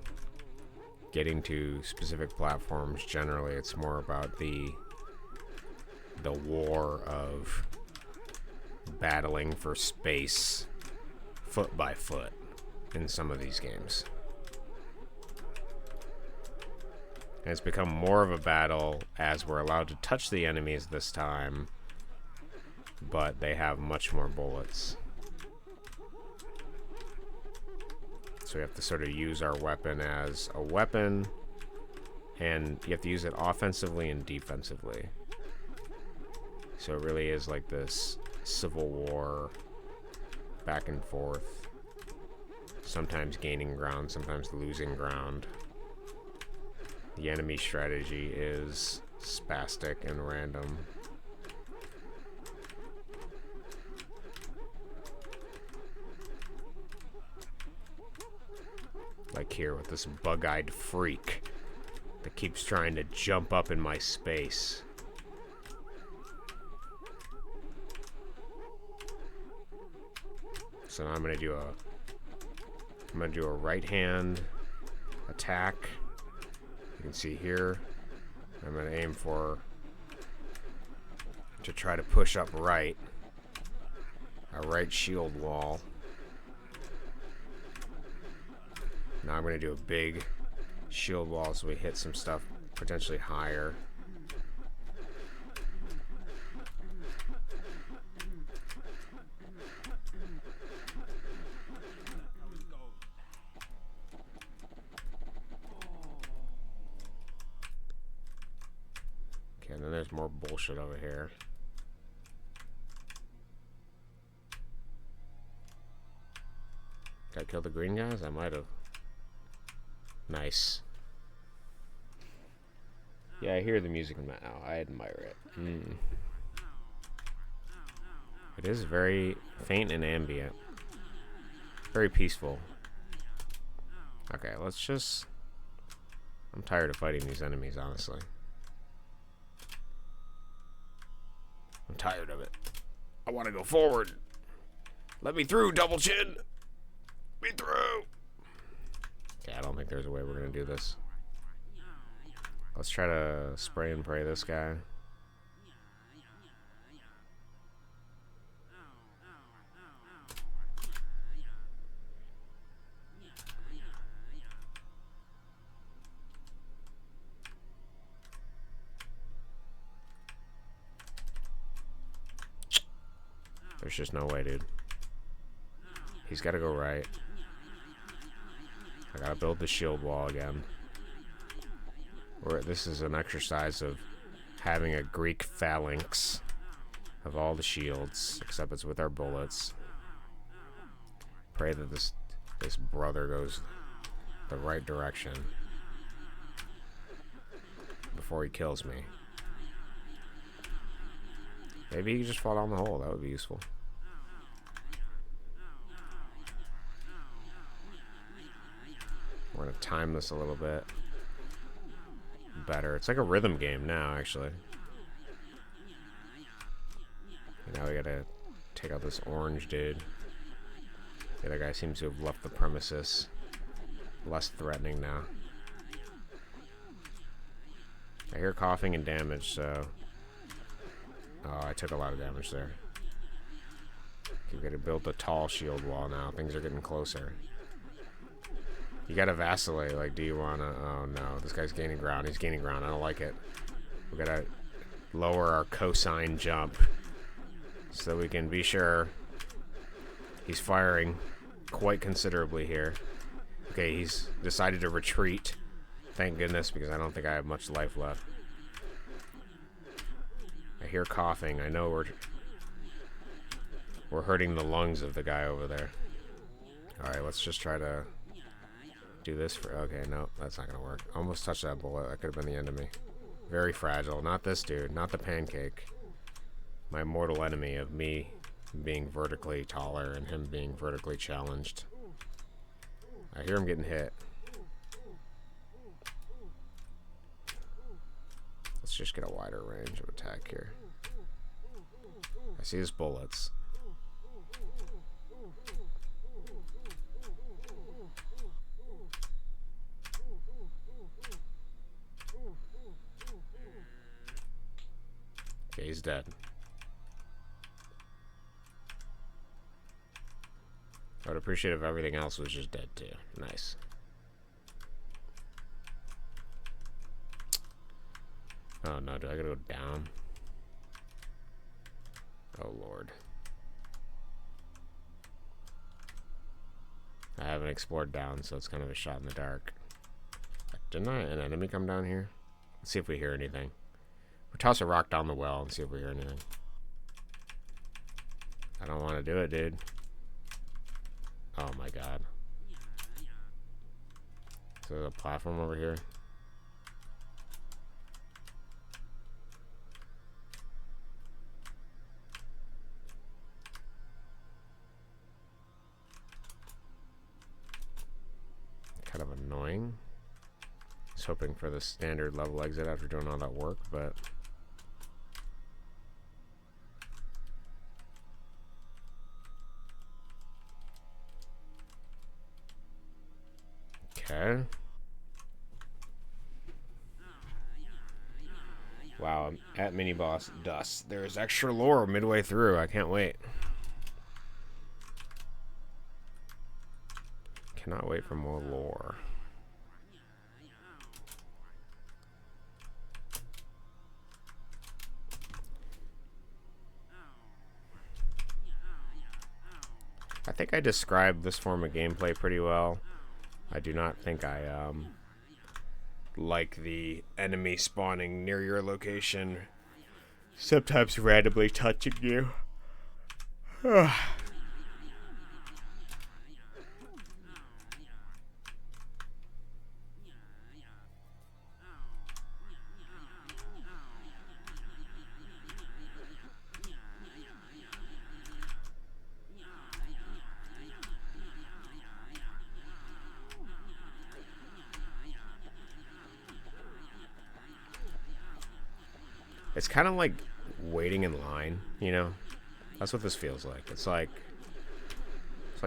getting to specific platforms. Generally, it's more about the war of battling for space foot by foot in some of these games. And it's become more of a battle as we're allowed to touch the enemies this time, but they have much more bullets. So we have to sort of use our weapon as a weapon, and you have to use it offensively and defensively. So it really is like this civil war, back and forth, sometimes gaining ground, sometimes losing ground. The enemy strategy is spastic and random. Like here with this bug-eyed freak that keeps trying to jump up in my space. So now I'm gonna do a right hand attack. You can see here, I'm going to aim to try to push up right, a right shield wall. Now I'm going to do a big shield wall so we hit some stuff potentially higher. And then there's more bullshit over here. Did I kill the green guys? I might have. Nice. Yeah, I hear the music now. I admire it. It is very faint and ambient. Very peaceful. Okay, let's just... I'm tired of fighting these enemies, honestly. I'm tired of it. I want to go forward. Let me through, double chin. Let me through. Yeah, I don't think there's a way we're going to do this. Let's try to spray and pray this guy. There's just no way, dude. He's got to go right. I gotta build the shield wall again. This is an exercise of having a Greek phalanx of all the shields, except it's with our bullets. Pray that this brother goes the right direction before he kills me. Maybe he can just fall down the hole. That would be useful. We're gonna time this a little bit better. It's like a rhythm game now, actually. Now we gotta take out this orange dude. The other guy seems to have left the premises. Less threatening now. I hear coughing and damage, so... Oh, I took a lot of damage there. You gotta build the tall shield wall now. Things are getting closer. You gotta vacillate. Like, do you wanna... Oh, no. This guy's gaining ground. He's gaining ground. I don't like it. We gotta lower our cosine jump so we can be sure he's firing quite considerably here. Okay, he's decided to retreat. Thank goodness, because I don't think I have much life left. I hear coughing. I know we're hurting the lungs of the guy over there. Alright, let's just try to do this for... Okay, no, that's not going to work. Almost touched that bullet. That could have been the end of me. Very fragile. Not this dude. Not the pancake. My mortal enemy of me being vertically taller and him being vertically challenged. I hear him getting hit. Let's just get a wider range of attack here. I see his bullets. Okay, he's dead. I would appreciate if everything else was just dead too. Nice. Oh no, do I gotta go down? Oh lord. I haven't explored down, so it's kind of a shot in the dark. Didn't an enemy come down here? Let's see if we hear anything. We'll toss a rock down the well and see if we hear anything. I don't want to do it, dude. Oh my god. Is there a platform over here? Kind of annoying. I was hoping for the standard level exit after doing all that work, but... Okay. Wow, I'm at mini boss dust. There's extra lore midway through. I can't wait. Cannot wait for more lore. I think I described this form of gameplay pretty well. I do not think I like the enemy spawning near your location, sometimes randomly touching you. It's kind of like waiting in line, you know? That's what this feels like. It's like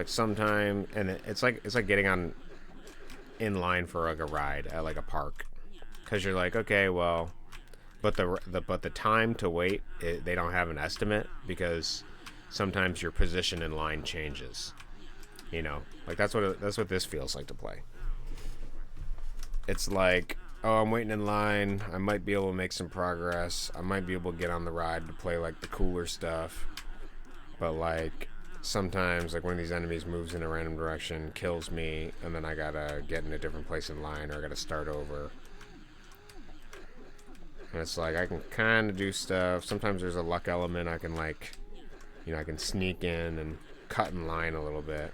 sometime, and it's like getting on in line for like a ride at like a park, because you're like, okay, well, but the time to wait, they don't have an estimate, because sometimes your position in line changes, you know? Like that's what this feels like to play. It's like, oh, I'm waiting in line. I might be able to make some progress. I might be able to get on the ride to play like the cooler stuff. But like, sometimes, like, one of these enemies moves in a random direction, kills me, and then I gotta get in a different place in line, or I gotta start over. And it's like, I can kind of do stuff. Sometimes there's a luck element. I can, like, you know, I can sneak in and cut in line a little bit.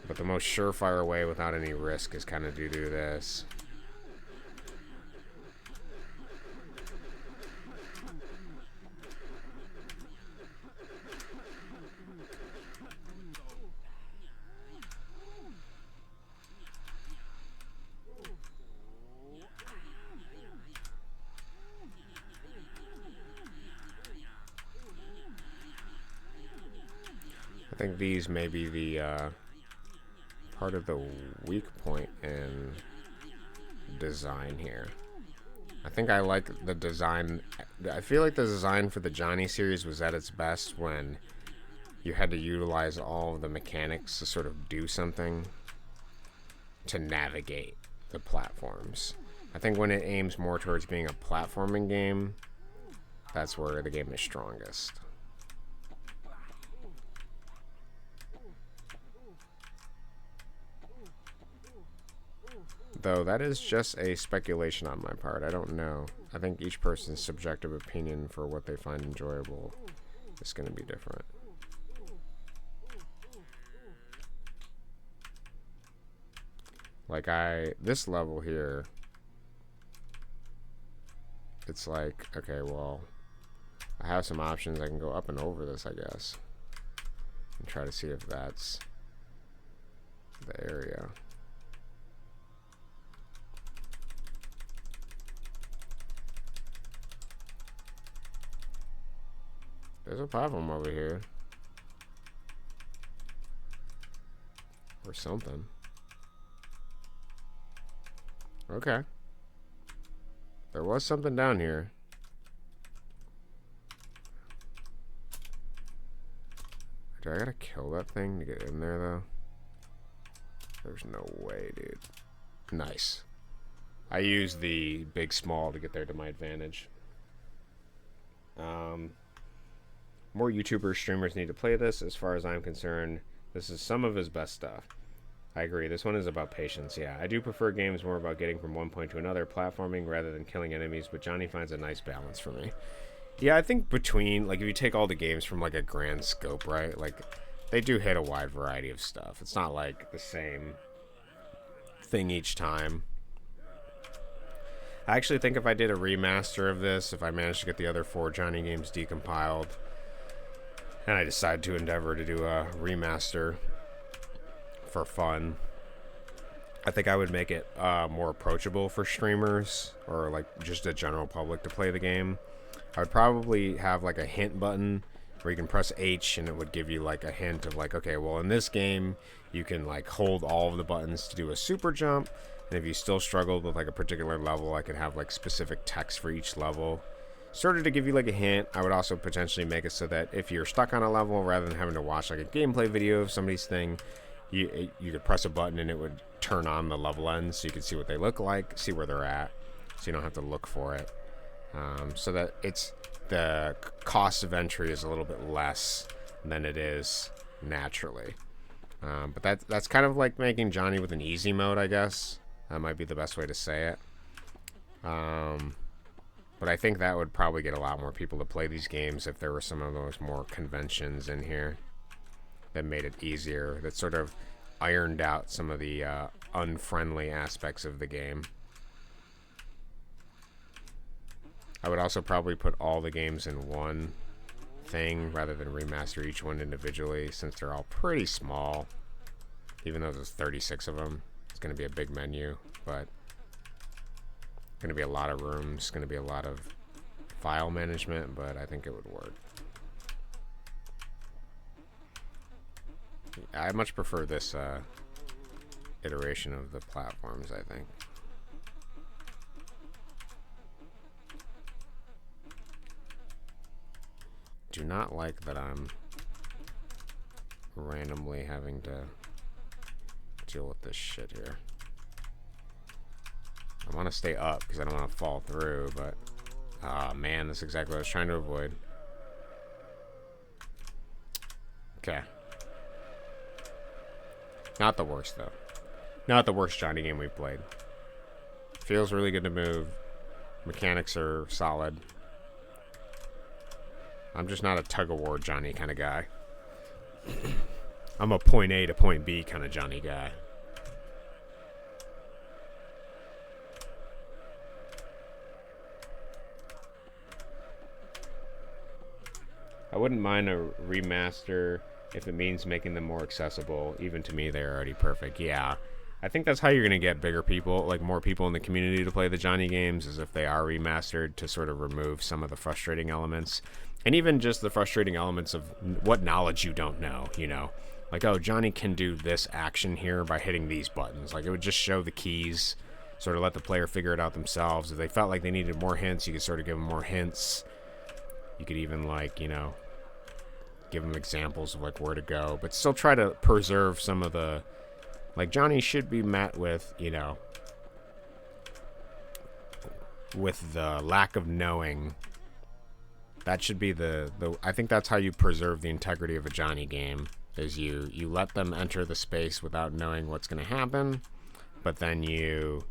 But the most surefire way without any risk is kind of to do this. I think these may be the part of the weak point in design here. I think I like the design. I feel like the design for the Johnny series was at its best when you had to utilize all of the mechanics to sort of do something to navigate the platforms. I think when it aims more towards being a platforming game, that's where the game is strongest. Though that is just a speculation on my part. I don't know. I think each person's subjective opinion for what they find enjoyable is going to be different. Like this level here, it's like, okay, well, I have some options. I can go up and over this, I guess, and try to see if that's the area. There's a platform over here. Or something. Okay. There was something down here. Do I gotta kill that thing to get in there, though? There's no way, dude. Nice. I used the big small to get there to my advantage. More YouTubers, streamers need to play this. As far as I'm concerned, this is some of his best stuff. I agree. This one is about patience. Yeah, I do prefer games more about getting from one point to another, platforming rather than killing enemies, but Johnny finds a nice balance for me. Yeah, I think between, like, if you take all the games from, like, a grand scope, right, like, they do hit a wide variety of stuff. It's not, like, the same thing each time. I actually think if I did a remaster of this, if I managed to get the other 4 Johnny games decompiled, and I decided to endeavor to do a remaster for fun, I think I would make it more approachable for streamers or like just the general public to play the game. I would probably have like a hint button where you can press H and it would give you like a hint of like, okay, well in this game you can like hold all of the buttons to do a super jump, and if you still struggled with like a particular level, I could have like specific text for each level. Sort of to give you like a hint. I would also potentially make it so that if you're stuck on a level, rather than having to watch like a gameplay video of somebody's thing, you could press a button and it would turn on the level ends so you can see what they look like, see where they're at, so you don't have to look for it. So that it's the cost of entry is a little bit less than it is naturally. But that's kind of like making Johnny with an easy mode, I guess. That might be the best way to say it. But I think that would probably get a lot more people to play these games if there were some of those more conventions in here that made it easier, that sort of ironed out some of the unfriendly aspects of the game. I would also probably put all the games in one thing rather than remaster each one individually, since they're all pretty small. Even though there's 36 of them, it's going to be a big menu, but going to be a lot of rooms, going to be a lot of file management, but I think it would work. I much prefer this iteration of the platforms, I think. Do not like that I'm randomly having to deal with this shit here. I want to stay up because I don't want to fall through, but oh man, that's exactly what I was trying to avoid. Okay. Not the worst, though. Not the worst Johnny game we've played. Feels really good to move. Mechanics are solid. I'm just not a tug-of-war Johnny kind of guy. I'm a point A to point B kind of Johnny guy. I wouldn't mind a remaster if it means making them more accessible. Even to me, they're already perfect. Yeah. I think that's how you're going to get bigger people, like more people in the community to play the Johnny games, is if they are remastered to sort of remove some of the frustrating elements. And even just the frustrating elements of what knowledge you don't know, you know. Like, oh, Johnny can do this action here by hitting these buttons. Like, it would just show the keys, sort of let the player figure it out themselves. If they felt like they needed more hints, you could sort of give them more hints. You could even, like, you know, give them examples of, like, where to go. But still try to preserve some of the... Like, Johnny should be met with, you know, with the lack of knowing. That should be the I think that's how you preserve the integrity of a Johnny game, is you let them enter the space without knowing what's going to happen, but then you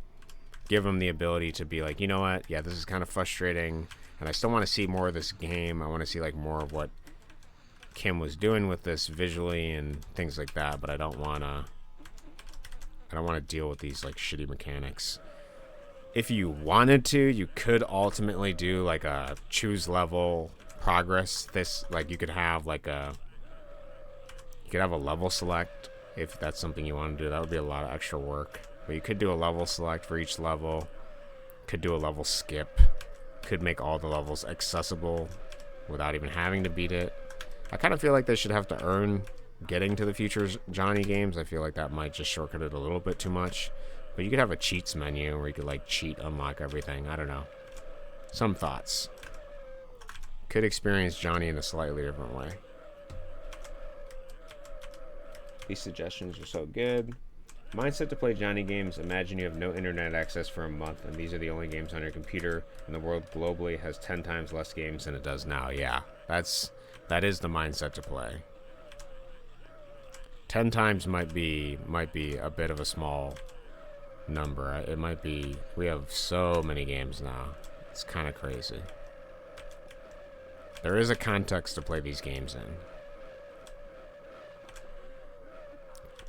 give them the ability to be like, you know what, yeah, this is kind of frustrating, and I still want to see more of this game. I want to see, like, more of what Kim was doing with this visually and things like that, but I don't want to deal with these, like, shitty mechanics. If you wanted to, you could ultimately do, like, a choose level progress. This, like, you could have, like, a level select if that's something you want to do. That would be a lot of extra work. But you could do a level select for each level. Could do a level skip. Could make all the levels accessible without even having to beat it. I kind of feel like they should have to earn getting to the future Johnny games. I feel like that might just shortcut it a little bit too much. But you could have a cheats menu where you could, like, cheat, unlock everything. I don't know. Some thoughts. Could experience Johnny in a slightly different way. These suggestions are so good. Mindset to play Johnny games. Imagine you have no internet access for a month, and these are the only games on your computer, and the world globally has 10 times less games than it does now. Yeah, that is the mindset to play. 10 times might be a bit of a small number. It might be, we have so many games now. It's kind of crazy. There is a context to play these games in.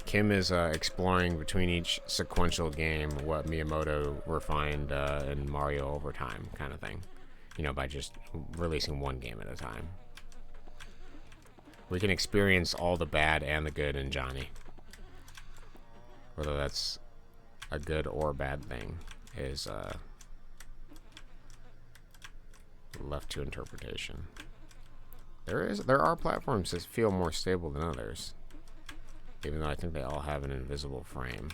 Kim is exploring between each sequential game what Miyamoto refined in Mario over time, kind of thing. You know, by just releasing one game at a time. We can experience all the bad and the good in Johnny. Whether that's a good or bad thing is left to interpretation. There are platforms that feel more stable than others, even though I think they all have an invisible frame.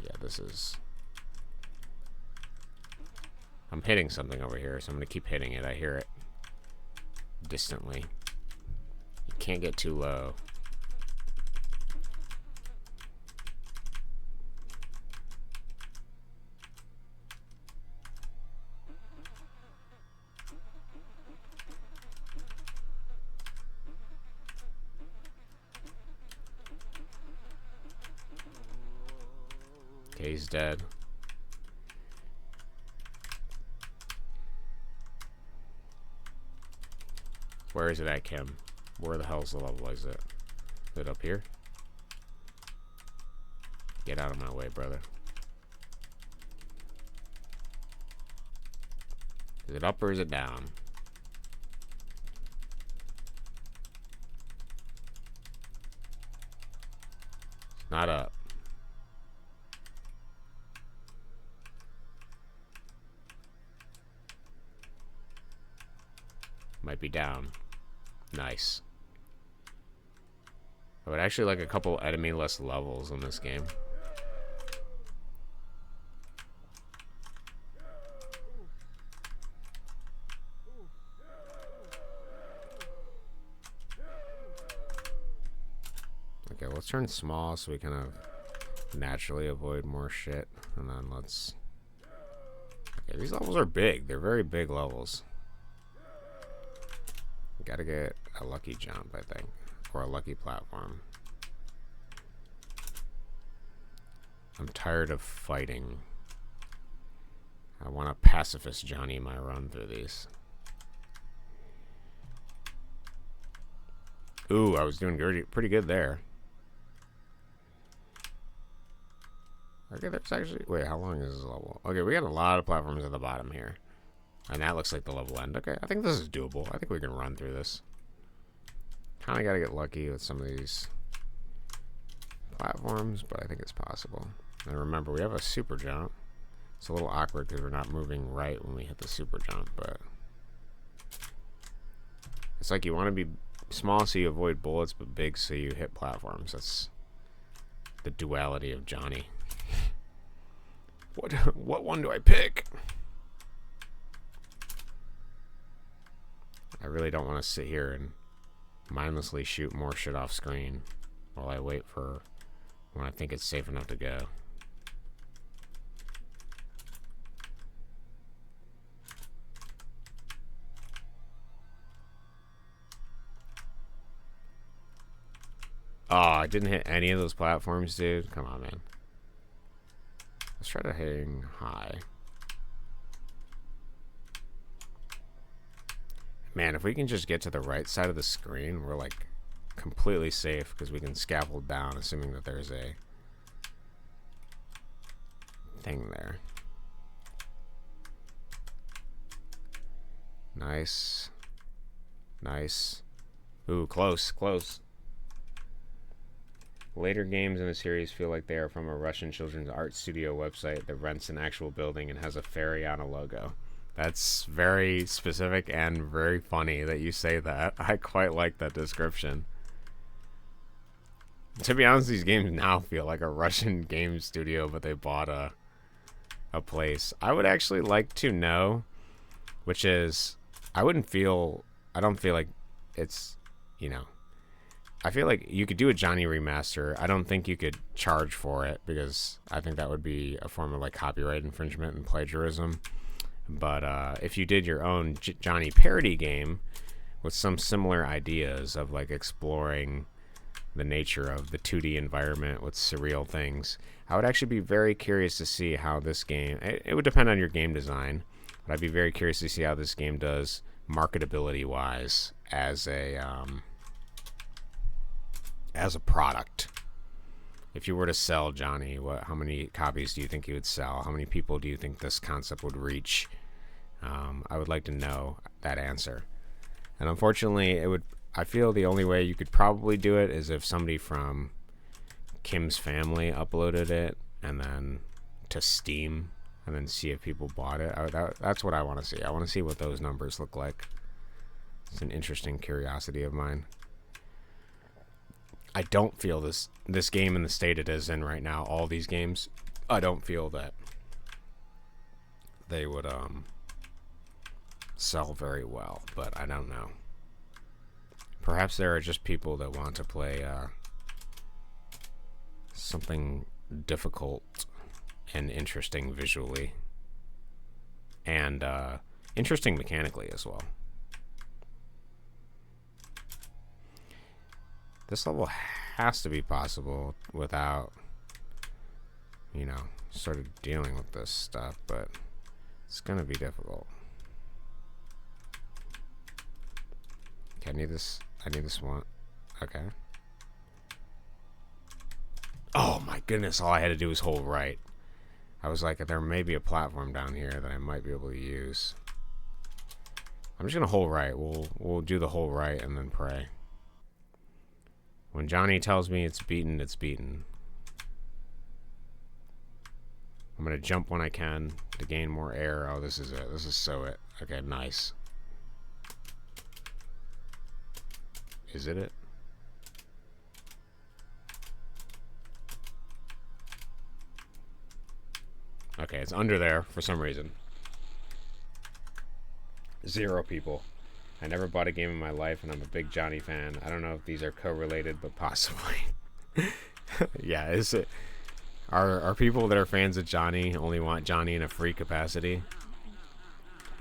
Yeah, this is... I'm hitting something over here, so I'm going to keep hitting it. I hear it distantly. You can't get too low. Okay, he's dead. Where is it at, Kim? Where the hell's the level exit? Is it up here? Get out of my way, brother. Is it up or is it down? It's not up. Might be down. Nice. I would actually like a couple enemy-less levels in this game. Okay, let's turn small so we kind of naturally avoid more shit. And then let's... Okay, these levels are big. They're very big levels. Gotta get a lucky jump, I think. Or a lucky platform. I'm tired of fighting. I want a pacifist Johnny my run through these. Ooh, I was doing pretty good there. Okay, there's actually... Wait, how long is this level? Okay, we got a lot of platforms at the bottom here. And that looks like the level end. Okay, I think this is doable. I think we can run through this. Kind of got to get lucky with some of these platforms, but I think it's possible. And remember, we have a super jump. It's a little awkward because we're not moving right when we hit the super jump, but... It's like you want to be small so you avoid bullets, but big so you hit platforms. That's the duality of Johnny. What one do I pick? I really don't want to sit here and mindlessly shoot more shit off screen while I wait for when I think it's safe enough to go. Oh, I didn't hit any of those platforms, dude. Come on, man. Let's try to hang high. Man, if we can just get to the right side of the screen, we're like completely safe because we can scaffold down, assuming that there's a thing there. Nice. Nice. Ooh, close, close. Later games in the series feel like they are from a Russian children's art studio website that rents an actual building and has a fairy on a logo. That's very specific and very funny that you say that. I quite like that description. To be honest, these games now feel like a Russian game studio, but they bought a place. I would actually like to know, which is, I don't feel like it's, you know, I feel like you could do a Johnny remaster. I don't think you could charge for it because I think that would be a form of like copyright infringement and plagiarism. But if you did your own Johnny parody game with some similar ideas of like exploring the nature of the 2D environment with surreal things, I would actually be very curious to see how this game, it would depend on your game design, but I'd be very curious to see how this game does marketability wise as a product. If you were to sell Johnny, how many copies do you think you would sell? How many people do you think this concept would reach? I would like to know that answer. And unfortunately, I feel the only way you could probably do it is if somebody from Kim's family uploaded it and then to Steam and then see if people bought it. That's what I want to see. I want to see what those numbers look like. It's an interesting curiosity of mine. I don't feel this game in the state it is in right now, all these games, I don't feel that they would sell very well, but I don't know. Perhaps there are just people that want to play something difficult and interesting visually and interesting mechanically as well. This level has to be possible without, you know, sort of dealing with this stuff, but it's gonna be difficult. Okay, I need this one. Okay. Oh my goodness, all I had to do was hold right. I was like, there may be a platform down here that I might be able to use. I'm just gonna hold right. We'll do the hold right and then pray. When Johnny tells me it's beaten, it's beaten. I'm gonna jump when I can to gain more air. Oh, this is it. This is so it. Okay, nice. Is it? Okay, it's under there for some reason. 0 people. I never bought a game in my life, and I'm a big Johnny fan. I don't know if these are correlated, but possibly. Yeah, is it? Are people that are fans of Johnny only want Johnny in a free capacity?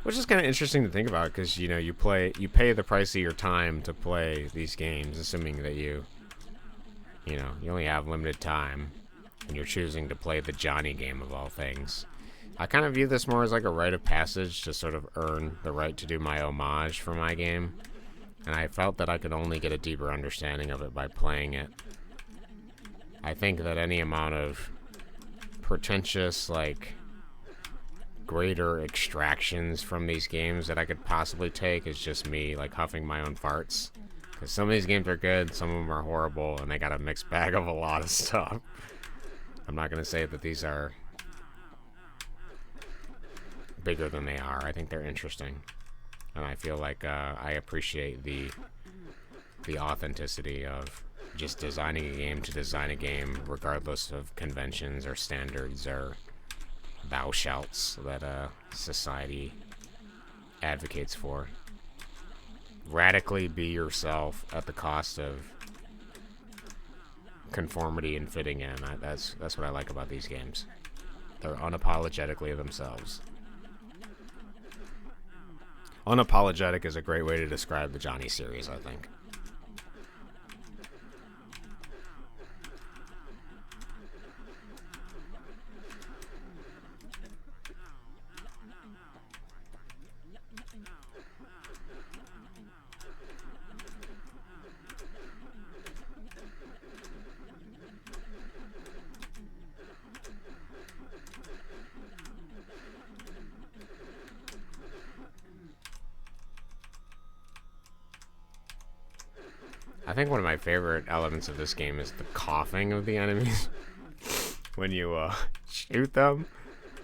Which is kind of interesting to think about because, you know, you pay the price of your time to play these games, assuming that you only have limited time and you're choosing to play the Johnny game of all things. I kind of view this more as like a rite of passage to sort of earn the right to do my homage for my game. And I felt that I could only get a deeper understanding of it by playing it. I think that any amount of pretentious, like, greater extractions from these games that I could possibly take is just me, like, huffing my own farts. Because some of these games are good, some of them are horrible, and they got a mixed bag of a lot of stuff. I'm not going to say that these are bigger than they are. I think they're interesting. And I feel like I appreciate the authenticity of just designing a game to design a game, regardless of conventions or standards or thou shouts that society advocates for. Radically be yourself at the cost of conformity and fitting in. That's what I like about these games. They're unapologetically themselves. Unapologetic is a great way to describe the Johnny series, I think. I think one of my favorite elements of this game is the coughing of the enemies. When you shoot them,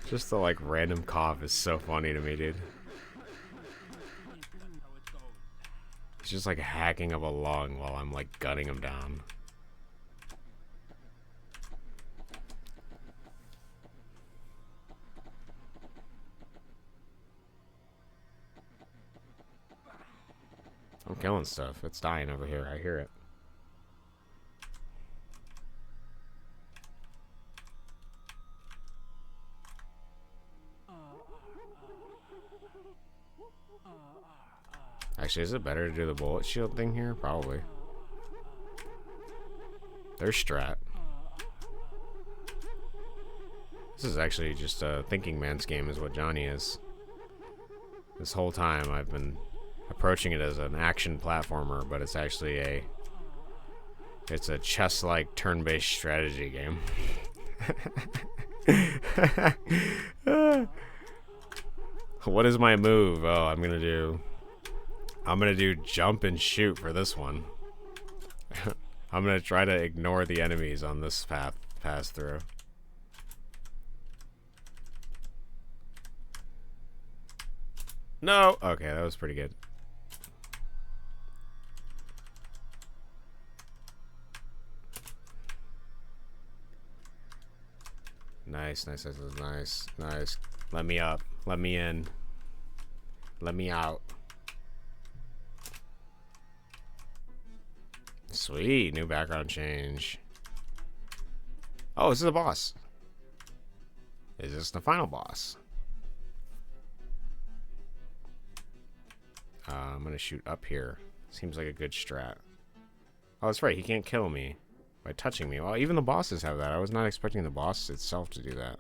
just the like random cough is so funny to me, dude. It's just like hacking up a lung while I'm like gunning them down. I'm killing stuff. It's dying over here. I hear it. Actually, is it better to do the bullet shield thing here? Probably. There's strat. This is actually just a thinking man's game is what Johnny is. This whole time I've been approaching it as an action platformer, but it's actually it's a chess-like turn-based strategy game. What is my move? Oh, I'm gonna do jump and shoot for this one. I'm gonna try to ignore the enemies on this pass through. No! Okay, that was pretty good. Nice, nice, nice, nice, nice. Let me up. Let me in. Let me out. Sweet, new background change. Oh, this is a boss. Is this the final boss? I'm gonna shoot up here. Seems like a good strat. Oh, that's right. He can't kill me by touching me. Well, even the bosses have that. I was not expecting the boss itself to do that.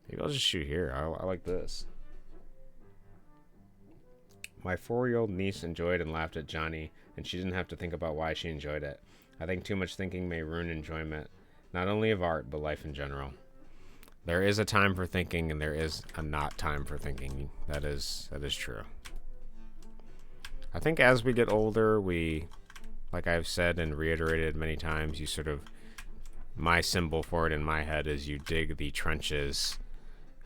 Maybe I'll just shoot here. I like this. My 4-year-old niece enjoyed and laughed at Johnny, and she didn't have to think about why she enjoyed it. I think too much thinking may ruin enjoyment, not only of art, but life in general. There is a time for thinking, and there is a not time for thinking. That is true. I think as we get older, we, like I've said and reiterated many times, you sort of, my symbol for it in my head is you dig the trenches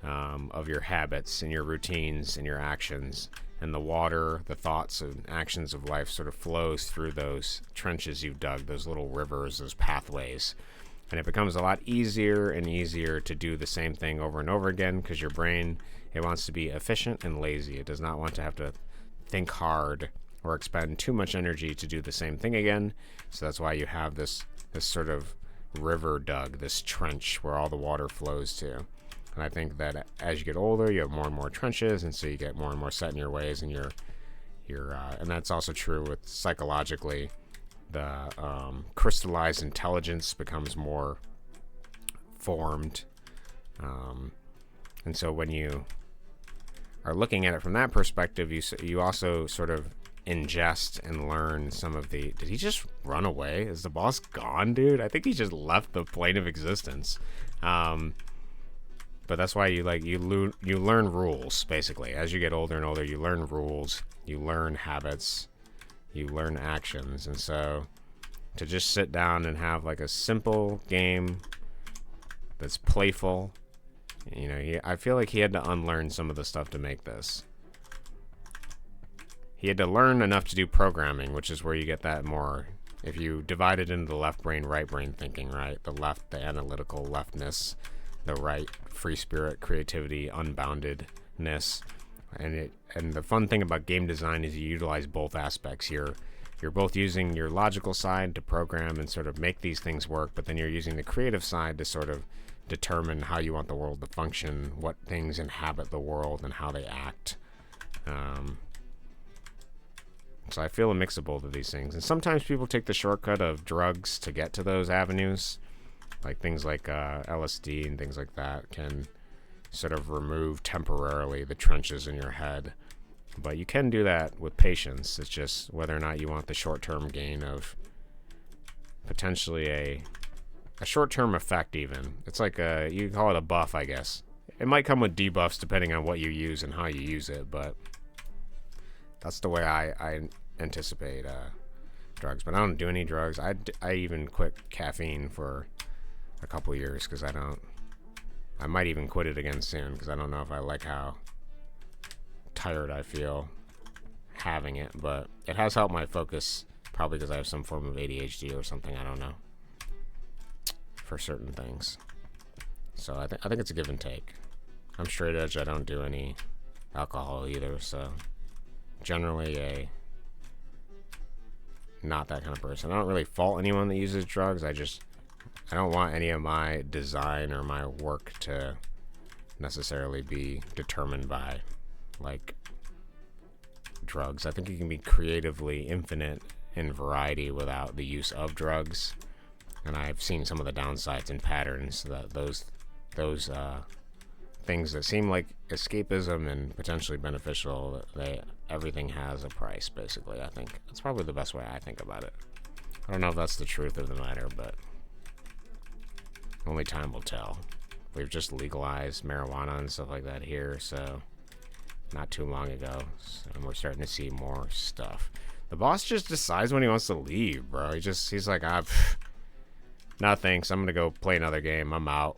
of your habits and your routines and your actions, and the water, the thoughts and actions of life sort of flows through those trenches you've dug, those little rivers, those pathways. And it becomes a lot easier and easier to do the same thing over and over again because your brain, it wants to be efficient and lazy. It does not want to have to think hard or expend too much energy to do the same thing again. So that's why you have this sort of river dug, this trench where all the water flows to. And I think that as you get older, you have more and more trenches, and so you get more and more set in your ways, and and that's also true with psychologically. The crystallized intelligence becomes more formed, and so when you are looking at it from that perspective, you also sort of ingest and learn some of the. Did he just run away? Is the boss gone, dude? I think he just left the plane of existence. But that's why you learn rules, basically. As you get older and older, you learn rules, you learn habits, you learn actions. And so to just sit down and have like a simple game that's playful, I feel like he had to unlearn some of the stuff to make this. He had to learn enough to do programming, which is where you get that more. If you divide it into the left brain, right brain thinking, right? The left, the analytical leftness, the right, free spirit, creativity, unboundedness. And the fun thing about game design is you utilize both aspects. You're both using your logical side to program and sort of make these things work, but then you're using the creative side to sort of determine how you want the world to function, what things inhabit the world, and how they act. So I feel a mix of both of these things. And sometimes people take the shortcut of drugs to get to those avenues. Like things like LSD and things like that can sort of remove temporarily the trenches in your head. But you can do that with patience. It's just whether or not you want the short-term gain of potentially a short-term effect even. It's like you can call it a buff, I guess. It might come with debuffs depending on what you use and how you use it, but that's the way I anticipate drugs. But I don't do any drugs. I even quit caffeine for a couple years because I might even quit it again soon because I don't know if I like how tired I feel having it, but it has helped my focus, probably because I have some form of ADHD or something, I don't know, for certain things. So I think it's a give and take. I'm straight edge. I don't do any alcohol either, so generally not that kind of person. I don't really fault anyone that uses drugs. I don't want any of my design or my work to necessarily be determined by like drugs. I think you can be creatively infinite in variety without the use of drugs, and I've seen some of the downsides and patterns that those things that seem like escapism and potentially beneficial, everything has a price, basically. I think that's probably the best way I think about it. I don't know if that's the truth of the matter, but only time will tell. We've just legalized marijuana and stuff like that here, so not too long ago, and we're starting to see more stuff. The boss just decides when he wants to leave, bro. He's like, no thanks, I'm gonna go play another game, I'm out.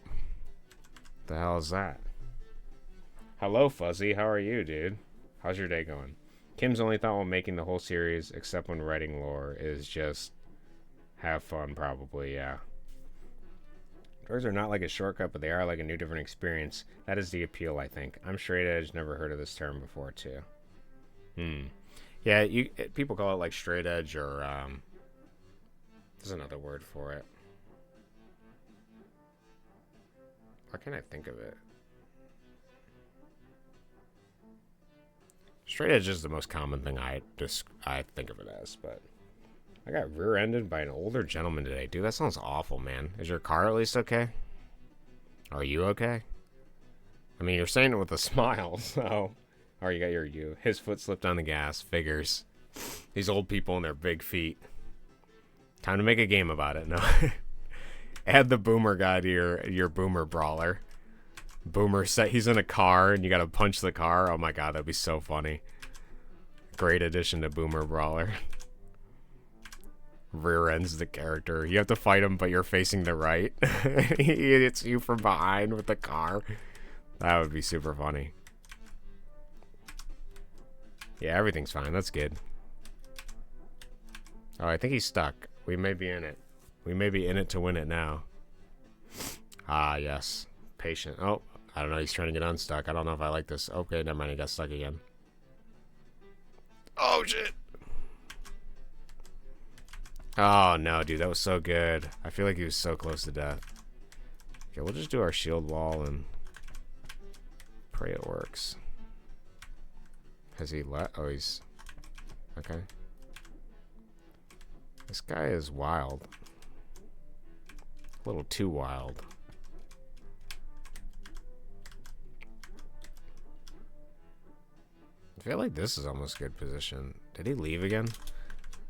The hell is that? Hello, Fuzzy, how are you, dude? How's your day going? Kim's only thought while making the whole series, except when writing lore, is just have fun, probably, yeah. Drugs are not like a shortcut, but they are like a new different experience. That is the appeal, I think. I'm straight edge, never heard of this term before, too. Yeah, people call it like straight edge, or there's another word for it. Why can't I think of it? Straight edge is the most common thing I think of it as, but I got rear-ended by an older gentleman today. Dude, that sounds awful, man. Is your car at least okay? Are you okay? I mean, you're saying it with a smile, so... Oh, you got his foot slipped on the gas. Figures. These old people and their big feet. Time to make a game about it. No. Add the boomer guy to your boomer brawler. Boomer set. He's in a car and you gotta punch the car. Oh my god, that'd be so funny. Great addition to boomer brawler. Rear ends the character. You have to fight him, but you're facing the right. He hits you from behind with the car. That would be super funny. Yeah, everything's fine. That's good. Oh, I think he's stuck. We may be in it. We may be in it to win it now. Ah, yes. Patient. Oh, I don't know. He's trying to get unstuck. I don't know if I like this. Okay, never mind. He got stuck again. Oh, shit. Oh, no, dude. That was so good. I feel like he was so close to death. Okay, we'll just do our shield wall and Pray it works. Has he let? Oh, he's... Okay. This guy is wild. A little too wild. I feel like this is almost good position. Did he leave again?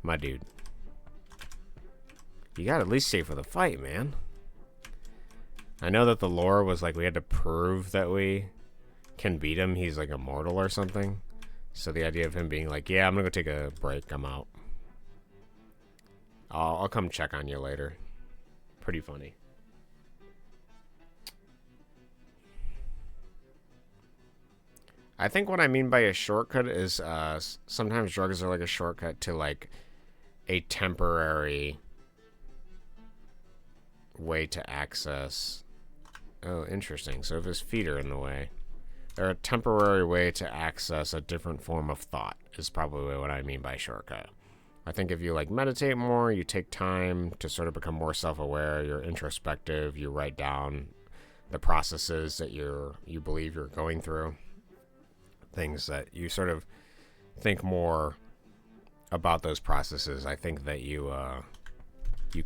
My dude. You gotta at least stay for the fight, man. I know that the lore was like we had to prove that we can beat him. He's like immortal or something. So the idea of him being like, yeah, I'm gonna go take a break. I'm out. I'll come check on you later. Pretty funny. I think what I mean by a shortcut is sometimes drugs are like a shortcut to like a temporary way to access. Oh, interesting. So if his feet are in the way, they're a temporary way to access a different form of thought is probably what I mean by shortcut. I think if you like meditate more, you take time to sort of become more self-aware, you're introspective, you write down the processes that you believe you're going through, things that you sort of think more about those processes. I think that you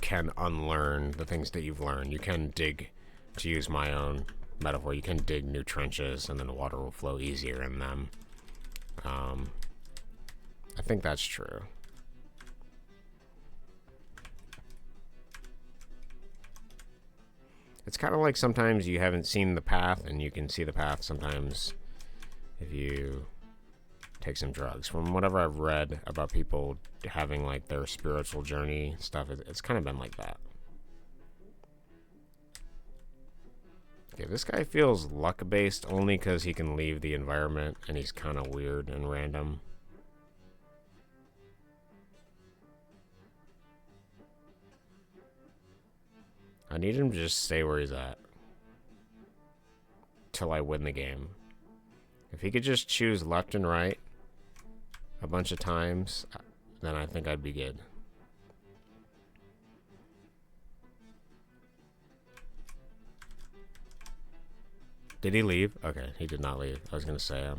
can unlearn the things that you've learned. You can dig, to use my own metaphor, you can dig new trenches and then the water will flow easier in them. I think that's true. It's kind of like sometimes you haven't seen the path and you can see the path sometimes if you take some drugs. From whatever I've read about people having like their spiritual journey stuff, it's kind of been like that. Okay, this guy feels luck-based only because he can leave the environment and he's kind of weird and random. I need him to just stay where he's at till I win the game. If he could just choose left and right a bunch of times, then I think I'd be good. Did he leave? Okay, he did not leave. I was gonna say,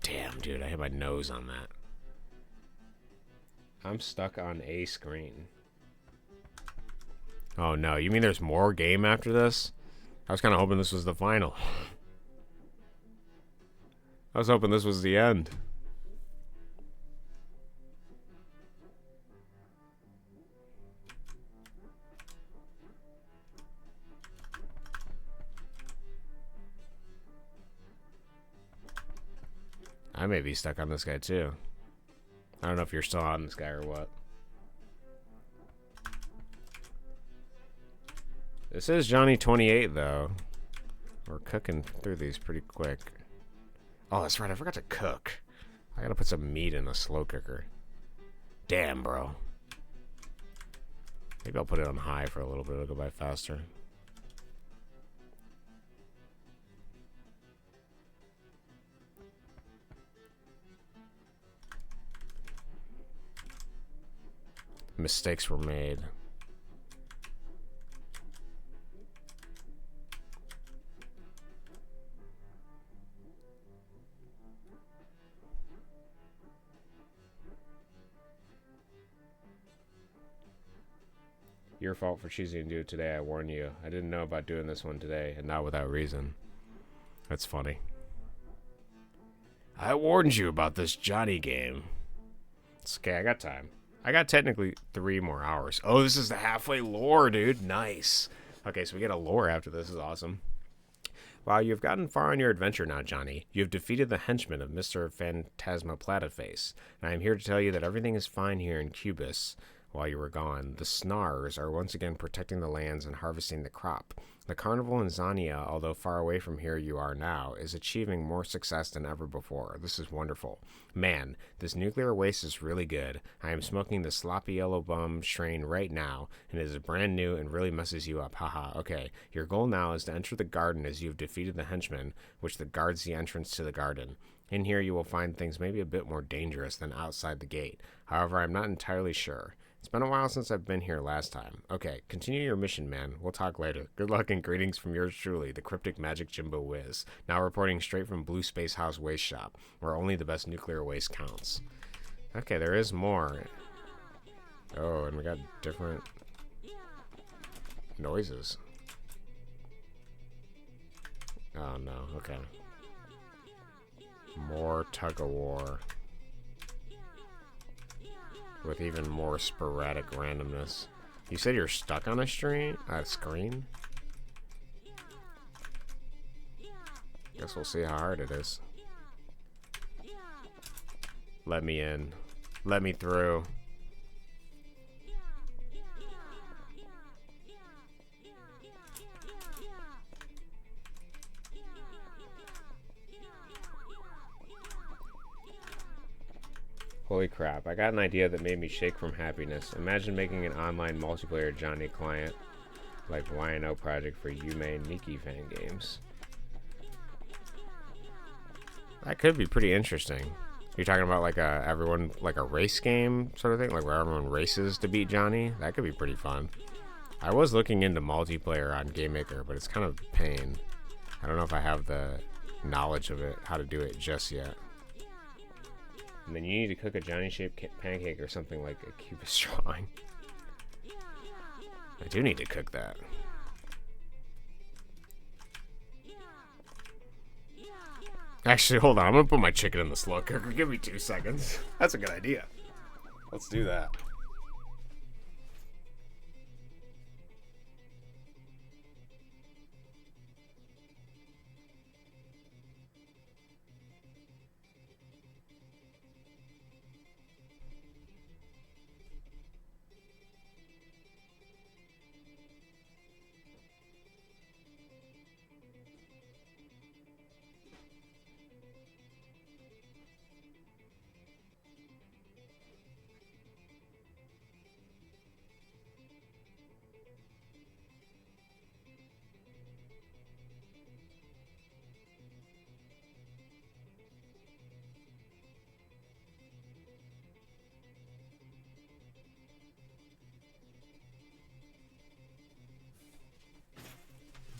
damn, dude, I hit my nose on that. I'm stuck on a screen. Oh no, you mean there's more game after this? I was kind of hoping this was the final. I was hoping this was the end. I may be stuck on this guy too. I don't know if you're still on this guy or what. This is Johnny 28 though. We're cooking through these pretty quick. Oh, that's right. I forgot to cook. I gotta put some meat in a slow cooker. Damn, bro. Maybe I'll put it on high for a little bit. It'll go by faster. Mistakes were made. Your fault for choosing to do it today, I warn you. I didn't know about doing this one today, and not without reason. That's funny. I warned you about this Johnny game. It's okay, I got time. I got technically 3 more hours. Oh, this is the halfway lore, dude. Nice. Okay, so we get a lore after this. Is awesome. Wow, you've gotten far on your adventure now, Johnny. You have defeated the henchman of Mr. Phantasmaplataface, and I am here to tell you that everything is fine here in Cubis. While you were gone, the Snarrs are once again protecting the lands and harvesting the crop. The carnival in Zania, although far away from here you are now, is achieving more success than ever before. This is wonderful. Man, this nuclear waste is really good. I am smoking the sloppy yellow bum strain right now, and it is brand new and really messes you up. Haha, okay. Your goal now is to enter the garden as you have defeated the henchman, which guards the entrance to the garden. In here you will find things maybe a bit more dangerous than outside the gate. However, I'm not entirely sure. It's been a while since I've been here last time. Okay, continue your mission, man. We'll talk later. Good luck and greetings from yours truly, the cryptic magic Jimbo Wiz. Now reporting straight from Blue Space House Waste Shop, where only the best nuclear waste counts. Okay, there is more. Oh, and we got different noises. Oh no, okay. More tug-of-war. With even more sporadic randomness. You said you're stuck on a screen? Guess we'll see how hard it is. Let me in. Let me through. Holy crap, I got an idea that made me shake from happiness. Imagine making an online multiplayer Johnny client like YNO project for Yume and Nikki fan games. That could be pretty interesting. You're talking about like everyone, like a race game sort of thing, like where everyone races to beat Johnny? That could be pretty fun. I was looking into multiplayer on Game Maker, but it's kind of a pain. I don't know if I have the knowledge of it, how to do it just yet. And then you need to cook a Johnny-shaped pancake or something like a cubist drawing. I do need to cook that. Actually, hold on. I'm going to put my chicken in the slow cooker. Give me 2 seconds. That's a good idea. Let's do that.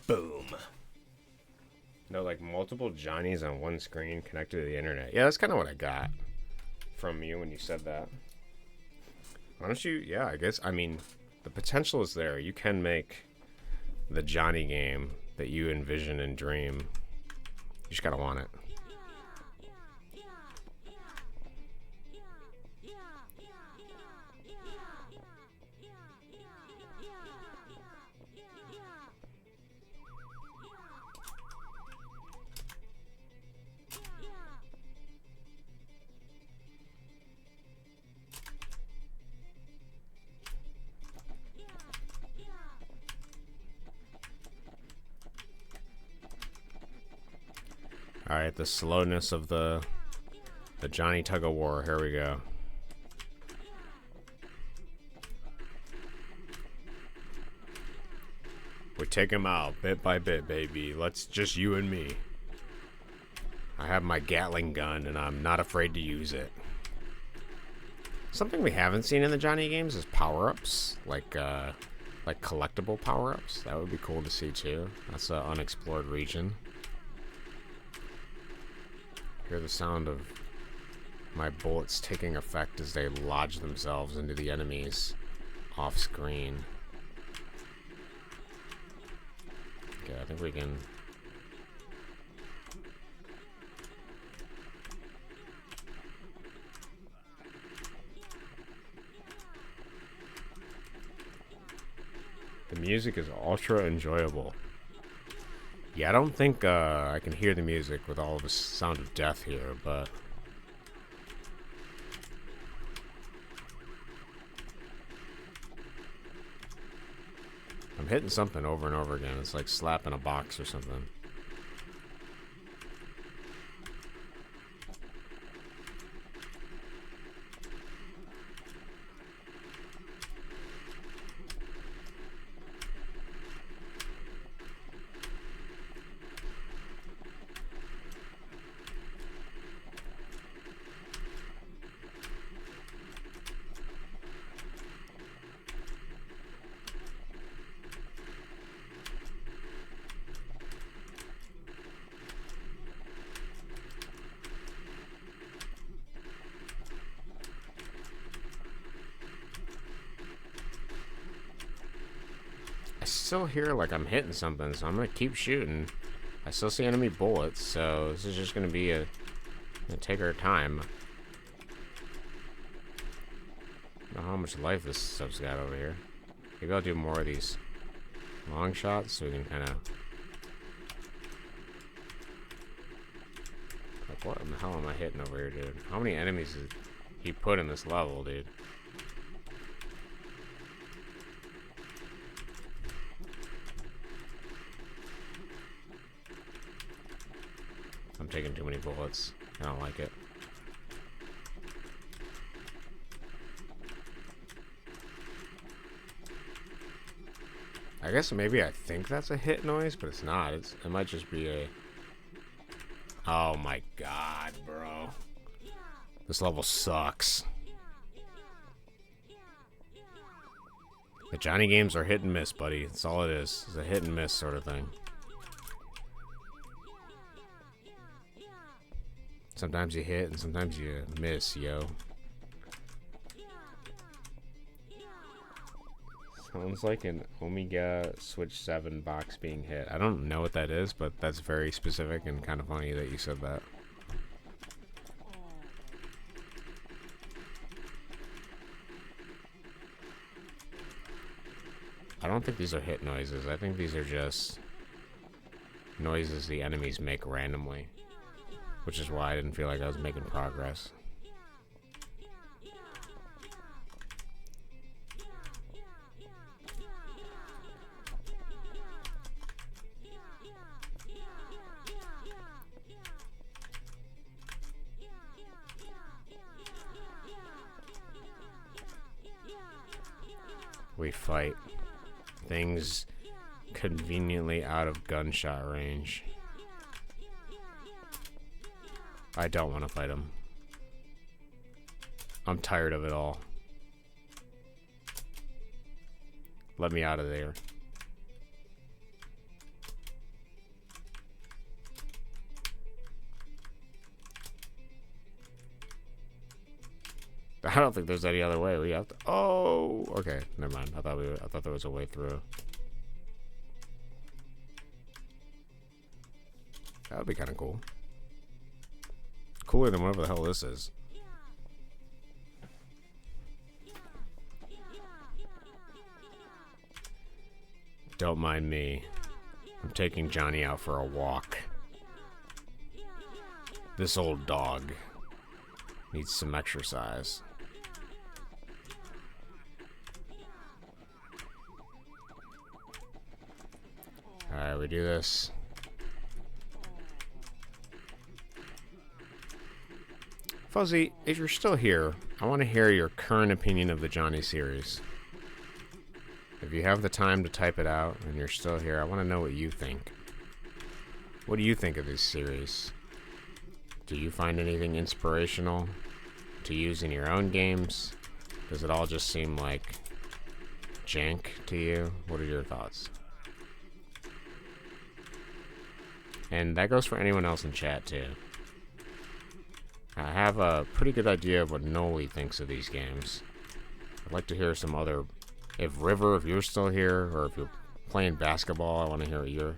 Boom. No, like multiple Johnnies on one screen connected to the internet. Yeah, that's kind of what I got from you when you said that. Why don't you? Yeah, I guess. I mean, the potential is there. You can make the Johnny game that you envision and dream. You just gotta want it. Alright, the slowness of the Johnny tug-of-war. Here we go. We take him out bit by bit, baby. Let's just you and me. I have my Gatling gun, and I'm not afraid to use it. Something we haven't seen in the Johnny games is power-ups. Like collectible power-ups. That would be cool to see, too. That's an unexplored region. Hear the sound of my bullets taking effect as they lodge themselves into the enemies off screen. Okay, I think we can... The music is ultra enjoyable. Yeah, I don't think I can hear the music with all of the sound of death here, but... I'm hitting something over and over again. It's like slapping a box or something. still hear like I'm hitting something, so I'm gonna keep shooting. I still see enemy bullets, so this is just gonna be gonna take our time. I don't know how much life this stuff's got over here. Maybe I'll do more of these long shots so we can kind of... Like, what in the hell am I hitting over here, dude? How many enemies did he put in this level, dude? I'm taking too many bullets. I don't like it. I guess maybe I think that's a hit noise, but it's not. It might just be a... Oh my god, bro. This level sucks. The Johnny games are hit and miss, buddy. That's all it is. It's a hit and miss sort of thing. Sometimes you hit and sometimes you miss, yo. Sounds like an Omega Switch 7 box being hit. I don't know what that is, but that's very specific and kind of funny that you said that. I don't think these are hit noises. I think these are just noises the enemies make randomly, which is why I didn't feel like I was making progress. We fight things conveniently out of gunshot range. I don't want to fight them. I'm tired of it all. Let me out of there. I don't think there's any other way. We have to... Oh, okay. Never mind. I thought there was a way through. That would be kind of cool. Cooler than whatever the hell this is. Don't mind me. I'm taking Johnny out for a walk. This old dog needs some exercise. Alright, we do this. Fuzzy, if you're still here, I want to hear your current opinion of the Johnny series. If you have the time to type it out and you're still here, I want to know what you think. What do you think of this series? Do you find anything inspirational to use in your own games? Does it all just seem like jank to you? What are your thoughts? And that goes for anyone else in chat too. I have a pretty good idea of what Noli thinks of these games. I'd like to hear some other... If River, if you're still here, or if you're playing basketball, I want to hear what your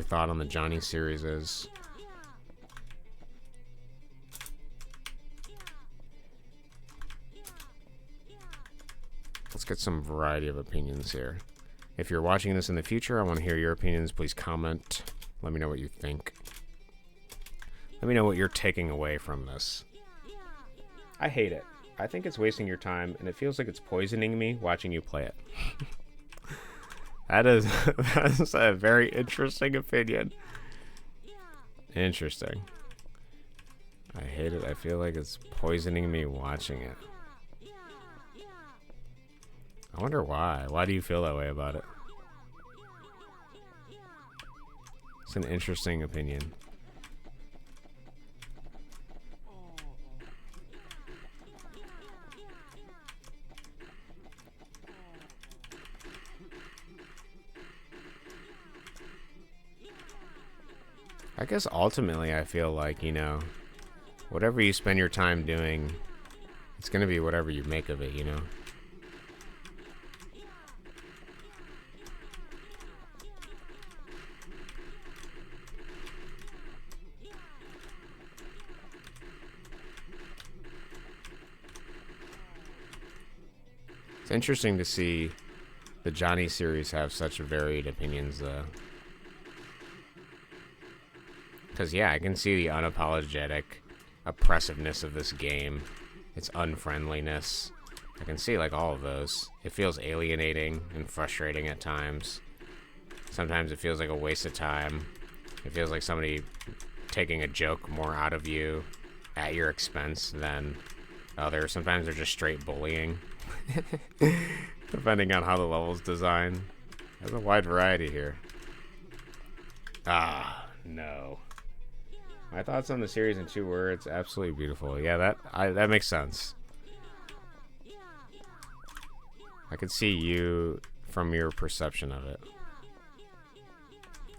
thought on the Johnny series is. Let's get some variety of opinions here. If you're watching this in the future, I want to hear your opinions. Please comment. Let me know what you think. Let me know what you're taking away from this. I hate it. I think it's wasting your time, and it feels like it's poisoning me watching you play it. That is a very interesting opinion. Interesting. I hate it. I feel like it's poisoning me watching it. I wonder why. Why do you feel that way about it? It's an interesting opinion. I guess ultimately I feel like, you know, whatever you spend your time doing, it's going to be whatever you make of it, you know? interesting to see the Johnny series have such varied opinions, though. Because, yeah, I can see the unapologetic oppressiveness of this game. Its unfriendliness. I can see, like, all of those. It feels alienating and frustrating at times. Sometimes it feels like a waste of time. It feels like somebody taking a joke more out of you at your expense than others. Sometimes they're just straight bullying. Depending on how the level's designed. There's a wide variety here. Ah, no. My thoughts on the series in 2 words: absolutely beautiful. Yeah, that makes sense. I could see you from your perception of it.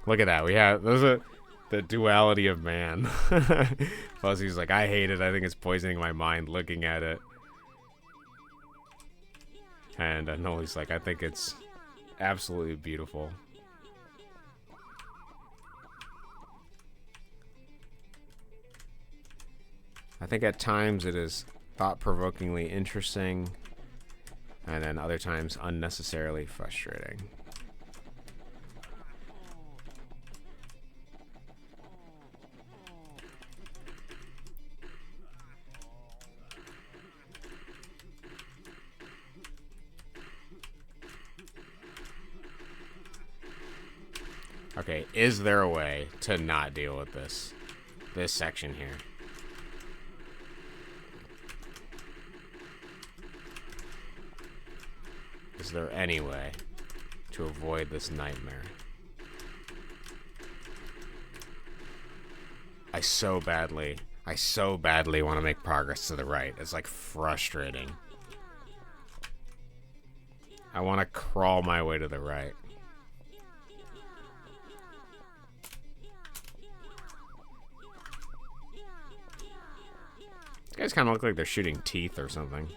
Look at that. We have those are the duality of man. Fuzzy's like, I hate it. I think it's poisoning my mind looking at it. And Noli's like, I think it's absolutely beautiful. I think at times it is thought-provokingly interesting, and then other times unnecessarily frustrating. Okay, is there a way to not deal with this section here? Is there any way to avoid this nightmare? I so badly want to make progress to the right. It's like frustrating. I want to crawl my way to the right. These guys kind of look like they're shooting teeth or something.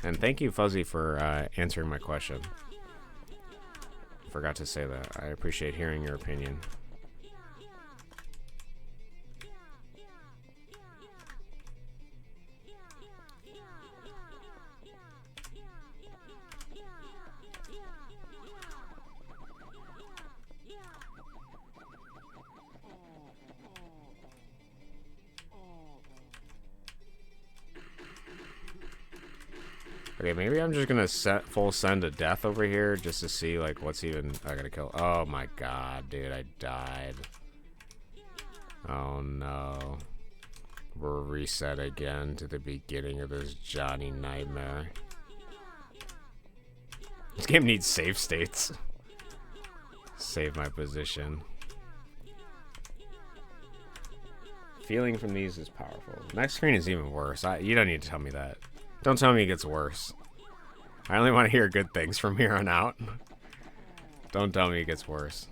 And thank you, Fuzzy, for answering my question. Forgot to say that. I appreciate hearing your opinion. Okay, maybe I'm just gonna full send a death over here just to see, like, what's even... I gotta kill... Oh my god, dude, I died. Oh no. We're reset again to the beginning of this Johnny nightmare. This game needs save states. Save my position. Feeling from these is powerful. Next screen is even worse. You don't need to tell me that. Don't tell me it gets worse. I only want to hear good things from here on out. Don't tell me it gets worse.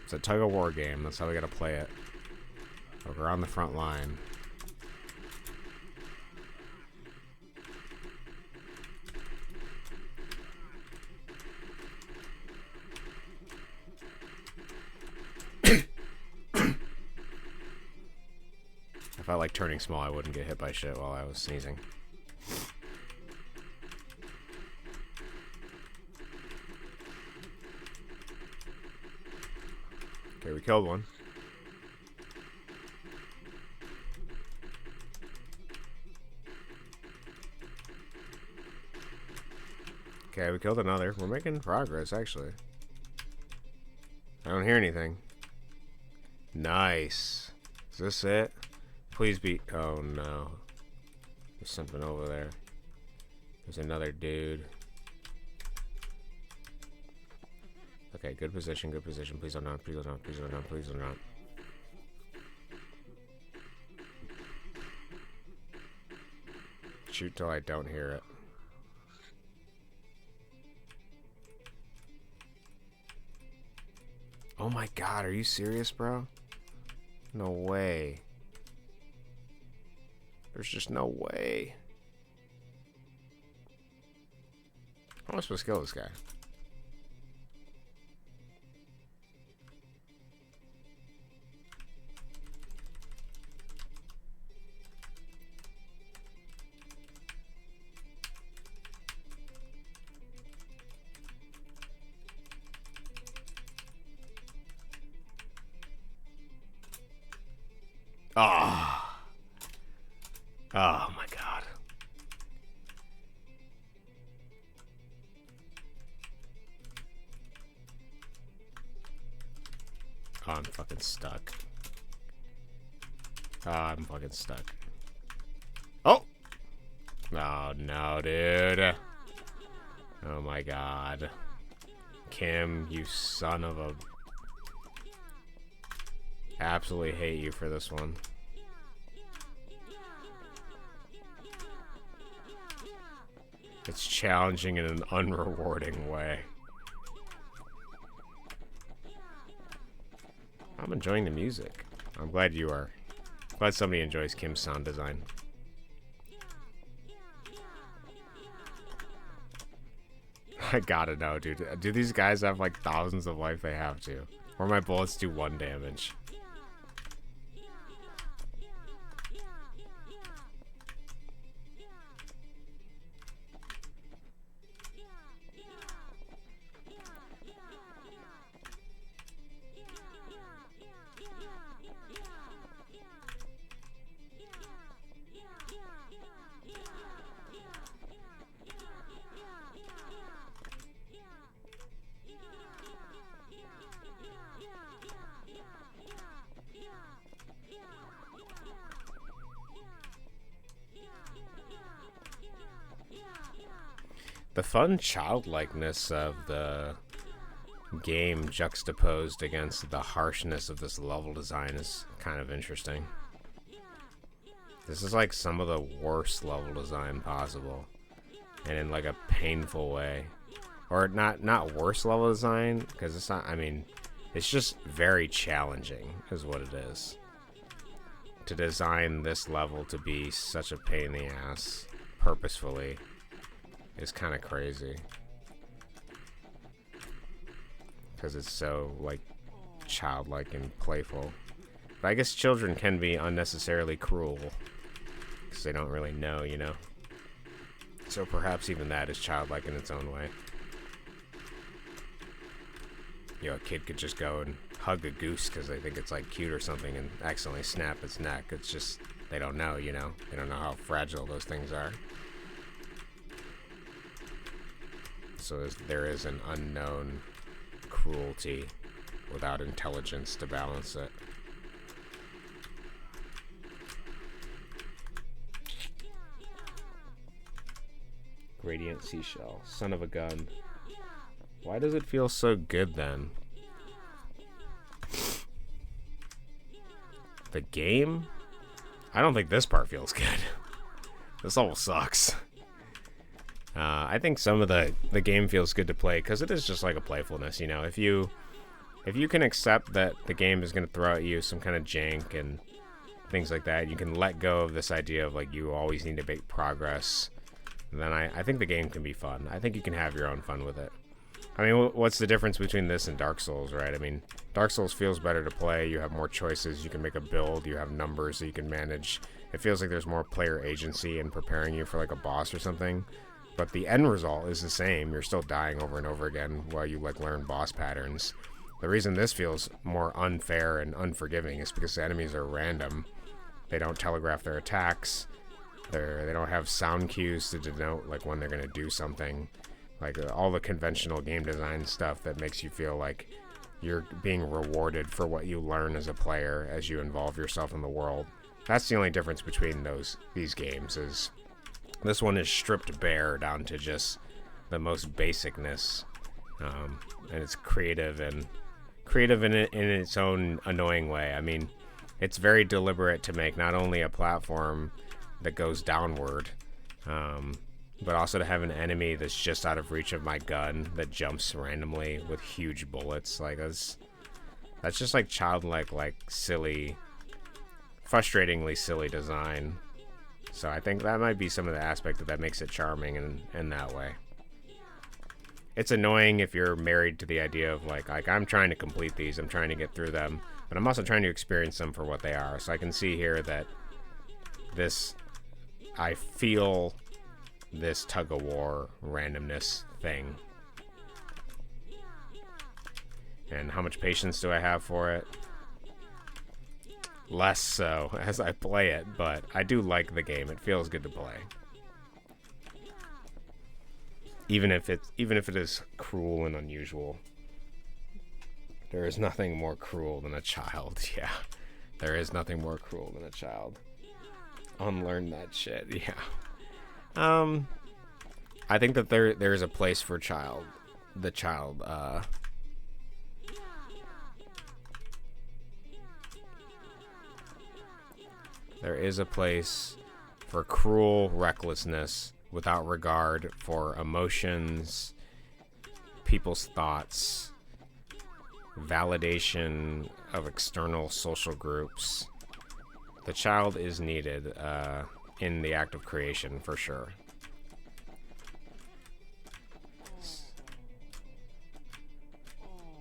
It's a tug-of-war game. That's how we gotta play it. We're on the front line. If I like turning small, I wouldn't get hit by shit while I was sneezing. Okay, we killed one. Okay, we killed another. We're making progress, actually. I don't hear anything. Nice. Is this it? Please be... Oh, no. There's something over there. There's another dude. Okay, good position, good position. Please don't not, please don't not, please don't not, please don't not. shoot till I don't hear it. Oh my god, are you serious, bro? No way. There's just no way. How am I supposed to kill this guy? Oh. Oh my god. Oh, I'm fucking stuck. Oh, I'm fucking stuck. Oh! Oh no, dude. Oh my god. Kim, you son of a... Absolutely hate you for this one. It's challenging in an unrewarding way. I'm enjoying the music. I'm glad you are. Glad somebody enjoys Kim's sound design. I gotta know, dude. Do these guys have like thousands of life? They have to. Or my bullets do 1 damage. The fun childlikeness of the game juxtaposed against the harshness of this level design is kind of interesting. This is like some of the worst level design possible, and in like a painful way. Or not worst level design, because it's not, I mean, it's just very challenging is what it is. To design this level to be such a pain in the ass purposefully is kind of crazy, because it's so like childlike and playful. But I guess children can be unnecessarily cruel because they don't really know, you know. So perhaps even that is childlike in its own way. You know, a kid could just go and hug a goose because they think it's like cute or something and accidentally snap its neck. It's just they don't know, you know. They don't know how fragile those things are. So there is an unknown cruelty without intelligence to balance it. Gradient seashell. Son of a gun. Why does it feel so good then? The game? I don't think this part feels good. This level sucks. I think some of the game feels good to play because it is just like a playfulness, you know. If you can accept that the game is going to throw at you some kind of jank and things like that, you can let go of this idea of like you always need to make progress, then I think the game can be fun. I think you can have your own fun with it. I mean, what's the difference between this and Dark Souls, right? I mean, Dark Souls feels better to play. You have more choices. You can make a build. You have numbers that you can manage. It feels like there's more player agency in preparing you for like a boss or something. But the end result is the same. You're still dying over and over again while you like learn boss patterns. The reason this feels more unfair and unforgiving is because the enemies are random. They don't telegraph their attacks. They don't have sound cues to denote like when they're going to do something. Like all the conventional game design stuff that makes you feel like you're being rewarded for what you learn as a player as you involve yourself in the world. That's the only difference between these games is this one is stripped bare down to just the most basicness, and it's creative in its own annoying way. I mean, it's very deliberate to make not only a platform that goes downward, But also to have an enemy that's just out of reach of my gun that jumps randomly with huge bullets, like that's just like childlike, like silly, frustratingly silly design. So I think that might be some of the aspect that makes it charming in that way. It's annoying if you're married to the idea of like I'm trying to complete these, I'm trying to get through them, but I'm also trying to experience them for what they are. So I can see here that I feel this tug-of-war randomness thing. And how much patience do I have for it? Less so as I play it, but I do like the game. It feels good to play. Even if it is cruel and unusual. There is nothing more cruel than a child. Yeah. There is nothing more cruel than a child. Unlearn that shit. Yeah. I think that there is a place for the child. There is a place for cruel recklessness without regard for emotions, people's thoughts, validation of external social groups. The child is needed in the act of creation, for sure.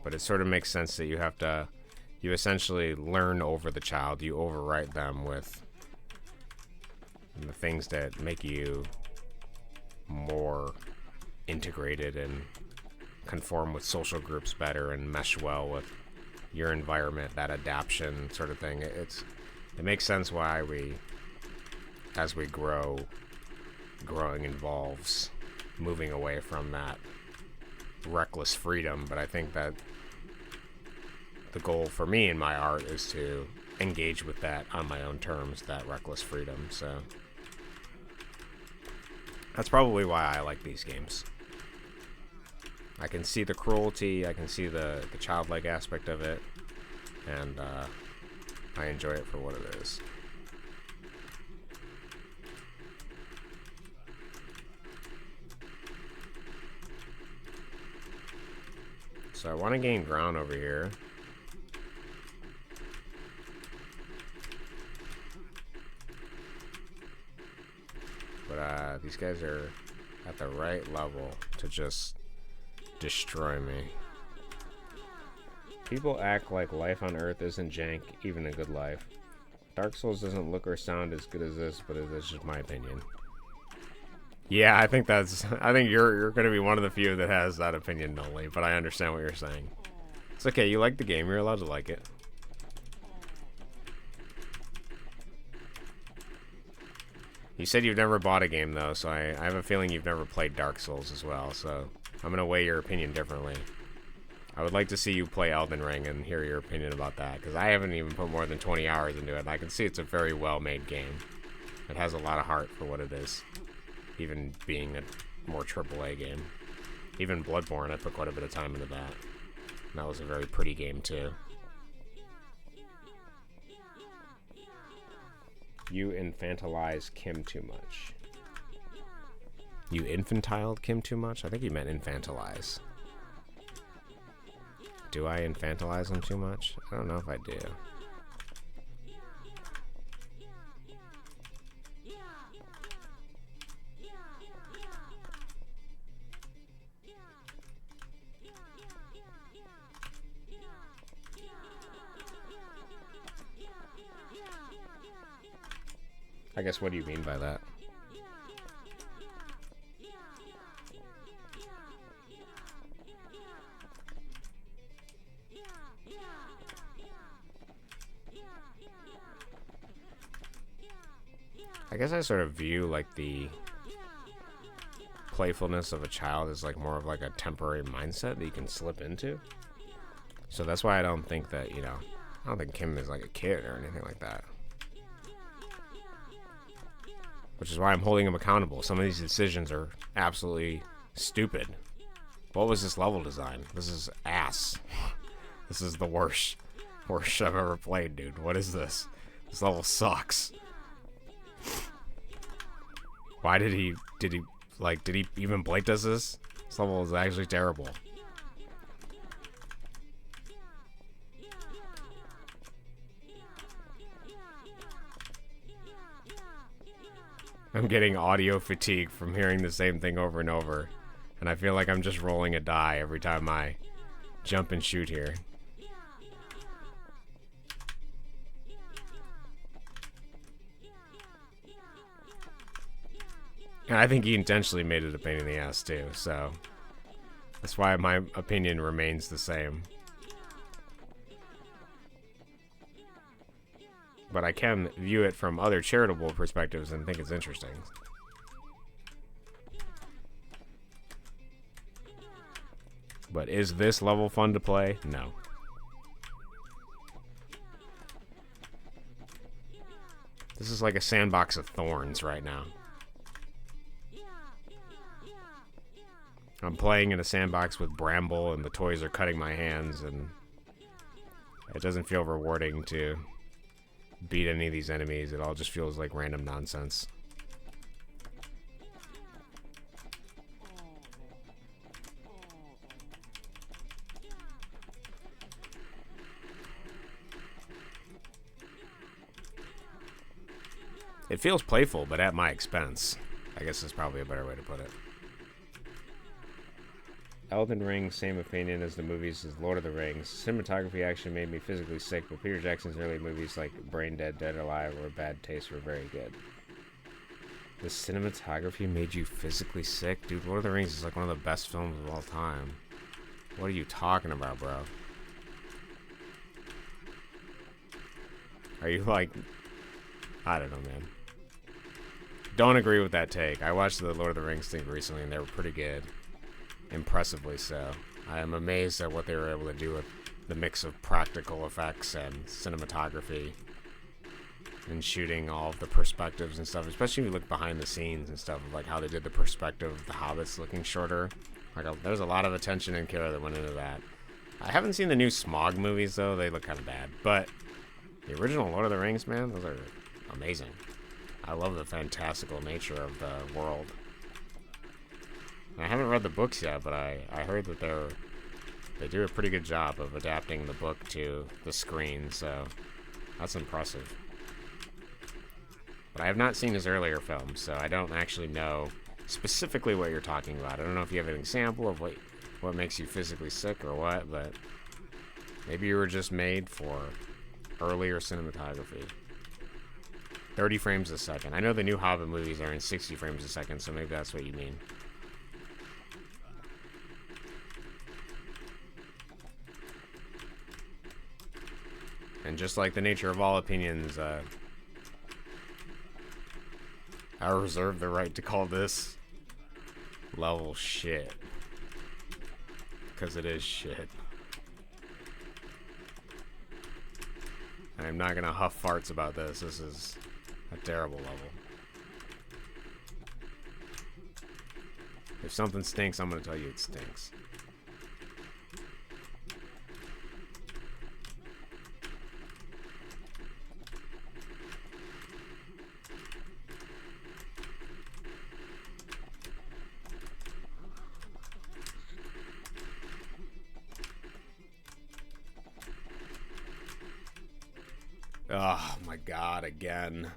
But it sort of makes sense that you essentially learn over the child. You overwrite them with the things that make you more integrated and conform with social groups better and mesh well with your environment, that adaptation sort of thing. It makes sense why as we grow, growing involves moving away from that reckless freedom. But I think that the goal for me in my art is to engage with that on my own terms, that reckless freedom. So that's probably why I like these games. I can see the cruelty, I can see the childlike aspect of it, and I enjoy it for what it is. So I want to gain ground over here. But these guys are at the right level to just destroy me. People act like life on Earth isn't jank, even a good life. Dark Souls doesn't look or sound as good as this, but it's just my opinion. Yeah, I think you're gonna be one of the few that has that opinion, Noli, but I understand what you're saying. It's okay, you like the game, you're allowed to like it. You said you've never bought a game, though, so I have a feeling you've never played Dark Souls as well, so I'm going to weigh your opinion differently. I would like to see you play Elden Ring and hear your opinion about that, because I haven't even put more than 20 hours into it, and I can see it's a very well-made game. It has a lot of heart for what it is, even being a more AAA game. Even Bloodborne, I put quite a bit of time into that. And that was a very pretty game, too. You infantilize Kim too much. You infantiled Kim too much? I think you meant infantilize. Do I infantilize him too much? I don't know if I do. I guess, what do you mean by that? I guess I sort of view, like, the playfulness of a child as, like, more of, like, a temporary mindset that you can slip into. So that's why I don't think that, I don't think Kim is, like, a kid or anything like that. Which is why I'm holding him accountable. Some of these decisions are absolutely stupid. What was this level design? This is ass. This is the worst I've ever played, dude. What is this? This level sucks. Why did he even Blake does this? This level is actually terrible. I'm getting audio fatigue from hearing the same thing over and over. And I feel like I'm just rolling a die every time I jump and shoot here. And I think he intentionally made it a pain in the ass too, so that's why my opinion remains the same. But I can view it from other charitable perspectives and think it's interesting. But is this level fun to play? No. This is like a sandbox of thorns right now. I'm playing in a sandbox with bramble and the toys are cutting my hands, and it doesn't feel rewarding to beat any of these enemies. It all just feels like random nonsense. It feels playful, but at my expense. I guess is probably a better way to put it. Elden Ring, same opinion as the movies as Lord of the Rings. Cinematography actually made me physically sick, but Peter Jackson's early movies like Brain Dead, Dead or Alive, or Bad Taste were very good. The cinematography made you physically sick? Dude, Lord of the Rings is like one of the best films of all time. What are you talking about, bro? Are you like... I don't know, man. Don't agree with that take. I watched the Lord of the Rings thing recently, and they were pretty good. Impressively so. I am amazed at what they were able to do with the mix of practical effects and cinematography and shooting all of the perspectives and stuff, especially if you look behind the scenes and stuff, like how they did the perspective of the hobbits looking shorter. Like there's a lot of attention and care that went into that. I haven't seen the new Smog movies though. They look kind of bad, but the original Lord of the Rings, man, those are amazing. I love the fantastical nature of the world. I haven't read the books yet, but I heard that they do a pretty good job of adapting the book to the screen, so that's impressive. But I have not seen his earlier films, so I don't actually know specifically what you're talking about. I don't know if you have an example of what makes you physically sick or what, but maybe you were just made for earlier cinematography. 30 frames a second. I know the new Hobbit movies are in 60 frames a second, so maybe that's what you mean. And just like the nature of all opinions, I reserve the right to call this level shit. Because it is shit. I'm not gonna huff farts about this. This is a terrible level. If something stinks, I'm gonna tell you it stinks. Oh my god, again.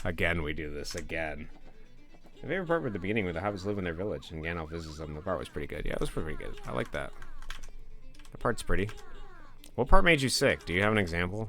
Again we do this, again. My favorite part was the beginning where the hobbits live in their village and Gandalf visits them. The part was pretty good. Yeah, it was pretty good. I like that. The part's pretty. What part made you sick? Do you have an example?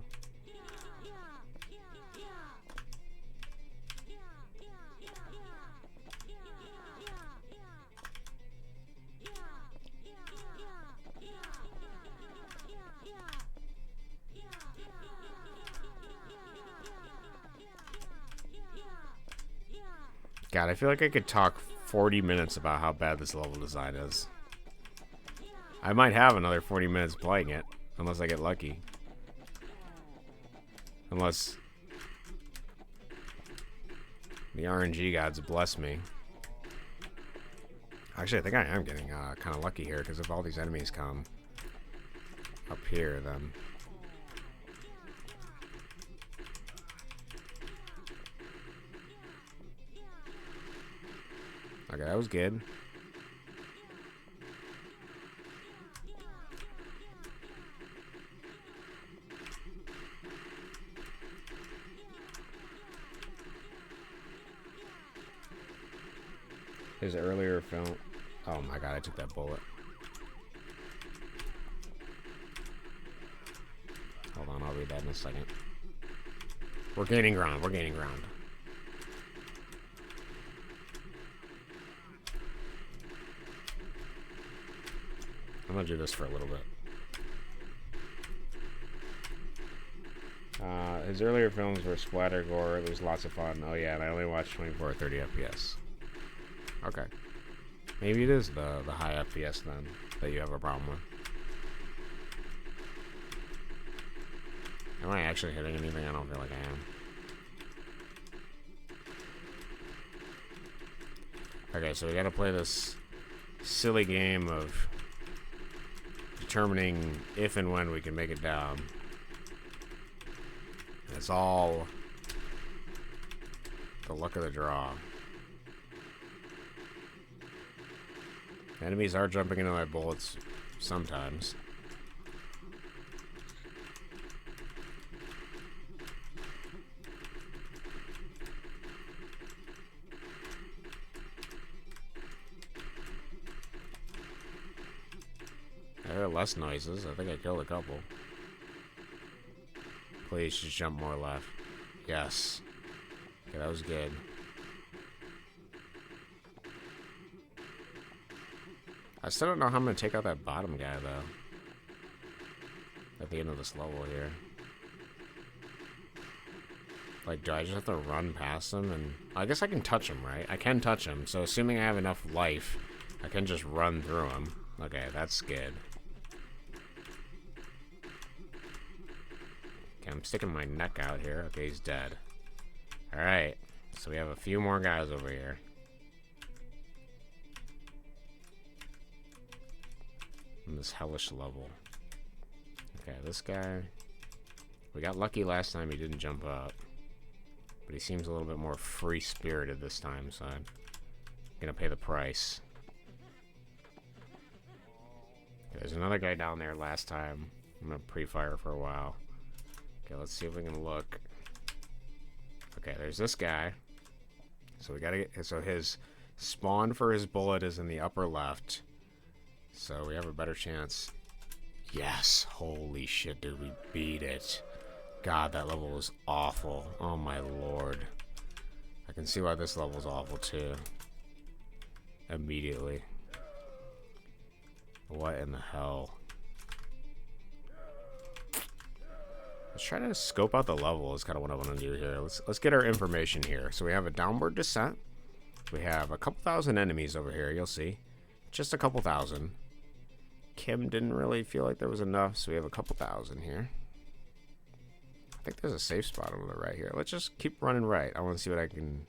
God, I feel like I could talk 40 minutes about how bad this level design is. I might have another 40 minutes playing it, unless I get lucky. Unless the RNG gods bless me. Actually, I think I am getting kind of lucky here, because if all these enemies come up here, then... Okay, that was good. His earlier film. Oh my god, I took that bullet. Hold on, I'll read that in a second. We're gaining ground. We're gaining ground. I'm gonna do this for a little bit. His earlier films were splatter gore. It was lots of fun. Oh yeah, and I only watched 24 or 30 FPS. Okay. Maybe it is the high FPS then that you have a problem with. Am I actually hitting anything? I don't feel like I am. Okay, so we gotta play this silly game of determining if and when we can make it down. It's all the luck of the draw. Enemies are jumping into my bullets sometimes. I heard less noises. I think I killed a couple. Please just jump more left. Yes. Okay, that was good. I still don't know how I'm going to take out that bottom guy, though. At the end of this level here. Like, do I just have to run past him? And I guess I can touch him, right? I can touch him. So assuming I have enough life, I can just run through him. Okay, that's good. Okay, I'm sticking my neck out here. Okay, he's dead. Alright. So we have a few more guys over here. In this hellish level. Okay, this guy. We got lucky last time he didn't jump up. But he seems a little bit more free-spirited this time, so I'm gonna pay the price. Okay, there's another guy down there last time. I'm gonna pre-fire for a while. Okay, let's see if we can look. Okay, there's this guy. So we gotta get, so his spawn for his bullet is in the upper left. So we have a better chance. Yes, holy shit, dude, we beat it. God, that level was awful. Oh my lord. I can see why this level's awful too. Immediately. What in the hell? Let's try to scope out the level is kind of what I want to do here. Let's get our information here. So we have a downward descent. We have a couple thousand enemies over here, you'll see. Just a couple thousand. Kim didn't really feel like there was enough, so we have a couple thousand here. I think there's a safe spot on the right here. Let's just keep running right. I want to see what I can...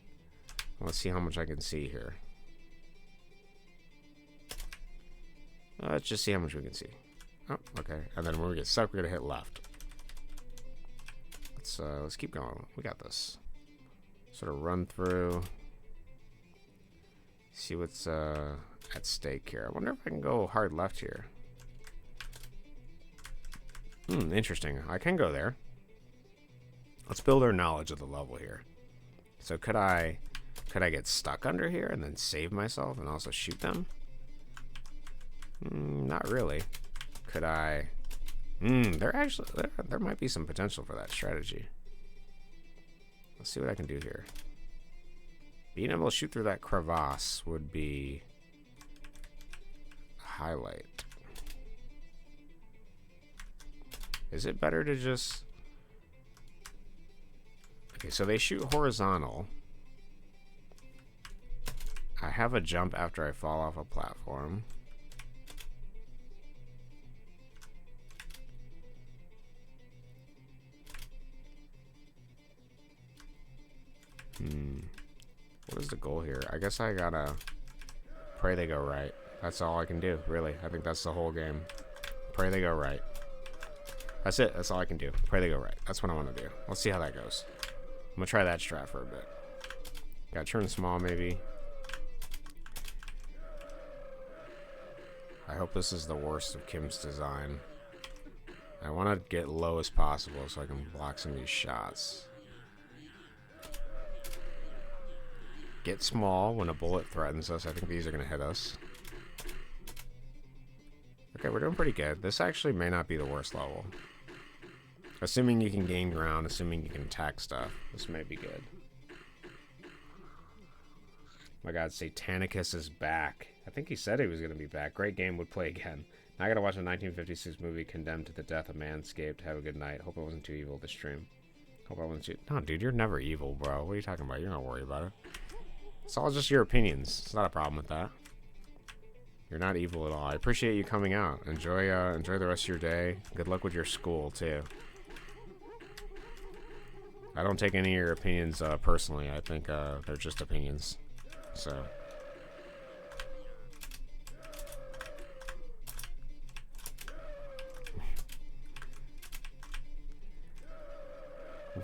I want to see how much I can see here. Let's just see how much we can see. Oh, okay. And then when we get stuck, we're going to hit left. Let's keep going. We got this. Sort of run through. See what's at stake here. I wonder if I can go hard left here. Interesting. I can go there. Let's build our knowledge of the level here. So could I get stuck under here and then save myself and also shoot them? Not really. Could I? There might be some potential for that strategy. Let's see what I can do here. Being able to shoot through that crevasse would be a highlight. Is it better to just... Okay, so they shoot horizontal. I have a jump after I fall off a platform. What is the goal here? I guess I gotta pray they go right. That's all I can do, really. I think that's the whole game. Pray they go right. That's it. That's all I can do. Pray they go right. That's what I want to do. Let's see how that goes. I'm gonna try that strat for a bit. Gotta turn small, maybe. I hope this is the worst of Kim's design. I want to get low as possible so I can block some of these shots. Get small when a bullet threatens us. I think these are going to hit us. Okay, we're doing pretty good. This actually may not be the worst level. Assuming you can gain ground, assuming you can attack stuff, this may be good. My god, Satanicus is back. I think he said he was going to be back. Great game, would play again. Now I gotta watch a 1956 movie, Condemned to the Death of Manscaped. Have a good night. Hope I wasn't too evil to stream. Hope I wasn't too... No, dude, you're never evil, bro. What are you talking about? You're not worried about it. It's all just your opinions. It's not a problem with that. You're not evil at all. I appreciate you coming out. Enjoy the rest of your day. Good luck with your school, too. I don't take any of your opinions personally. I think they're just opinions. So...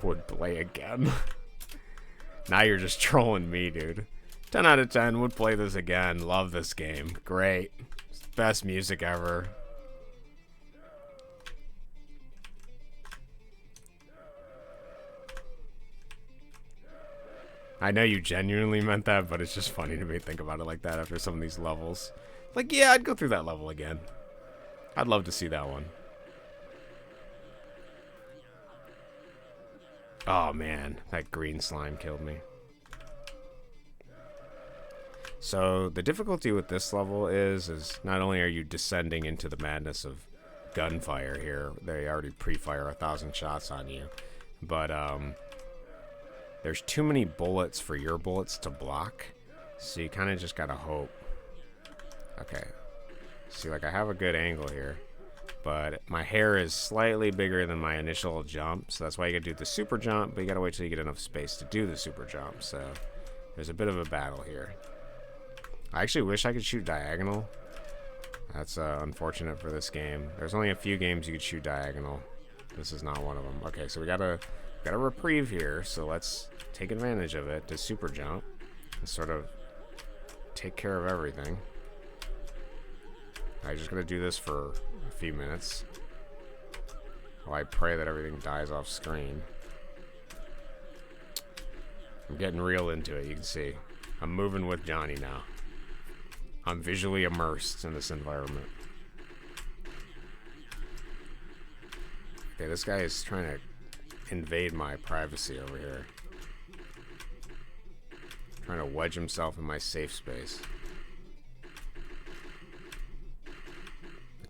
would play again. Now you're just trolling me, dude. 10 out of 10 would play this again. Love this game. Great. Best music ever. I know you genuinely meant that, but it's just funny to me to think about it like that after some of these levels. Like, yeah, I'd go through that level again. I'd love to see that one. Oh man, that green slime killed me. So the difficulty with this level is not only are you descending into the madness of gunfire here, they already pre-fire 1,000 shots on you, but there's too many bullets for your bullets to block, so you kind of just gotta hope. Okay, see, like I have a good angle here. But my hair is slightly bigger than my initial jump, so that's why you gotta do the super jump, but you gotta wait till you get enough space to do the super jump, so there's a bit of a battle here. I actually wish I could shoot diagonal. That's unfortunate for this game. There's only a few games you could shoot diagonal. This is not one of them. Okay, so we got a reprieve here, so let's take advantage of it to super jump and sort of take care of everything. I'm just gonna do this for a few minutes while I pray that everything dies off screen. I'm getting real into it, you can see. I'm moving with Johnny now. I'm visually immersed in this environment. Okay, this guy is trying to invade my privacy over here. Trying to wedge himself in my safe space.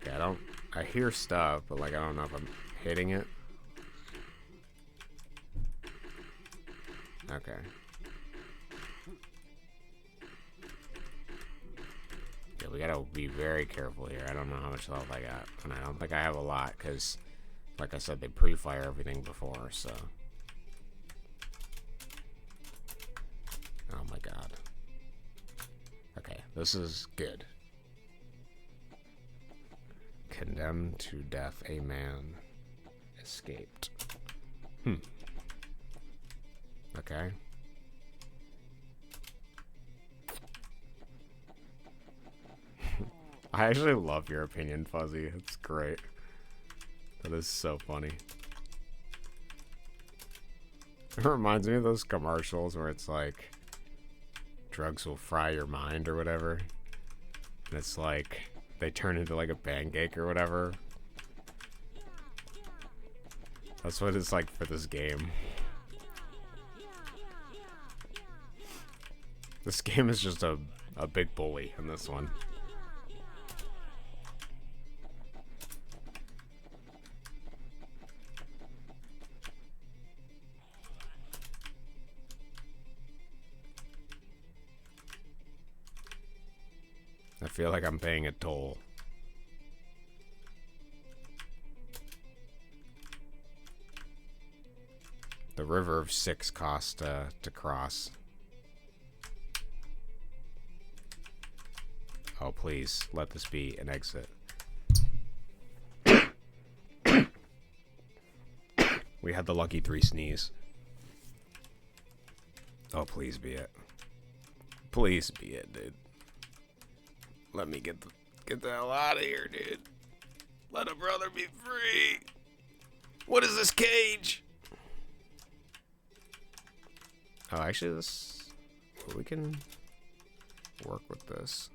Okay, I hear stuff, but like I don't know if I'm hitting it. Okay. Yeah, we gotta be very careful here. I don't know how much health I got, and I don't think I have a lot, because, like I said, they pre-fire everything before, so. Oh my god. Okay, this is good. Condemned to death, a man escaped. Okay. I actually love your opinion, Fuzzy. It's great. That is so funny. It reminds me of those commercials where it's like, drugs will fry your mind or whatever. And it's like, they turn into like a pancake or whatever. That's what it's like for this game. This game is just a big bully in this one. I feel like I'm paying a toll. The river of 6 cost to cross. Oh, please, let this be an exit. We had the lucky 3 sneeze. Oh, please be it. Please be it, dude. Let me get the... Get the hell out of here, dude. Let a brother be free. What is this cage? Oh, actually, we can work with this.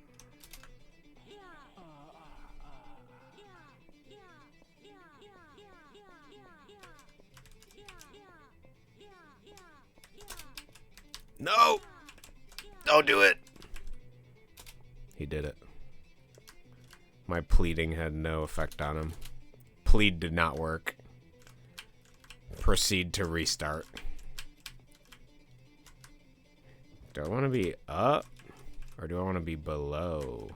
No! Don't do it! He did it. My pleading had no effect on him. Plead did not work. Proceed to restart. Do I want to be up? Or do I want to be below?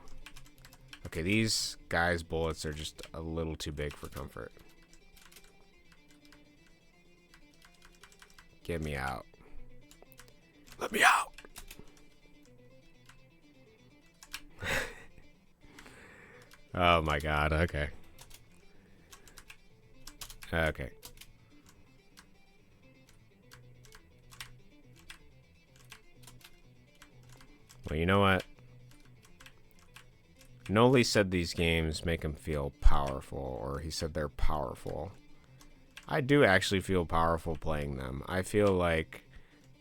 Okay, these guys' bullets are just a little too big for comfort. Get me out. Let me out! Oh my god, okay. Okay. Well, you know what? Noli said these games make him feel powerful, or he said they're powerful. I do actually feel powerful playing them. I feel like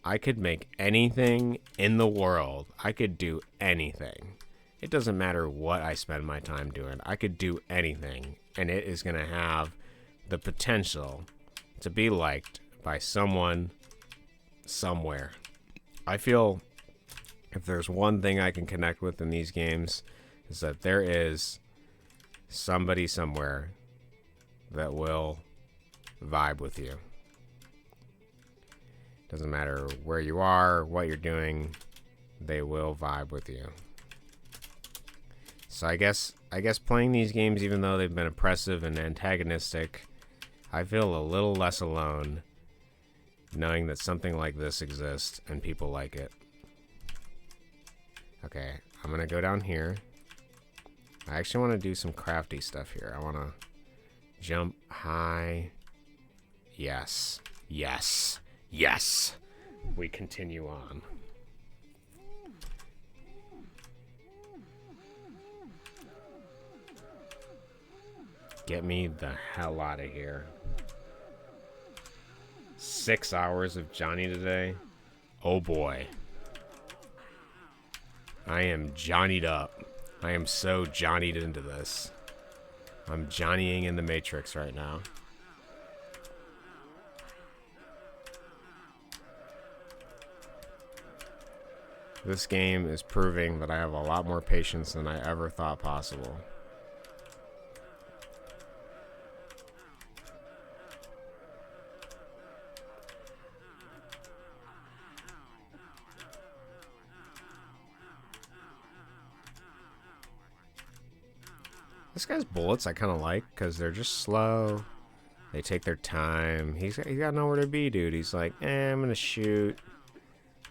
I could make anything in the world. I could do anything. It doesn't matter what I spend my time doing. I could do anything, and it is going to have the potential to be liked by someone somewhere. I feel if there's one thing I can connect with in these games is that there is somebody somewhere that will vibe with you. Doesn't matter where you are, what you're doing, they will vibe with you. So I guess playing these games, even though they've been oppressive and antagonistic, I feel a little less alone knowing that something like this exists and people like it. Okay, I'm gonna go down here. I actually want to do some crafty stuff here. I want to jump high. Yes. Yes. Yes. We continue on. Get me the hell out of here. 6 hours of Johnny today. Oh boy. I am Johnny'd up. I am so Johnny'd into this. I'm Johnnying in the Matrix right now. This game is proving that I have a lot more patience than I ever thought possible. This guy's bullets I kind of like because they're just slow. They take their time. He's got nowhere to be, dude. He's like, I'm going to shoot.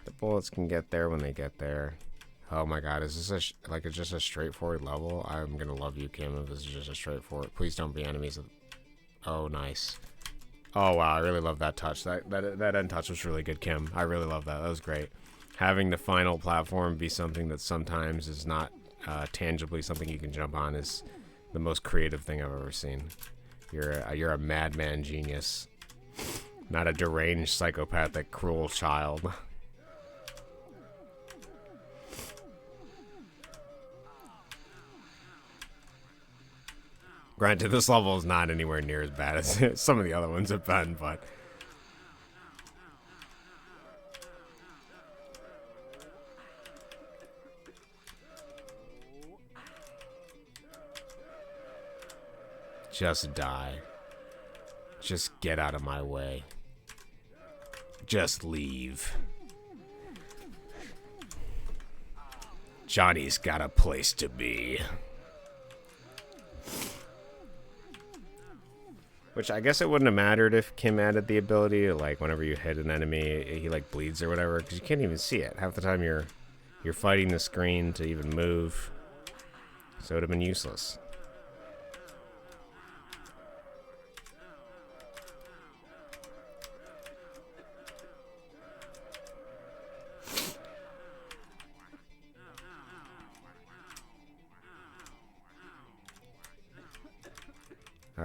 The bullets can get there when they get there. Oh my god, is this it's just a straightforward level? I'm going to love you, Kim, if this is just a straightforward. Please don't be enemies. Oh, nice. Oh, wow, I really love that touch. That end touch was really good, Kim. I really love that. That was great. Having the final platform be something that sometimes is not tangibly something you can jump on is the most creative thing I've ever seen. You're a madman genius, not a deranged, psychopathic, cruel child. Granted, this level is not anywhere near as bad as some of the other ones have been, but just die. Just get out of my way. Just leave. Johnny's got a place to be. Which I guess it wouldn't have mattered if Kim added the ability to, like, whenever you hit an enemy, he, like, bleeds or whatever, because you can't even see it. Half the time you're fighting the screen to even move. So it would have been useless.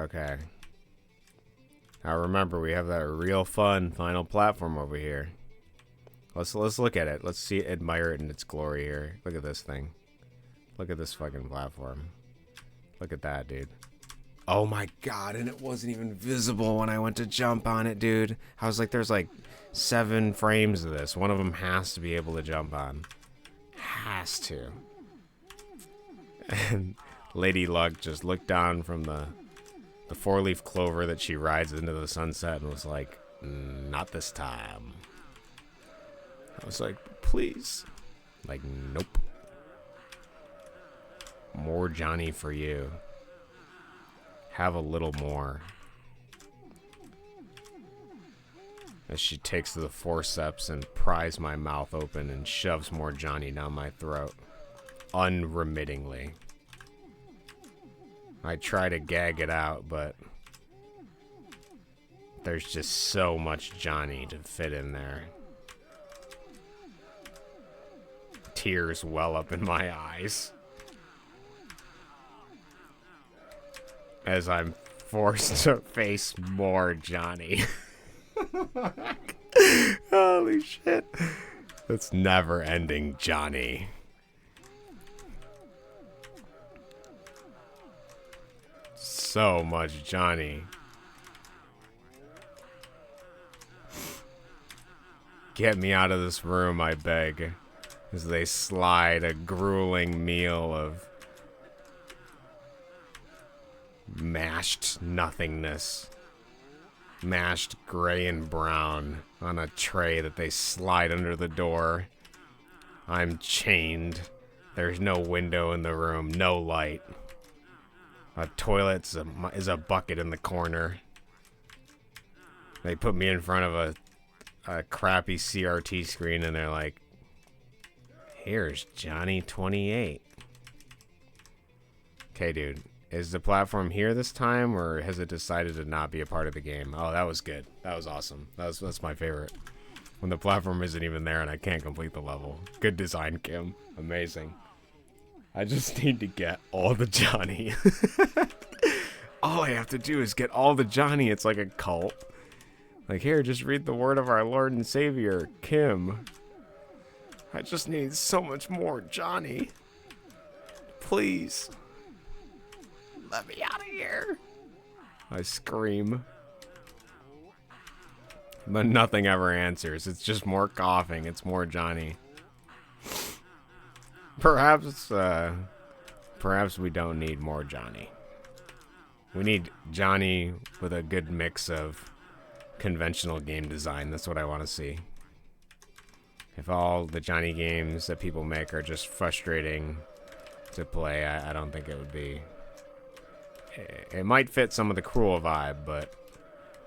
Okay. Now remember, we have that real fun final platform over here. Let's look at it. Let's see, admire it in its glory here. Look at this thing. Look at this fucking platform. Look at that, dude. Oh my god, and it wasn't even visible when I went to jump on it, dude. I was like, there's like 7 frames of this. One of them has to be able to jump on. Has to. And Lady Luck just looked down from the 4-leaf clover that she rides into the sunset and was like, not this time. I was like, please. Like, nope. More Johnny for you. Have a little more. As she takes the forceps and pries my mouth open and shoves more Johnny down my throat. Unremittingly. I try to gag it out, but there's just so much Johnny to fit in there. Tears well up in my eyes as I'm forced to face more Johnny. Holy shit. That's never ending Johnny. So much Johnny. Get me out of this room, I beg. As they slide a grueling meal of mashed nothingness. Mashed gray and brown on a tray that they slide under the door. I'm chained. There's no window in the room, no light. A toilet is a bucket in the corner. They put me in front of a crappy CRT screen and they're like, here's Johnny 28. Okay, dude. Is the platform here this time, or has it decided to not be a part of the game? Oh, that was good. That was awesome. That's my favorite. When the platform isn't even there and I can't complete the level. Good design, Kim. Amazing. I just need to get all the Johnny. All I have to do is get all the Johnny. It's like a cult. Like, here, just read the word of our Lord and Savior, Kim. I just need so much more Johnny. Please. Let me out of here. I scream. But nothing ever answers. It's just more coughing. It's more Johnny. Perhaps we don't need more Johnny. We need Johnny with a good mix of conventional game design. That's what I want to see. If all the Johnny games that people make are just frustrating to play, I don't think it would be. It might fit some of the cruel vibe, but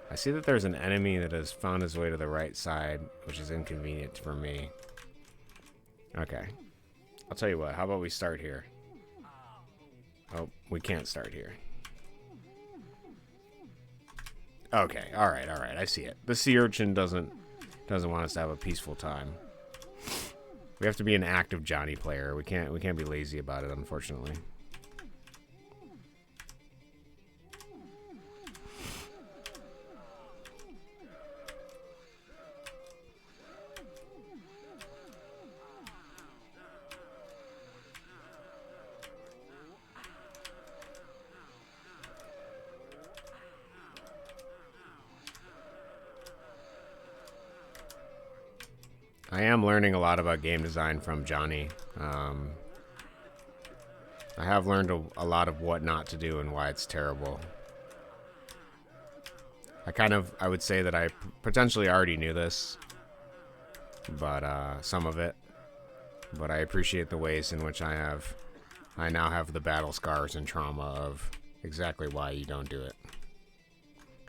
I see that there's an enemy that has found his way to the right side, which is inconvenient for me. Okay. I'll tell you what, how about we start here? Oh, we can't start here. Okay, alright, I see it. The sea urchin doesn't want us to have a peaceful time. We have to be an active Johnny player. We can't be lazy about it, unfortunately. I am learning a lot about game design from Johnny. I have learned a lot of what not to do and why it's terrible. I would say that I potentially already knew this, but some of it. But I appreciate the ways in which I now have the battle scars and trauma of exactly why you don't do it.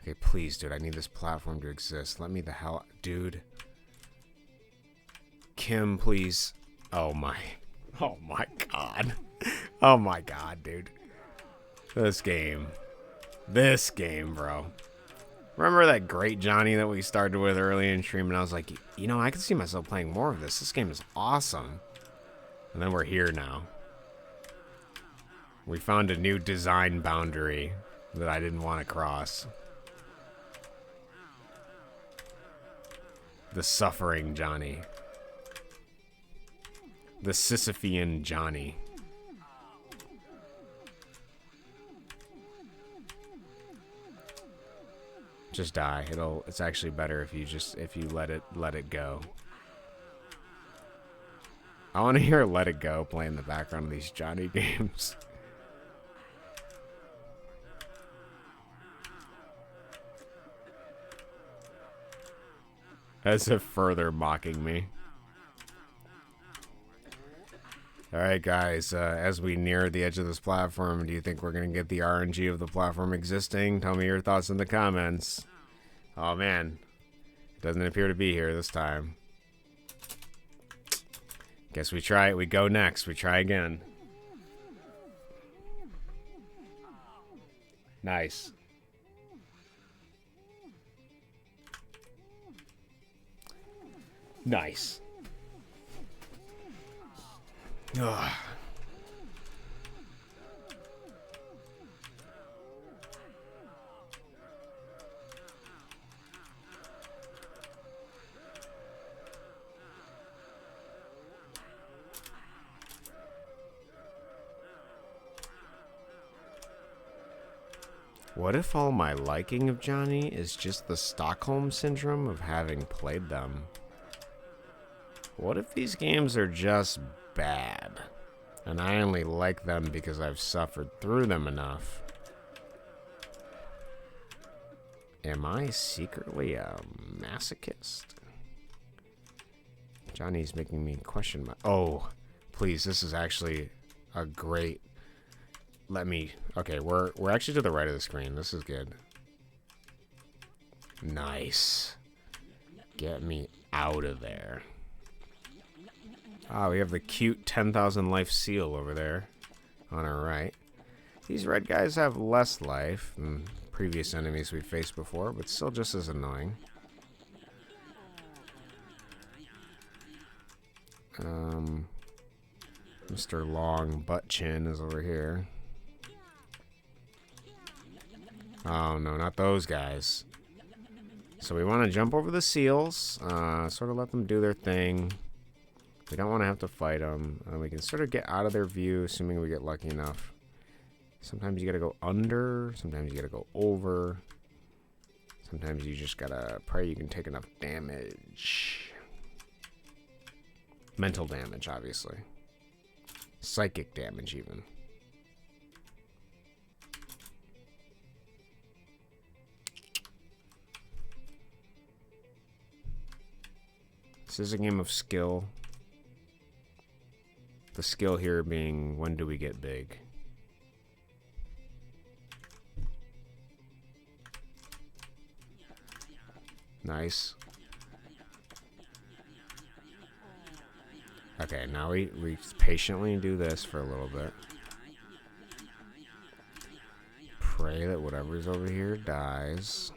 Okay, please, dude, I need this platform to exist. Let me the hell, dude. Kim, please. Oh my god. Oh my god, dude. This game, bro. Remember that great Johnny that we started with early in stream, and I was like, you know, I could see myself playing more of this. This game is awesome. And then we're here now. We found a new design boundary that I didn't want to cross. The suffering Johnny. The Sisyphean Johnny. Just die. It's actually better if you let it go. I want to hear Let It Go play in the background of these Johnny games. As if further mocking me. Alright guys, as we near the edge of this platform, do you think we're going to get the RNG of the platform existing? Tell me your thoughts in the comments. Oh man, it doesn't appear to be here this time. Guess we try it, we go next, we try again. Nice. Nice. Ugh. What if all my liking of Johnny is just the Stockholm syndrome of having played them? What if these games are just bad, and I only like them because I've suffered through them enough? Am I secretly a masochist? Johnny's making me question my... Oh, please, this is actually a great... Okay, we're actually to the right of the screen. This is good. Nice. Get me out of there. Ah, we have the cute 10,000 life seal over there on our right. These red guys have less life than previous enemies we've faced before, but still just as annoying. Mr. Long Butt Chin is over here. Oh no, not those guys. So we want to jump over the seals, sort of let them do their thing. We don't want to have to fight them. We can sort of get out of their view, assuming we get lucky enough. Sometimes you gotta go under, sometimes you gotta go over. Sometimes you just gotta pray you can take enough damage. Mental damage, obviously. Psychic damage, even. This is a game of skill. The skill here being, when do we get big? Nice. Okay, now we patiently do this for a little bit. Pray that whatever's over here dies.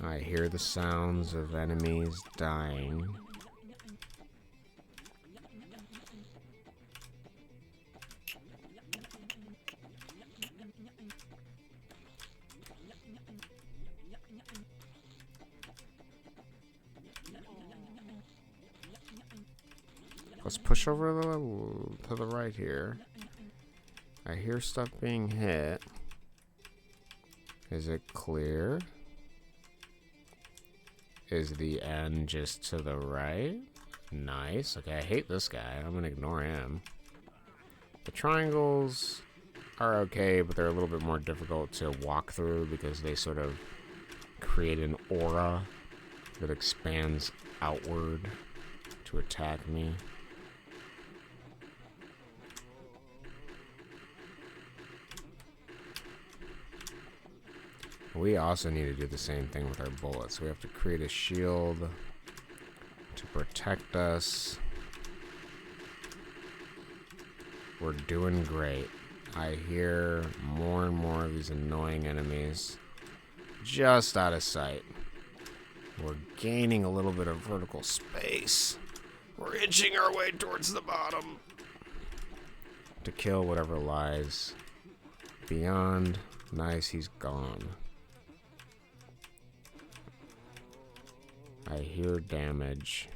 I hear the sounds of enemies dying. Let's push over to the right here. I hear stuff being hit. Is it clear? Is the end just to the right? Nice. Okay, I hate this guy. I'm gonna ignore him. The triangles are okay, but they're a little bit more difficult to walk through because they sort of create an aura that expands outward to attack me. We also need to do the same thing with our bullets. We have to create a shield to protect us. We're doing great. I hear more and more of these annoying enemies just out of sight. We're gaining a little bit of vertical space. We're inching our way towards the bottom. To kill whatever lies beyond. Nice, he's gone. I hear damage.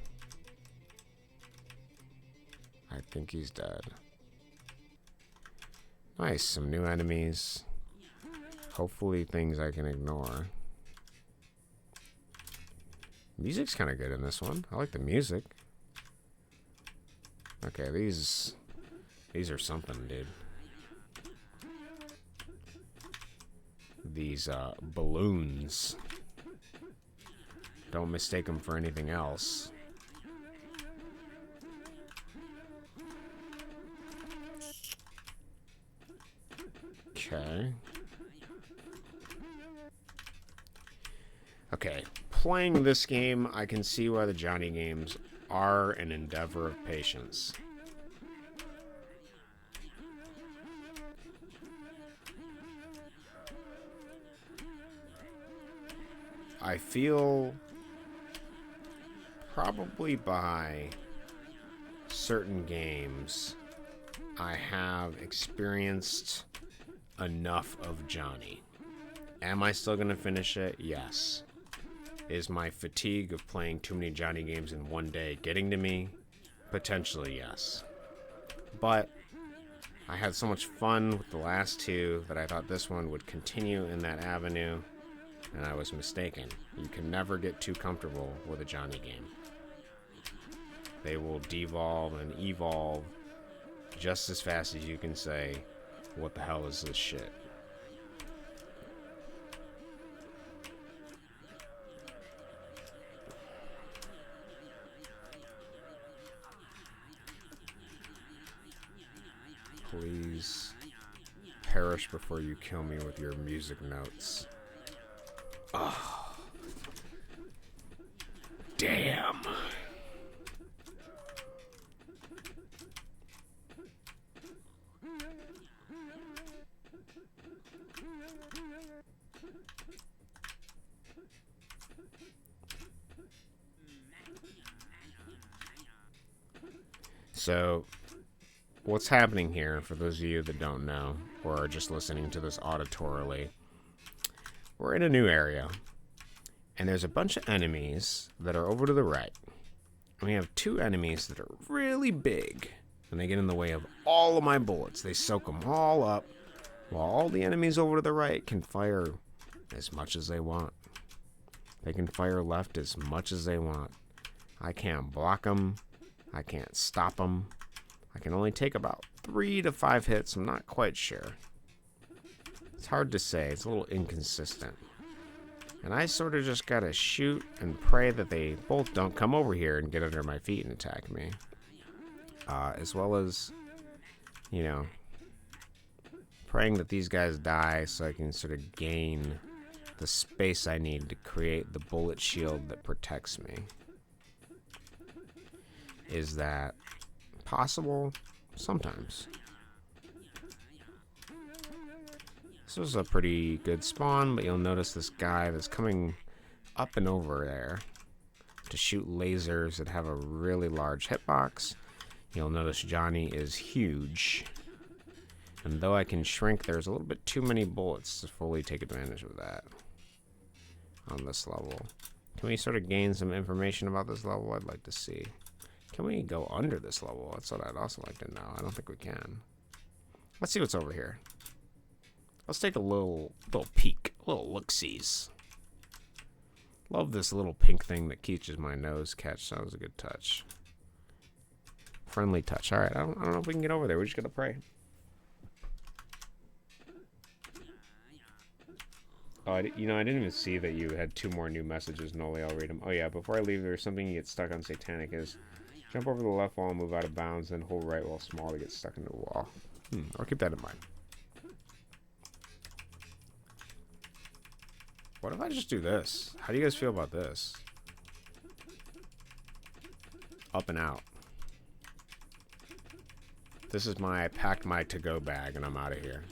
I think he's dead. Nice, some new enemies. Hopefully things I can ignore. Music's kind of good in this one. I like the music. Okay, these are something, dude. These balloons. Don't mistake them for anything else. Okay. Okay. Playing this game, I can see why the Johnny games are an endeavor of patience. I feel probably by certain games I have experienced enough of Johnny. Am I still going to finish it? Yes. Is my fatigue of playing too many Johnny games in one day getting to me? Potentially, yes. But I had so much fun with the last two that I thought this one would continue in that avenue, and I was mistaken. You can never get too comfortable with a Johnny game. They will devolve and evolve just as fast as you can say, what the hell is this shit? Please perish before you kill me with your music notes. Oh. Damn. So, what's happening here, for those of you that don't know, or are just listening to this auditorily, we're in a new area, and there's a bunch of enemies that are over to the right. And we have two enemies that are really big, and they get in the way of all of my bullets. They soak them all up, while all the enemies over to the right can fire as much as they want. They can fire left as much as they want. I can't block them. I can't stop them. I can only take about 3 to 5 hits. I'm not quite sure. It's hard to say. It's a little inconsistent. And I sort of just gotta shoot and pray that they both don't come over here and get under my feet and attack me. As well as, you know, praying that these guys die so I can sort of gain the space I need to create the bullet shield that protects me. Is that possible? Sometimes. This was a pretty good spawn, but you'll notice this guy that's coming up and over there to shoot lasers that have a really large hitbox. You'll notice Johnny is huge. And though I can shrink, there's a little bit too many bullets to fully take advantage of that on this level. Can we sort of gain some information about this level? I'd like to see. Can we go under this level? That's what I'd also like to know. I don't think we can. Let's see what's over here. Let's take a little peek. A little look-sees. Love this little pink thing that catches my nose catch. That was a good touch. Friendly touch. Alright, I don't know if we can get over there. We just gotta pray. Oh, I didn't even see that you had 2 more new messages. Noli, I'll read them. Oh yeah, before I leave, there's something you get stuck on Satanic is jump over the left wall and move out of bounds, then hold right while small to get stuck into the wall. I'll keep that in mind. What if I just do this? How do you guys feel about this? Up and out. This is I packed my to-go bag and I'm out of here.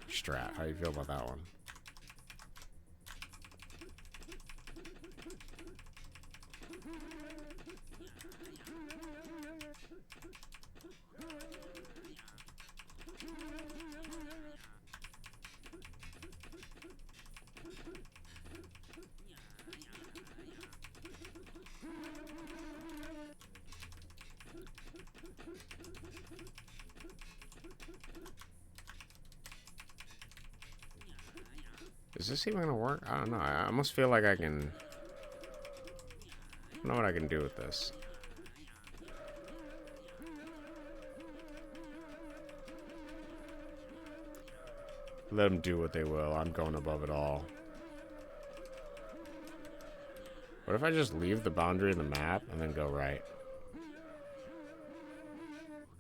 Strat, how do you feel about that one? Is this even gonna work? I don't know. I almost feel like I can... I don't know what I can do with this. Let them do what they will. I'm going above it all. What if I just leave the boundary in the map and then go right?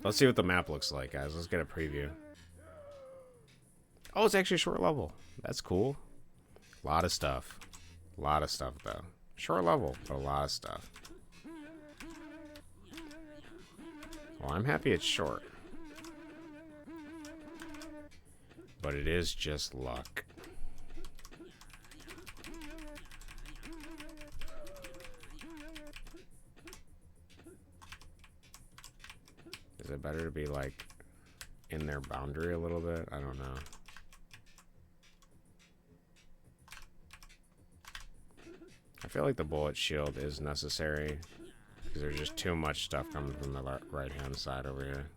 Let's see what the map looks like, guys. Let's get a preview. Oh, it's actually a short level. That's cool. A lot of stuff. A lot of stuff, though. Short level, but a lot of stuff. Well, I'm happy it's short. But it is just luck. Is it better to be, like, in their boundary a little bit? I don't know. I feel like the bullet shield is necessary because there's just too much stuff coming from the right-hand side over here.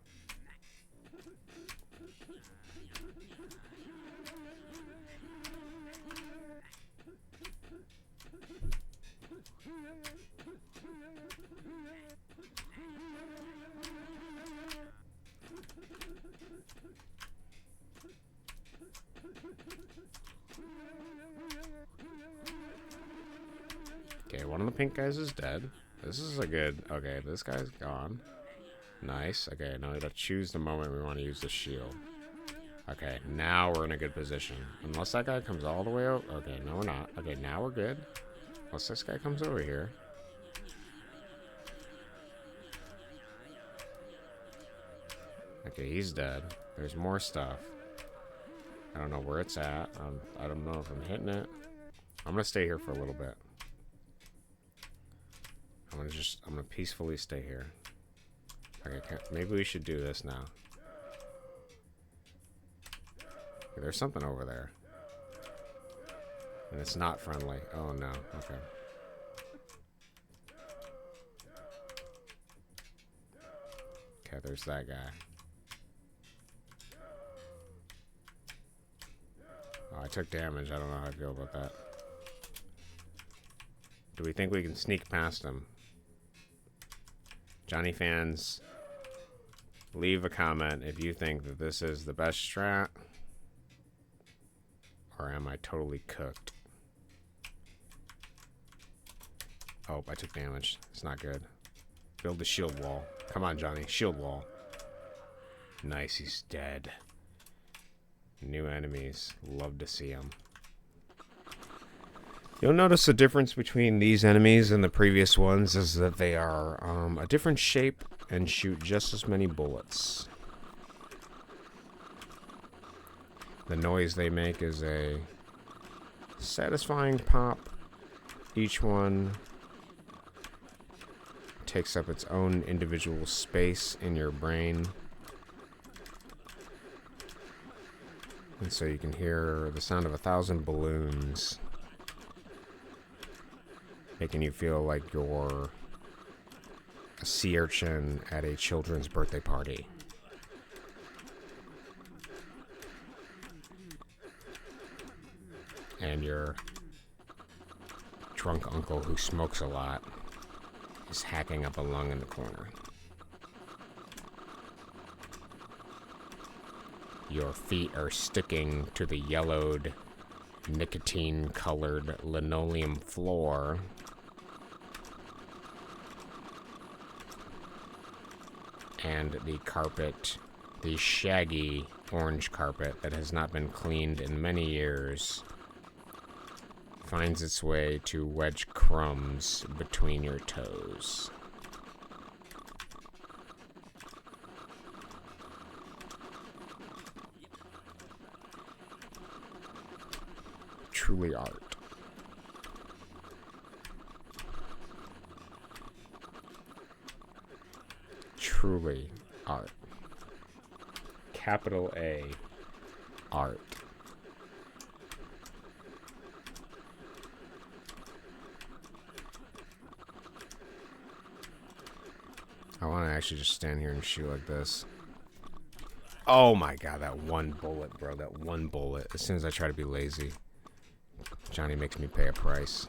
Okay, one of the pink guys is dead. This is a good... Okay, this guy's gone. Nice. Okay, now we gotta choose the moment we want to use the shield. Okay, now we're in a good position. Unless that guy comes all the way over... Okay, no we're not. Okay, now we're good. Unless this guy comes over here. Okay, he's dead. There's more stuff. I don't know where it's at. I don't know if I'm hitting it. I'm gonna stay here for a little bit. I'm gonna peacefully stay here. Okay, maybe we should do this now. Okay, there's something over there. And it's not friendly. Oh no, okay. Okay, there's that guy. Oh, I took damage. I don't know how I feel about that. Do we think we can sneak past him? Johnny fans, leave a comment if you think that this is the best strat. Or am I totally cooked? Oh, I took damage. It's not good. Build the shield wall. Come on, Johnny. Shield wall. Nice, he's dead. New enemies. Love to see them. You'll notice the difference between these enemies and the previous ones is that they are a different shape and shoot just as many bullets. The noise they make is a satisfying pop. Each one takes up its own individual space in your brain. And so you can hear the sound of 1,000 balloons, making you feel like you're a sea urchin at a children's birthday party. And your drunk uncle who smokes a lot is hacking up a lung in the corner. Your feet are sticking to the yellowed, nicotine-colored linoleum floor. And the carpet, the shaggy orange carpet that has not been cleaned in many years, finds its way to wedge crumbs between your toes. Truly art. Truly art. Capital A, art. I want to actually just stand here and shoot like this. Oh my god, that one bullet, bro. That one bullet. As soon as I try to be lazy. Johnny makes me pay a price.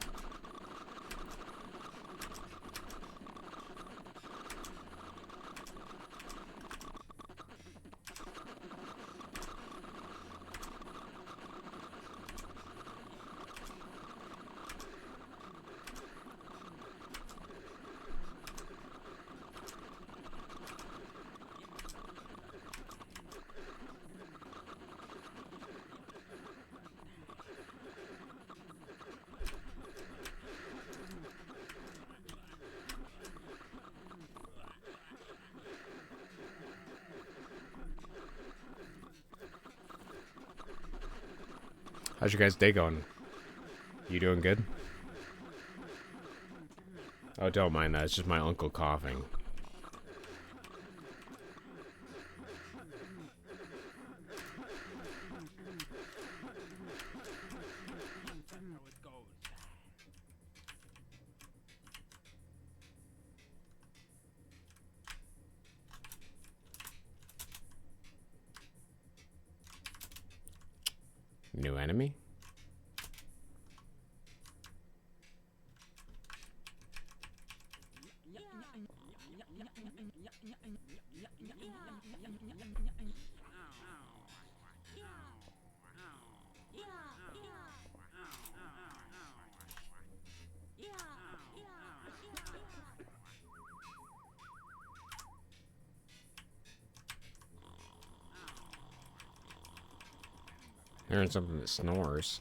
How's your guys' day going? You doing good? Oh, don't mind that. It's just my uncle coughing. New enemy? Hearing something that snores.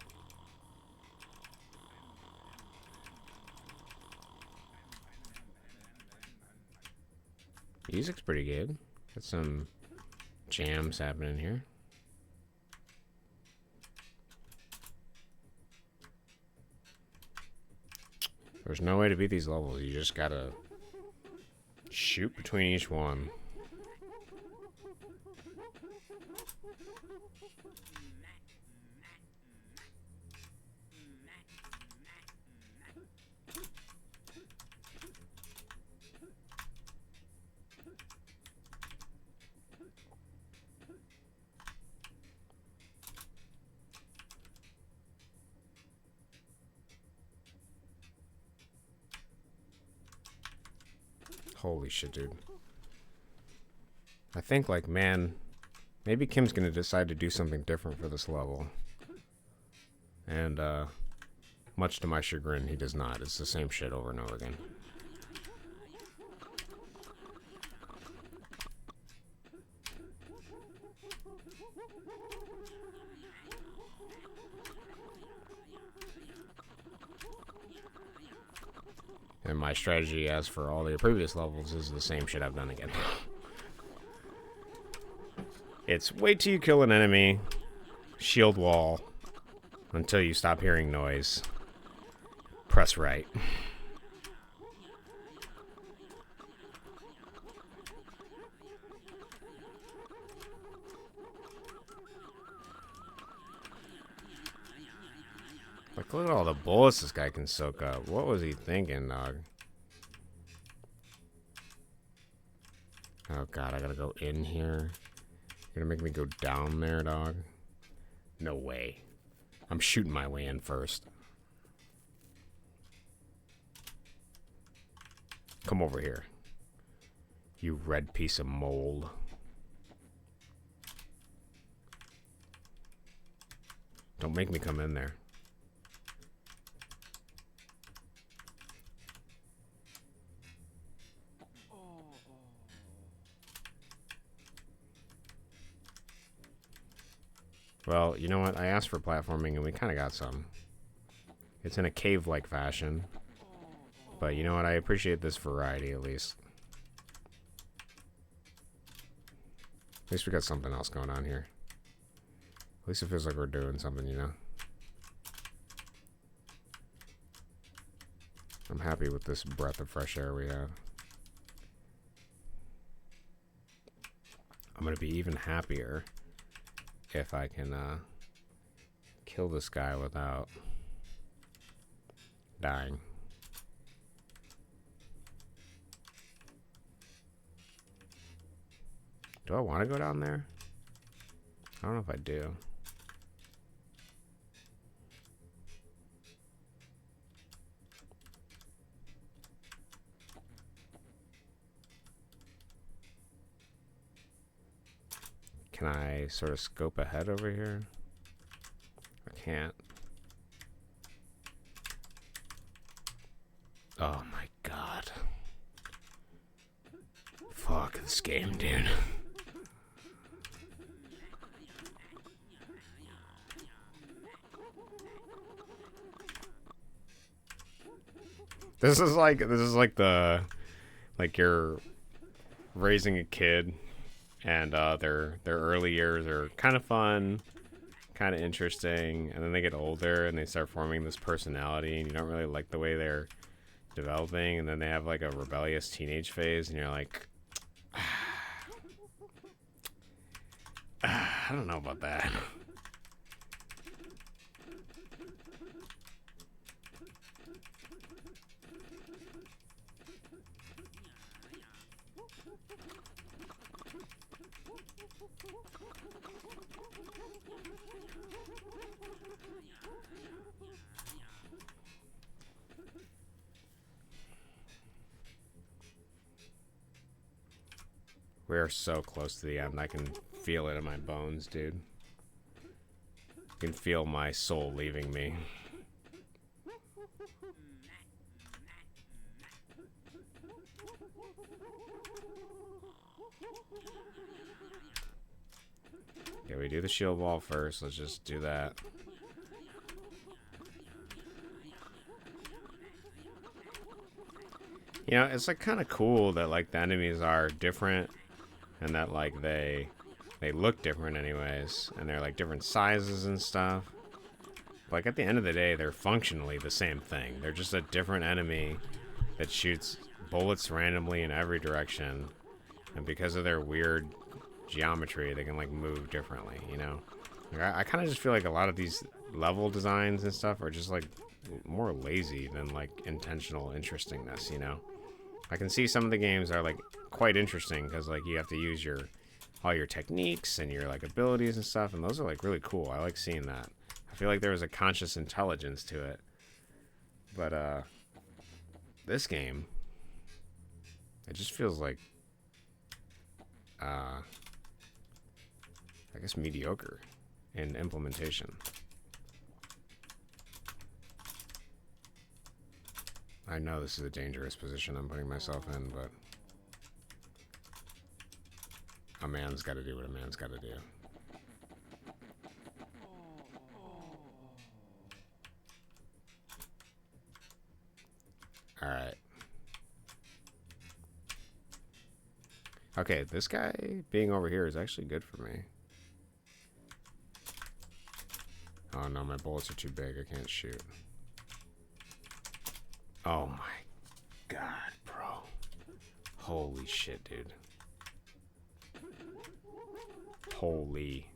Music's pretty good. Got some jams happening here. There's no way to beat these levels. You just gotta shoot between each one. Holy shit, dude. I think, like, man, maybe Kim's gonna decide to do something different for this level. And, much to my chagrin, he does not. It's the same shit over and over again. And my strategy, as for all the previous levels, is the same shit I've done again. It's wait till you kill an enemy, shield wall, until you stop hearing noise. Press right. Like, look at all the bullets this guy can soak up. What was he thinking, dog? Oh, God, I gotta go in here. You're gonna make me go down there, dog? No way. I'm shooting my way in first. Come over here. You red piece of mold. Don't make me come in there. Well, you know what? I asked for platforming and we kind of got some. It's in a cave-like fashion. But you know what? I appreciate this variety at least. At least we got something else going on here. At least it feels like we're doing something, you know? I'm happy with this breath of fresh air we have. I'm gonna be even happier if I can kill this guy without dying. Do I want to go down there? I don't know if I do. I sort of scope ahead over here? I can't. Oh my god. Fuck this game, dude. This is like you're raising a kid, and their early years are kind of fun, kind of interesting, and then they get older and they start forming this personality, and you don't really like the way they're developing, and then they have like a rebellious teenage phase, and you're like, I don't know about that. We are so close to the end. I can feel it in my bones, dude. I can feel my soul leaving me. Yeah, we do the shield wall first. Let's just do that. You know, it's like kind of cool that like the enemies are different, and that like they look different anyways, and they're like different sizes and stuff. Like at the end of the day, they're functionally the same thing. They're just a different enemy that shoots bullets randomly in every direction, and because of their weird geometry, they can like move differently, you know? Like, I kind of just feel like a lot of these level designs and stuff are just like more lazy than like intentional interestingness, you know? I can see some of the games are like quite interesting because like you have to use all your techniques and your like abilities and stuff, and those are like really cool. I like seeing that. I feel like there was a conscious intelligence to it. But this game, it just feels like I guess mediocre in implementation. I know this is a dangerous position I'm putting myself in, but a man's got to do what a man's got to do. Alright. Okay, this guy being over here is actually good for me. Oh no, my bullets are too big. I can't shoot. Oh my god, bro. Holy shit, dude. Holy.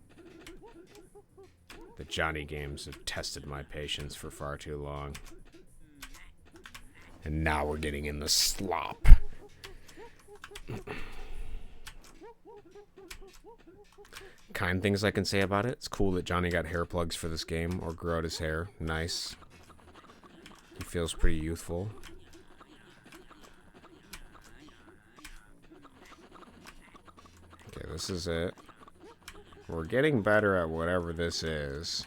The Johnny games have tested my patience for far too long. And now we're getting in the slop. Kind things I can say about it. It's cool that Johnny got hair plugs for this game, or grew out his hair. Nice. He feels pretty youthful. Okay, this is it. We're getting better at whatever this is.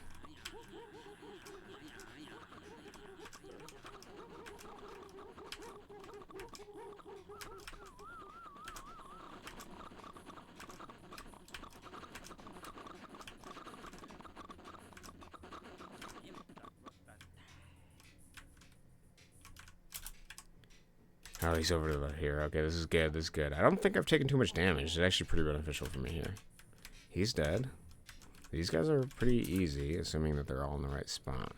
Oh, he's over to here. Okay, this is good. This is good. I don't think I've taken too much damage. It's actually pretty beneficial for me here. He's dead. These guys are pretty easy, assuming that they're all in the right spot.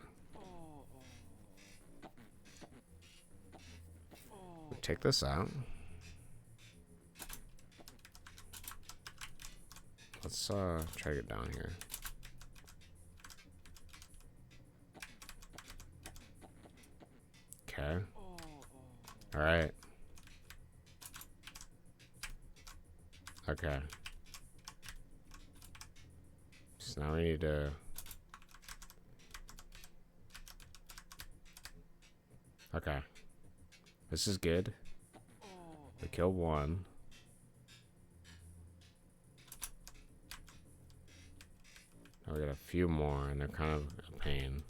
Take this out. Let's try to get down here. Okay. All right. Okay. So now we need to... Okay. This is good. We killed one. Now we got a few more, and they're kind of a pain.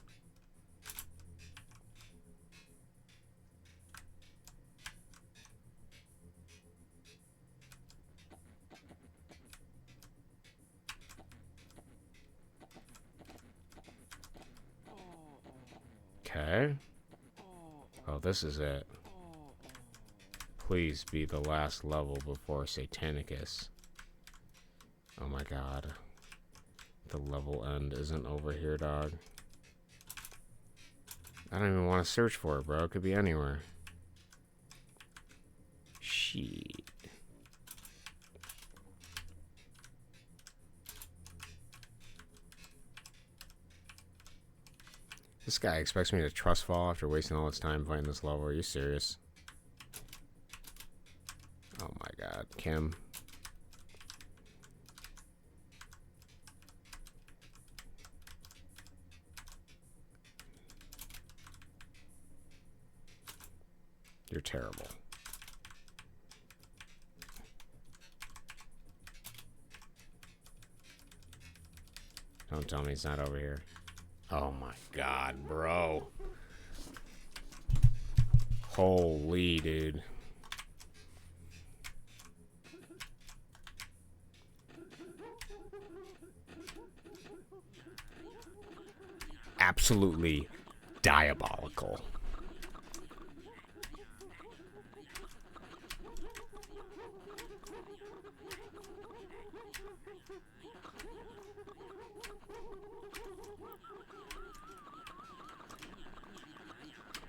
Okay. Oh, this is it. Please be the last level before Satanicus. Oh my god. The level end isn't over here, dog. I don't even want to search for it, bro. It could be anywhere. Shit. This guy expects me to trust fall after wasting all this time fighting this level. Are you serious? Oh my god, Kim. You're terrible. Don't tell me he's not over here. Oh my god, bro. Holy dude. Absolutely diabolical.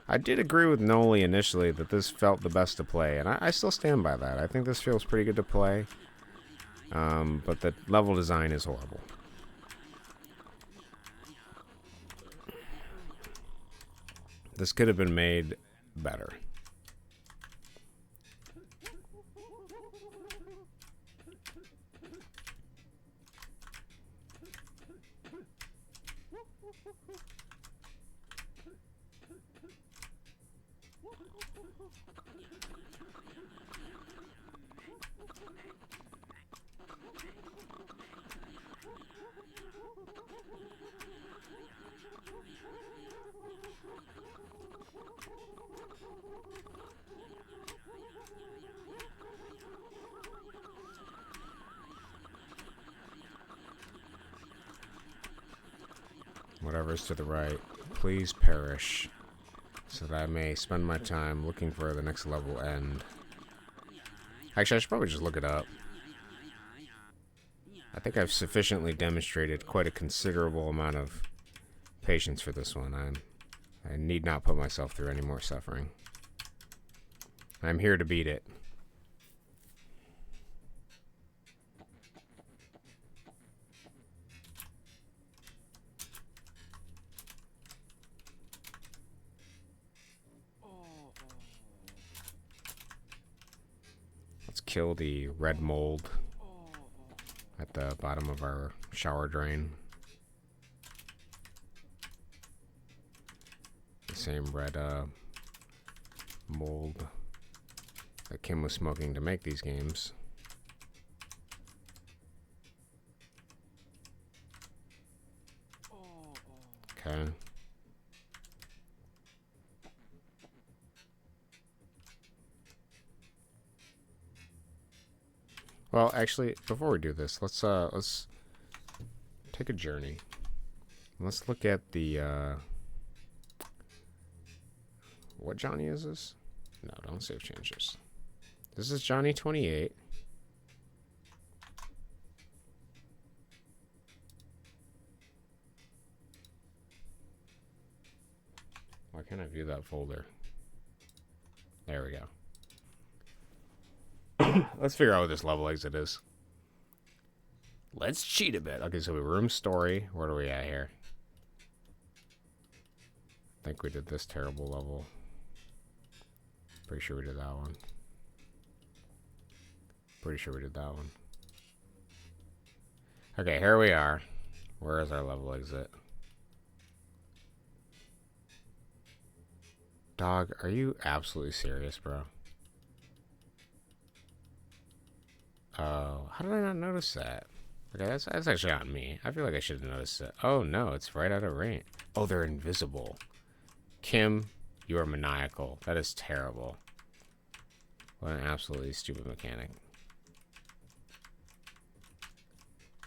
I did agree with Noli initially that this felt the best to play, and I still stand by that. I think this feels pretty good to play, but the level design is horrible. This could have been made better. Whatever is to the right, please perish, so that I may spend my time looking for the next level end. Actually, I should probably just look it up. I think I've sufficiently demonstrated quite a considerable amount of patience for this one. I need not put myself through any more suffering. I'm here to beat it. Let's kill the red mold at the bottom of our shower drain. The same red mold that Kim was smoking to make these games. Okay. Well, actually, before we do this, let's take a journey. Let's look at the what Johnny is this? No, don't save changes. This is Johnny 28. Why can't I view that folder? There we go. Let's figure out what this level exit is. Let's cheat a bit. Okay, so we room story. Where are we at here? I think we did this terrible level. Pretty sure we did that one. Pretty sure we did that one. Okay, here we are. Where is our level exit? Dog, are you absolutely serious, bro? Oh, how did I not notice that? Okay, that's actually on me. I feel like I should have noticed it. Oh no, it's right out of range. Oh, they're invisible. Kim, you are maniacal. That is terrible. What an absolutely stupid mechanic.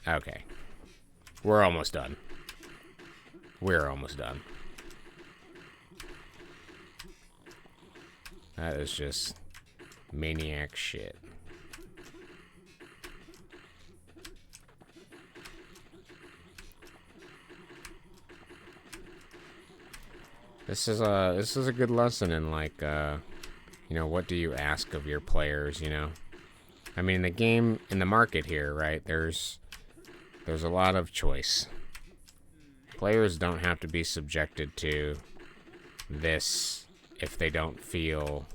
Okay. We're almost done. We're almost done. That is just maniac shit. This is a good lesson in, like, you know, what do you ask of your players, you know? I mean, the game, in the market here, right, there's a lot of choice. Players don't have to be subjected to this if they don't feel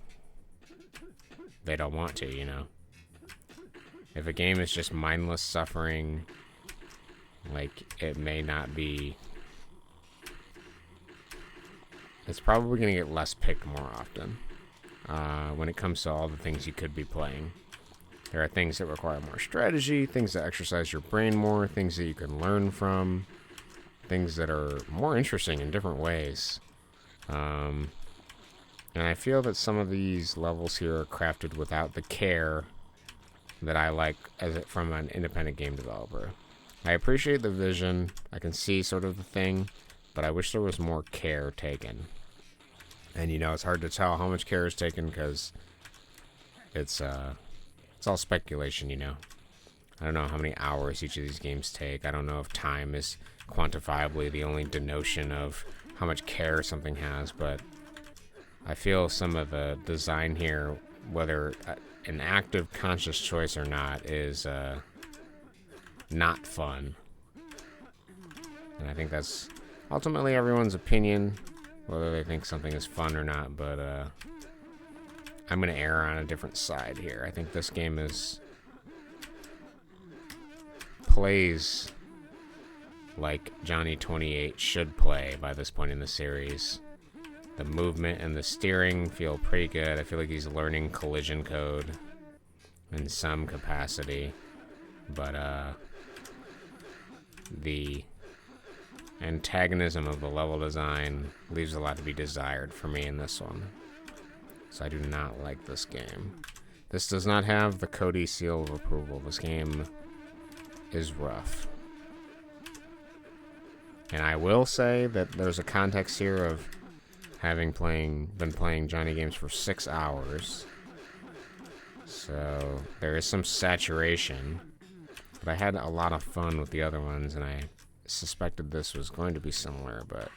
they don't want to, you know? If a game is just mindless suffering, like, it may not be... It's probably going to get less picked more often when it comes to all the things you could be playing. There are things that require more strategy, things that exercise your brain more, things that you can learn from, things that are more interesting in different ways. And I feel that some of these levels here are crafted without the care that I like from an independent game developer. I appreciate the vision. I can see sort of the thing, but I wish there was more care taken. And, you know, it's hard to tell how much care is taken because it's all speculation, you know. I don't know how many hours each of these games take. I don't know if time is quantifiably the only denotion of how much care something has, but I feel some of the design here, whether an active conscious choice or not, is not fun. And I think that's ultimately everyone's opinion, whether they think something is fun or not, but I'm going to err on a different side here. I think this game plays like Johnny 28 should play by this point in the series. The movement and the steering feel pretty good. I feel like he's learning collision code in some capacity, but the antagonism of the level design leaves a lot to be desired for me in this one. So I do not like this game. This does not have the Cody seal of approval. This game is rough. And I will say that there's a context here of having been playing Johnny games for 6 hours. So there is some saturation. But I had a lot of fun with the other ones, and I suspected this was going to be similar, but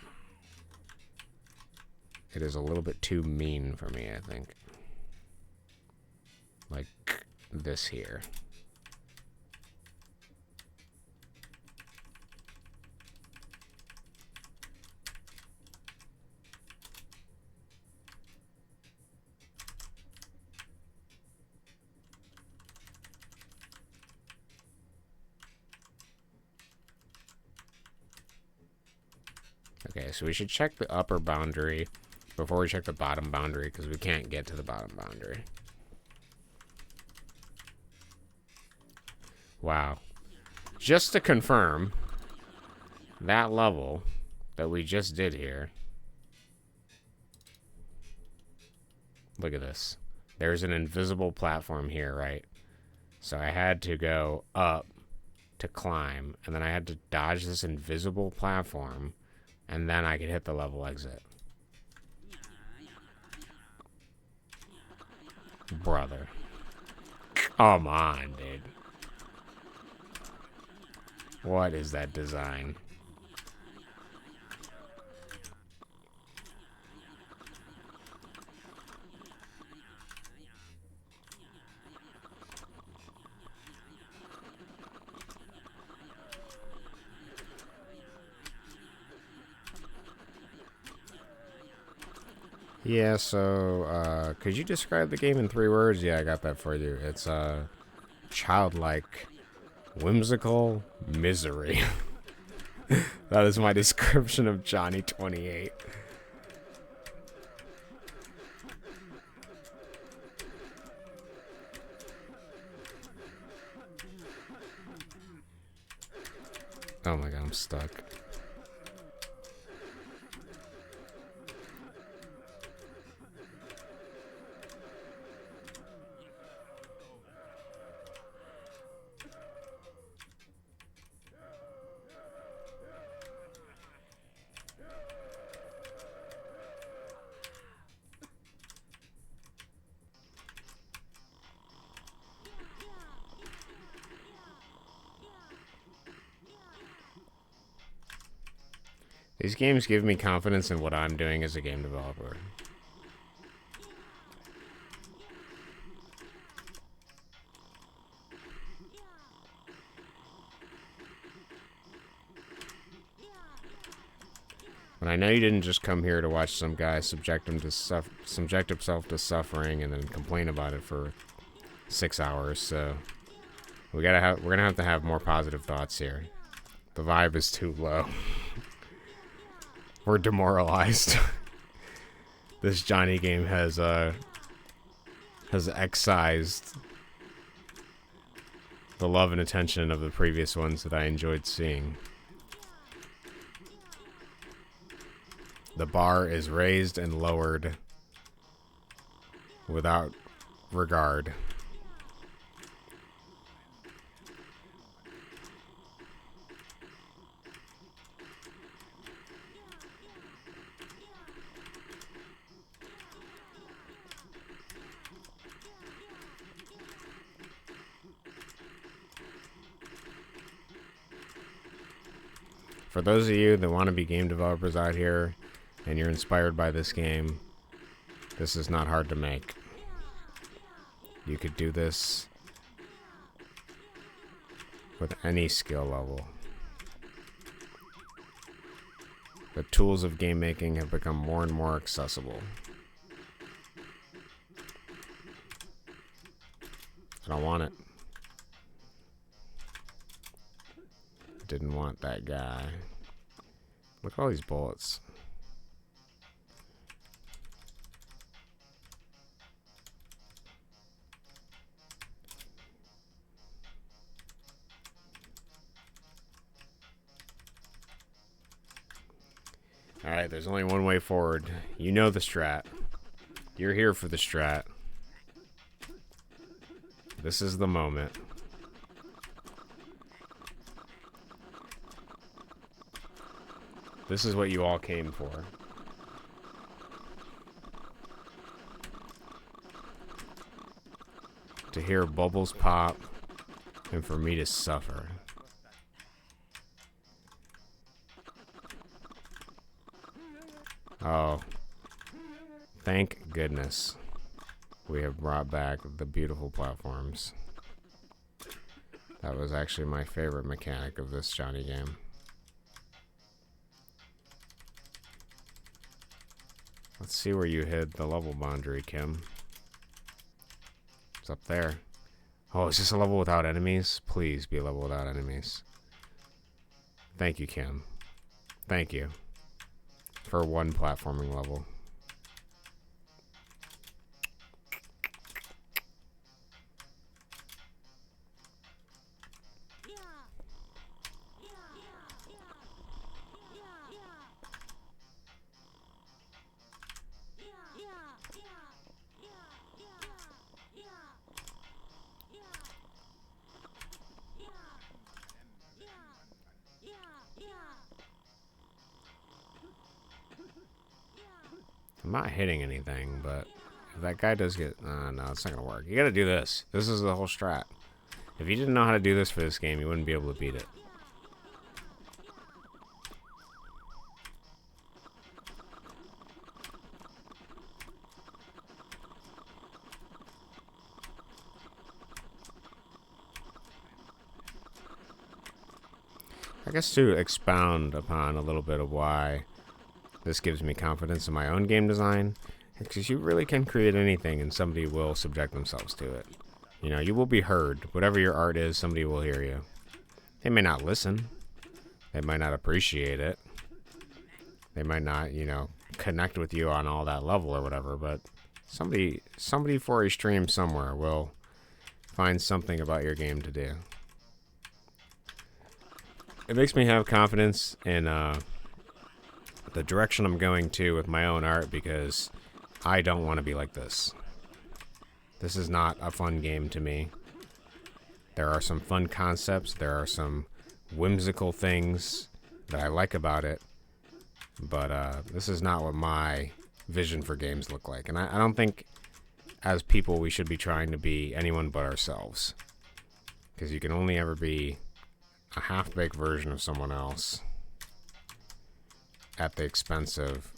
it is a little bit too mean for me, I think. Like this here. Okay, so we should check the upper boundary before we check the bottom boundary, because we can't get to the bottom boundary. Wow. Just to confirm, that level that we just did here, look at this. There's an invisible platform here, right? So I had to go up to climb, and then I had to dodge this invisible platform, and then I could hit the level exit. Brother. Come on, dude. What is that design? Yeah, so, could you describe the game in 3 words? Yeah, I got that for you. It's, childlike, whimsical, misery. That is my description of Johnny 28. Oh my god, I'm stuck. These games give me confidence in what I'm doing as a game developer. But I know you didn't just come here to watch some guy subject himself to suffering and then complain about it for 6 hours. So we're gonna have to have more positive thoughts here. The vibe is too low. We're demoralized. This Johnny game has excised the love and attention of the previous ones that I enjoyed seeing. The bar is raised and lowered without regard. For those of you that want to be game developers out here and you're inspired by this game, this is not hard to make. You could do this with any skill level. The tools of game making have become more and more accessible. I don't want it. Didn't want that guy. Look at all these bullets. Alright, there's only one way forward. You know the strat. You're here for the strat. This is the moment. This is what you all came for. To hear bubbles pop and for me to suffer. Oh. Thank goodness we have brought back the beautiful platforms. That was actually my favorite mechanic of this Johnny game. Let's see where you hid the level boundary, Kim. It's up there. Oh, is this a level without enemies? Please be a level without enemies. Thank you, Kim. Thank you. For one platforming level. I'm not hitting anything, but if that guy does get... no, it's not going to work. You got to do this. This is the whole strat. If you didn't know how to do this for this game, you wouldn't be able to beat it. I guess to expound upon a little bit of why this gives me confidence in my own game design, because you really can create anything and somebody will subject themselves to it. You know, you will be heard. Whatever your art is, somebody will hear you. They may not listen. They might not appreciate it. They might not, you know, connect with you on all that level or whatever, but somebody for a stream somewhere will find something about your game to do. it makes me have confidence in the direction I'm going to with my own art, because I don't want to be like this. This is not a fun game to me. There are some fun concepts, there are some whimsical things that I like about it, but this is not what my vision for games look like. And I don't think, as people, we should be trying to be anyone but ourselves, because you can only ever be a half-baked version of someone else at the expense of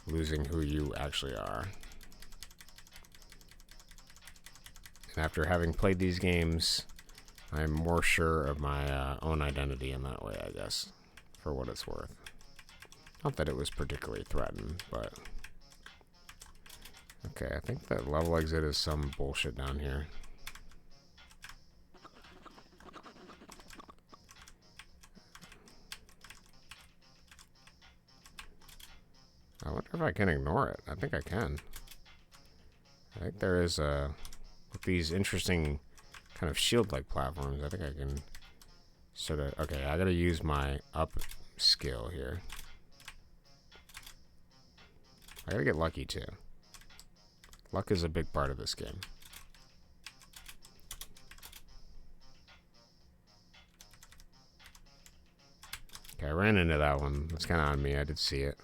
losing who you actually are. And after having played these games, I'm more sure of my own identity in that way, I guess, for what it's worth. Not that it was particularly threatened, but... Okay, I think that level exit is some bullshit down here. I wonder if I can ignore it. I think I can. I think there is with these interesting kind of shield-like platforms, I think I can sort of... Okay, I gotta use my up skill here. I gotta get lucky too. Luck is a big part of this game. Okay, I ran into that one. That's kind of on me. I did see it.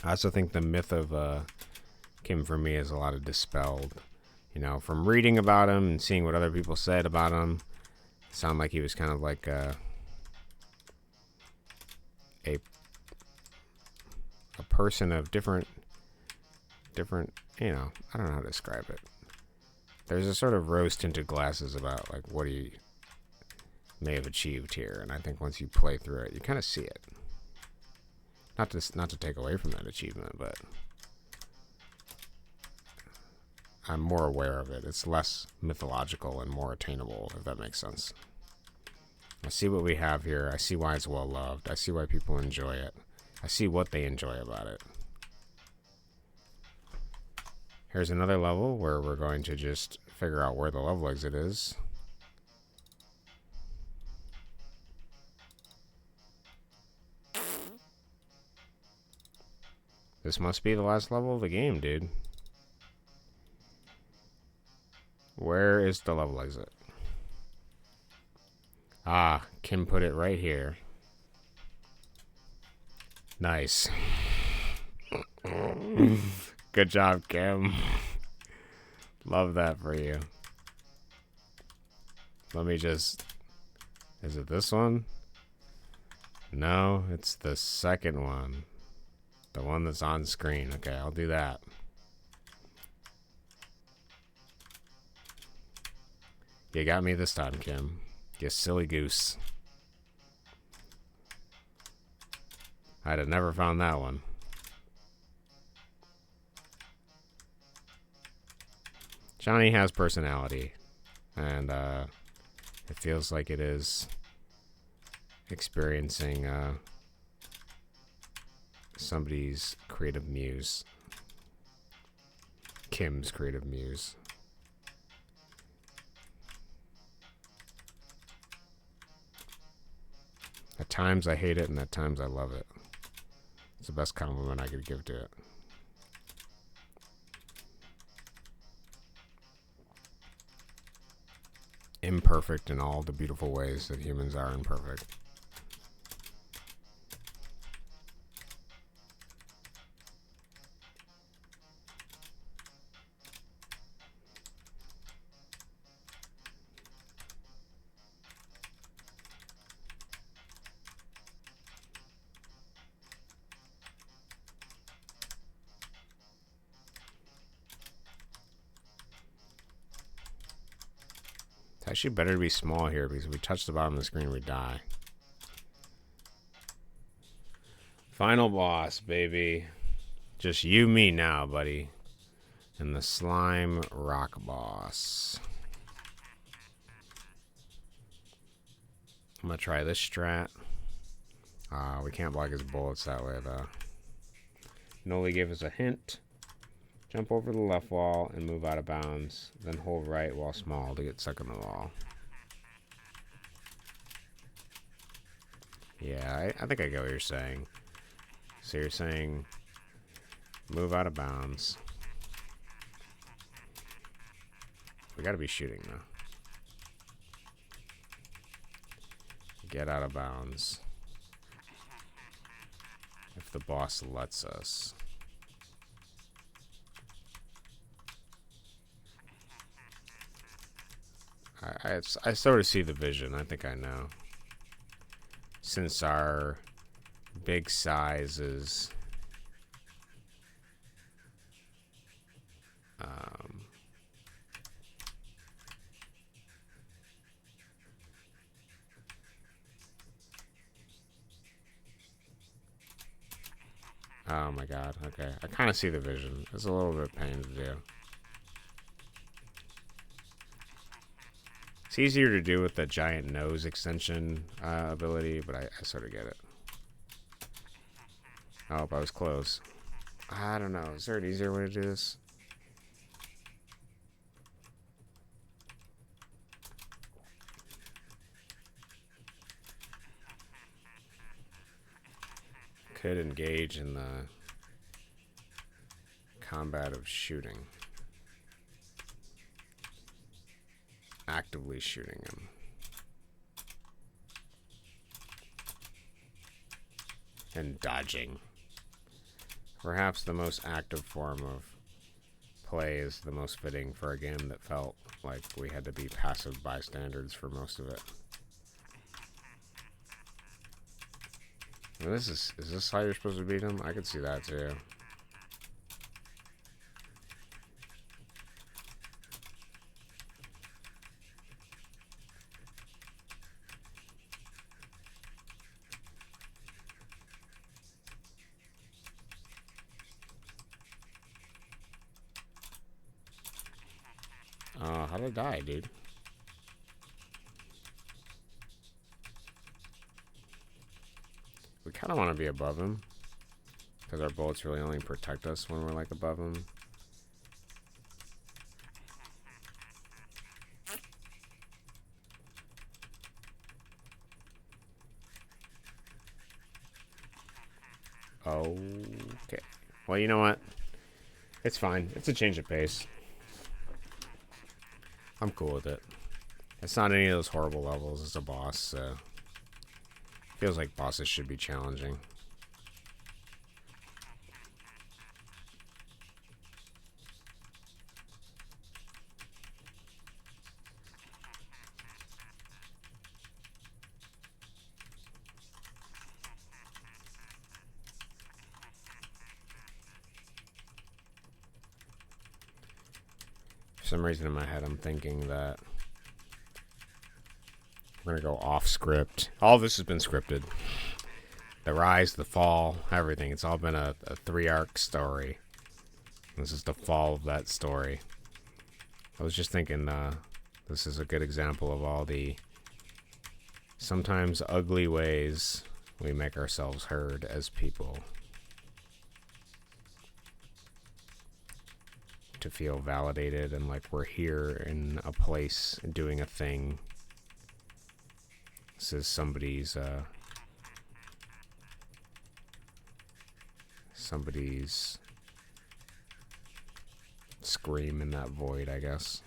I also think the myth of Kim for me is a lot of dispelled. You know, from reading about him and seeing what other people said about him, it sounded like he was kind of like a person of different, you know, I don't know how to describe it. There's a sort of rose-tinted glasses about like what he may have achieved here, and I think once you play through it, you kind of see it. Not to take away from that achievement, but I'm more aware of it. It's less mythological and more attainable, if that makes sense. I see what we have here. I see why it's well loved. I see why people enjoy it. I see what they enjoy about it. Here's another level where we're going to just figure out where the level exit is. This must be the last level of the game, dude. Where is the level exit? Ah, Kim put it right here. Nice. Good job, Kim. Love that for you. Let me just... Is it this one? No, it's the second one. The one that's on screen. Okay, I'll do that. You got me this time, Kim. You silly goose. I'd have never found that one. Johnny has personality. And it feels like it is experiencing somebody's creative muse. Kim's creative muse. At times I hate it, and at times I love it. It's the best compliment I could give to it. Imperfect in all the beautiful ways that humans are imperfect. It's actually better to be small here, because if we touch the bottom of the screen, we die. Final boss, baby. Just you, me now, buddy. And the slime rock boss. I'm gonna try this strat. We can't block his bullets that way, though. Noli gave us a hint. Jump over the left wall and move out of bounds. Then hold right while small to get stuck in the wall. Yeah, I think I get what you're saying. So you're saying move out of bounds. We gotta be shooting though. Get out of bounds. If the boss lets us. I sort of see the vision. I think I know. Since our big size is oh my god, okay. I kind of see the vision. It's a little bit of pain to do. It's easier to do with the giant nose extension ability, but I sort of get it. Oh, I was close. I don't know. Is there an easier way to do this? Could engage in the combat of shooting. Actively shooting him. And dodging. Perhaps the most active form of play is the most fitting for a game that felt like we had to be passive bystanders for most of it. And is this how you're supposed to beat him? I could see that too. How did I die, dude? We kind of want to be above him. Because our bullets really only protect us when we're, like, above him. Okay. Well, you know what? It's fine. It's a change of pace. I'm cool with it. It's not any of those horrible levels. It's a boss, so... Feels like bosses should be challenging. For some reason in my head, I'm thinking that we're going to go off script. All this has been scripted. The rise, the fall, everything. It's all been a 3-arc story. This is the fall of that story. I was just thinking this is a good example of all the sometimes ugly ways we make ourselves heard as people. To feel validated and like we're here in a place doing a thing. This is somebody's scream in that void, I guess.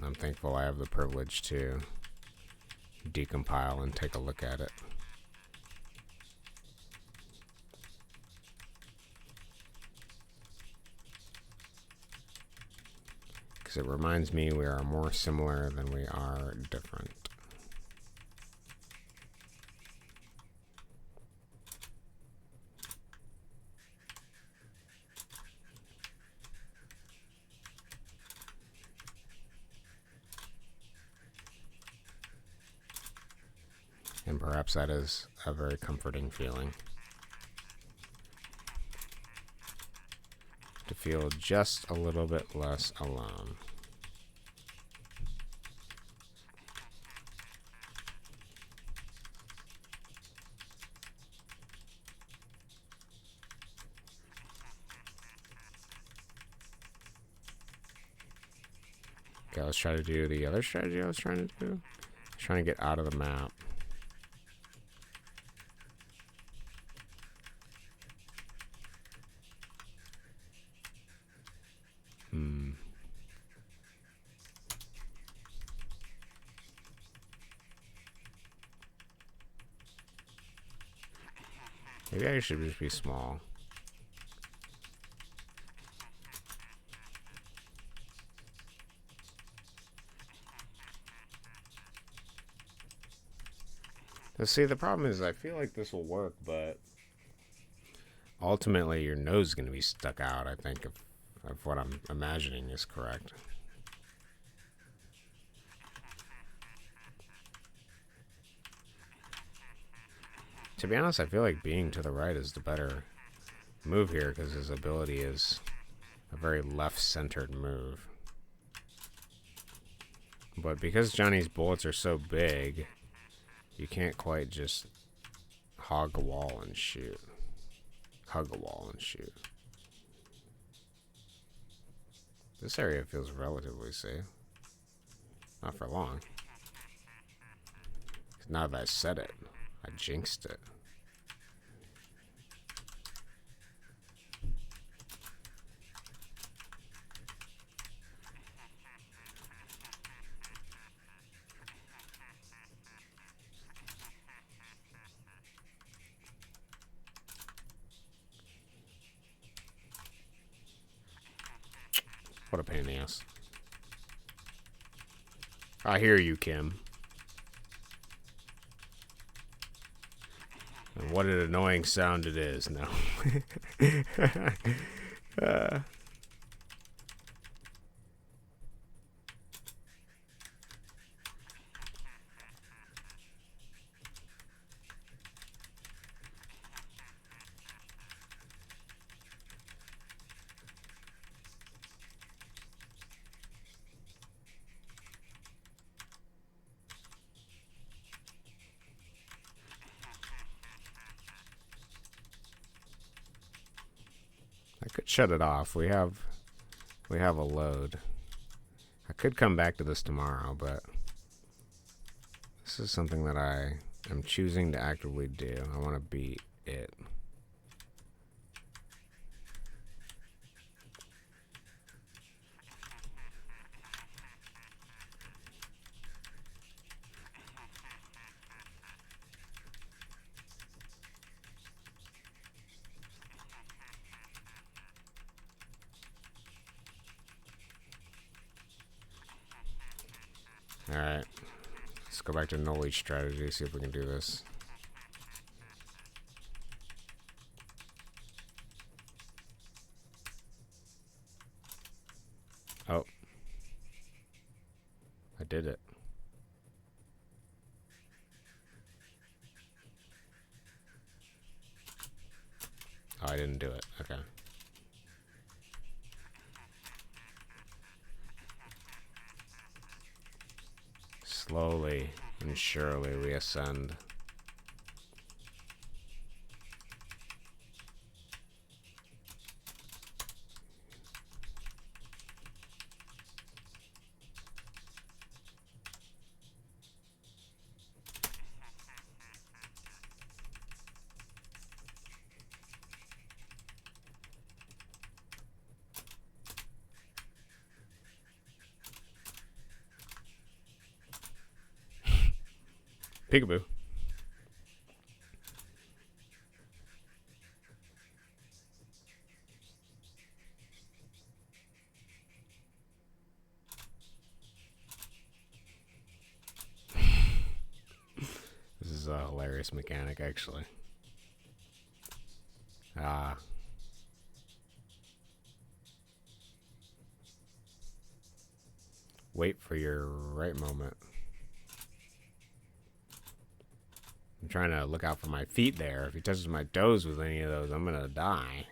I'm thankful I have the privilege to decompile and take a look at it. Because it reminds me we are more similar than we are different. And perhaps that is a very comforting feeling. To feel just a little bit less alone. Okay, let's try to do the other strategy I was trying to do. Trying to get out of the map. Maybe I should just be small. Now, see, the problem is I feel like this will work, but ultimately your nose is going to be stuck out, I think, if what I'm imagining is correct. To be honest, I feel like being to the right is the better move here because his ability is a very left-centered move. But because Johnny's bullets are so big, you can't quite just hog a wall and shoot. Hug a wall and shoot. This area feels relatively safe. Not for long. Now that I said it, I jinxed it. What a pain in the ass. I hear you, Kim. And what an annoying sound it is. No. I could shut it off. We have a load. I could come back to this tomorrow, but this is something that I am choosing to actively do. I want to beat it. Alright. Let's go back to knowledge strategy, see if we can do this. Oh. I did it. Oh, I didn't do it. Okay. Slowly and surely we ascend. Peekaboo. This is a hilarious mechanic, actually. Wait for your right moment. I'm trying to look out for my feet there. If he touches my toes with any of those, I'm gonna die.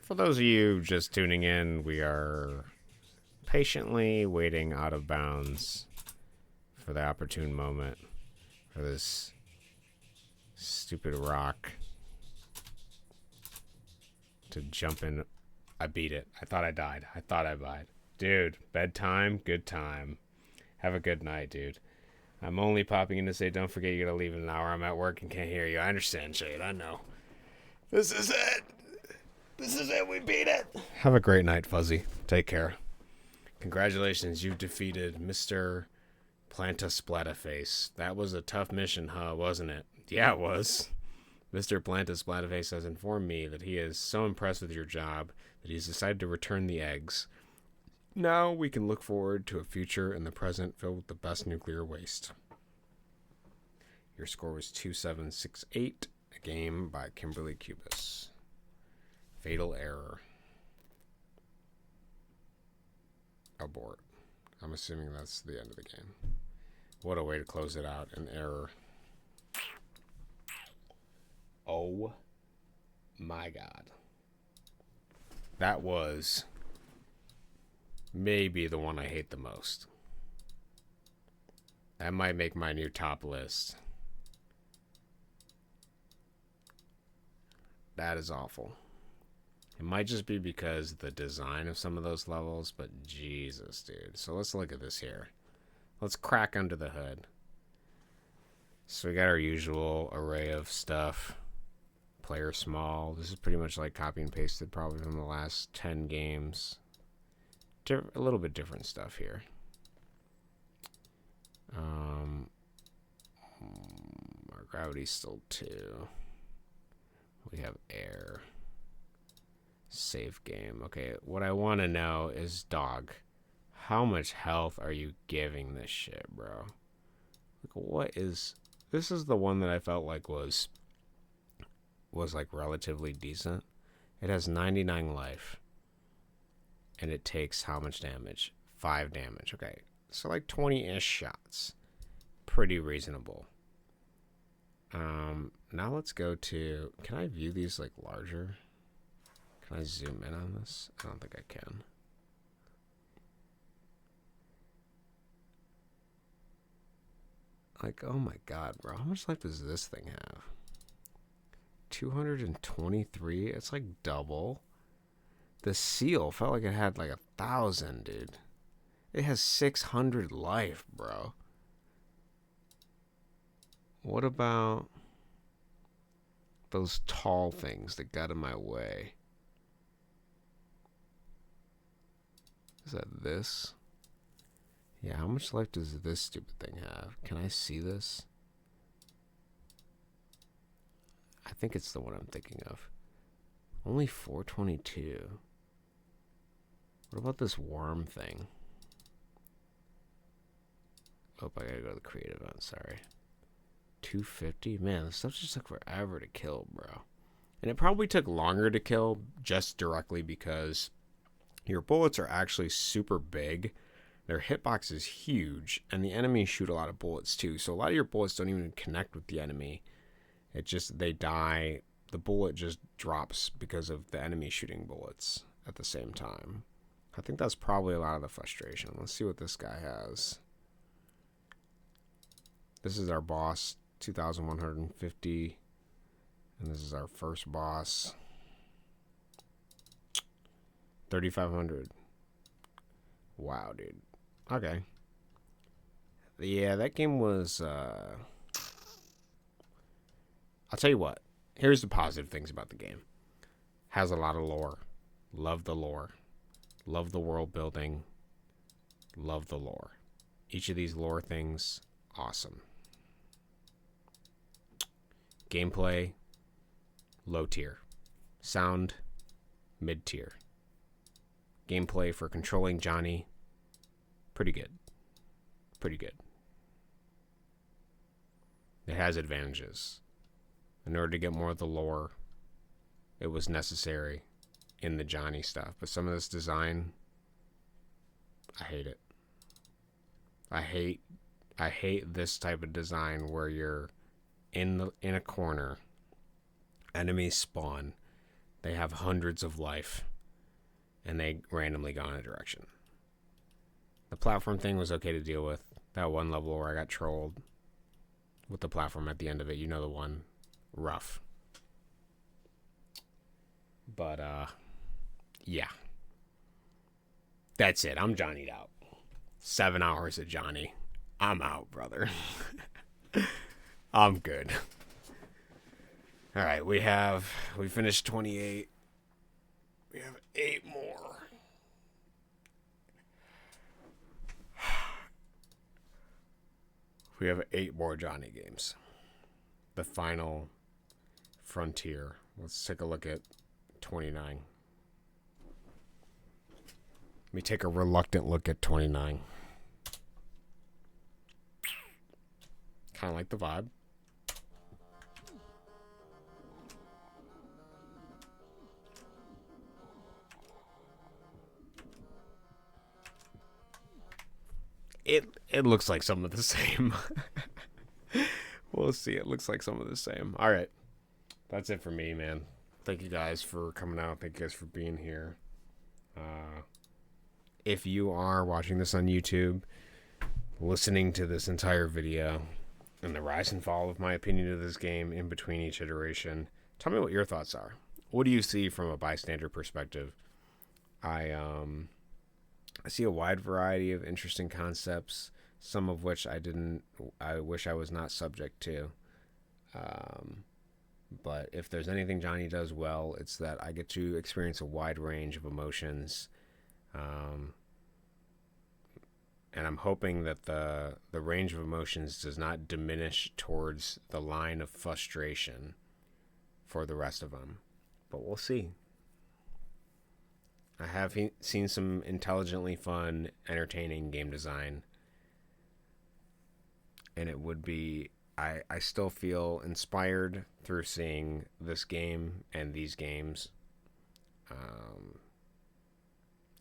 For those of you just tuning in, we are patiently waiting out of bounds for the opportune moment for this stupid rock to jump in. I beat it. I thought I died. I thought I died. Dude, bedtime, good time. Have a good night, dude. I'm only popping in to say don't forget you gotta leave in an hour. I'm at work and can't hear you. I understand, Shade. I know. This is it. This is it. We beat it. Have a great night, Fuzzy. Take care. Congratulations. You've defeated Mr. Planta Splatterface. That was a tough mission, huh? Wasn't it? Yeah, it was. Mr. Planta Splatterface has informed me that he is so impressed with your job that he's decided to return the eggs. Now we can look forward to a future in the present filled with the best nuclear waste. Your score was 2768, a game by Kimberly Cubis. Fatal error. Abort. I'm assuming that's the end of the game. What a way to close it out. An error. Oh my god. That was maybe the one I hate the most. That might make my new top list. That is awful. It might just be because the design of some of those levels, but Jesus, dude. So let's look at this here. Let's crack under the hood. So we got our usual array of stuff. Player small. This is pretty much like copy and pasted probably from the last 10 games. A little bit different stuff here. Our gravity's still 2. We have air. Save game. Okay, what I want to know is, dog, how much health are you giving this shit, bro? Like, what is... This is the one that I felt like was like relatively decent. It has 99 life. And it takes how much damage? 5 damage. Okay. So like 20-ish shots. Pretty reasonable. Now let's go to... Can I view these like larger? Can I zoom in on this? I don't think I can. Like, oh my god, bro. How much life does this thing have? 223? It's like double. The seal felt like it had like 1,000, dude. It has 600 life, bro. What about those tall things that got in my way? Is that this? Yeah, how much life does this stupid thing have? Can I see this? I think it's the one I'm thinking of. Only 422. What about this worm thing? Oh, I gotta go to the creative one, sorry. 250? Man, this stuff just took forever to kill, bro. And it probably took longer to kill just directly because your bullets are actually super big. Their hitbox is huge, and the enemies shoot a lot of bullets too. So a lot of your bullets don't even connect with the enemy. It just, they die. The bullet just drops because of the enemy shooting bullets at the same time. I think that's probably a lot of the frustration. Let's see what this guy has. This is our boss, 2,150. And this is our first boss, 3,500. Wow, dude. Okay. Yeah, that game was... I'll tell you what. Here's the positive things about the game. Has a lot of lore. Love the lore. Love the world building. Love the lore. Each of these lore things, awesome. Gameplay, low tier. Sound, mid tier. Gameplay for controlling Johnny, pretty good. Pretty good. It has advantages. In order to get more of the lore, it was necessary in the Johnny stuff. But some of this design, I hate it. I hate this type of design where you're in a corner, enemies spawn, they have hundreds of life, and they randomly go in a direction. The platform thing was okay to deal with. That one level where I got trolled with the platform at the end of it, you know the one. Rough. But yeah, that's it. I'm Johnny'd out. 7 hours of Johnny. I'm out, brother. I'm good. All right, we finished 28. We have 8 more. We have 8 more Johnny games. The final frontier. Let's take a look at 29. Let me take a reluctant look at 29. Kind of like the vibe. It looks like some of the same. We'll see. It looks like some of the same. All right. That's it for me, man. Thank you guys for coming out. Thank you guys for being here. If you are watching this on YouTube, listening to this entire video, and the rise and fall of my opinion of this game in between each iteration, tell me what your thoughts are. What do you see from a bystander perspective? I see a wide variety of interesting concepts, some of which I wish I was not subject to. But if there's anything Johnny does well, it's that I get to experience a wide range of emotions. And I'm hoping that the range of emotions does not diminish towards the line of frustration for the rest of them. But we'll see. I have seen some intelligently fun, entertaining game design. And it would be... I still feel inspired through seeing this game and these games.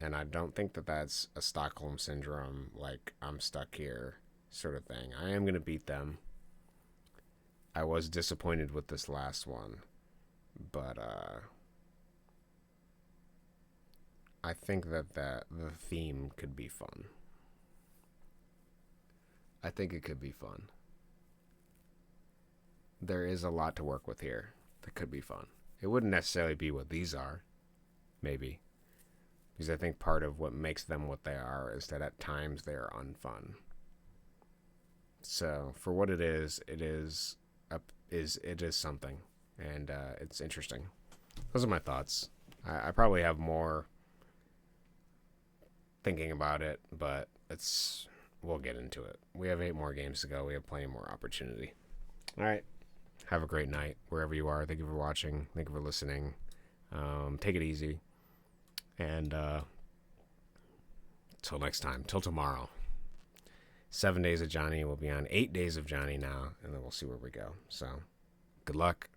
And I don't think that that's a Stockholm Syndrome, like, I'm stuck here sort of thing. I am going to beat them. I was disappointed with this last one. But I think that the theme could be fun. I think it could be fun. There is a lot to work with here that could be fun. It wouldn't necessarily be what these are. Maybe. Because I think part of what makes them what they are is that at times they are unfun. So for what it is something, and it's interesting. Those are my thoughts. I probably have more thinking about it, but we'll get into it. We have 8 more games to go. We have plenty more opportunity. All right. Have a great night wherever you are. Thank you for watching. Thank you for listening. Take it easy. And till next time, till tomorrow. 7 days of Johnny. We'll be on 8 days of Johnny now, and then we'll see where we go. So, good luck.